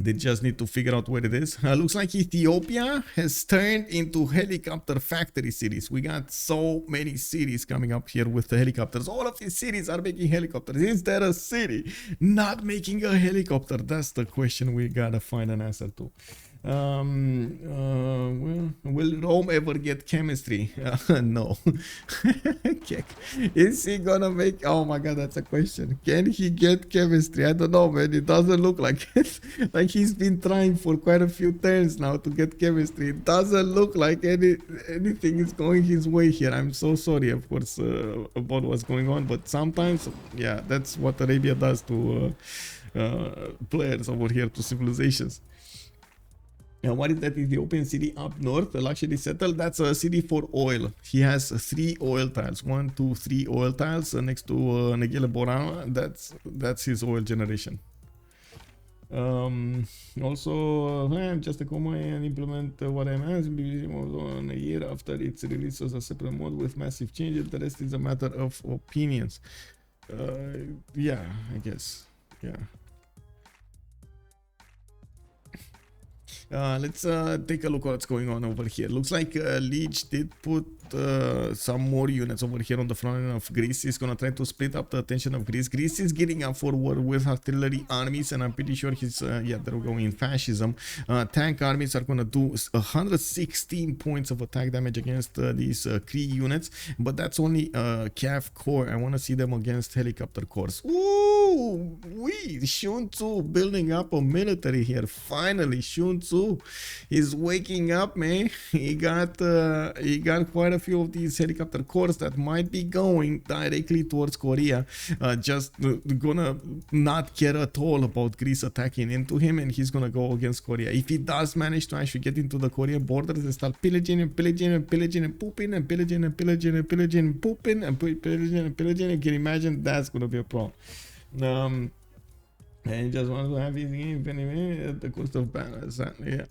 They just need to figure out where it is. Looks like Ethiopia has turned into helicopter factory cities. We got so many cities coming up here with the helicopters. All of these cities are making helicopters. Is there a city not making a helicopter? That's the question we gotta find an answer to. Will Rome ever get chemistry? No. Is he gonna make, oh my god, that's a question. Can he get chemistry? I don't know, man. It doesn't look like it. Like he's been trying for quite a few turns now to get chemistry. It doesn't look like anything is going his way here. I'm so sorry, of course, about what's going on, but sometimes, yeah, that's what Arabia does to players over here, to civilizations. Now, what is that Ethiopian city up north? The luxury settle. That's a city for oil. He has 3 oil tiles. 1, 2, 3 oil tiles next to Negele Borana. That's his oil generation. Also, I'm just a comma and implement what I'm asking on a year after its release as a separate mode with massive changes. The rest is a matter of opinions. Yeah, I guess. Yeah. Let's take a look at what's going on over here. Looks like Lege did put some more units over here on the front end of Greece. He's gonna try to split up the attention of Greece. Greece is getting up for war with artillery armies, and I'm pretty sure he's yeah, they're going in fascism. Tank armies are gonna do 116 points of attack damage against these Cree units, but that's only Cav core. I want to see them against helicopter cores. Ooh, Sun-Tzu building up a military here. Finally, Sun-Tzu is waking up, man. He got quite a few of these helicopter corps that might be going directly towards Korea, just gonna not care at all about Greece attacking into him, and he's gonna go against Korea. If he does manage to actually get into the Korean borders and start pillaging and pillaging and pillaging and pooping and pillaging and pillaging and pillaging and pooping and pillaging and pillaging, you can imagine that's gonna be a problem. And he just wants to have his game anyway at the cost of balance. Yeah.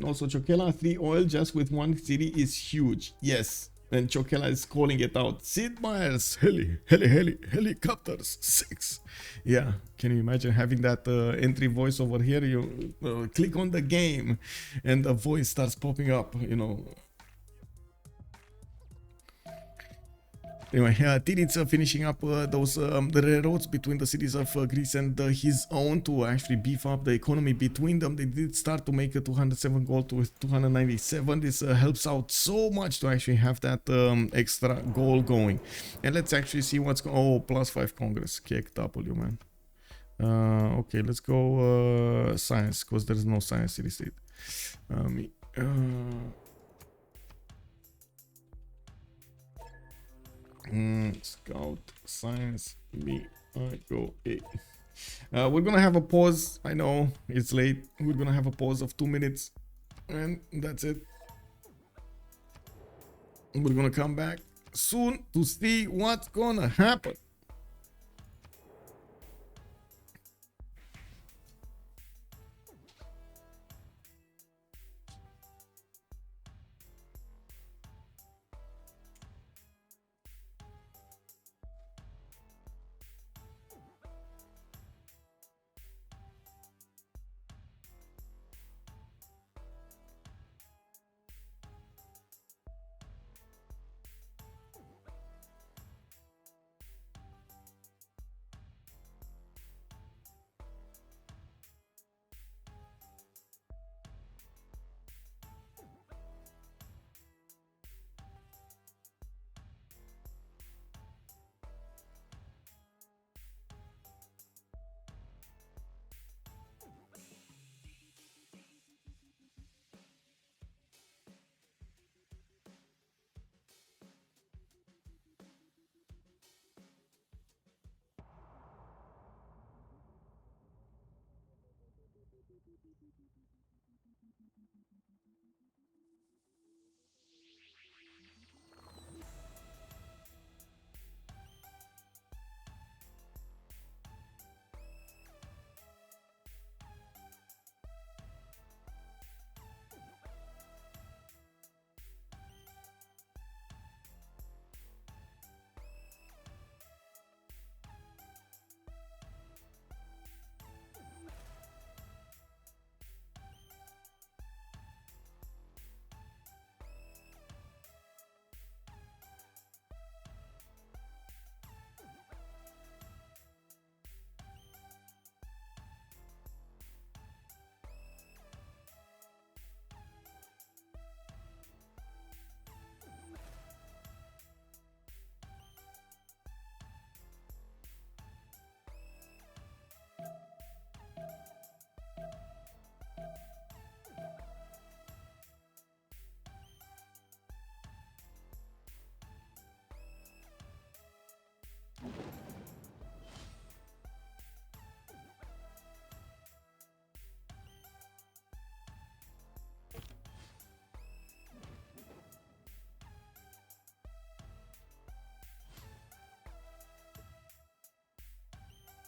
Also, Chokela 3 oil just with one city is huge. Yes. And Chokela is calling it out. Sid Meier's helicopters 6. Yeah, can you imagine having that entry voice over here? You click on the game and the voice starts popping up, you know. Anyway, Titiits finishing up those the railroads between the cities of Greece and his own to actually beef up the economy between them. They did start to make a 207 gold to 297. This helps out so much to actually have that extra goal going. And let's actually see what's going. Oh, +5 Congress. Kick W, man. Okay, let's go science, because there's no science city state. Scout science me I go A. We're gonna have a pause. I know it's late. We're gonna have a pause of 2 minutes, and that's it. We're gonna come back soon to see what's gonna happen.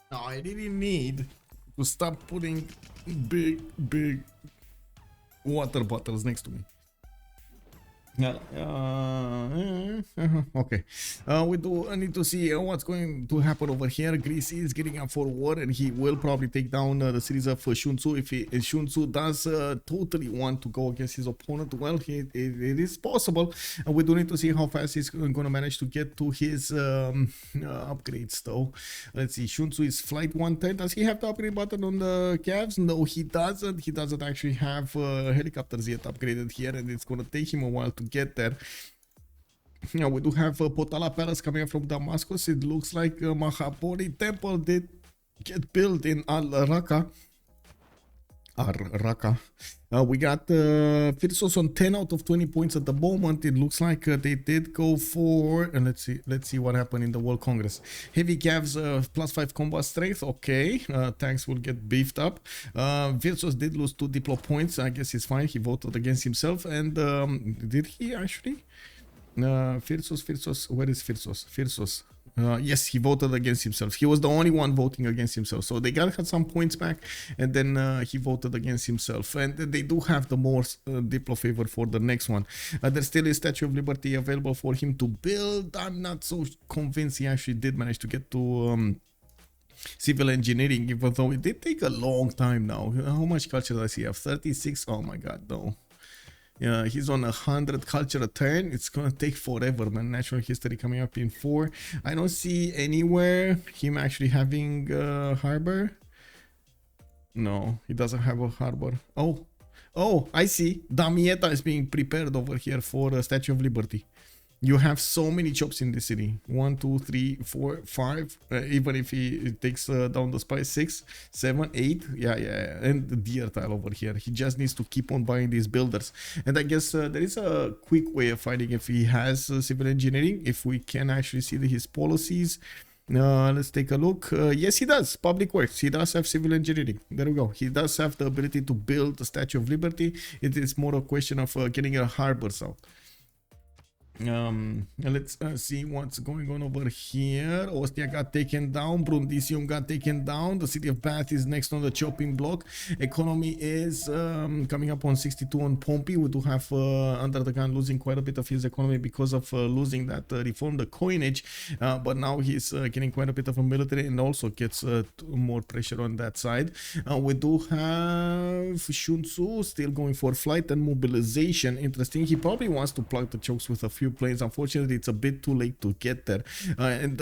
Now I really need to stop putting big water bottles next to me. Okay. We do need to see what's going to happen over here. Greece is getting up for war, and he will probably take down the cities of Sun-Tzu. If Sun-Tzu does totally want to go against his opponent, well, it is possible. And we do need to see how fast he's going to manage to get to his upgrades, though. Let's see. Sun-Tzu is flight 110. Does he have the upgrade button on the calves? No, he doesn't. He doesn't actually have helicopters yet upgraded here, and it's going to take him a while to get there. Now we do have Potala Palace coming up from Damascus. It looks like Mahabodhi Temple did get built in Al-Raqqa. Raka. We got Phyrsos on 10 out of 20 points at the moment. It looks like they did go for, and let's see what happened in the World Congress. Heavy Cavs +5 combat strength. Okay, tanks will get beefed up. Phyrsos did lose 2 diplo points. I guess he's fine. He voted against himself. And did he actually? Phyrsos, where is Phyrsos? Phyrsos. Yes, he voted against himself. He was the only one voting against himself. So they had some points back, and then he voted against himself. And they do have the more Diplo favor for the next one. There's still a Statue of Liberty available for him to build. I'm not so convinced he actually did manage to get to civil engineering, even though it did take a long time now. How much culture does he have? 36? Oh my god, no. Yeah, he's on 100 culture a turn. It's gonna take forever, man. Natural history coming up in 4. I don't see anywhere him actually having a harbor. No, he doesn't have a harbor. Oh, I see. Damietta is being prepared over here for a Statue of Liberty. You have so many chops in the city. 1, 2, 3, 4, 5. Even if he takes down the spice, 6, 7, 8. Yeah. And the deer tile over here. He just needs to keep on buying these builders. And I guess there is a quick way of finding if he has civil engineering. If we can actually see his policies. Let's take a look. Yes, he does. Public works. He does have civil engineering. There we go. He does have the ability to build the Statue of Liberty. It is more a question of getting a harbor out. Let's see what's going on over here. Ostia got taken down. Brundisium got taken down. The city of Bath is next on the chopping block. Economy is coming up on 62 on Pompi. We do have UnderTheGun losing quite a bit of his economy because of losing that reform, the coinage. But now he's getting quite a bit of a military and also gets more pressure on that side. We do have Sun-Tzu still going for flight and mobilization. Interesting. He probably wants to plug the chokes with a few planes. Unfortunately, it's a bit too late to get there, and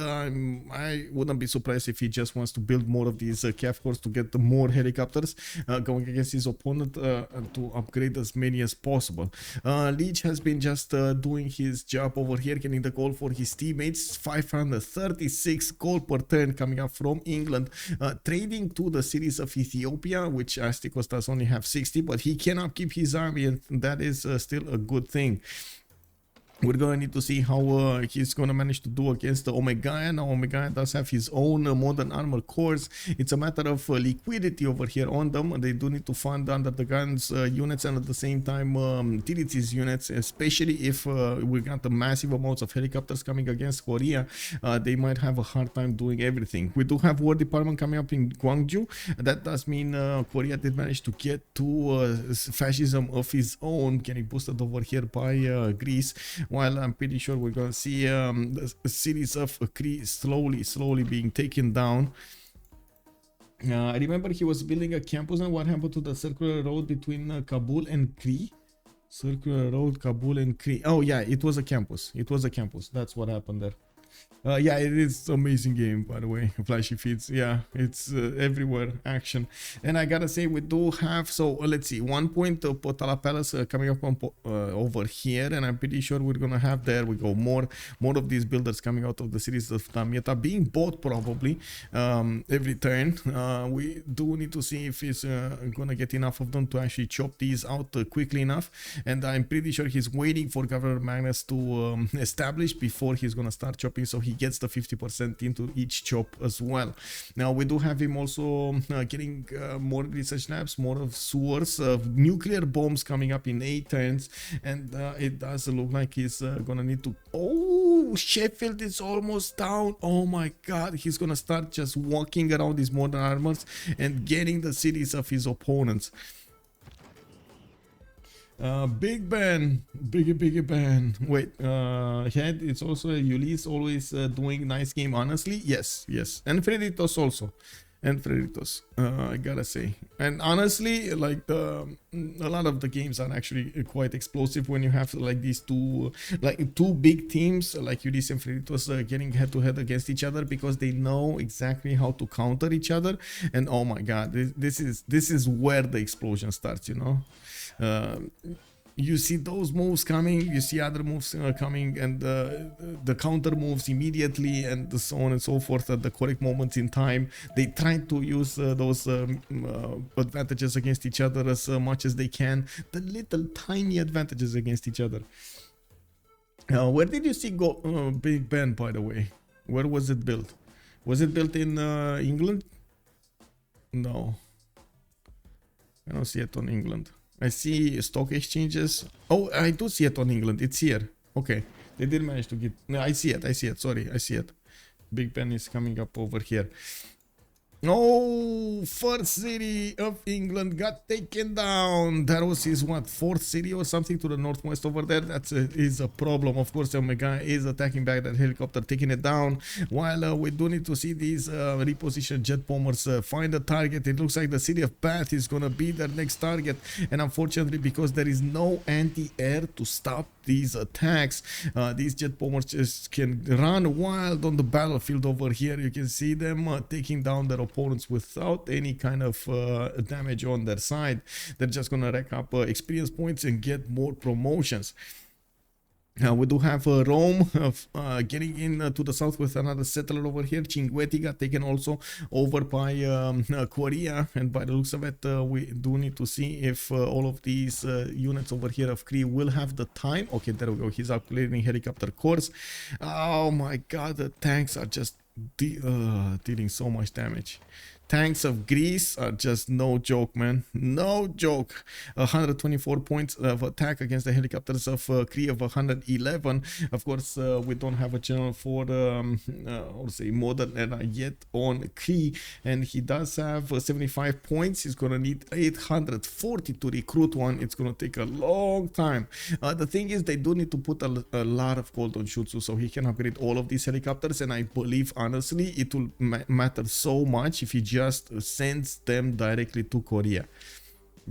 I wouldn't be surprised if he just wants to build more of these calf cores to get more helicopters going against his opponent to upgrade as many as possible. Lege has been just doing his job over here, getting the goal for his teammates. 536 gold per turn coming up from England, trading to the cities of Ethiopia, which Astikos does only have 60, but he cannot keep his army, and that is still a good thing. We're gonna need to see how he's gonna manage to do against the Omega. Now Omega does have his own modern armor cores. It's a matter of liquidity over here on them. They do need to fund UnderTheGun's units, and at the same time Titiits' units, especially if we got the massive amounts of helicopters coming against Korea. They might have a hard time doing everything. We do have War Department coming up in Gwangju. That does mean Korea did manage to get to fascism of his own, getting boosted over here by Greece. While I'm pretty sure we're gonna see the cities of Cree slowly being taken down. I remember he was building a campus, and what happened to the circular road between Kabul and Cree? Circular road, Kabul and Cree. Oh yeah, it was a campus. That's what happened there. Yeah, it is amazing game, by the way. Flashy feeds, yeah, it's everywhere action. And I gotta say, we do have, so let's see, 1 point of Potala Palace coming up on over here, and I'm pretty sure we're gonna have, there we go, more of these builders coming out of the cities of Damietta being bought probably every turn. We do need to see if he's gonna get enough of them to actually chop these out quickly enough, and I'm pretty sure he's waiting for Governor Magnus to establish before he's gonna start chopping, so he gets the 50% into each chop as well. Now we do have him also getting more research labs, more of sewers, nuclear bombs coming up in 8 turns, and it does look like he's gonna need to, oh, Sheffield is almost down. Oh my god, he's gonna start just walking around these modern armors and getting the cities of his opponents. Big Ben, big Ben. Wait, Head, it's also Ulyss always doing nice game, honestly. Yes, and Freritos also, and Freritos, I gotta say. And honestly, like a lot of the games are actually quite explosive when you have like these two big teams like Ulyss and Freritos getting head to head against each other, because they know exactly how to counter each other. And oh my god, this is where the explosion starts, you know. you see those moves coming, you see other moves coming, and the counter moves immediately, and so on and so forth at the correct moments in time. They try to use those advantages against each other as much as they can, the little tiny advantages against each other. Where did you see Big Ben, by the way? Where was it built? Was it built in England? No, I don't see it on England. I see stock exchanges. Oh, I do see it on England. It's here. Okay, they did manage to get. No, I see it. I see it. Sorry, I see it. Big Ben is coming up over here. Oh, first city of England got taken down. That was his what, fourth city or something to the northwest over there. That is a problem. Of course, Omega is attacking back that helicopter, taking it down. While we do need to see these repositioned jet bombers find a target. It looks like the city of Bath is gonna be their next target, and unfortunately, because there is no anti-air to stop these attacks, these jet bombers just can run wild on the battlefield over here. You can see them taking down their opponents without any kind of damage on their side. They're just gonna rack up experience points and get more promotions. We do have Rome getting in to the south with another settler over here. Cinguetti got taken also over by Korea, and by the looks of it, we do need to see if all of these units over here of Cree will have the time. Okay, there we go. He's upgrading helicopter course. Oh my god, the tanks are just dealing so much damage. Tanks of Greece are just no joke, man. No joke. 124 points of attack against the helicopters of Cree of 111. Of course, we don't have a channel for or say modern era yet on Cree, and he does have 75 points. He's gonna need 840 to recruit one. It's gonna take a long time. The thing is, they do need to put a lot of gold on Sun-Tzu so he can upgrade all of these helicopters, and I believe honestly it will matter so much if he just sends them directly to Korea.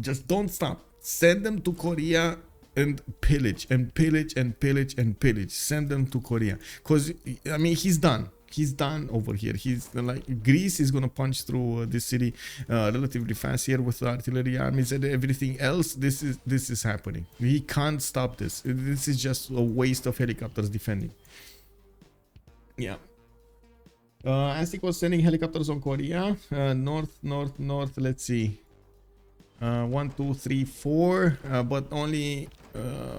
Just don't stop. Send them to Korea and pillage and pillage and pillage and pillage. Send them to Korea, because I mean he's done. He's done over here. He's like, Greece is gonna punch through this city relatively fast here with the artillery armies and everything else. This is happening. He can't stop this. This is just a waste of helicopters defending. Yeah. Astikos sending helicopters on Korea. North. Let's see. 1, 2, 3, 4. But only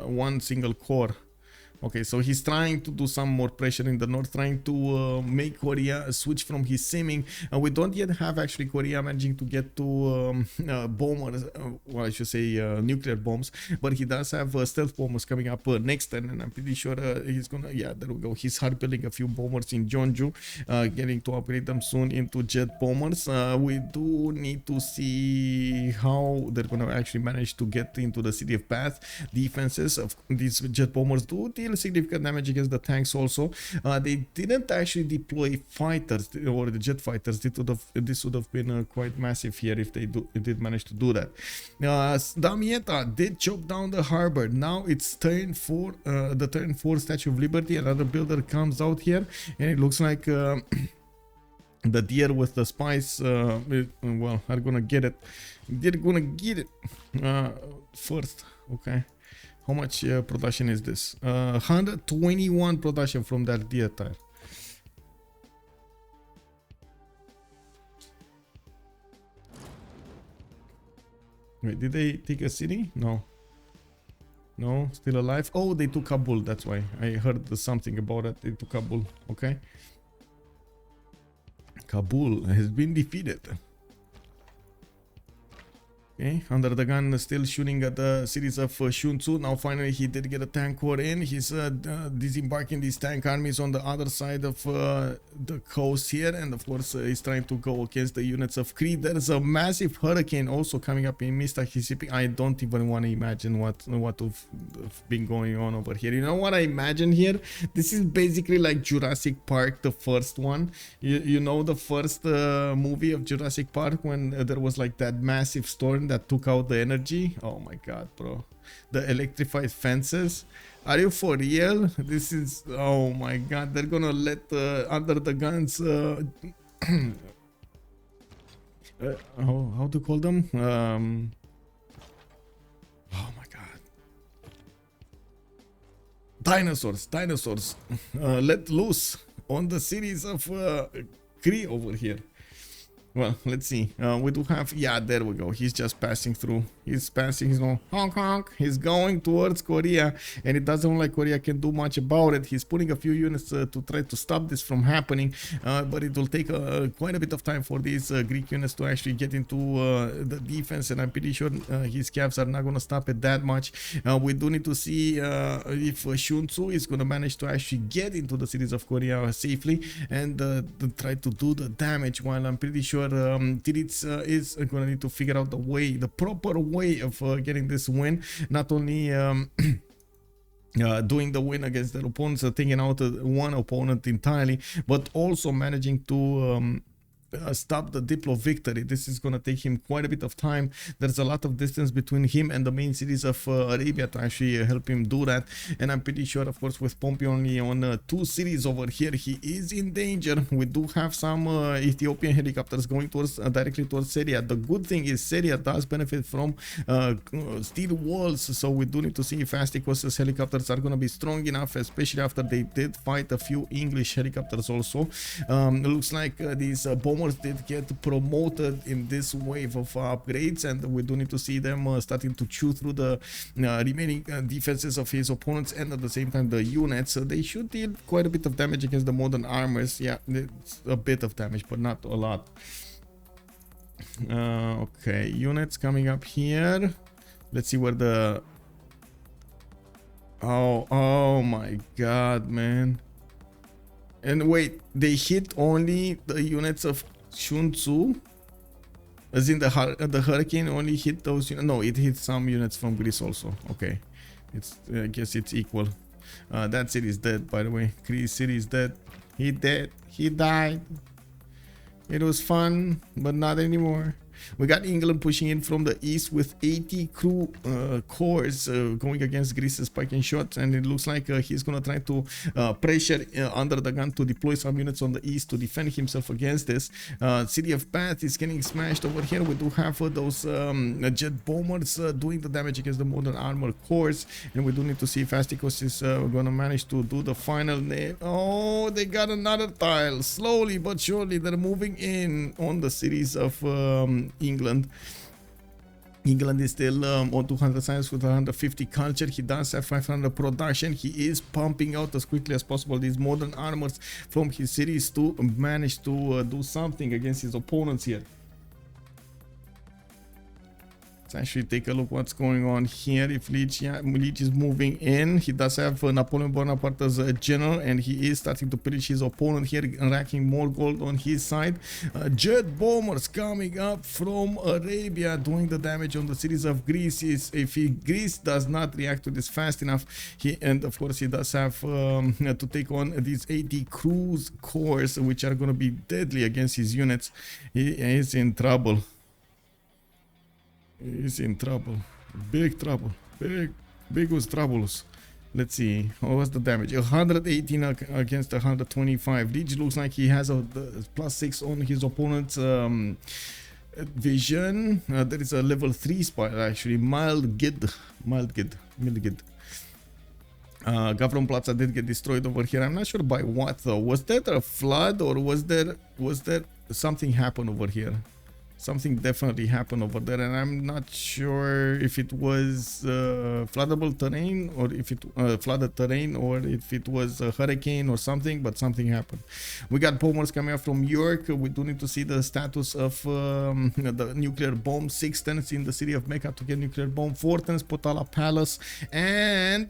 one single core. Okay, so he's trying to do some more pressure in the north, trying to make Korea switch from his simming. We don't yet have actually Korea managing to get to bombers, well, I should say nuclear bombs, but he does have stealth bombers coming up next turn, and I'm pretty sure he's gonna, yeah, there we go. He's hard building a few bombers in Jeonju, getting to upgrade them soon into jet bombers. We do need to see how they're gonna actually manage to get into the city of Bath. Defenses of these jet bombers do deal significant damage against the tanks also. They didn't actually deploy fighters or the jet fighters. This would have been quite massive here if they did manage to do that. Damietta did chop down the harbor. Now it's turn 4, the turn 4 Statue of Liberty. Another builder comes out here, and it looks like the deer with the spice, well, are gonna get it. They're gonna get it first. Okay. How much production is this? 121 production from that deer tire. Wait, did they take a city? No. No, still alive. Oh, they took Kabul. That's why I heard something about it. They took Kabul. Okay. Kabul has been defeated. Okay, UnderTheGun still shooting at the cities of Sun-Tzu. Now finally he did get a tank war in. He's disembarking these tank armies on the other side of the coast here, and of course he's trying to go against the units of Cree. There's a massive hurricane also coming up in Mississippi. I don't even want to imagine what have been going on over here. You know what I imagine here? This is basically like Jurassic Park, the first one. You know the first movie of Jurassic Park, when there was like that massive storm that took out the energy. Oh my god, bro. The electrified fences. Are you for real? This is, oh my god, they're gonna let UnderTheGuns how to call them? Oh my god. Dinosaurs let loose on the cities of Cree over here. Well, let's see. We do have, yeah, there we go. He's just passing through. He's passing, he's going honk honk. He's going towards Korea, and it doesn't look like Korea can do much about it. He's putting a few units to try to stop this from happening, but it will take quite a bit of time for these Greek units to actually get into the defense, and I'm pretty sure his cavs are not going to stop it that much. We do need to see if Sun-Tzu is going to manage to actually get into the cities of Korea safely and try to do the damage, while I'm pretty sure Titiits is going to need to figure out the proper way of getting this win. Not only doing the win against their opponents, taking out one opponent entirely, but also managing to stop the Diplo victory. This is going to take him quite a bit of time. There's a lot of distance between him and the main cities of Arabia to actually help him do that, and I'm pretty sure, of course, with Pompi only on 2 cities over here, he is in danger. We do have some Ethiopian helicopters going towards directly towards Syria. The good thing is Syria does benefit from steel walls, so we do need to see if Astikos' helicopters are going to be strong enough, especially after they did fight a few English helicopters also. It looks like these bombers did get promoted in this wave of upgrades, and we do need to see them starting to chew through the remaining defenses of his opponents, and at the same time the units. They should deal quite a bit of damage against the modern armors. Yeah, it's a bit of damage, but not a lot. Okay, units coming up here. Let's see where the... Oh my god, man. And wait, they hit only the units of Sun-Tzu? As in the hurricane only hit those units? No, it hit some units from Greece also. Okay, it's I guess it's equal. That city is dead, by the way. Cree city is dead. He dead. He died. It was fun, but not anymore. We got England pushing in from the east with 80 crew corps going against Greece's spiking shots, and it looks like he's gonna try to pressure UnderTheGun to deploy some units on the east to defend himself against this. City of Bath is getting smashed over here. We do have those jet bombers doing the damage against the modern armor corps, and we do need to see if Astikos is gonna manage to do the final nail. Oh, they got another tile. Slowly but surely they're moving in on the cities of England. England is still on 200 science with 150 culture. He does have 500 production. He is pumping out as quickly as possible these modern armors from his cities to manage to do something against his opponents here. Let's actually take a look what's going on here. If Lege, yeah, Lege is moving in. He does have Napoleon Bonaparte as a general, and he is starting to pillage his opponent here, racking more gold on his side. Jet bombers coming up from Arabia, doing the damage on the cities of Greece. If Greece does not react to this fast enough, and of course he does have to take on these 80 cruise corps, which are going to be deadly against his units. He is in trouble. He's in trouble. Big trouble. Big was troubles. Let's see. What was the damage? 118 against 125. Lege looks like he has a +6 on his opponent's vision. There is a level 3 spot actually. Mild gid. Gavron Plaza did get destroyed over here. I'm not sure by what though. Was that a flood, or was there something happen over here? Something definitely happened over there, and I'm not sure if it was floodable terrain, or if it flooded terrain, or if it was a hurricane or something, but something happened. We got bombers coming up from York. We do need to see the status of the nuclear bomb. 6 tons in the city of Mecca to get nuclear bomb. 4 tons Potala Palace, and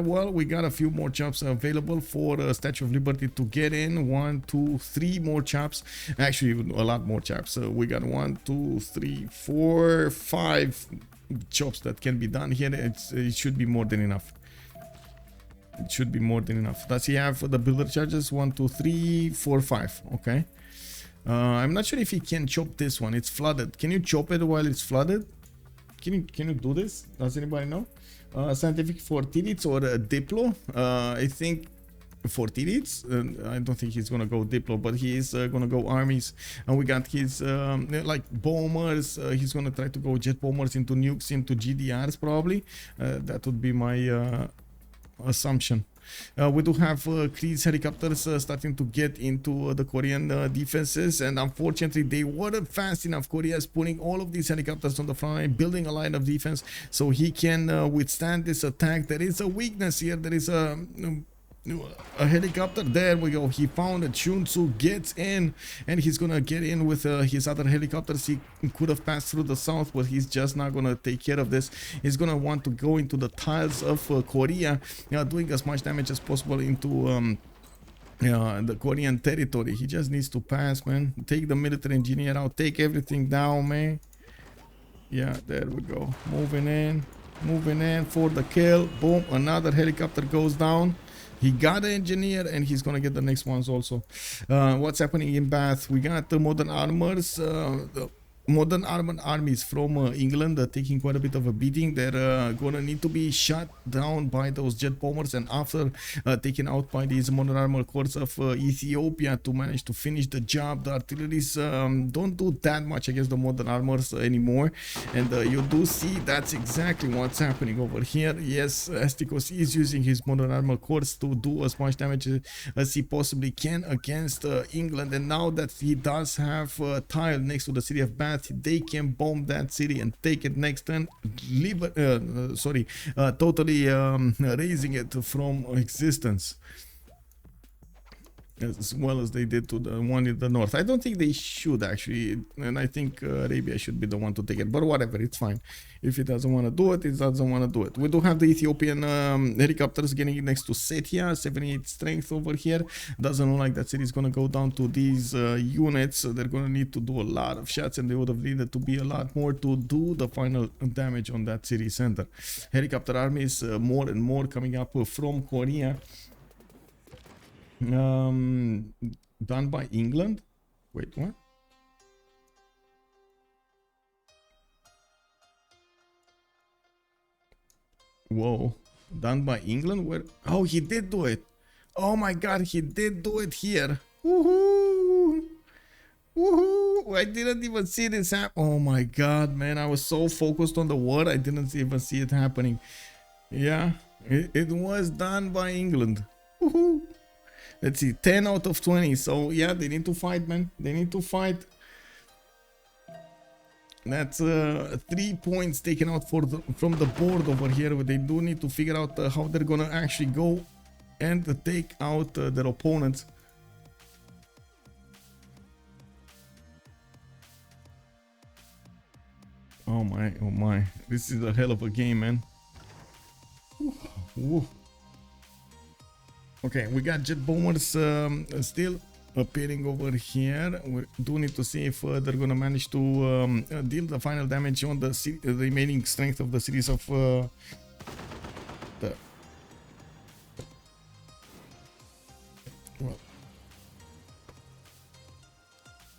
well, we got a few more jobs available for Statue of Liberty to get in. 1, 2, 3 more chops. Actually, a lot more chops. We got 1, 2, 3, 4, 5 jobs that can be done here. It should be more than enough. It should be more than enough. Does he have the builder charges? 1, 2, 3, 4, 5. Okay. I'm not sure if he can chop this one. It's flooded. Can you chop it while it's flooded? Can you do this? Does anybody know? Scientific for Titiits or Diplo? I think for Titiits, I don't think he's gonna go Diplo, but he is gonna go armies, and we got his like bombers. He's gonna try to go jet bombers into nukes, into GDRs probably. That would be my assumption. We do have Cree's helicopters starting to get into the Korean defenses, and unfortunately they weren't fast enough. Korea is putting all of these helicopters on the front line, building a line of defense so he can withstand this attack. There is a weakness here. There is a helicopter. There we go. He found it. Sun-Tzu gets in, and he's gonna get in with his other helicopters. He could have passed through the south, but he's just not gonna take care of this. He's gonna want to go into the tiles of Korea, doing as much damage as possible into the Korean territory. He just needs to pass, man. Take the military engineer out. Take everything down, man. Yeah, there we go. Moving in for the kill. Boom, another helicopter goes down. He got an engineer, and he's gonna get the next ones also. What's happening in Bath? We got the modern armors, the modern armored armies from England taking quite a bit of a beating. They're gonna need to be shot down by those jet bombers, and after taken out by these modern armor corps of Ethiopia to manage to finish the job. The artilleries don't do that much against the modern armors anymore, and you do see that's exactly what's happening over here. Yes, Astikos is using his modern armor corps to do as much damage as he possibly can against England, and now that he does have tile next to the city of Bath, they can bomb that city and take it next turn, totally raising it from existence, as well as they did to the one in the north. I don't think they should actually, and I think Arabia should be the one to take it, but whatever, it's fine. If it doesn't want to do it, it doesn't want to do it. We do have the Ethiopian helicopters getting next to Setia, 78 strength over here. Doesn't look like that city is going to go down to these units. They're going to need to do a lot of shots, and they would have needed to be a lot more to do the final damage on that city center. Helicopter armies more and more coming up from Korea. Done by England. Wait, what? Whoa, done by England? Where? Oh, he did do it. Oh my god, he did do it here. Woohoo! Woohoo! I didn't even see this happen. Oh my god, man, I was so focused on the war, I didn't even see it happening. Yeah, it was done by England. Woohoo! Let's see, 10 out of 20. So yeah, they need to fight, man. They need to fight. That's 3 points taken out from the board over here. They do need to figure out how they're gonna actually go and take out their opponents. Oh my, oh my. This is a hell of a game, man. Woo. Okay, we got jet bombers still appearing over here. We do need to see if they're gonna manage to deal the final damage on the remaining strength of the series of the. Well,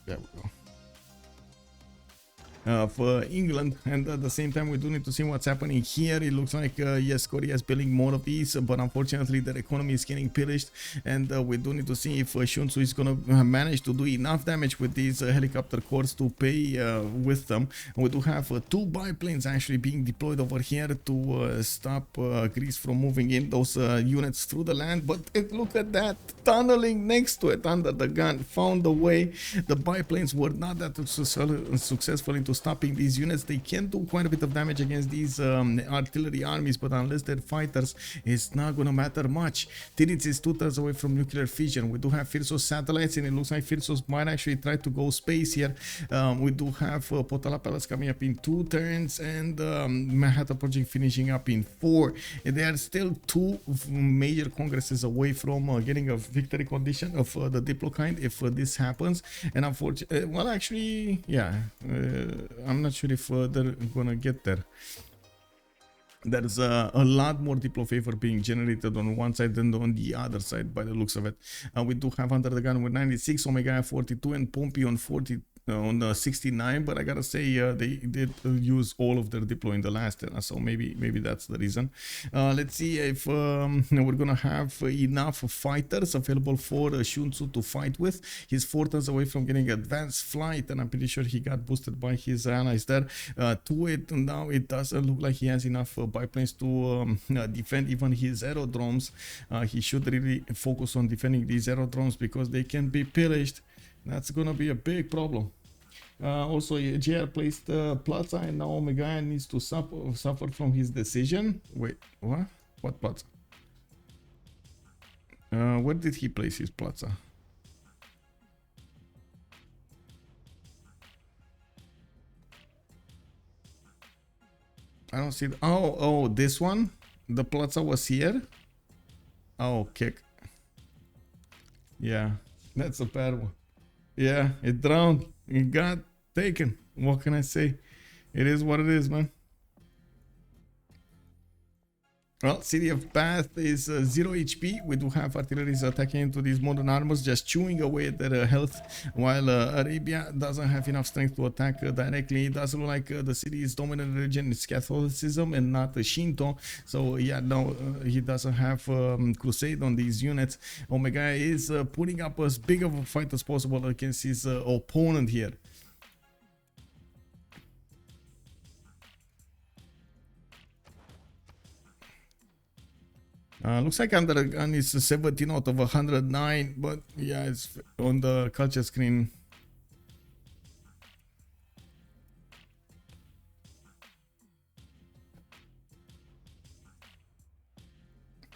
there we go. For England, and at the same time we do need to see what's happening here. It looks like yes, Korea is building more of these, but unfortunately their economy is getting pillaged, and we do need to see if Sun-Tzu is gonna manage to do enough damage with these helicopter corps to pay with them. And we do have 2 biplanes actually being deployed over here to stop Greece from moving in those units through the land, but look at that, tunneling next to it. UnderTheGun found a way. The biplanes were not that successful into stopping these units. They can do quite a bit of damage against these artillery armies, but unless they're fighters, it's not gonna matter much. Titiits is 2 turns away from nuclear fission. We do have Phyrsos satellites, and it looks like Phyrsos might actually try to go space here. We do have Potala coming up in 2 turns, and Manhattan Project finishing up in 4. And they are still 2 major congresses away from getting a victory condition of the Diplo kind if this happens. And unfortunately, well, actually, yeah, I'm not sure if they're gonna get there. There's a lot more Diplo favor being generated on one side than on the other side by the looks of it. We do have UnderTheGun with 96, Omega 42, and Pompi on on 69, but I gotta say they did use all of their deploy in the last era, so maybe that's the reason. Let's see if we're gonna have enough fighters available for Sun-Tzu to fight with. He's 4 turns away from getting advanced flight, and I'm pretty sure he got boosted by his allies there. To it now, it doesn't look like he has enough biplanes to defend even his aerodromes. He should really focus on defending these aerodromes because they can be pillaged. That's gonna be a big problem. Also, JR placed Plaza, and now Omega needs to suffer from his decision. Wait, what? What Plaza? Where did he place his Plaza? I don't see it. Oh, this one? The Plaza was here? Oh, kick. Yeah, that's a bad one. Yeah, it drowned. It got taken. What can I say? It is what it is, man. Well, City of Bath is 0 HP. We do have artilleries attacking into these modern armors, just chewing away at their health, while Arabia doesn't have enough strength to attack directly. It doesn't look like the city's dominant religion is Catholicism and not Shinto. So yeah, no, he doesn't have crusade on these units. Omega is putting up as big of a fight as possible against his opponent here. Looks like UnderTheGun is 17 out of 109, but yeah, it's on the culture screen.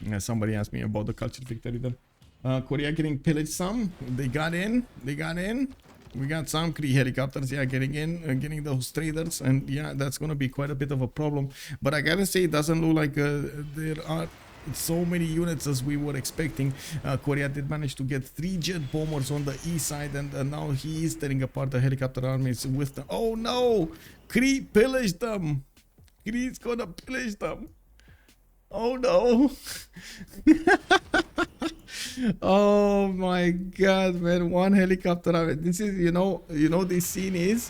Yeah, somebody asked me about the culture victory there. Korea getting pillaged some. They got in. We got some Cree helicopters, yeah, getting in, getting those traders, and yeah, that's gonna be quite a bit of a problem. But I gotta say, it doesn't look like there are so many units as we were expecting. Korea did manage to get 3 jet bombers on the east side, and now he is tearing apart the helicopter armies with the... Oh no! Cree pillaged them! Cree's gonna pillage them! Oh no! Oh my god, man, 1 helicopter army. This is, you know this scene is...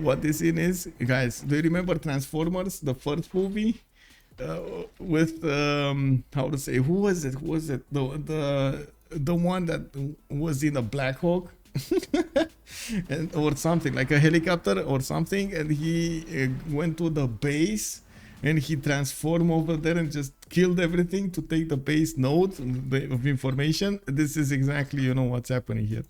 What this scene is? Guys, do you remember Transformers, the first movie? With how to say, who was it the one that was in a Black Hawk and or something, like a helicopter or something, and he went to the base and he transformed over there and just killed everything to take the base node of information. This is exactly, what's happening here.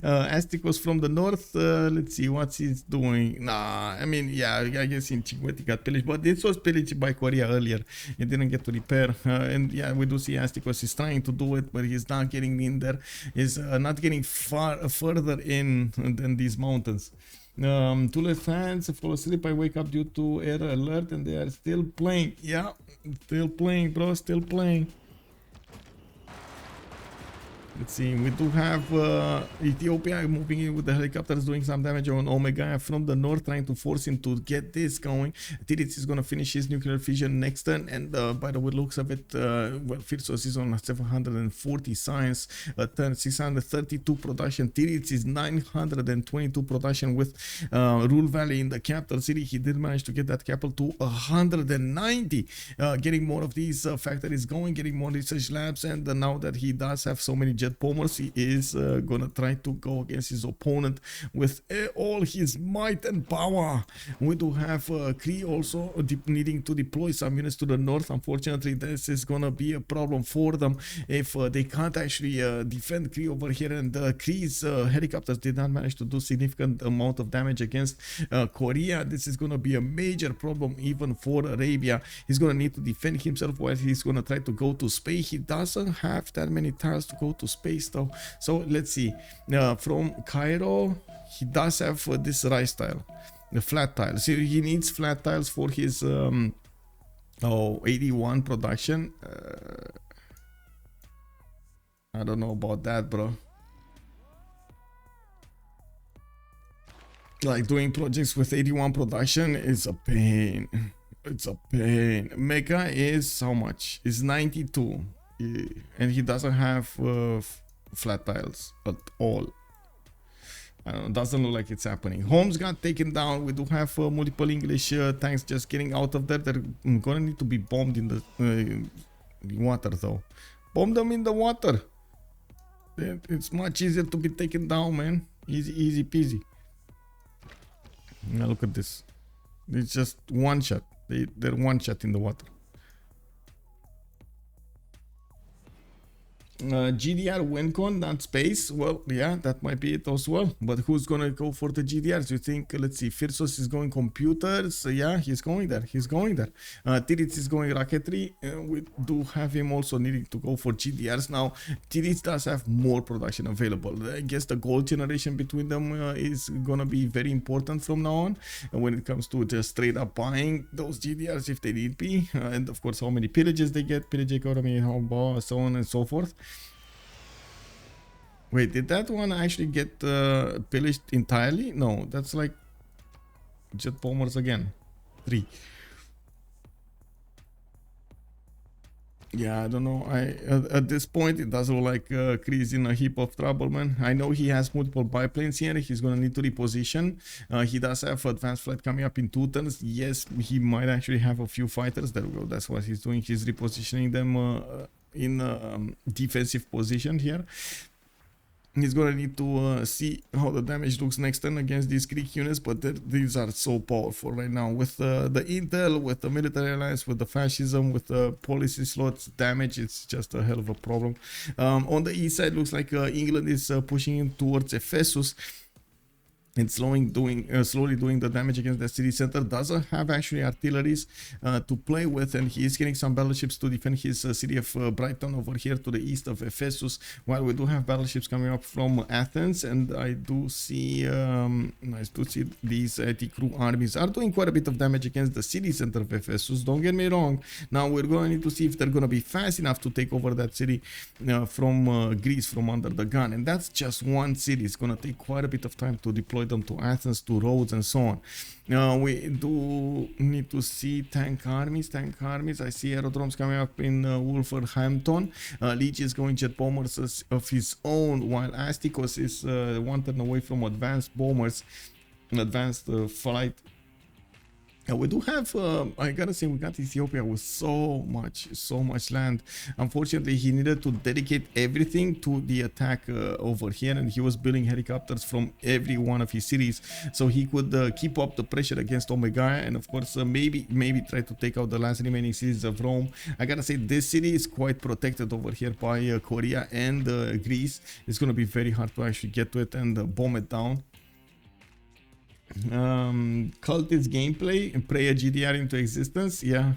Astikos from the north, let's see what he's doing. Nah, I mean, yeah, I guess in Chingweti got pillaged, but this was pillaged by Korea earlier. It didn't get to repair, and yeah, we do see Astikos is trying to do it, but he's not getting in there. He's not getting further in than these mountains. Tule fans fall asleep. I wake up due to error alert, and they are still playing. Yeah, still playing, bro, still playing. Let's see, we do have Ethiopia moving in with the helicopters, doing some damage on Omega from the north, trying to force him to get this going. Titiits is going to finish his nuclear fission next turn, and by the way, looks of it, well, Phyrsos is on 740 science, turn 632 production. Titiits is 922 production with Rule Valley in the capital city. He did manage to get that capital to 190, getting more of these factories going, getting more research labs, and now that he does have so many jet bombers, he is gonna try to go against his opponent with all his might and power. We do have Cree also needing to deploy some units to the north. Unfortunately, this is gonna be a problem for them if they can't actually defend Cree over here, and Cree's helicopters did not manage to do significant amount of damage against Korea. This is gonna be a major problem even for Arabia. He's gonna need to defend himself while he's gonna try to go to space. He doesn't have that many tiles to go to space though, so let's see. From Cairo, he does have this rice tile, the flat tile. So he needs flat tiles for his 81 production. I don't know about that, bro. Like, doing projects with 81 production is a pain. It's a pain. Mega is how much? Is 92. And he doesn't have flat tiles at all. I don't know, doesn't look like it's happening. Homes got taken down. We do have multiple English tanks just getting out of there. They're gonna need to be bombed in the water though. Bomb them in the water. It's much easier to be taken down, man. Easy peasy. Now look at this. It's just one shot. They're one shot in the water. GDR WinCon, not space. Well, yeah, that might be it as well. But who's gonna go for the GDRs? You think? Let's see. Phyrsos is going computers. Yeah, he's going there. He's going there. Titiits is going rocketry. We do have him also needing to go for GDRs now. Titiits does have more production available. I guess the gold generation between them is gonna be very important from now on. And when it comes to just straight up buying those GDRs if they need be, and of course how many pillages they get, pillage economy, how so on and so forth. Wait, did that one actually get pillaged entirely? No, that's like jet bombers again. 3. Yeah, I don't know. At this point, it does look like Cree is in a heap of trouble, man. I know he has multiple biplanes here. He's gonna need to reposition. He does have advanced flight coming up in 2 turns. Yes, he might actually have a few fighters. There we go. That's what he's doing. He's repositioning them in defensive position here. He's gonna need to see how the damage looks next turn against these Greek units, but these are so powerful right now with the intel, with the military alliance, with the fascism, with the policy slots damage. It's just a hell of a problem. On the east side, looks like England is pushing in towards Ephesus. And slowly doing the damage against the city center. Doesn't have actually artilleries to play with, and he is getting some battleships to defend his city of Brighton over here to the east of Ephesus, while we do have battleships coming up from Athens. And I do see these anti-Crew armies are doing quite a bit of damage against the city center of Ephesus. Don't get me wrong. Now we're going to need to see if they're going to be fast enough to take over that city from Greece, from UnderTheGun, and that's just one city. It's going to take quite a bit of time to deploy them to Athens, to Rhodes, and so on. We do need to see tank armies. I see aerodromes coming up in Wolverhampton. Lege is going jet bombers of his own, while Astikos is 1 turn away from advanced bombers, advanced flight. We do have, I gotta say, we got Ethiopia with so much land. Unfortunately, he needed to dedicate everything to the attack over here, and he was building helicopters from every one of his cities, so he could keep up the pressure against Omega, and of course, maybe try to take out the last remaining cities of Rome. I gotta say, this city is quite protected over here by Korea and Greece. It's gonna be very hard to actually get to it and bomb it down. Cultist gameplay and pray a GDR into existence. Yeah.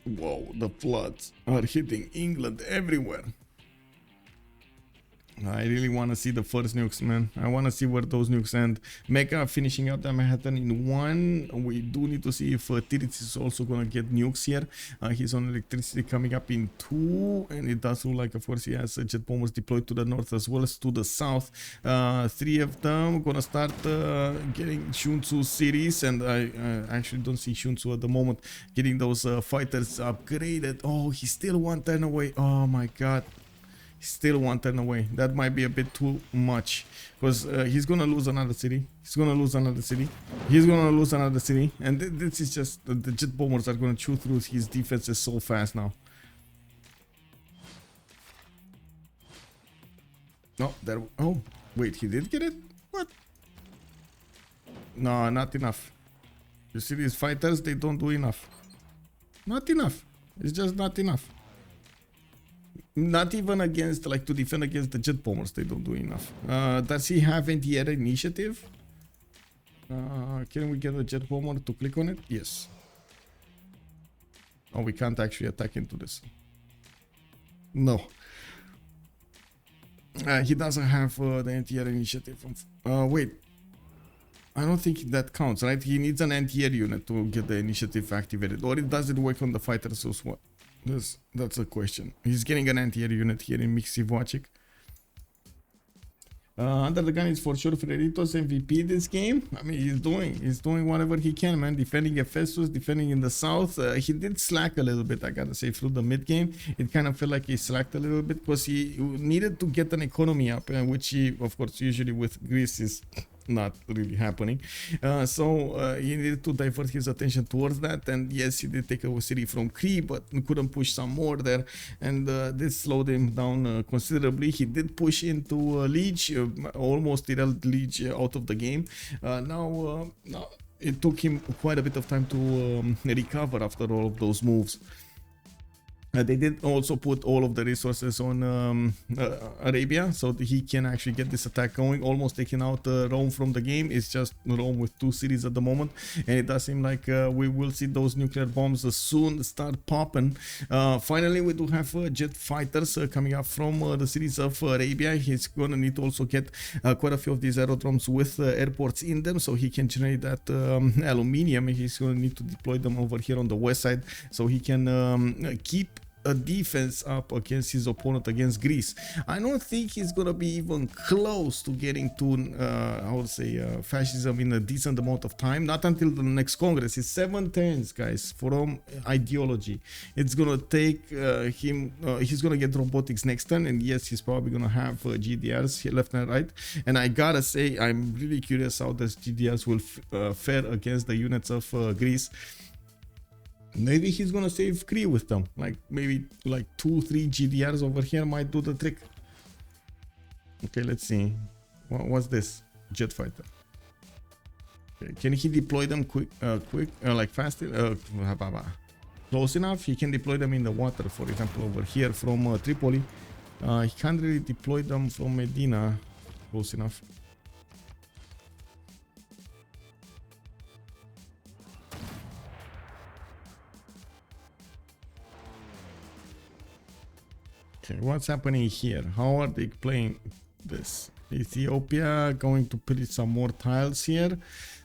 Whoa, the floods are hitting England everywhere. I really want to see the first nukes, man. I want to see where those nukes end. Mega finishing up the Manhattan in 1. We do need to see if Titiits is also going to get nukes here. He's on electricity coming up in 2. And it does look like, of course, he has jet bombers deployed to the north as well as to the south. 3 of them going to start getting Sun-Tzu cities. And I actually don't see Sun-Tzu at the moment getting those fighters upgraded. Oh, he's still 1 turn away. Oh my god. Still 1 turn away. That might be a bit too much, because he's gonna lose another city. And this is just the jet bombers are gonna chew through his defenses so fast now. No, there. Oh, wait, he did get it. What? No, not enough. You see these fighters? They don't do enough. Not enough. It's just not enough. Not even against, like, to defend against the jet bombers, they don't do enough. Does he have anti-air initiative? Can we get a jet bomber to click on it? Yes. Oh, we can't actually attack into this. No. He doesn't have the anti-air initiative. Wait. I don't think that counts, right? He needs an anti-air unit to get the initiative activated. Or it doesn't work on the fighters as well. That's a question. He's getting an anti-air unit here in Civ6. Under the gun is for sure Freritos MVP this game. I mean, he's doing whatever he can, man. Defending Phyrsos, defending in the south. He did slack a little bit, I gotta say, through the mid game. It kind of felt like he slacked a little bit because he needed to get an economy up, which he, of course, usually with Greece is not really happening. So he needed to divert his attention towards that. And yes, he did take a city from Cree, but couldn't push some more there, and this slowed him down considerably. He did push into Lege, almost derailed Lege out of the game. Now it took him quite a bit of time to recover after all of those moves. They did also put all of the resources on Arabia, so that he can actually get this attack going, almost taking out Rome from the game. It's just Rome with 2 cities at the moment, and it does seem like we will see those nuclear bombs soon start popping. Finally, we do have jet fighters coming up from the cities of Arabia. He's gonna need to also get quite a few of these aerodromes with airports in them, so he can generate that aluminium. He's gonna need to deploy them over here on the west side, so he can keep a defense up against his opponent, against Greece. I don't think he's gonna be even close to getting to I would say fascism in a decent amount of time, not until the next Congress. It's 7 turns, guys, from ideology. It's gonna take him, he's gonna get robotics next turn, and yes, he's probably gonna have GDRs here, left and right. And I gotta say, I'm really curious how this GDRs will fare against the units of Greece. Maybe he's gonna save Cree with them, like maybe like 2-3 GDRs over here might do the trick. Okay, let's see. What's this? Jet fighter. Okay, can he deploy them quick, like fast? Close enough? He can deploy them in the water, for example, over here from Tripoli. He can't really deploy them from Medina close enough. Okay, what's happening here? How are they playing this? Ethiopia going to put some more tiles here.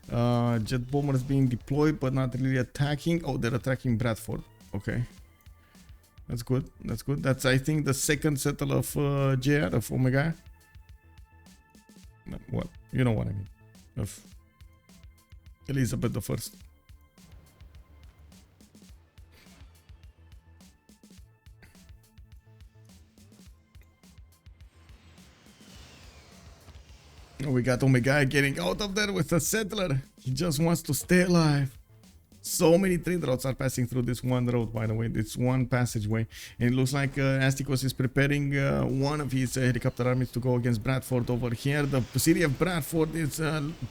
Jet bombers being deployed but not really attacking. Oh, they're attacking Bradford. Okay, that's good. That's good. That's, I think, the second settle of JR, of Omega. What? You know what I mean. Of Elizabeth the First. We got Omega getting out of there with a settler. He just wants to stay alive. So many trade routes are passing through this one road, by the way. It's one passageway. And it looks like Astikos is preparing one of his helicopter armies to go against Bradford over here. The city of Bradford is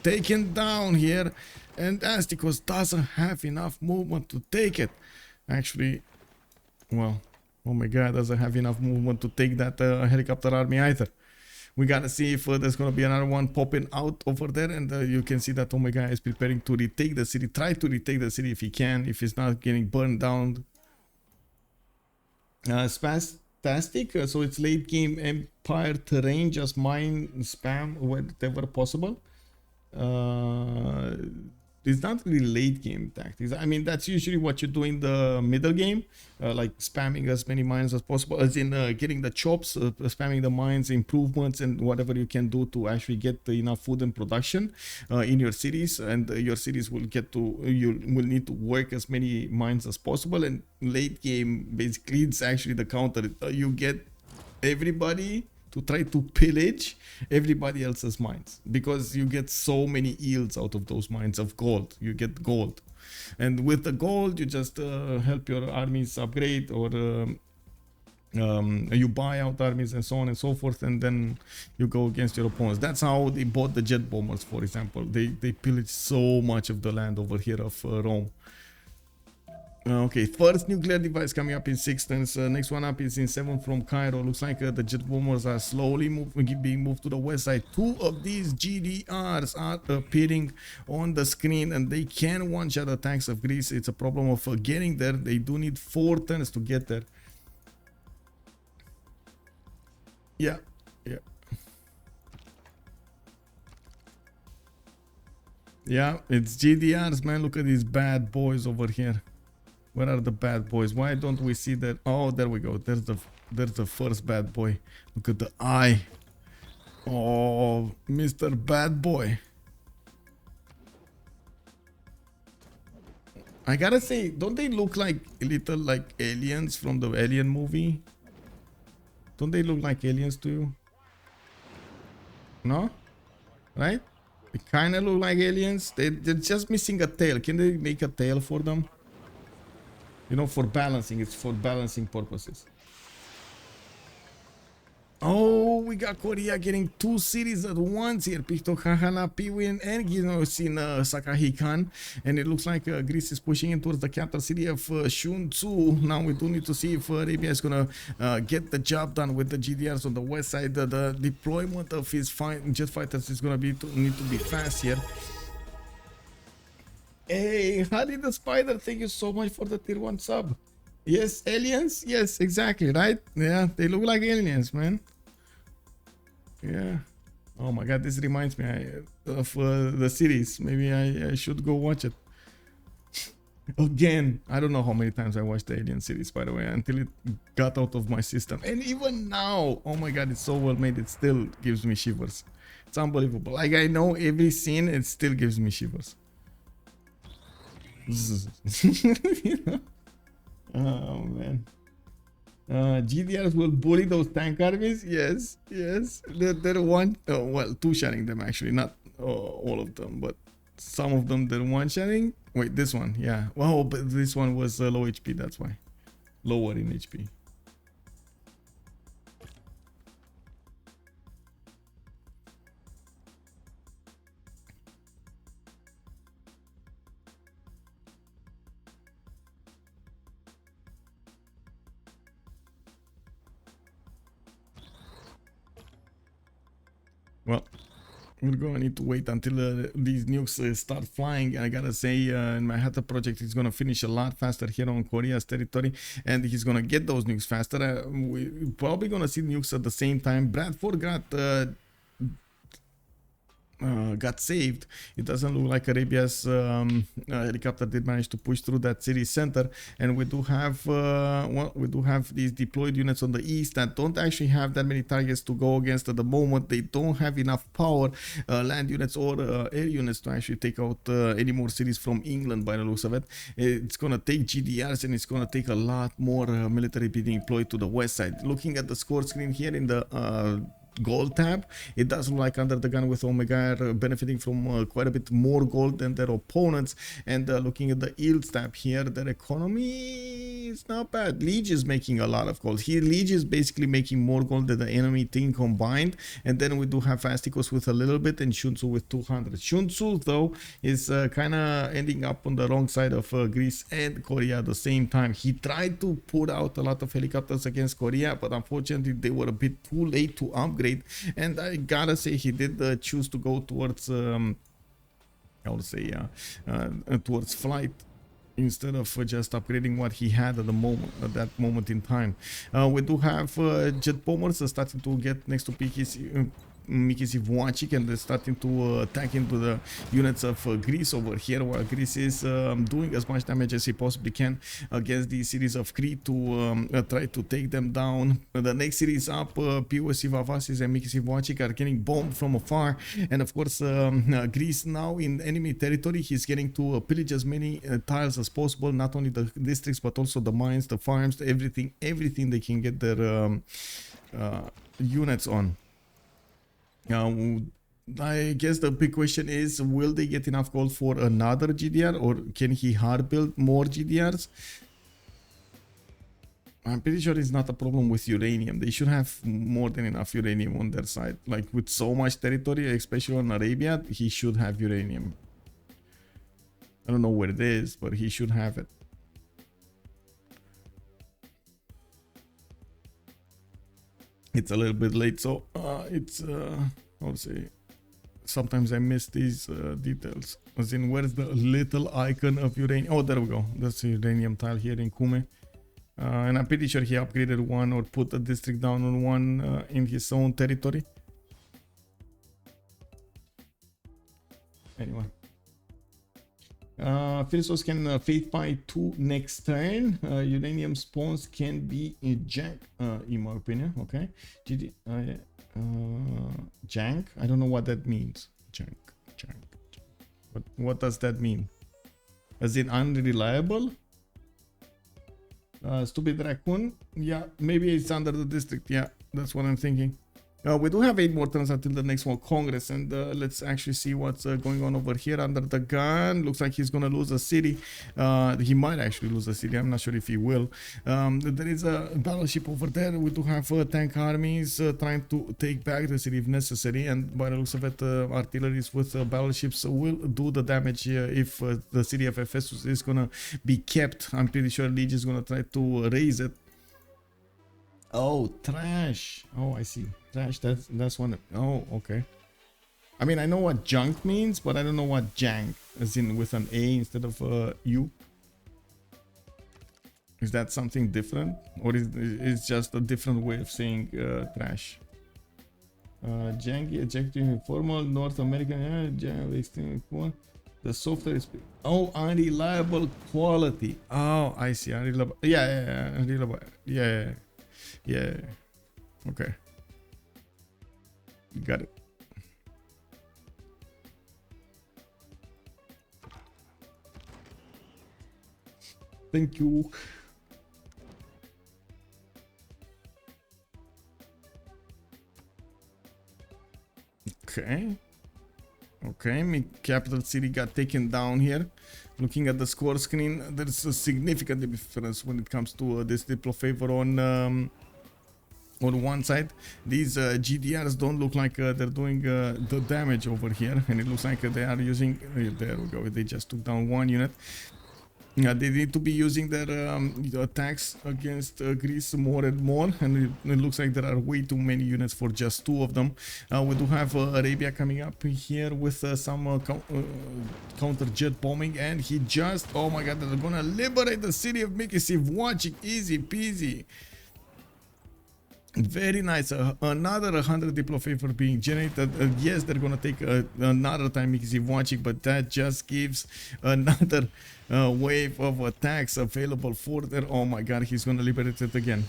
taken down here. And Astikos doesn't have enough movement to take it. Actually, well, Omega doesn't have enough movement to take that helicopter army either. We gotta see if there's gonna be another one popping out over there, and you can see that Omega is preparing to retake the city. Try to retake the city if he can, if it's not getting burned down. Spastic, so it's late game Empire terrain, just mine spam wherever possible. It's not really late game tactics. I mean, that's usually what you do in the middle game, like spamming as many mines as possible, as in getting the chops, spamming the mines, improvements, and whatever you can do to actually get enough food and production in your cities. And your cities will get to, you will need to work as many mines as possible. And late game, basically, it's actually the counter. You get everybody to try to pillage everybody else's mines, because you get so many yields out of those mines of gold. You get gold, and with the gold you just help your armies upgrade, or you buy out armies and so on and so forth, and then you go against your opponents. That's how they bought the jet bombers, for example. They pillaged so much of the land over here of Rome. Okay, first nuclear device coming up in 6 turns. Next one up is in 7 from Cairo. Looks like the jet bombers are slowly being moved to the west side. 2 of these GDRs are appearing on the screen, and they can one-shot attacks of Greece. It's a problem of getting there. They do need 4 turns to get there. Yeah. Yeah, it's GDRs, man. Look at these bad boys over here. Where are the bad boys? Why don't we see that? Oh, there we go. There's the first bad boy. Look at the eye. Oh, Mr. Bad Boy. I gotta say, don't they look like a little like aliens from the Alien movie? Don't they look like aliens to you? No? Right? They kind of look like aliens. They're just missing a tail. Can they make a tail for them? You know, for balancing. It's for balancing purposes. Oh, we got Korea getting 2 cities at once here. Picto Hahana, Piwin, and Ginosin Sakahikan. And it looks like Greece is pushing in towards the capital city of Sun-Tzu. Now we do need to see if Arabia is going to get the job done with the GDRs on the west side. The deployment of his jet fighters is going to need to be fast here. Hey, Hadi the Spider, thank you so much for the tier 1 sub. Yes, aliens? Yes, exactly, right? Yeah, they look like aliens, man. Yeah. Oh my god, this reminds me of the series. Maybe I should go watch it. Again, I don't know how many times I watched the Alien series, by the way, until it got out of my system. And even now, oh my god, it's so well made, it still gives me shivers. It's unbelievable. Like, I know every scene, it still gives me shivers. Oh man. GDRs will bully those tank armies. Yes, yes. They're one. Oh, well, 2-shotting them actually, not all of them, but some of them they're 1-shotting. Wait, this one, yeah. Well, but this one was low HP. That's why, lower in HP. Well, we're gonna need to wait until these nukes start flying. I gotta say, in my Hatta project, he's gonna finish a lot faster here on Korea's territory, and he's gonna get those nukes faster. We're probably gonna see nukes at the same time. Bradford got saved. It doesn't look like Arabia's helicopter did manage to push through that city center, and we do have these deployed units on the east that don't actually have that many targets to go against at the moment. They don't have enough power, land units or air units, to actually take out any more cities from England, by the looks of it. It's gonna take GDRs, and it's gonna take a lot more military being deployed to the west side. Looking at the score screen here in the gold tab, it does look like UnderTheGun with Omega are benefiting from quite a bit more gold than their opponents. And looking at the yields tab here, their economy is not bad. Lege is making a lot of gold here. Lege is basically making more gold than the enemy team combined. And then we do have Astikos with a little bit, and Sun-Tzu with 200. Sun-Tzu though is kind of ending up on the wrong side of Greece and Korea at the same time. He tried to put out a lot of helicopters against Korea, but unfortunately they were a bit too late to upgrade. And I gotta say, he did choose to go towards I would say towards flight instead of just upgrading what he had at the moment, at that moment in time. We do have jet bombers starting to get next to Civ6, and they're starting to attack into the units of Greece over here, while Greece is doing as much damage as he possibly can against the cities of Cree to try to take them down. The next cities up, POC Vavasis and Civ6 are getting bombed from afar, and of course Greece now in enemy territory. He's getting to pillage as many tiles as possible, not only the districts but also the mines, the farms, everything they can get their units on. I guess the big question is, will they get enough gold for another GDR, or can he hard build more GDRs? I'm pretty sure it's not a problem with uranium. They should have more than enough uranium on their side. Like, with so much territory, especially on Arabia, he should have uranium. I don't know where it is, but he should have it. It's a little bit late, so it's I would say sometimes I miss these details. As in, where's the little icon of uranium? Oh, there we go. That's the uranium tile here in Kume. And I'm pretty sure he upgraded one or put a district down on one in his own territory. Anyway. Phyrsos can faith buy 2 next turn. Uranium spawns can be a jank, in my opinion. Okay. Jank? I don't know what that means. Jank. What does that mean? Is it unreliable? Stupid raccoon? Yeah, maybe it's under the district. Yeah, that's what I'm thinking. We do have 8 more turns until the next one Congress, and let's actually see what's going on over here. Under the gun, looks like he's gonna lose a city. He might actually lose a city. I'm not sure if he will. There is a battleship over there. We do have tank armies trying to take back the city if necessary, and by the looks of it, artilleries with battleships will do the damage if the city of Ephesus is gonna be kept. I'm pretty sure Lege is gonna try to raise it. Oh, trash. Oh, I see. Trash, that's one. Oh, okay. I mean, I know what junk means, but I don't know what jank, as in with an A instead of U. Is that something different? Or is it's just a different way of saying trash? Janky, adjective, informal, North American, extremely poor. The software is... Oh, unreliable quality. Oh, I see. Unreliable. Yeah, unreliable. Yeah. Okay. Got it. Thank you. Okay, capital city got taken down here. Looking at the score screen, there's a significant difference when it comes to this diplo favor on one side. These GDRs don't look like they're doing the damage over here, and it looks like they are using... there we go, they just took down 1 unit. They need to be using their attacks against Greece more and more, and it looks like there are way too many units for just 2 of them. We do have Arabia coming up here with some counter jet bombing, and he just... oh my god, they're gonna liberate the city of Civ6. Watching, easy peasy. Very nice. Another 100 diplo favor being generated. Yes, they're gonna take another time watching, but that just gives another wave of attacks available for there. Oh my god, he's gonna liberate it again.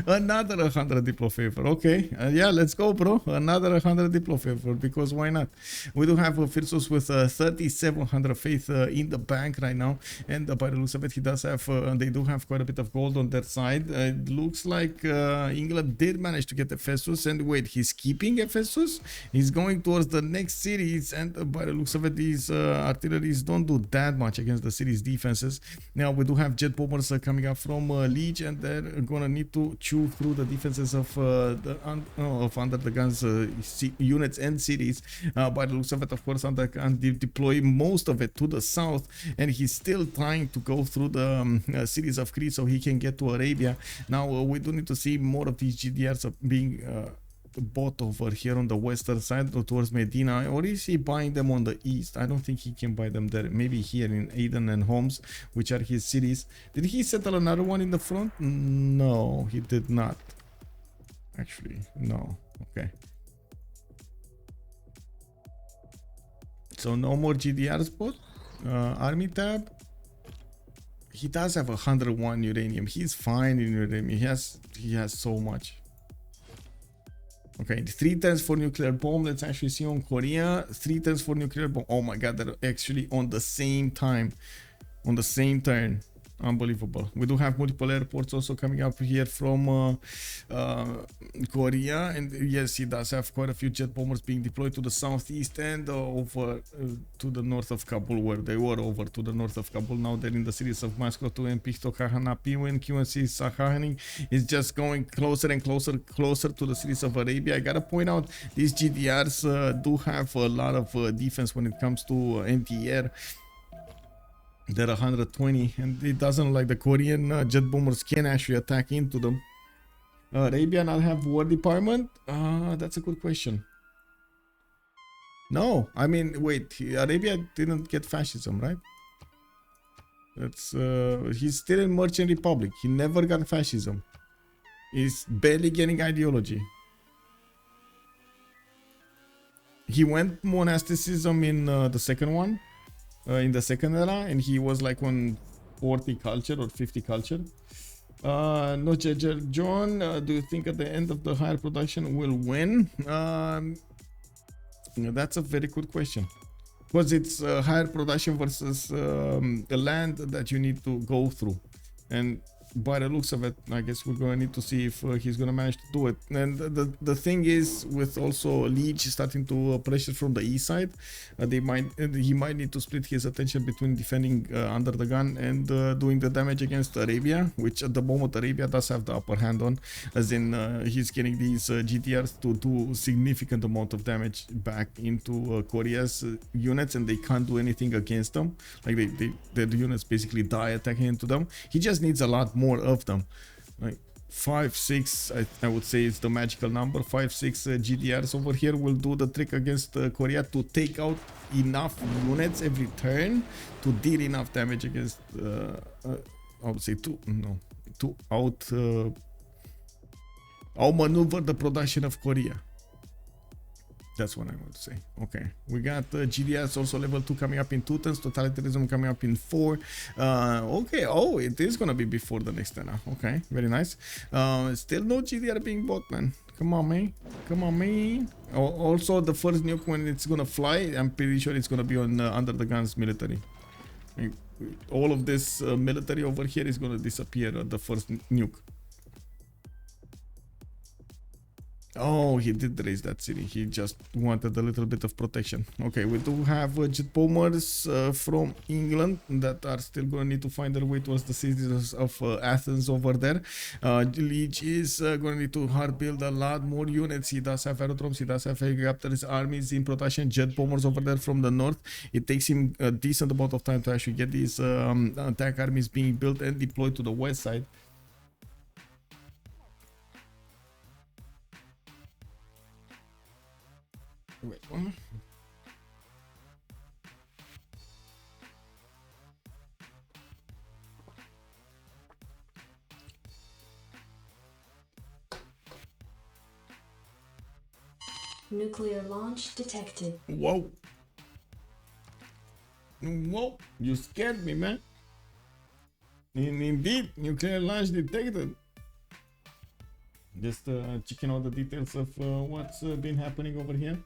Another 100 diplo favor. Okay, yeah, let's go, bro. Another 100 diplo favor, because why not? We do have Phyrsos with 3700 faith in the bank right now, and by the looks of it, he does have they do have quite a bit of gold on their side. It looks like England did manage to get Ephesus, and wait, he's keeping Ephesus? He's going towards the next cities, and by the looks of it, these artilleries don't do that much against the city's defenses. Now we do have jet bombers coming up from Lege, and they're gonna need to chew through the defenses of under the guns units and cities. By the looks of it, of course, UnderTheGun deploy most of it to the south, and he's still trying to go through the cities of Cree so he can get to Arabia. Now we do need to see more of these GDRs being bought over here on the western side towards Medina, or is he buying them on the east? I don't think he can buy them there. Maybe here in Aden and Homs, which are his cities. Did he settle another one in the front? No, he did not. Actually, no. Okay. So no more GDRs bought. Army tab. He does have 101 uranium. He's fine in uranium. He has so much. Okay, 3 turns for nuclear bomb. Let's actually see on Korea. 3 turns for nuclear bomb. Oh my god, they're actually on the same time. On the same turn. Unbelievable. We do have multiple airports also coming up here from Korea, and yes, he does have quite a few jet bombers being deployed to the southeast and over to the north of Kabul, where they were over to the north of Kabul. Now they're in the cities of Moscow and Pihtokahanapi, when QNC Sakhanin is just going closer and closer to the cities of Arabia. I gotta point out, these GDRs do have a lot of defense when it comes to anti-air. They're 120, and it doesn't look like the Korean jet bombers can actually attack into them. Arabia not have war department? That's a good question. No, I mean, wait, Arabia didn't get fascism, right? That's he's still in Merchant Republic. He never got fascism. He's barely getting ideology. He went monasticism in the second one. in the second era, and he was like on 40 culture or 50 culture. No, John, do you think at the end of the higher production will win? That's a very good question, because it's higher production versus the land that you need to go through, and by the looks of it, I guess we're going to need to see if he's going to manage to do it. And the thing is, with also Lege starting to pressure from the east side, he might need to split his attention between defending under the gun and doing the damage against Arabia, which at the moment Arabia does have the upper hand on, as in he's getting these GTRs to do significant amount of damage back into Korea's units, and they can't do anything against them. Like the units basically die attacking into them. He just needs a lot more of them. Like 5-6, I would say is the magical number. 5-6 GDRs over here will do the trick against Korea to take out enough units every turn to deal enough damage against I would say to outmaneuver the production of Korea. That's what I would say. Okay, we got GDS also level 2 coming up in 2 turns, totalitarianism coming up in 4. Okay, oh, it is gonna be before the next turn. Okay, very nice. Still no GDR being bought, man. Come on, man. Come on, man. Also, the first nuke, when it's gonna fly, I'm pretty sure it's gonna be on Under the Gun's military. I mean, all of this military over here is gonna disappear at the first nuke. Oh, he did raise that city. He just wanted a little bit of protection. Okay, we do have jet bombers from England that are still going to need to find their way towards the cities of Athens over there. Lege is going to need to hard build a lot more units. He does have aerodromes, he does have helicopters, armies in production, jet bombers over there from the north. It takes him a decent amount of time to actually get these attack armies being built and deployed to the west side. Wait, what? Nuclear launch detected. Whoa. Whoa, you scared me, man. Indeed, nuclear launch detected. Just checking out the details of what's been happening over here.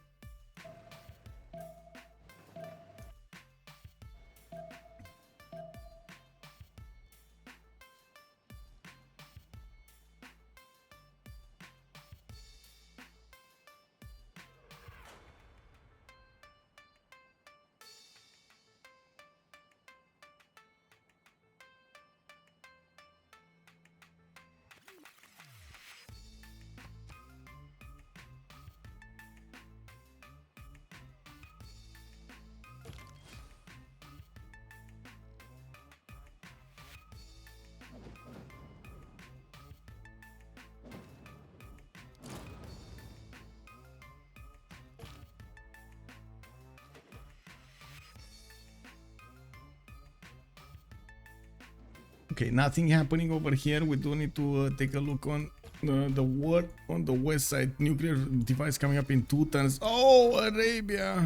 Okay, nothing happening over here. We do need to take a look on the war on the west side. Nuclear device coming up in 2 turns. Oh, Arabia!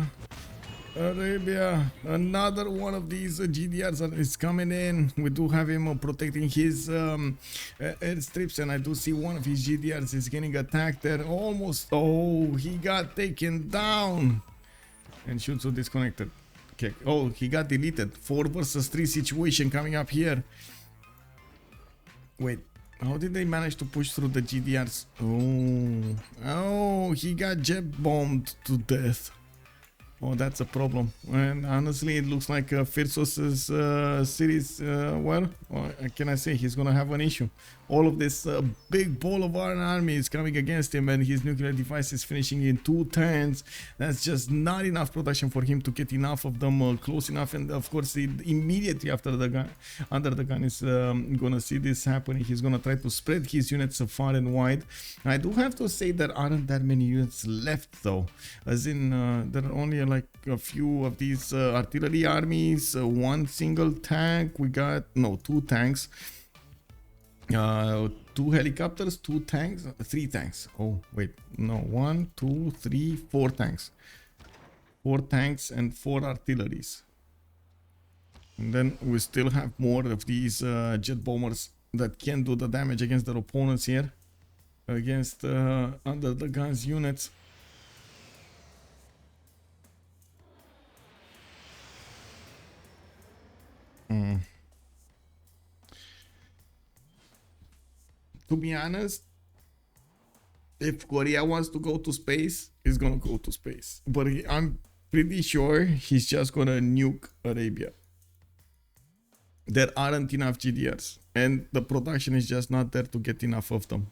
Arabia! Another one of these GDRs is coming in. We do have him protecting his airstrips, and I do see one of his GDRs is getting attacked there. Almost. Oh, he got taken down. And Sun-Tzu disconnected. Okay. Oh, he got deleted. 4 versus 3 situation coming up here. Wait, how did they manage to push through the GDRs? Oh, he got jet bombed to death. Oh, that's a problem. And honestly, it looks like Phyrsos' series, well, what can I say? He's gonna have an issue. All of this big ball of iron army is coming against him, and his nuclear device is finishing in 2 turns. That's just not enough production for him to get enough of them close enough. And of course, immediately after the gun, Under the Gun is gonna see this happening. He's gonna try to spread his units far and wide. I do have to say there aren't that many units left, though, as in there are only like a few of these artillery armies, 1 single tank. We got 2 tanks. 2 helicopters, 2 tanks, 3 tanks. Oh, wait, no, 1, 2, 3, 4 tanks. 4 tanks and 4 artilleries. And then we still have more of these jet bombers that can do the damage against their opponents here. Against under the guns units. To be honest, if Korea wants to go to space, he's gonna go to space. But I'm pretty sure he's just gonna nuke Arabia. There aren't enough GDRs, and the production is just not there to get enough of them.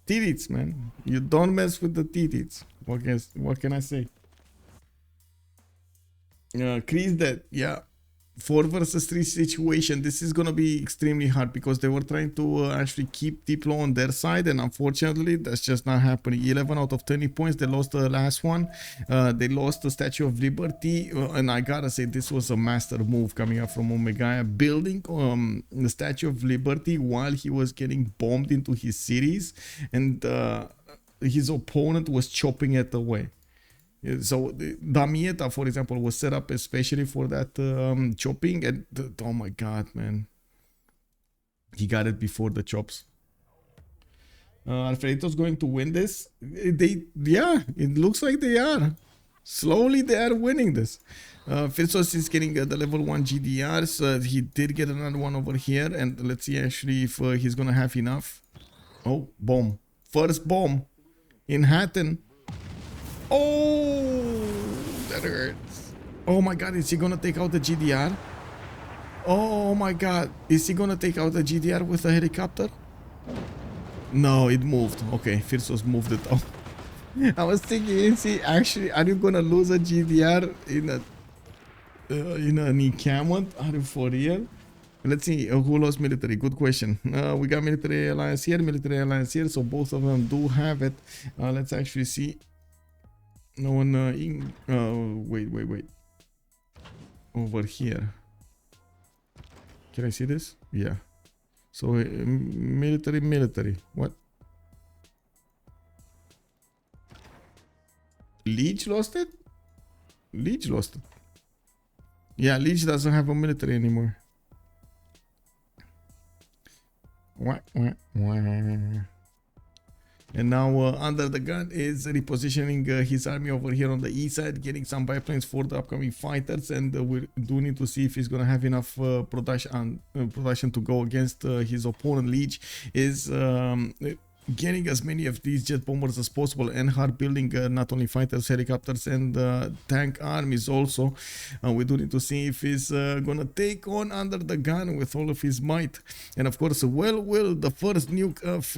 Titiits, man. You don't mess with the Titiits. What can I say? Cree's dead. Yeah. 4 versus 3 situation. This is gonna be extremely hard because they were trying to actually keep Diplo on their side, and unfortunately that's just not happening. 11 out of 20 points. They lost the last one. They lost the Statue of Liberty, and I gotta say this was a master move coming up from Omega, building the Statue of Liberty while he was getting bombed into his cities, and his opponent was chopping it away. So Damietta, for example, was set up especially for that chopping, and oh my god, man, he got it before the chops. Are Freritos going to win this? Yeah, it looks like they are. Slowly they are winning this. Phyrsos is getting the level 1 GDRs. He did get another one over here, and let's see actually if he's gonna have enough. Oh, bomb. First bomb in Hatton. Oh, that hurts. Oh my god, is he gonna take out the GDR? Oh my god, is he gonna take out the GDR with a helicopter? No, it moved. Okay, Phyrsos moved it out. I was thinking, see, actually, are you gonna lose a GDR in an encampment? Are you for real? Let's see, who lost military? Good question. We got military alliance here, so both of them do have it. Let's actually see. No one wait. Over here. Can I see this? Yeah. So military. What? Lege lost it? Lege lost it. Yeah, Lege doesn't have a military anymore. Wah. And now UnderTheGun is repositioning his army over here on the east side, getting some biplanes for the upcoming fighters, and we do need to see if he's gonna have enough production to go against his opponent. Lege is getting as many of these jet bombers as possible and hard building not only fighters, helicopters, and tank armies also. We do need to see if he's gonna take on UnderTheGun with all of his might. And of course, well, will the first nuke of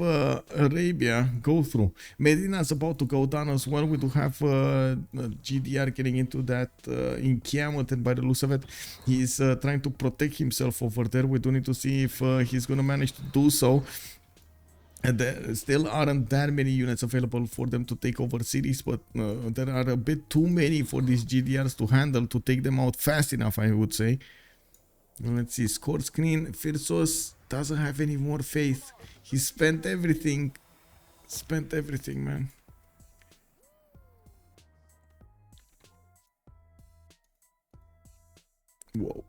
Arabia go through? Medina's about to go down as well. We do have GDR getting into that encampment, and by the looks of it, he's trying to protect himself over there. We do need to see if he's gonna manage to do so. And there still aren't that many units available for them to take over cities, but there are a bit too many for these GDRs to handle, to take them out fast enough, I would say. Let's see, score screen. Phyrsos doesn't have any more faith. He spent everything. Man. Whoa.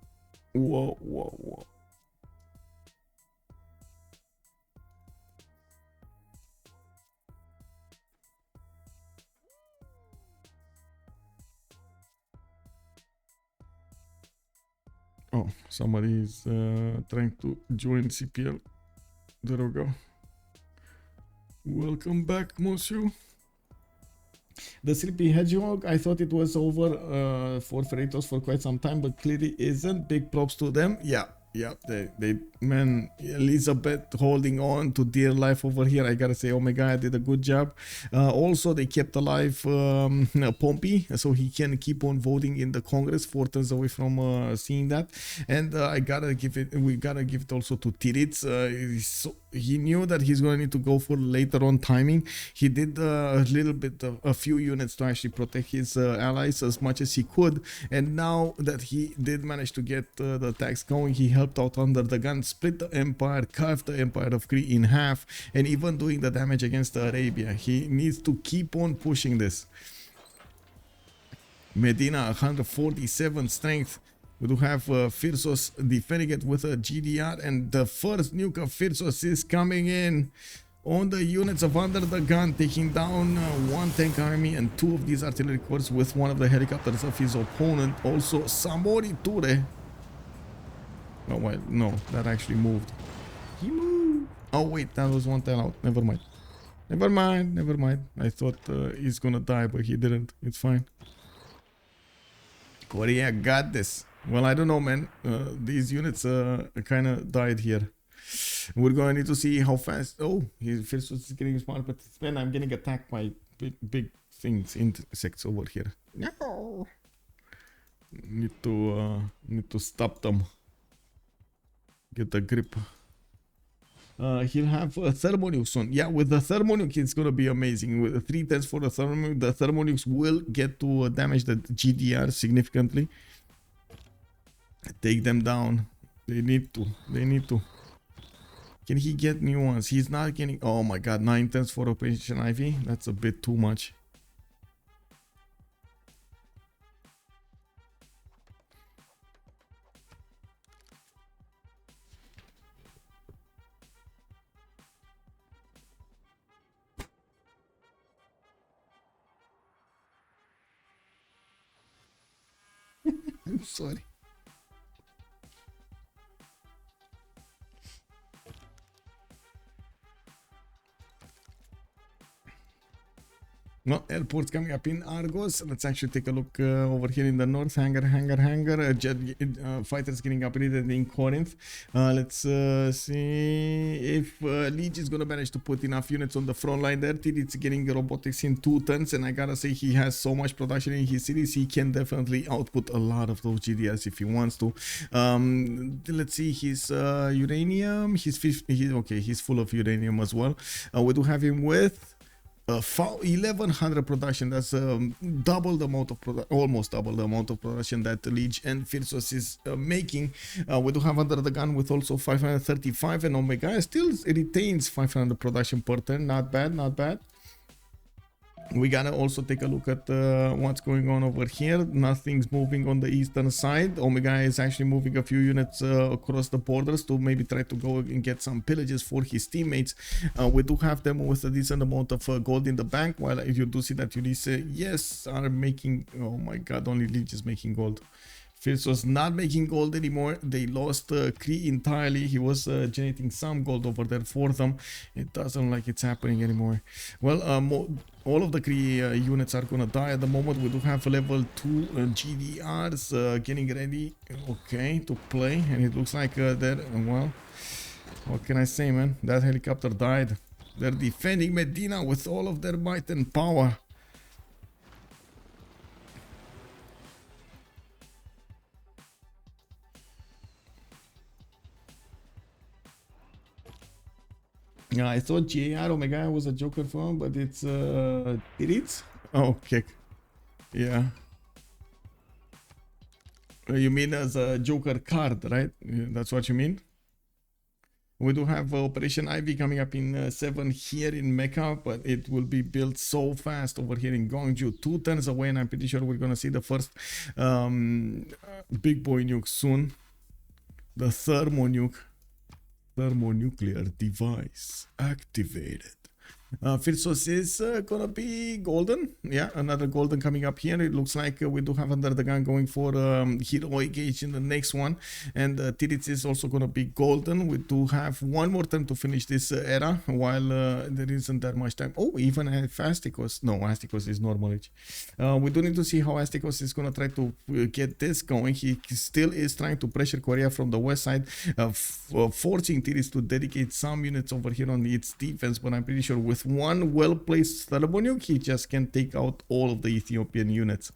Oh, somebody is trying to join CPL. There we go. Welcome back, monsieur. The Sleepy Hedgehog, I thought it was over for Freritos for quite some time, but clearly isn't. Big props to them. Yeah, they man, Elizabeth holding on to dear life over here. I gotta say, oh my god, did a good job. Also, they kept alive Pompi, so he can keep on voting in the Congress, 4 turns away from seeing that. And we gotta give it also to Titiits. He knew that he's gonna need to go for later on timing. He did a little bit of a few units to actually protect his allies as much as he could, and now that he did manage to get the attacks going, he helped out UnderTheGun, split the empire, carved the empire of Cree in half, and even doing the damage against Arabia. He needs to keep on pushing this. Medina 147 strength. We do have Phyrsos defending it with a GDR, and the first nuke of Phyrsos is coming in on the units of Under the Gun, taking down one tank army and two of these artillery corps with one of the helicopters of his opponent. Also, Samori Ture. Oh, wait, no, that actually moved. He moved. Oh, wait, that was one time out. Never mind. Never mind, never mind. I thought he's gonna die, but he didn't. It's fine. Korea got this. Well, I don't know, man. These units kind of died here. We're going to need to see how fast. Oh, his first was getting smart, but man, I'm getting attacked by big things, insects over here. No. Need to stop them. Get the grip. He'll have a thermonuke soon. Yeah, with the thermonuke, it's gonna be amazing. With the 3 10s for the thermonukes will get to damage the GDR significantly. Take them down. They need to. They need to. Can he get new ones? He's not getting. Oh my god, 9 10s for Operation Ivy. That's a bit too much. I'm sorry. No, airport's coming up in Argos. Let's actually take a look over here in the north. Hangar. Jet fighters getting upgraded in Corinth. Let's see if Lege is gonna manage to put enough units on the front line there. Titiits getting robotics in 2 tons, and I gotta say he has so much production in his cities. He can definitely output a lot of those GDRs if he wants to. Let's see his uranium. He's 50. Okay, he's full of uranium as well. We do have him with 1100 production. That's double the amount of almost double the amount of production that Lege and Phyrsos is making. We do have Under the Gun with also 535, and Omega still retains 500 production per turn. Not bad, not bad. We gotta also take a look at what's going on over here. Nothing's moving on the eastern side. Omega is actually moving a few units across the borders to maybe try to go and get some pillages for his teammates. We do have them with a decent amount of gold in the bank, while you do see that Ulyss, yes, are making. Oh my god, only Lege is making gold. Phyrsos not making gold anymore. They lost Cree entirely. He was generating some gold over there for them. It doesn't look like it's happening anymore. Well, all of the Cree units are gonna die at the moment. We do have level 2 GDRs getting ready, okay, to play, and it looks like they're, well, what can I say, man? That helicopter died. They're defending Medina with all of their might and power. Yeah, I thought GAR Omega was a Joker form, but it's Titiits? Oh, kick. Yeah. You mean as a Joker card, right? That's what you mean? We do have Operation Ivy coming up in 7 here in Mecca, but it will be built so fast over here in Gwangju. 2 turns away, and I'm pretty sure we're gonna see the first big boy nuke soon. The thermonuclear device activated. Phyrsos is gonna be golden. Yeah, another golden coming up here. It looks like we do have Under the Gun going for heroic gauge in the next one, and Titiits is also gonna be golden. We do have one more turn to finish this era, while there isn't that much time. Oh, even if Astikos, no, Astikos is normal age. We do need to see how Astikos is gonna try to get this going. He still is trying to pressure Korea from the west side, forcing Titiits to dedicate some units over here on its defense, but I'm pretty sure with one well-placed thermonuke, he just can take out all of the Ethiopian units.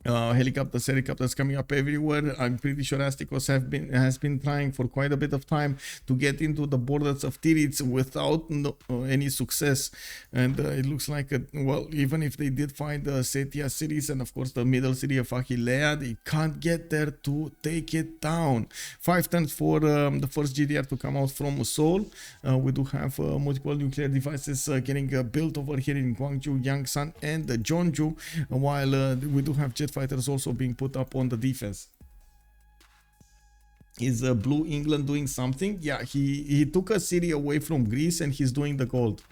Helicopters coming up everywhere. I'm pretty sure Astikos has been trying for quite a bit of time to get into the borders of Titiits without any success. And it looks like, well, even if they did find the Setia cities and of course the middle city of Achillea, they can't get there to take it down. 5 turns for the first GDR to come out from Seoul. We do have multiple nuclear devices getting built over here in Gwangju, Yangsan, and Jeonju, while we do have jet fighters also being put up on the defense. Is Blue England doing something? Yeah, he took a city away from Greece and he's doing the gold.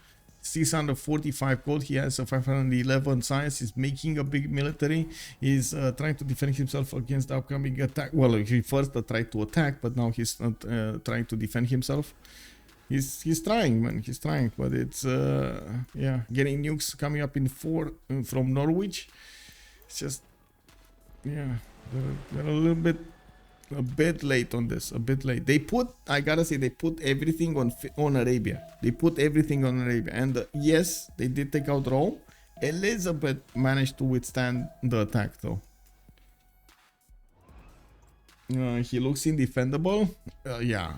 645 gold. He has a 511 science. He's making a big military. He's trying to defend himself against the upcoming attack. Well, he first tried to attack, but now he's trying to defend himself. He's trying, man. He's trying, but it's yeah, getting nukes coming up in 4 from Norwich. It's just, yeah, they're a bit late on this, a bit late. They put, I gotta say, they put everything on Arabia. They put everything on Arabia, and yes, they did take out Rome. Elizabeth managed to withstand the attack, though. He looks indefendable. Yeah.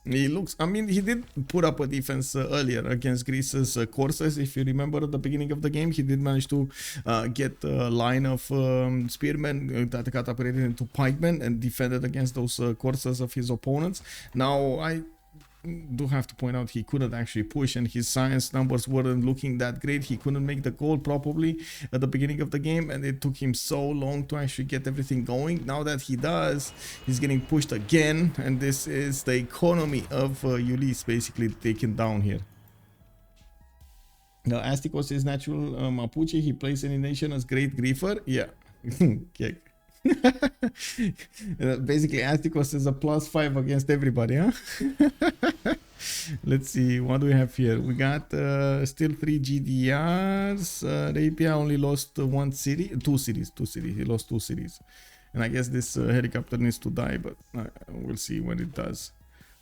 He looks, I mean, he did put up a defense earlier against Greece's courses. If you remember at the beginning of the game, he did manage to get a line of spearmen that got upgraded into pikemen and defended against those courses of his opponents. Now, I do have to point out he couldn't actually push, and his science numbers weren't looking that great. He couldn't make the goal properly at the beginning of the game, and it took him so long to actually get everything going. Now that he does, he's getting pushed again, and this is the economy of Ulyss basically taken down here. Astikos is natural Mapuche. He plays any nation as Great Griefer. Yeah. Okay. Basically, Astikos is a +5 against everybody, huh? Let's see, what do we have here? We got still 3 GDRs. Arabia only lost 1 city, 2 cities. He lost 2 cities, and I guess this helicopter needs to die, but we'll see when it does.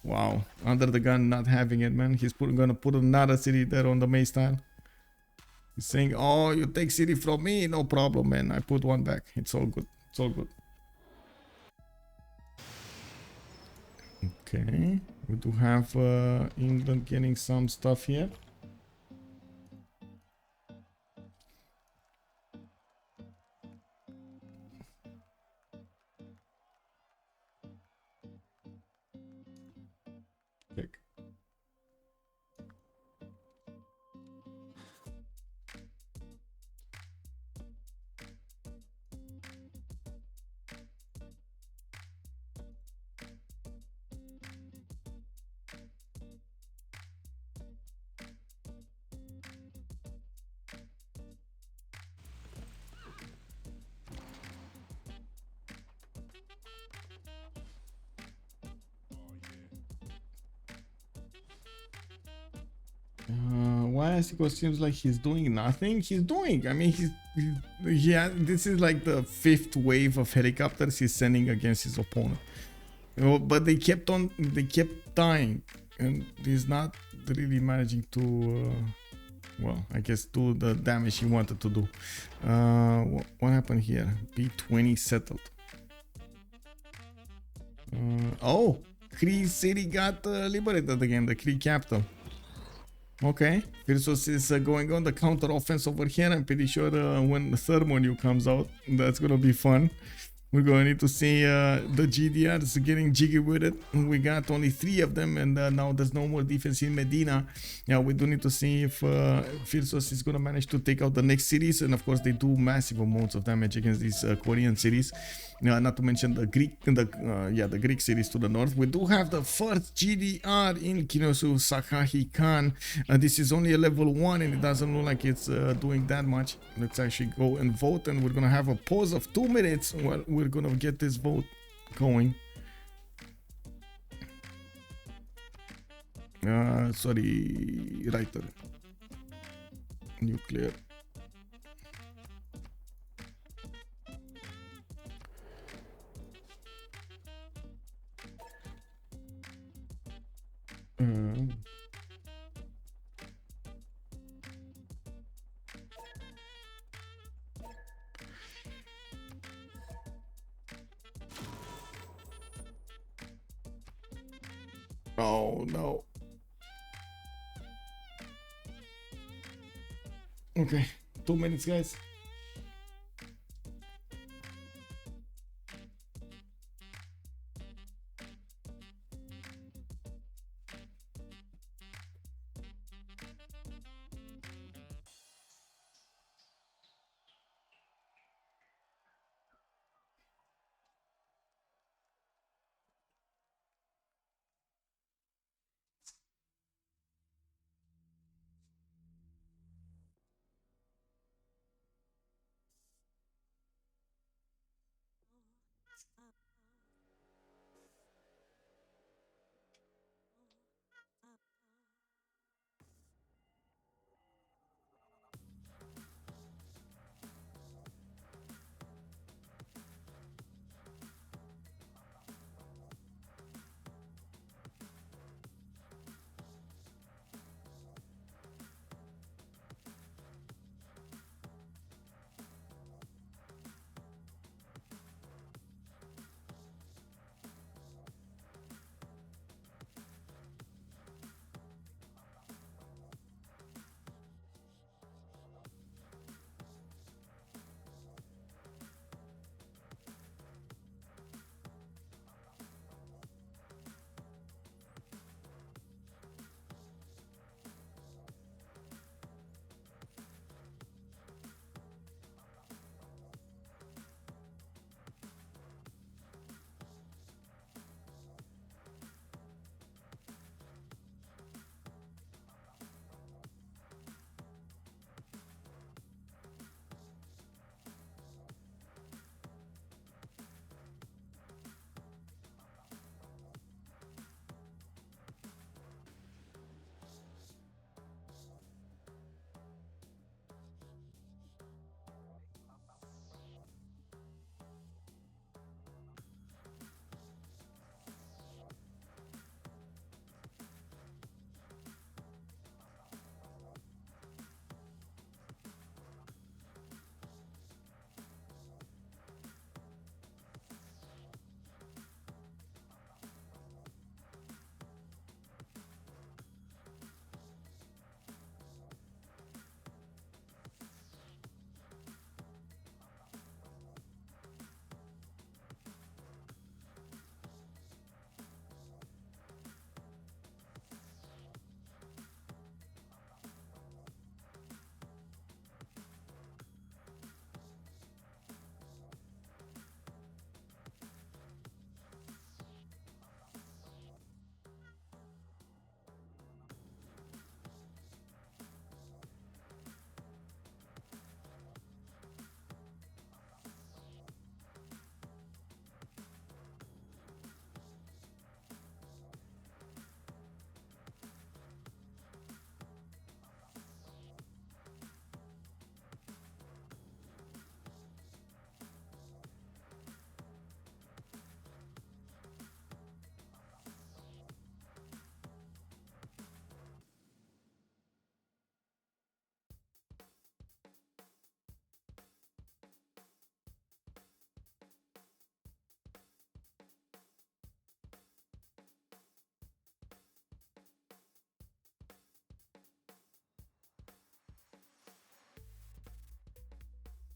Wow, UnderTheGun not having it, man. He's gonna put another city there on the May style. He's saying, "Oh, you take city from me, no problem, man. I put 1 back. It's all good. It's all good." Okay, we do have England getting some stuff here. Check. Why Astikos seems like he's doing nothing? He's doing. I mean, this is like the 5th wave of helicopters he's sending against his opponent. But they kept dying, and he's not really managing to, well, I guess do the damage he wanted to do. What happened here? B20 settled. Oh, Cree city got liberated again, the Cree capital. Okay, Phyrsos is going on the counter offense over here. I'm pretty sure when the Thermonew comes out, that's gonna be fun. We're going to need to see the GDRs getting jiggy with it. We got only 3 of them, and now there's no more defense in Medina. Yeah, we do need to see if Phyrsos is going to manage to take out the next cities. And of course, they do massive amounts of damage against these Korean cities. Not to mention the Greek cities to the north. We do have the first GDR in Kinosu Sakahi Khan. This is only a level 1, and it doesn't look like it's doing that much. Let's actually go and vote, and we're going to have a pause of 2 minutes while we're going to get this vote going. Sorry, writer. Nuclear. Oh no. Okay, 2 minutes, guys.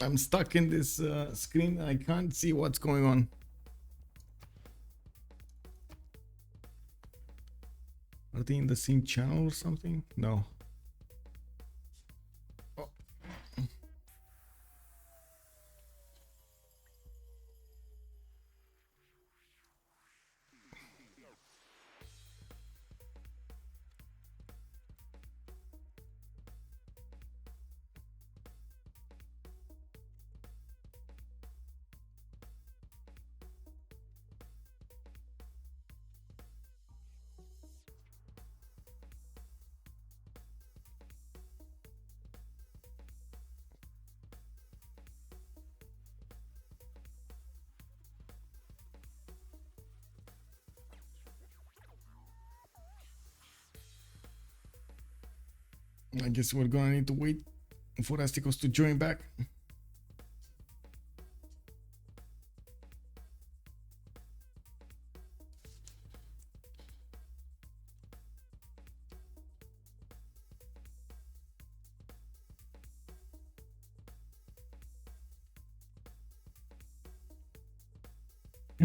I'm stuck in this screen. I can't see what's going on. Are they in the same channel or something? No. Oh. I guess we're gonna need to wait for Astikos to join back.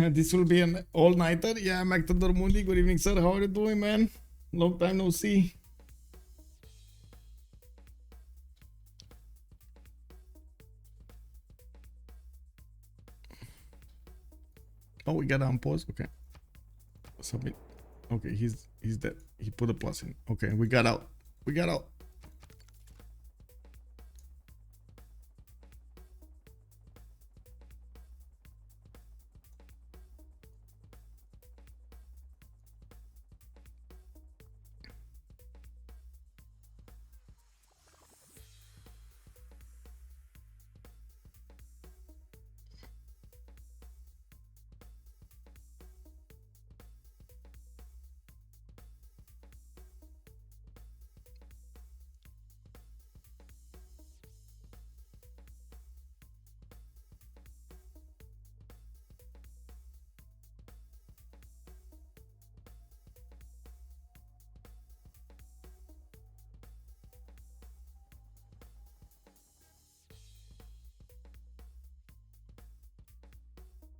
This will be an all-nighter. Yeah, Mactador Mundi. Good evening, sir. How are you doing, man? Long time no see. Oh, we got on pause. Okay. Submit. Okay, he's dead. He put a plus in. Okay, we got out. We got out.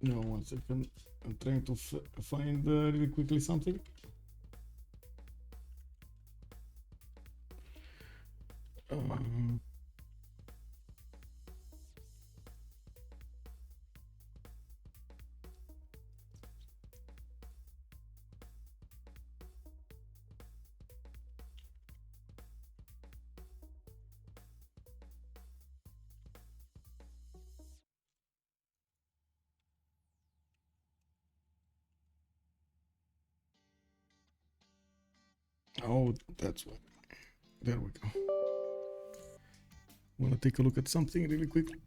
No, 1 second. I'm trying to find really quickly something. Oh, that's what. There we go. Want to take a look at something really quickly?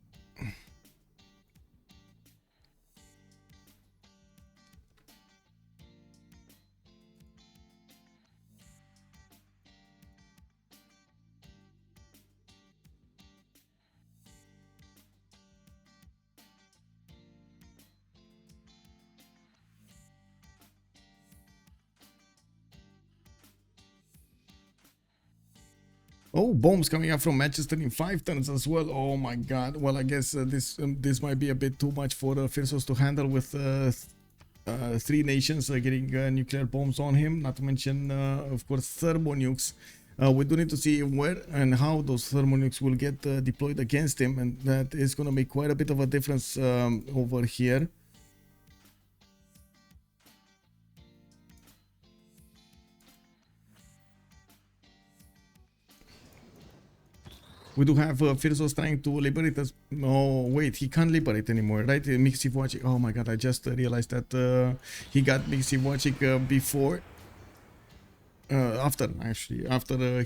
Oh, bombs coming up from Manchester in 5 turns as well. Oh my god. Well, I guess this might be a bit too much for Phyrsos to handle with 3 nations getting nuclear bombs on him. Not to mention, of course, thermonukes. We do need to see where and how those thermonukes will get deployed against him. And that is going to make quite a bit of a difference over here. We do have Phyrsos trying to liberate us. No, wait, he can't liberate anymore, right? Mixivochik. Oh my god, I just realized that he got Mixivochik before. After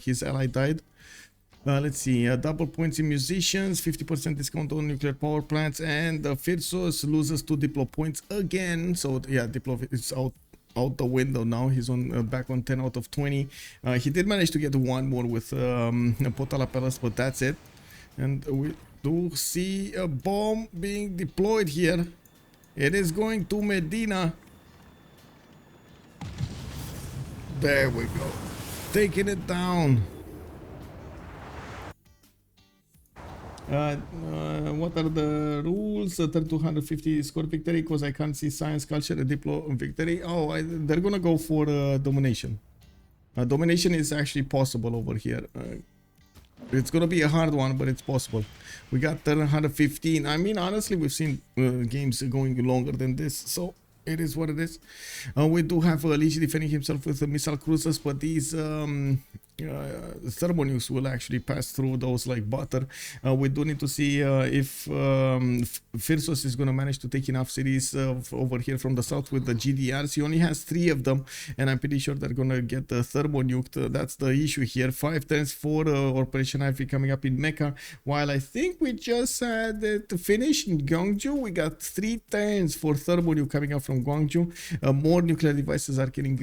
his ally died. Let's see, double points in musicians, 50% discount on nuclear power plants, and Phyrsos loses 2 Diplo points again. So yeah, Diplo is out the window now. He's on back on 10 out of 20. He did manage to get 1 more with Potalapelas, but that's it. And we do see a bomb being deployed here. It is going to Medina. There we go. Taking it down. What are the rules? 250 score victory, because I can't see science, culture, Diplo victory. Oh, they're gonna go for domination. Domination is actually possible over here. It's gonna be a hard one, but it's possible. We got 115. I mean, honestly, we've seen games going longer than this, so it is what it is. We do have Lege defending himself with the missile cruisers, but these thermonukes will actually pass through those like butter. We do need to see if Phyrsos is going to manage to take enough cities over here from the south with the GDRs. He only has 3 of them, and I'm pretty sure they're going to get thermonuked. That's the issue here. 5 turns for Operation Ivy coming up in Mecca, while I think we just had to finish in Gwangju. We got 3 turns for thermonuke coming up from Gwangju. More nuclear devices are getting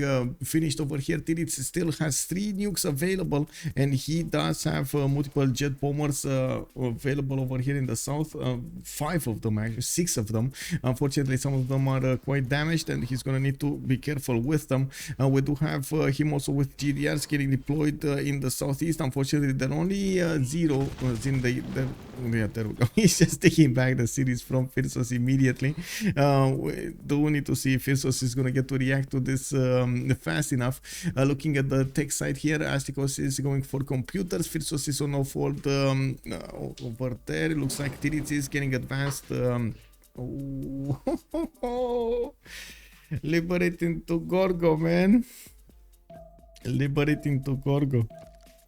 finished over here. Titiits still has 3 nukes available available, and he does have multiple jet bombers available over here in the south. 5 of them, actually 6 of them. Unfortunately, some of them are quite damaged, and he's gonna need to be careful with them. We do have him also with GDRs getting deployed in the southeast. Unfortunately, they're only 0 in the yeah, there we go. He's just taking back the cities from Phyrsos immediately. We do need to see if Phyrsos is going to get to react to this fast enough. Looking at the tech side here, Astikos is going for computers. Phyrsos is on off-world over there. It looks like Titiits is getting advanced. Liberating to Gorgo, man. Liberating to Gorgo.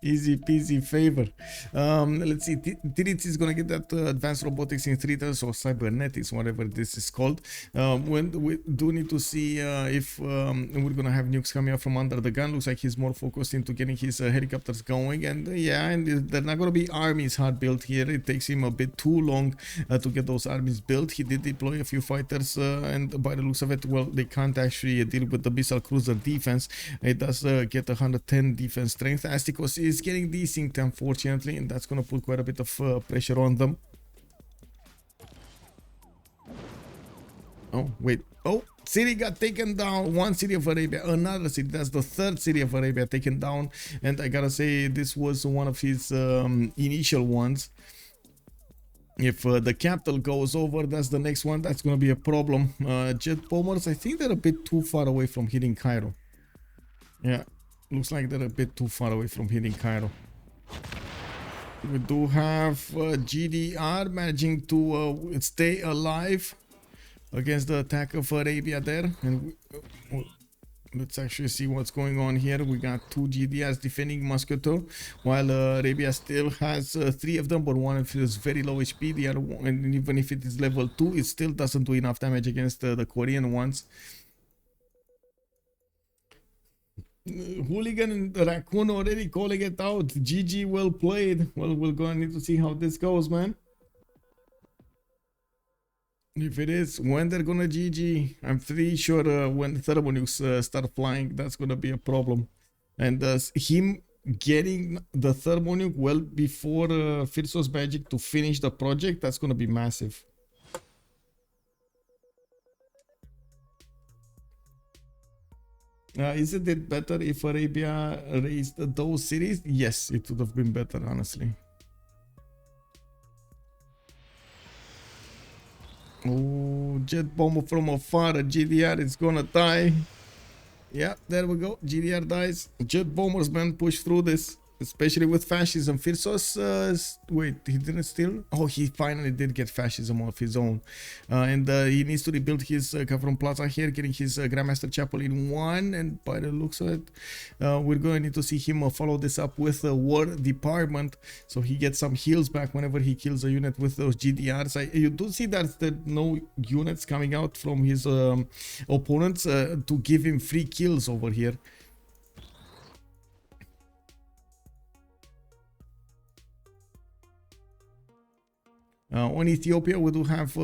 Easy peasy favor. Let's see. Titiits is gonna get that advanced robotics in 3 turns, or cybernetics, whatever this is called. When we do need to see if we're gonna have nukes coming up from under the gun. Looks like he's more focused into getting his helicopters going, and yeah, and they're not gonna be armies hard built here. It takes him a bit too long to get those armies built. He did deploy a few fighters, and by the looks of it, well, they can't actually deal with the missile cruiser defense. It does get 110 defense strength. Astikos is getting desynced, unfortunately, and that's going to put quite a bit of pressure on them. Oh, wait. Oh, city got taken down. One city of Arabia, another city. That's the 3rd city of Arabia taken down. And I gotta say, this was one of his initial ones. If the capital goes over, that's the next one. That's going to be a problem. Jet bombers, I think they're a bit too far away from hitting Cairo. Yeah. Looks like they're a bit too far away from hitting Cairo. We do have GDR managing to stay alive against the attack of Arabia there. And let's actually see what's going on here. We got 2 GDRs defending Moscow, while Arabia still has 3 of them, but one of them is very low HP. The other one, and even if it is level 2, it still doesn't do enough damage against the Korean ones. Hooligan and Raccoon already calling it out. GG, well played. Well, we're going to need to see how this goes, man. If it is, when they're gonna GG, I'm pretty sure when thermonukes start flying, that's gonna be a problem. And him getting the thermonuke well before Phyrsos magic to finish the project, that's gonna be massive. Isn't it better if Arabia raised those cities? Yes, it would have been better, honestly. Oh, jet bomber from afar. GDR is gonna die. Yeah, there we go. GDR dies. Jet bombers, man, push through this. Especially with fascism. Phyrsos, wait, he didn't steal? Oh, he finally did get fascism of his own. And he needs to rebuild his Kavron Plaza here, getting his Grandmaster Chapel in 1. And by the looks of it, we're going to need to see him follow this up with the War Department. So he gets some heals back whenever he kills a unit with those GDRs. You do see that there are no units coming out from his opponents to give him free kills over here. On Ethiopia, we do have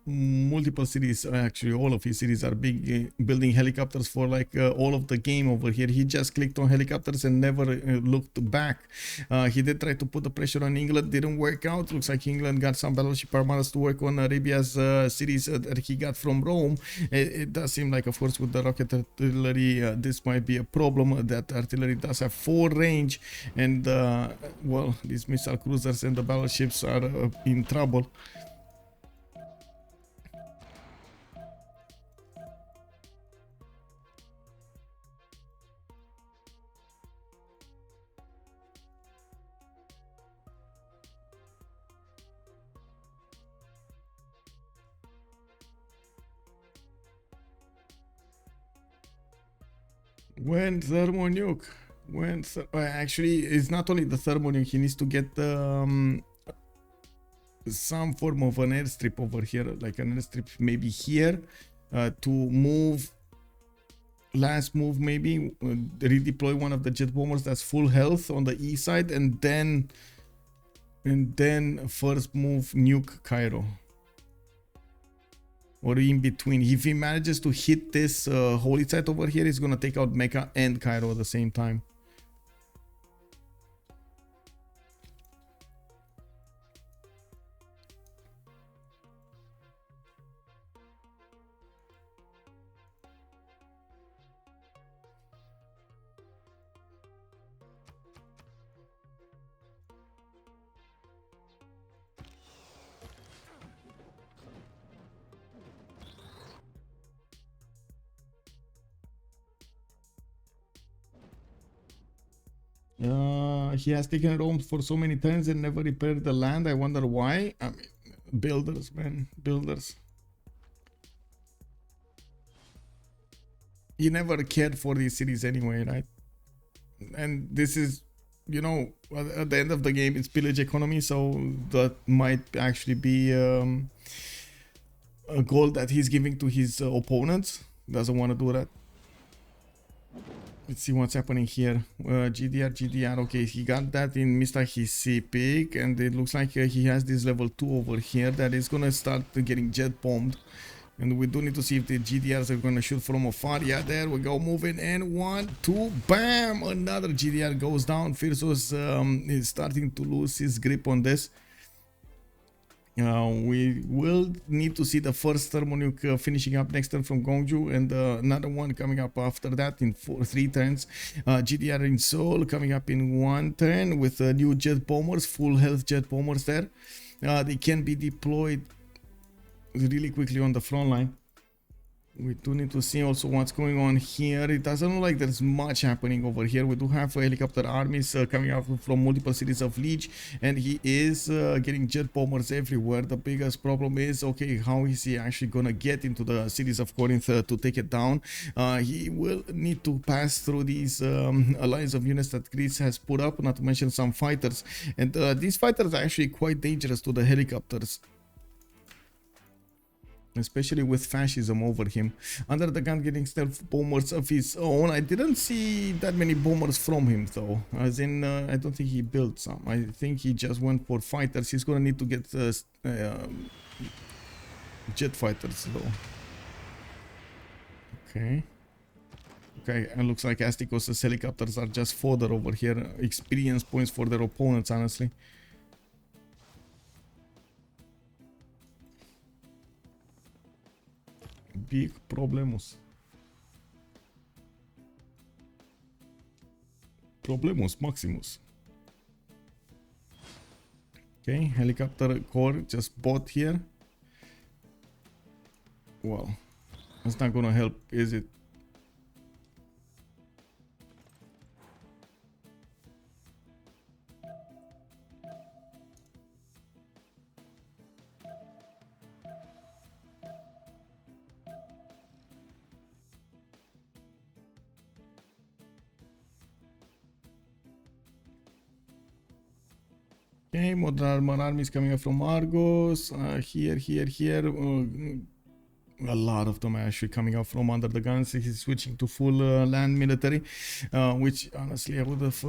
multiple cities. Actually, all of his cities are building helicopters for like all of the game over here. He just clicked on helicopters and never looked back. He did try to put the pressure on England, didn't work out. Looks like England got some battleship armadas to work on Arabia's cities that he got from Rome. It does seem like, of course, with the rocket artillery, this might be a problem. That artillery does have 4 range, and well, these missile cruisers and the battleships are in trouble. When thermonuke, actually, it's not only the thermonuke. He needs to get some form of an airstrip over here, like an airstrip maybe here, to move. Last move maybe redeploy one of the jet bombers that's full health on the east side, and then first move nuke Cairo. Or in between. If he manages to hit this holy site over here, he's gonna take out Mecca and Cairo at the same time. He has taken it home for so many times and never repaired the land. I wonder why. I mean, builders, man, builders. He never cared for these cities anyway, right? And this is, you know, at the end of the game, it's pillage economy, so that might actually be a goal that he's giving to his opponents. Doesn't want to do that. Let's see what's happening here. GDR. Okay, he got that in Mr. his CPL, and it looks like he has this level 2 over here that is gonna start getting jet bombed. And we do need to see if the GDRs are gonna shoot from afar. Yeah, there we go, moving, and 1, 2, bam! Another GDR goes down. Phyrsos is starting to lose his grip on this. We will need to see the first thermonuke finishing up next turn from Gongju, and another one coming up after that in 3 turns. GDR in Seoul coming up in 1 turn with new jet bombers, full health jet bombers there. They can be deployed really quickly on the front line. We do need to see also what's going on here. It doesn't look like there's much happening over here. We do have helicopter armies coming out from multiple cities of Lege, and he is getting jet bombers everywhere. The biggest problem is, okay, how is he actually gonna get into the cities of Corinth to take it down? He will need to pass through these alliance of units that Cree has put up, not to mention some fighters, and these fighters are actually quite dangerous to the helicopters, especially with fascism over him. UnderTheGun getting stealth bombers of his own. I didn't see that many bombers from him though, as in I don't think he built some. I think he just went for fighters. He's gonna need to get jet fighters though. Okay, and looks like Astikos' helicopters are just fodder over here. Experience points for their opponents, honestly. Big problems. Maximus. Okay, helicopter core just bought here. Well, that's not gonna help, is it? Okay, modern armor armies coming up from Argos. Here. A lot of them are actually coming out from UnderTheGun. So he's switching to full land military, which honestly I would have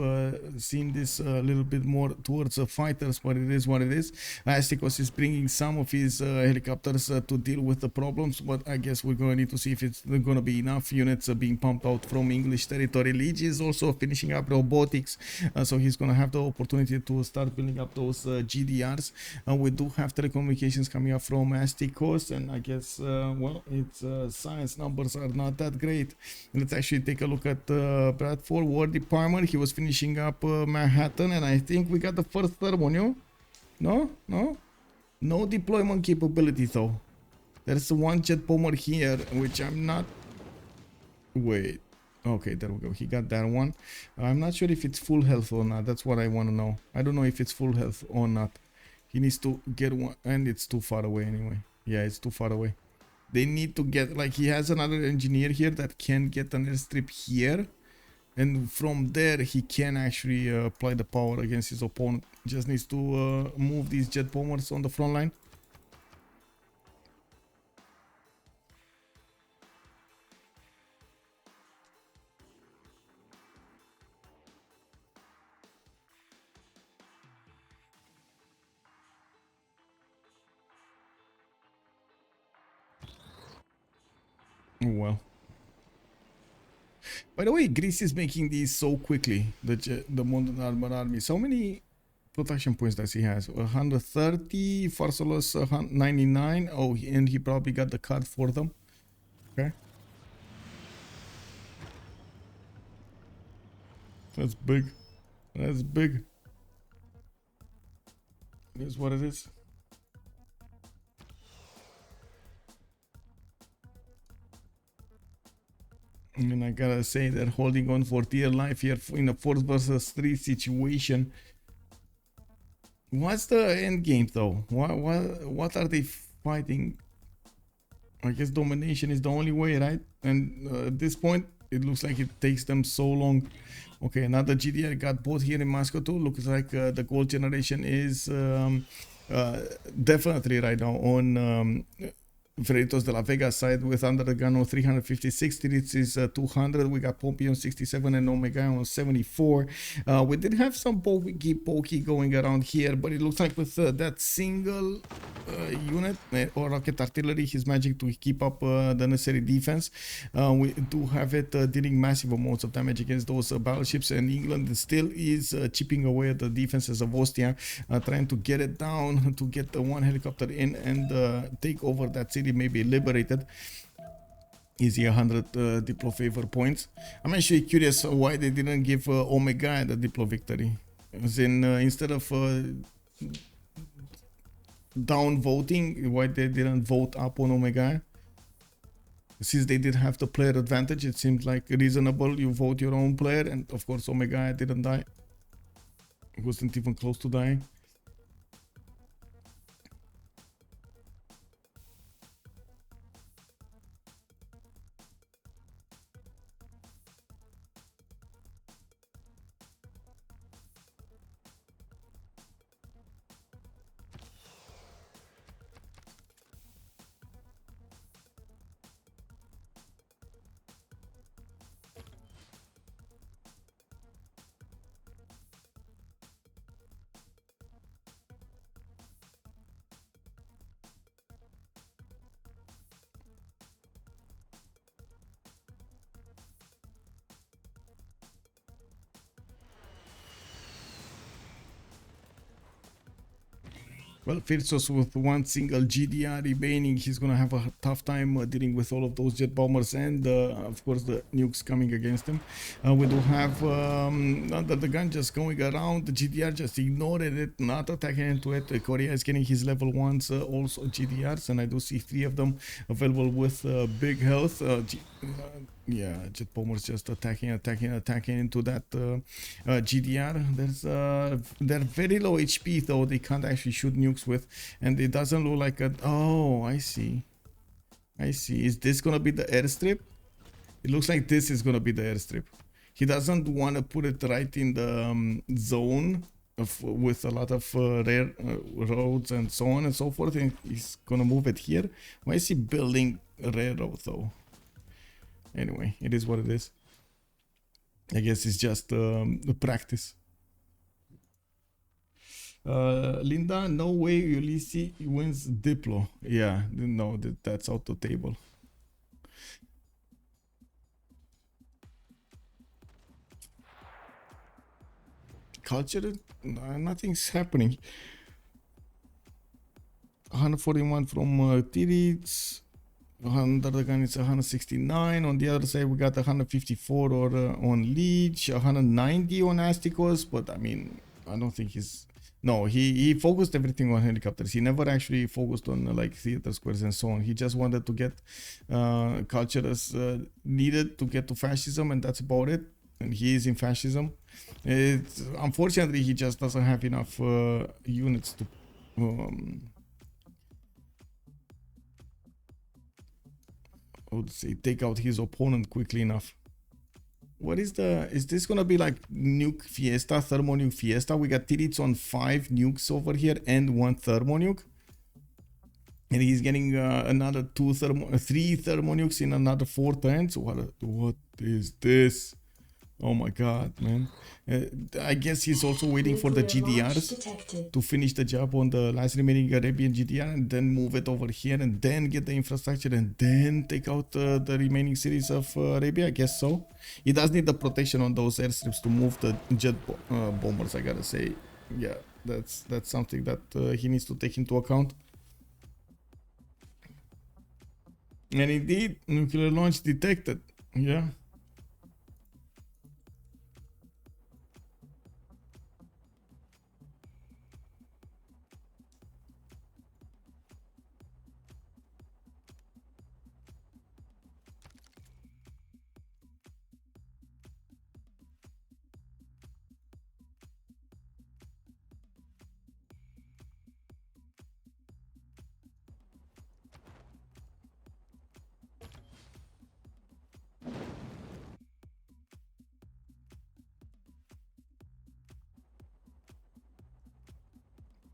seen this a little bit more towards fighters, but it is what it is. Astikos is bringing some of his helicopters to deal with the problems, but I guess we're going to need to see if it's going to be enough units being pumped out from English territory. Lege is also finishing up robotics, so he's going to have the opportunity to start building up those GDRs. We do have telecommunications coming up from Astikos, and I guess well, its science numbers are not that great. Let's actually take a look at Bradford War Department. He was finishing up Manhattan, and I think we got the first thermo. No deployment capability though. There's one jet bomber here, which I'm not. Wait. Okay, there we go. He got that one. I'm not sure if it's full health or not. That's what I want to know. I don't know if it's full health or not. He needs to get one, and it's too far away anyway. Yeah, it's too far away. They need to get, like, he has another engineer here that can get an airstrip here, and from there he can actually apply the power against his opponent. Just needs to move these jet bombers on the front line. Well, by the way, Greece is making these so quickly. The modern armor armies. How many production points does he has? 130. Phyrsos 99. Oh, and he probably got the card for them. Okay, that's big. That's big. It is what it is. And I gotta say they're holding on for dear life here in a 4 versus 3 situation. What's the end game though? What are they fighting? I guess domination is the only way, right? And at this point, it looks like it takes them so long. Okay, another GDR got both here in Moscow too. Looks like the gold generation is definitely right now on Freritos de la Vega side with UnderTheGun on 356. Titiits is 200. We got Pompi on 67 and Omega on 74. We did have some pokey going around here, but it looks like with that single unit or rocket artillery, he's managing to keep up the necessary defense. We do have it dealing massive amounts of damage against those battleships, and England still is chipping away at the defenses of Ostia, trying to get it down to get the one helicopter in and take over that city, maybe liberated. Easy 100 Diplo favor points. I'm actually curious why they didn't give Omega the Diplo victory. As in, instead of down voting, why they didn't vote up on Omega? Since they did have the player advantage, it seemed like reasonable. You vote your own player, and of course Omega didn't die. It wasn't even close to dying. Well, Phyrsos with one single GDR remaining, he's gonna have a tough time dealing with all of those jet bombers and of course the nukes coming against him. We do have UnderTheGun just going around. The GDR just ignored it, not attacking into it. Korea is getting his level 1s also GDRs, and I do see 3 of them available with big health. Yeah, jet bombers just attacking into that GDR. They're very low HP though. They can't actually shoot nukes with, and it doesn't look like a. Oh, I see. Is this gonna be the airstrip? It looks like this is gonna be the airstrip. He doesn't want to put it right in the zone with a lot of rare roads and so on and so forth, and he's gonna move it here. Why is he building a railroad though? Anyway, it is what it is. I guess it's just practice. Linda, no way Ulyss wins Diplo. Yeah, no, that's out the table. Culture, nothing's happening. 141 from Titiits. UnderTheGun is 169. On the other side, we got 154 on Lege, 190 on Astikos. But I mean, I don't think he's. No, he focused everything on helicopters. He never actually focused on like theater squares and so on. He just wanted to get culture as needed to get to fascism, and that's about it. And he is in fascism. Unfortunately, he just doesn't have enough units to. I would say take out his opponent quickly enough. What is this gonna be like nuke fiesta, thermo nuke fiesta? We got Titiits on 5 nukes over here and 1 thermo nuke. And he's getting another 3 thermo nukes in another 4 turns. What is this? Oh my god, man. I guess he's also waiting for the GDRs to finish the job on the last remaining Arabian GDR and then move it over here and then get the infrastructure and then take out the remaining cities of Arabia. I guess so. He does need the protection on those airstrips to move the jet bombers, I gotta say. Yeah, that's something that he needs to take into account. And indeed, nuclear launch detected. Yeah.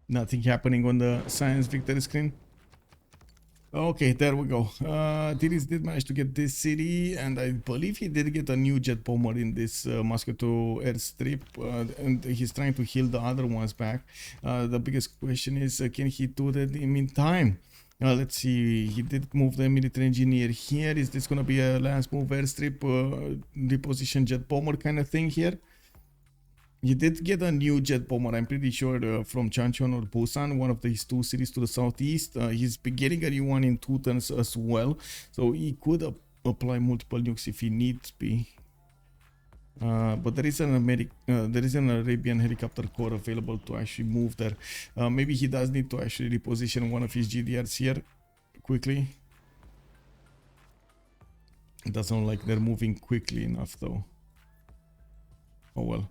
Nothing happening on the science victory screen. Okay, there we go. Titiits did manage to get this city, and I believe he did get a new jet bomber in this Moscow airstrip, and he's trying to heal the other ones back. The biggest question is, can he do that in time? Let's see, he did move the military engineer here. Is this gonna be a last move airstrip, reposition jet bomber kind of thing here? He did get a new jet bomber, I'm pretty sure, from Changchun or Busan, one of these two cities to the southeast. He's getting a new one in 2 turns as well, so he could apply multiple nukes if he needs be. But there is an Arabian helicopter corps available to actually move there. Maybe he does need to actually reposition one of his GDRs here quickly. It doesn't look like they're moving quickly enough though. Oh well.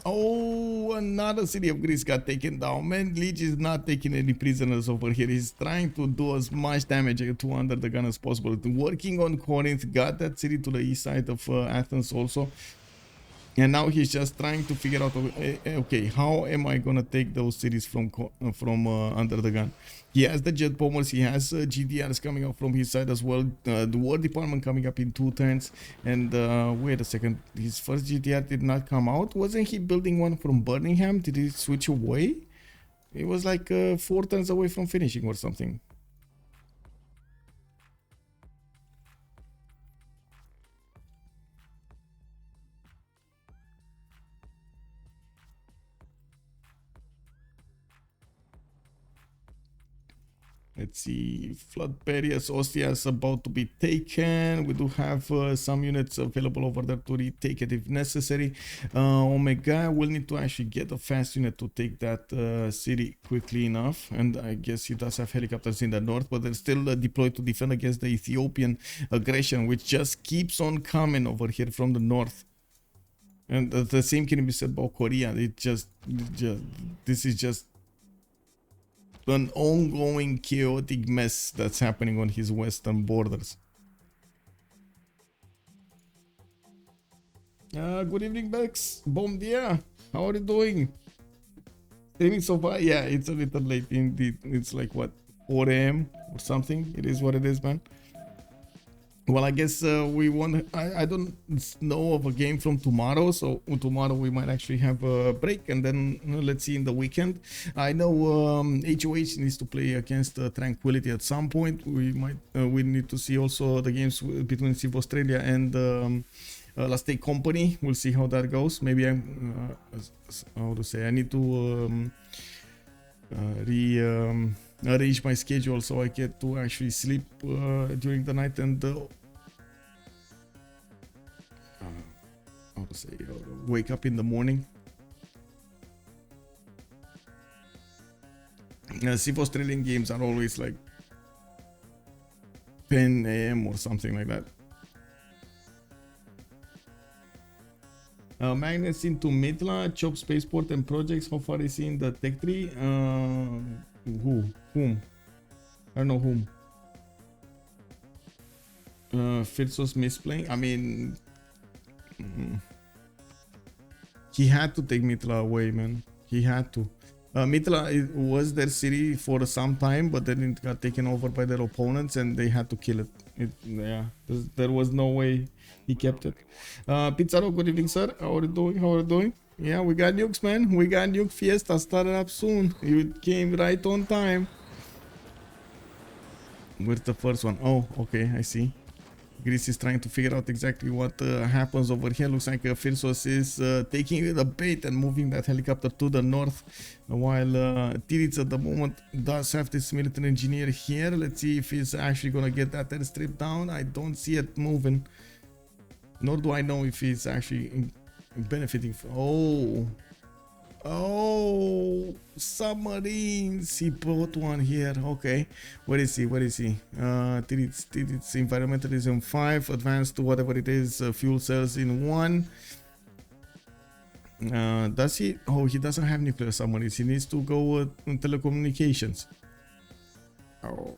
Oh, another city of Greece got taken down. Man, Lege is not taking any prisoners over here. He's trying to do as much damage to UnderTheGun as possible. Working on Corinth, got that city to the east side of Athens also. And now he's just trying to figure out, okay, how am I gonna take those cities from UnderTheGun? He has the jet bombers, he has GDRs coming up from his side as well. The War Department coming up in 2 turns. And wait a second, his first GDR did not come out. Wasn't he building one from Birmingham? Did he switch away? It was like 4 turns away from finishing or something. Let's see, flood barriers, Ostia is about to be taken. We do have some units available over there to retake it if necessary. Omega will need to actually get a fast unit to take that city quickly enough. And I guess he does have helicopters in the north, but they're still deployed to defend against the Ethiopian aggression, which just keeps on coming over here from the north. And the same can be said about Korea. This is just an ongoing chaotic mess that's happening on his western borders. Good evening, Bex. Bom dia. How are you doing? Streaming so far? Yeah, it's a little late indeed. It's like what, 4 AM or something? It is what it is, man. Well, I guess we won. I don't know of a game from tomorrow, so tomorrow we might actually have a break, and then let's see in the weekend. I know HOH needs to play against Tranquility at some point. We need to see also the games between Civ Australia and Last Day Company. We'll see how that goes. Maybe I'm how to say, I need to arrange my schedule so I get to actually sleep during the night and how to say, wake up in the morning. Civ Australian games are always like 10 AM or something like that. Magnus into Mitla, Chop Spaceport and projects. How far is he in the tech tree? Whom? I don't know whom. Phyrsos misplaying. I mean, he had to take Mitla away, man. He had to. Mitla was their city for some time, but then it got taken over by their opponents and they had to kill it. Yeah, there was no way he kept it. Pizzaro, good evening, sir. How are you doing? How are you doing? Yeah, we got nukes, man. We got nuke fiesta started up soon. It came right on time. Where's the first one? Oh, okay, I see. Greece is trying to figure out exactly what happens over here. Looks like Phyrsos is taking the bait and moving that helicopter to the north, while Titiits at the moment does have this military engineer here. Let's see if he's actually gonna get that airstrip down. I don't see it moving, nor do I know if he's actually benefiting from... Oh, submarines. He bought one here. Okay, where is he? Titiits environmentalism 5, advanced to whatever it is, fuel cells in 1. Does he? Oh, he doesn't have nuclear submarines. He needs to go in telecommunications. Oh,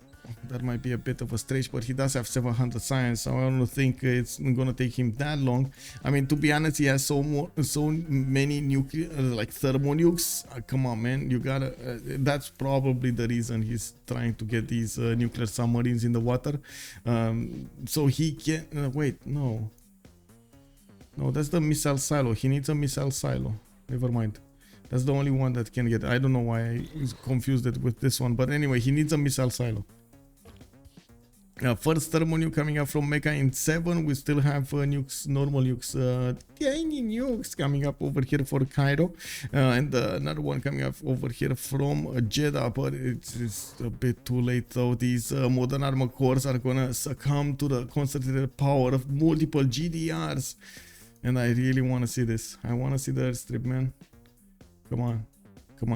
that might be a bit of a stretch, but he does have 700 science, so I don't think it's gonna take him that long. I mean, to be honest, he has so many nuclear, like thermonukes. Come on, man, you gotta. That's probably the reason he's trying to get these nuclear submarines in the water. So he can. Wait, no, that's the missile silo. He needs a missile silo. Never mind. That's the only one that can get. I don't know why I confused it with this one, but anyway, he needs a missile silo. First thermo nuke coming up from Mecha in 7. We still have nukes, normal nukes, tiny nukes coming up over here for Cairo, and another one coming up over here from Jeddah. But it's a bit too late though. These modern armor cores are gonna succumb to the concentrated power of multiple GDRs, and I really want to see this. I want to see the airstrip, man. Come on,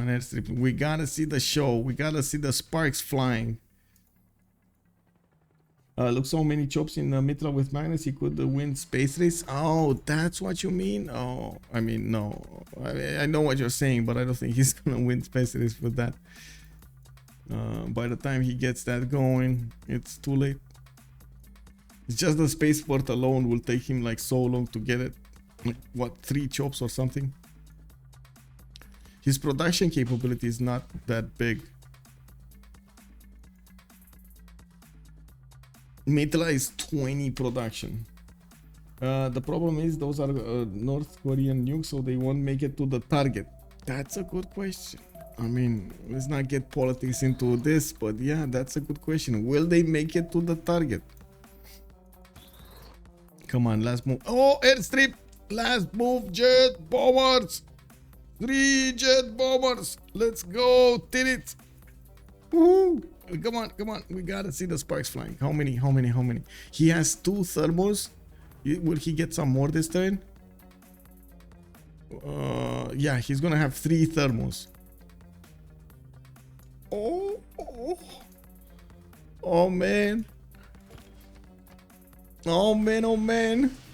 airstrip. We gotta see the show. We gotta see the sparks flying. Look, so many chops in Mitra with Magnus. He could win space race. Oh, that's what you mean? Oh, I mean, no. I know what you're saying, but I don't think he's gonna win space race with that. By the time he gets that going, it's too late. It's just the spaceport alone will take him like so long to get it. Like, what, 3 chops or something? His production capability is not that big. Mitra is 20 production. The problem is those are North Korean nukes, so they won't make it to the target. That's a good question. I mean, let's not get politics into this, but yeah, that's a good question. Will they make it to the target? Come on, last move. Oh, airstrip! Last move, jet bombers! 3 jet bombers. Let's go, Titiits. Woohoo! Come on. We gotta see the sparks flying. How many? He has 2 thermals. Will he get some more this turn? Yeah, he's gonna have 3 thermals. Oh man.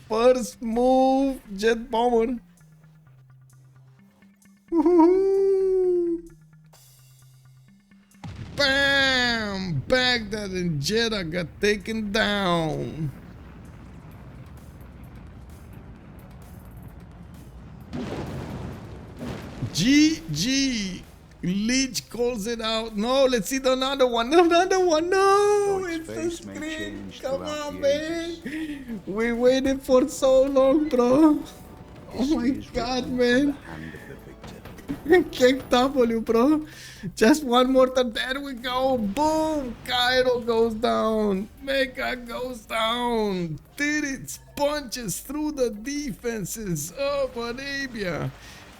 First move, jet bomber. Bam! Baghdad and Jeddah got taken down. GG. Lege calls it out. No, let's see another one. No, it's the screen. Come on, man. We waited for so long, bro. Oh my god, man. Kick W, bro. Just one more time. There we go. Boom. Cairo goes down. Mecha goes down. Titiits punches through the defenses of Arabia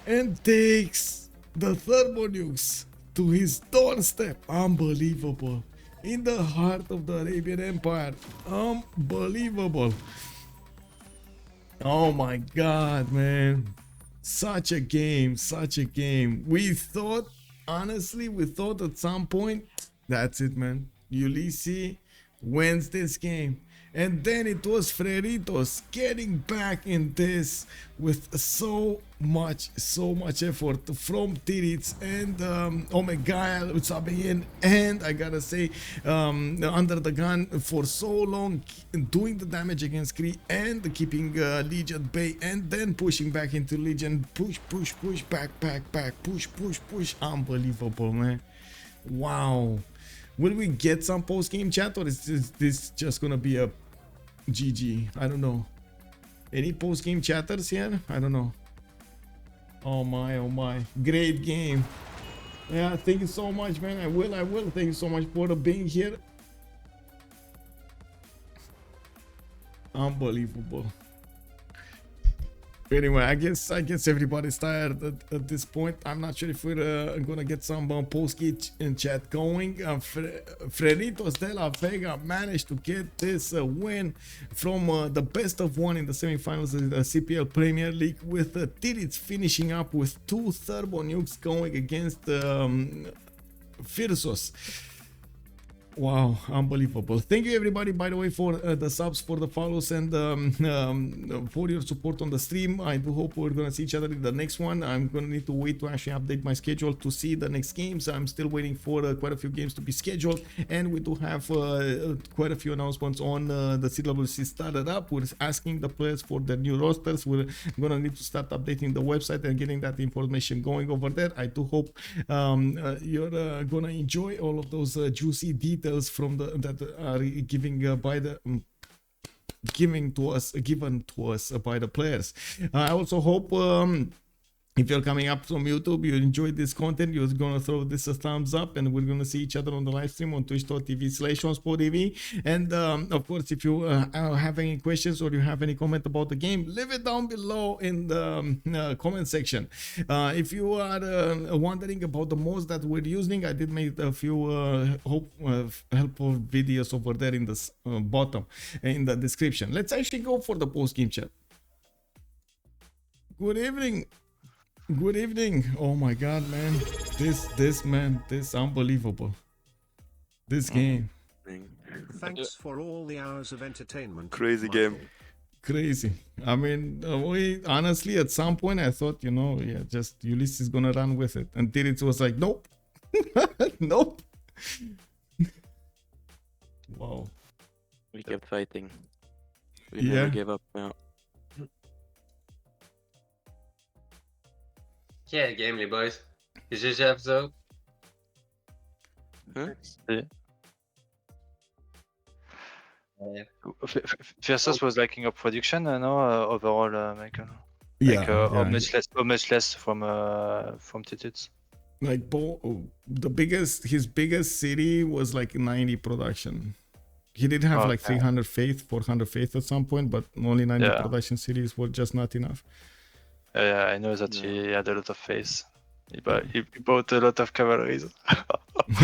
and takes the thermonukes to his doorstep. Unbelievable. In the heart of the Arabian Empire. Unbelievable. Oh my god, man. Such a game. We thought, honestly, at some point, that's it, man. Ulyss wins this game. And then it was Freritos getting back in this with so much effort from Titiits and Omega subbing in, and I gotta say UnderTheGun for so long doing the damage against Cree and keeping Lege at bay, and then pushing back into Legion, push, back, push. Unbelievable, man. Wow. Will we get some post-game chat, or is this just gonna be a GG? I don't know. Any post-game chatters here? I don't know. Oh my. Great game. Yeah, thank you so much, man. I will. Thank you so much for being here. Unbelievable. Anyway, I guess everybody's tired at this point. I'm not sure if we're gonna get some post-game chat going. Freritos de la Vega managed to get this win from the best of 1 in the semifinals of the CPL Premier League, with Titiits finishing up with 2 turbo nukes going against Phyrsos. Wow, unbelievable. Thank you everybody, by the way, for the subs, for the follows, and for your support on the stream. I do hope we're gonna see each other in the next one. I'm gonna need to wait to actually update my schedule to see the next games. I'm still waiting for quite a few games to be scheduled, and we do have quite a few announcements on the CWC started up. We're asking the players for their new rosters. We're gonna need to start updating the website and getting that information going over there. I do hope you're gonna enjoy all of those juicy details from the that are given to us by the players. I also hope if you're coming up from YouTube, you enjoyed this content, you're gonna throw this a thumbs up, and we're gonna see each other on the live stream on twitch.tv/OnSpotTV. And of course, if you have any questions or you have any comment about the game, leave it down below in the comment section. If you are wondering about the mods that we're using, I did make a few helpful videos over there in the bottom in the description. Let's actually go for the post game chat. Good evening. Good evening. Oh my god, man. This unbelievable. This game. Thanks for all the hours of entertainment. Crazy Michael. game. Crazy. I mean, we honestly at some point I thought, yeah, just Ulyss is gonna run with it. And Titiits was like, nope. Nope. Wow. We kept fighting. We Yeah. never gave up. Yeah. Yeah, gamely boys. Is this episode? Huh? Phyrsos was liking up production, overall, Michael. Yeah. How much less from Titiits. Like his biggest city was like 90 production. He did have like 300 faith, 400 faith at some point, but only 90 production cities were just not enough. Yeah, I know that he had a lot of faith. He bought a lot of cavalries.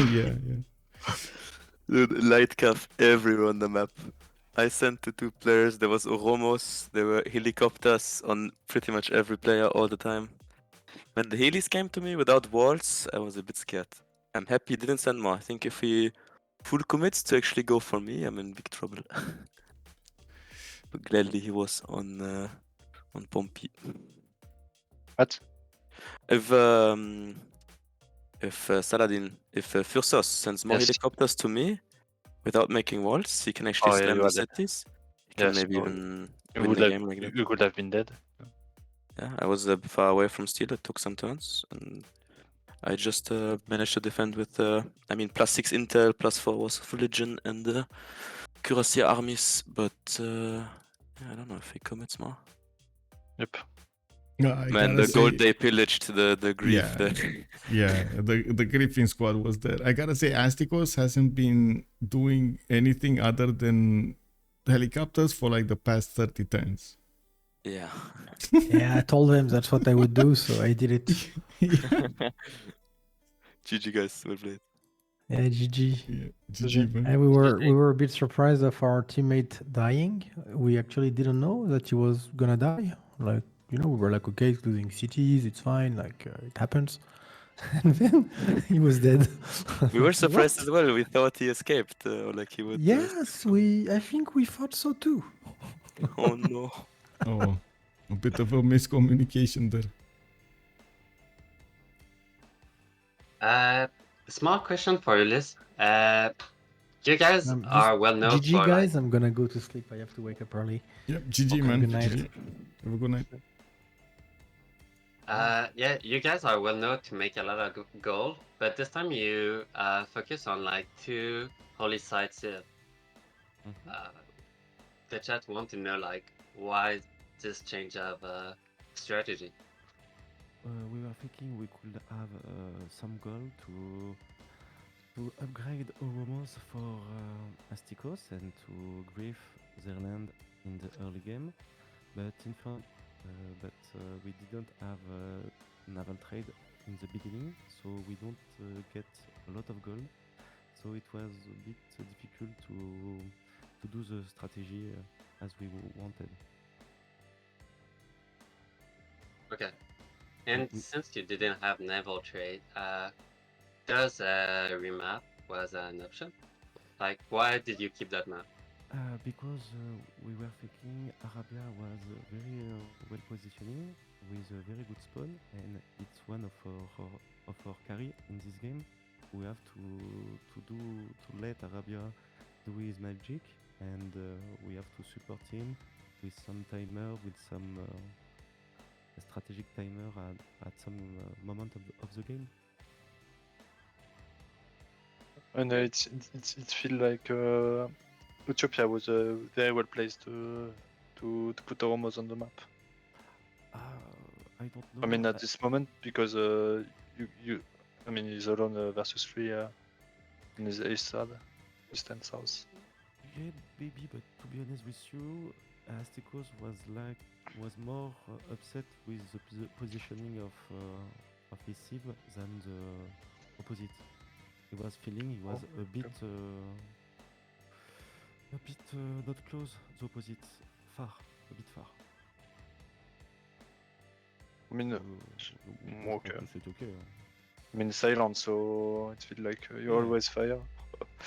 yeah. Dude, light calf everywhere on the map. I sent to 2 players. There was Oromos. There were helicopters on pretty much every player all the time. When the helis came to me without walls, I was a bit scared. I'm happy he didn't send more. I think if he full commits to actually go for me, I'm in big trouble. But gladly he was on Pompi. What? If Phyrsos sends more helicopters to me without making walls, he can actually slam the cities. He can maybe even win the game like that. You could have been dead. Yeah, I was far away from steel. It took some turns, and I just managed to defend with +6 intel, +4 was of religion, and cuirassier armies. But I don't know if he commits more. Yep. Man, the gold they pillaged the grief. Yeah, the Griffin squad was there. I gotta say, Astikos hasn't been doing anything other than helicopters for like the past 30 turns. Yeah. Yeah, I told them that's what I would do, so I did it. GG guys, well played. Yeah, GG. Yeah, GG, man. And we were a bit surprised of our teammate dying. We actually didn't know that he was gonna die. Like, we were like, okay, he's losing cities, it's fine, like it happens. And then he was dead. We were surprised as well. We thought he escaped, or like he would. Yes, I think we thought so too. Oh no. Oh, a bit of a miscommunication there. Small question for Ulyss. You guys are well known GG for guys, I'm gonna go to sleep. I have to wake up early. Yep, GG Okay, man. good night. GG. Have a good night. yeah, you guys are well known to make a lot of gold, but this time you focus on like 2 holy sites here. The chat want to know like why this change of strategy. We were thinking we could have some gold to upgrade Oromos for Astikos and to grief their land in the early game, but in front, we didn't have naval trade in the beginning, so we don't get a lot of gold. So it was a bit difficult to do the strategy as we wanted. Okay. And since you didn't have naval trade, does a remap was an option? Like, why did you keep that map? Because we were thinking Arabia was very well positioning with a very good spawn, and it's one of our carry in this game. We have to let Arabia do his magic, and we have to support him with some timer, with some strategic timer at some moment of the game. And it feels like Ethiopia was very well placed to put Oromos on the map. I don't know. I mean, at this moment, because I mean, he's alone versus 3 in his east and south. Yeah, baby, but to be honest with you, Astikos was more upset with the positioning of his Civ than the opposite. He was feeling he was a bit not close, the opposite, a bit far. I mean, okay. C'est okay. I mean, silent, so it feels like you always fire.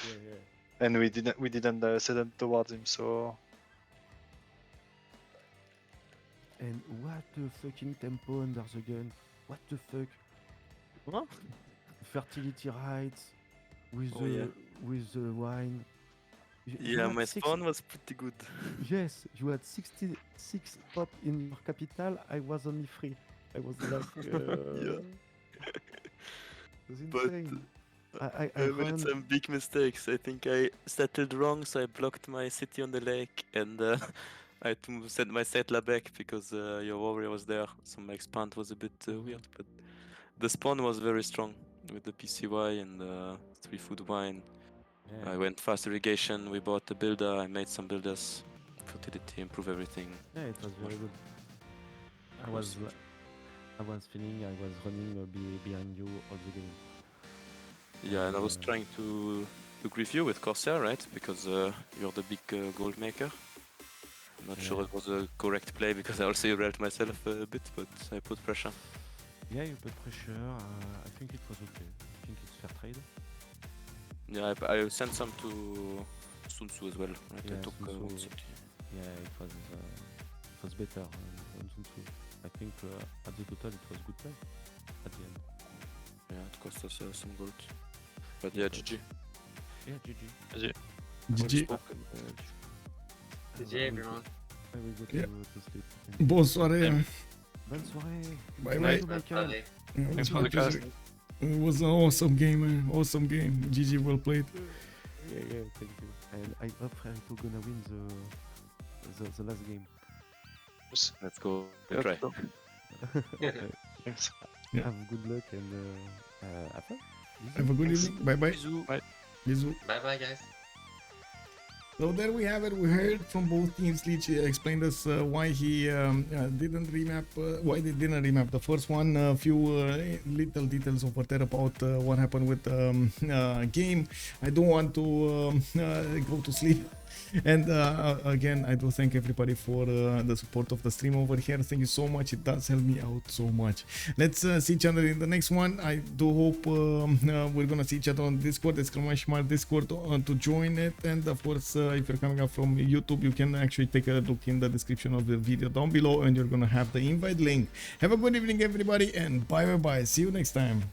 Yeah. And we didn't set them towards him, so. And what the fucking tempo under the gun? What the fuck? What? Fertility rights with the wine. Yeah, my spawn was pretty good. Yes, you had 66 pop in your capital. I was only 3. I was like, Yeah. It was insane. I made some big mistakes. I think I settled wrong, so I blocked my city on the lake, and I had to send my settler back because your warrior was there, so my expand was a bit weird. But the spawn was very strong with the PCY and 3 food wine. Yeah. I went fast irrigation. We bought the builder. I made some builders, fertility, improve everything. Yeah, it was very good. I was feeling I was running behind you all the game. Yeah, and I was trying to grief you with Corsair, right? Because you're the big gold maker. I'm not sure it was a correct play because I also urailed myself a bit, but I put pressure. Yeah, you put pressure. I think it was okay. I think it's fair trade. Yeah, I sent some to Sun-Tzu as well. Right? Yeah, I took one Sun-Tzu. city. Yeah, it was better on Sun-Tzu. I think at the total it was good play at the end. Yeah, it cost us some gold. But yeah, GG. Yeah, GG. GG. GG everyone. I will go Yeah. to sleep. Bonne soirée. Bonne soirée. Bye Bye, bye. Michael. Thanks for the cast. It was an awesome game, man. Awesome game. GG, well played. Yeah, thank you. And I hope Freritos gonna win the last game. Let's go. Yeah, Try. so. Thanks. Yeah. Have good luck and have fun. Have a good evening. Bye bye. Bisous. Bye. Bisous. Bye bye, guys. So there we have it. We heard from both teams. Lege explained us why he didn't remap. Why they didn't remap the first one. A few little details over there about what happened with game. I don't want to go to sleep. And again, I do thank everybody for the support of the stream over here. Thank you so much. It does help me out so much. Let's see each other in the next one. I do hope we're gonna see each other on Discord. !_ Discord to join it. And of course, if you're coming up from YouTube, you can actually take a look in the description of the video down below, and you're gonna have the invite link. Have a good evening, everybody, and bye. See you next time.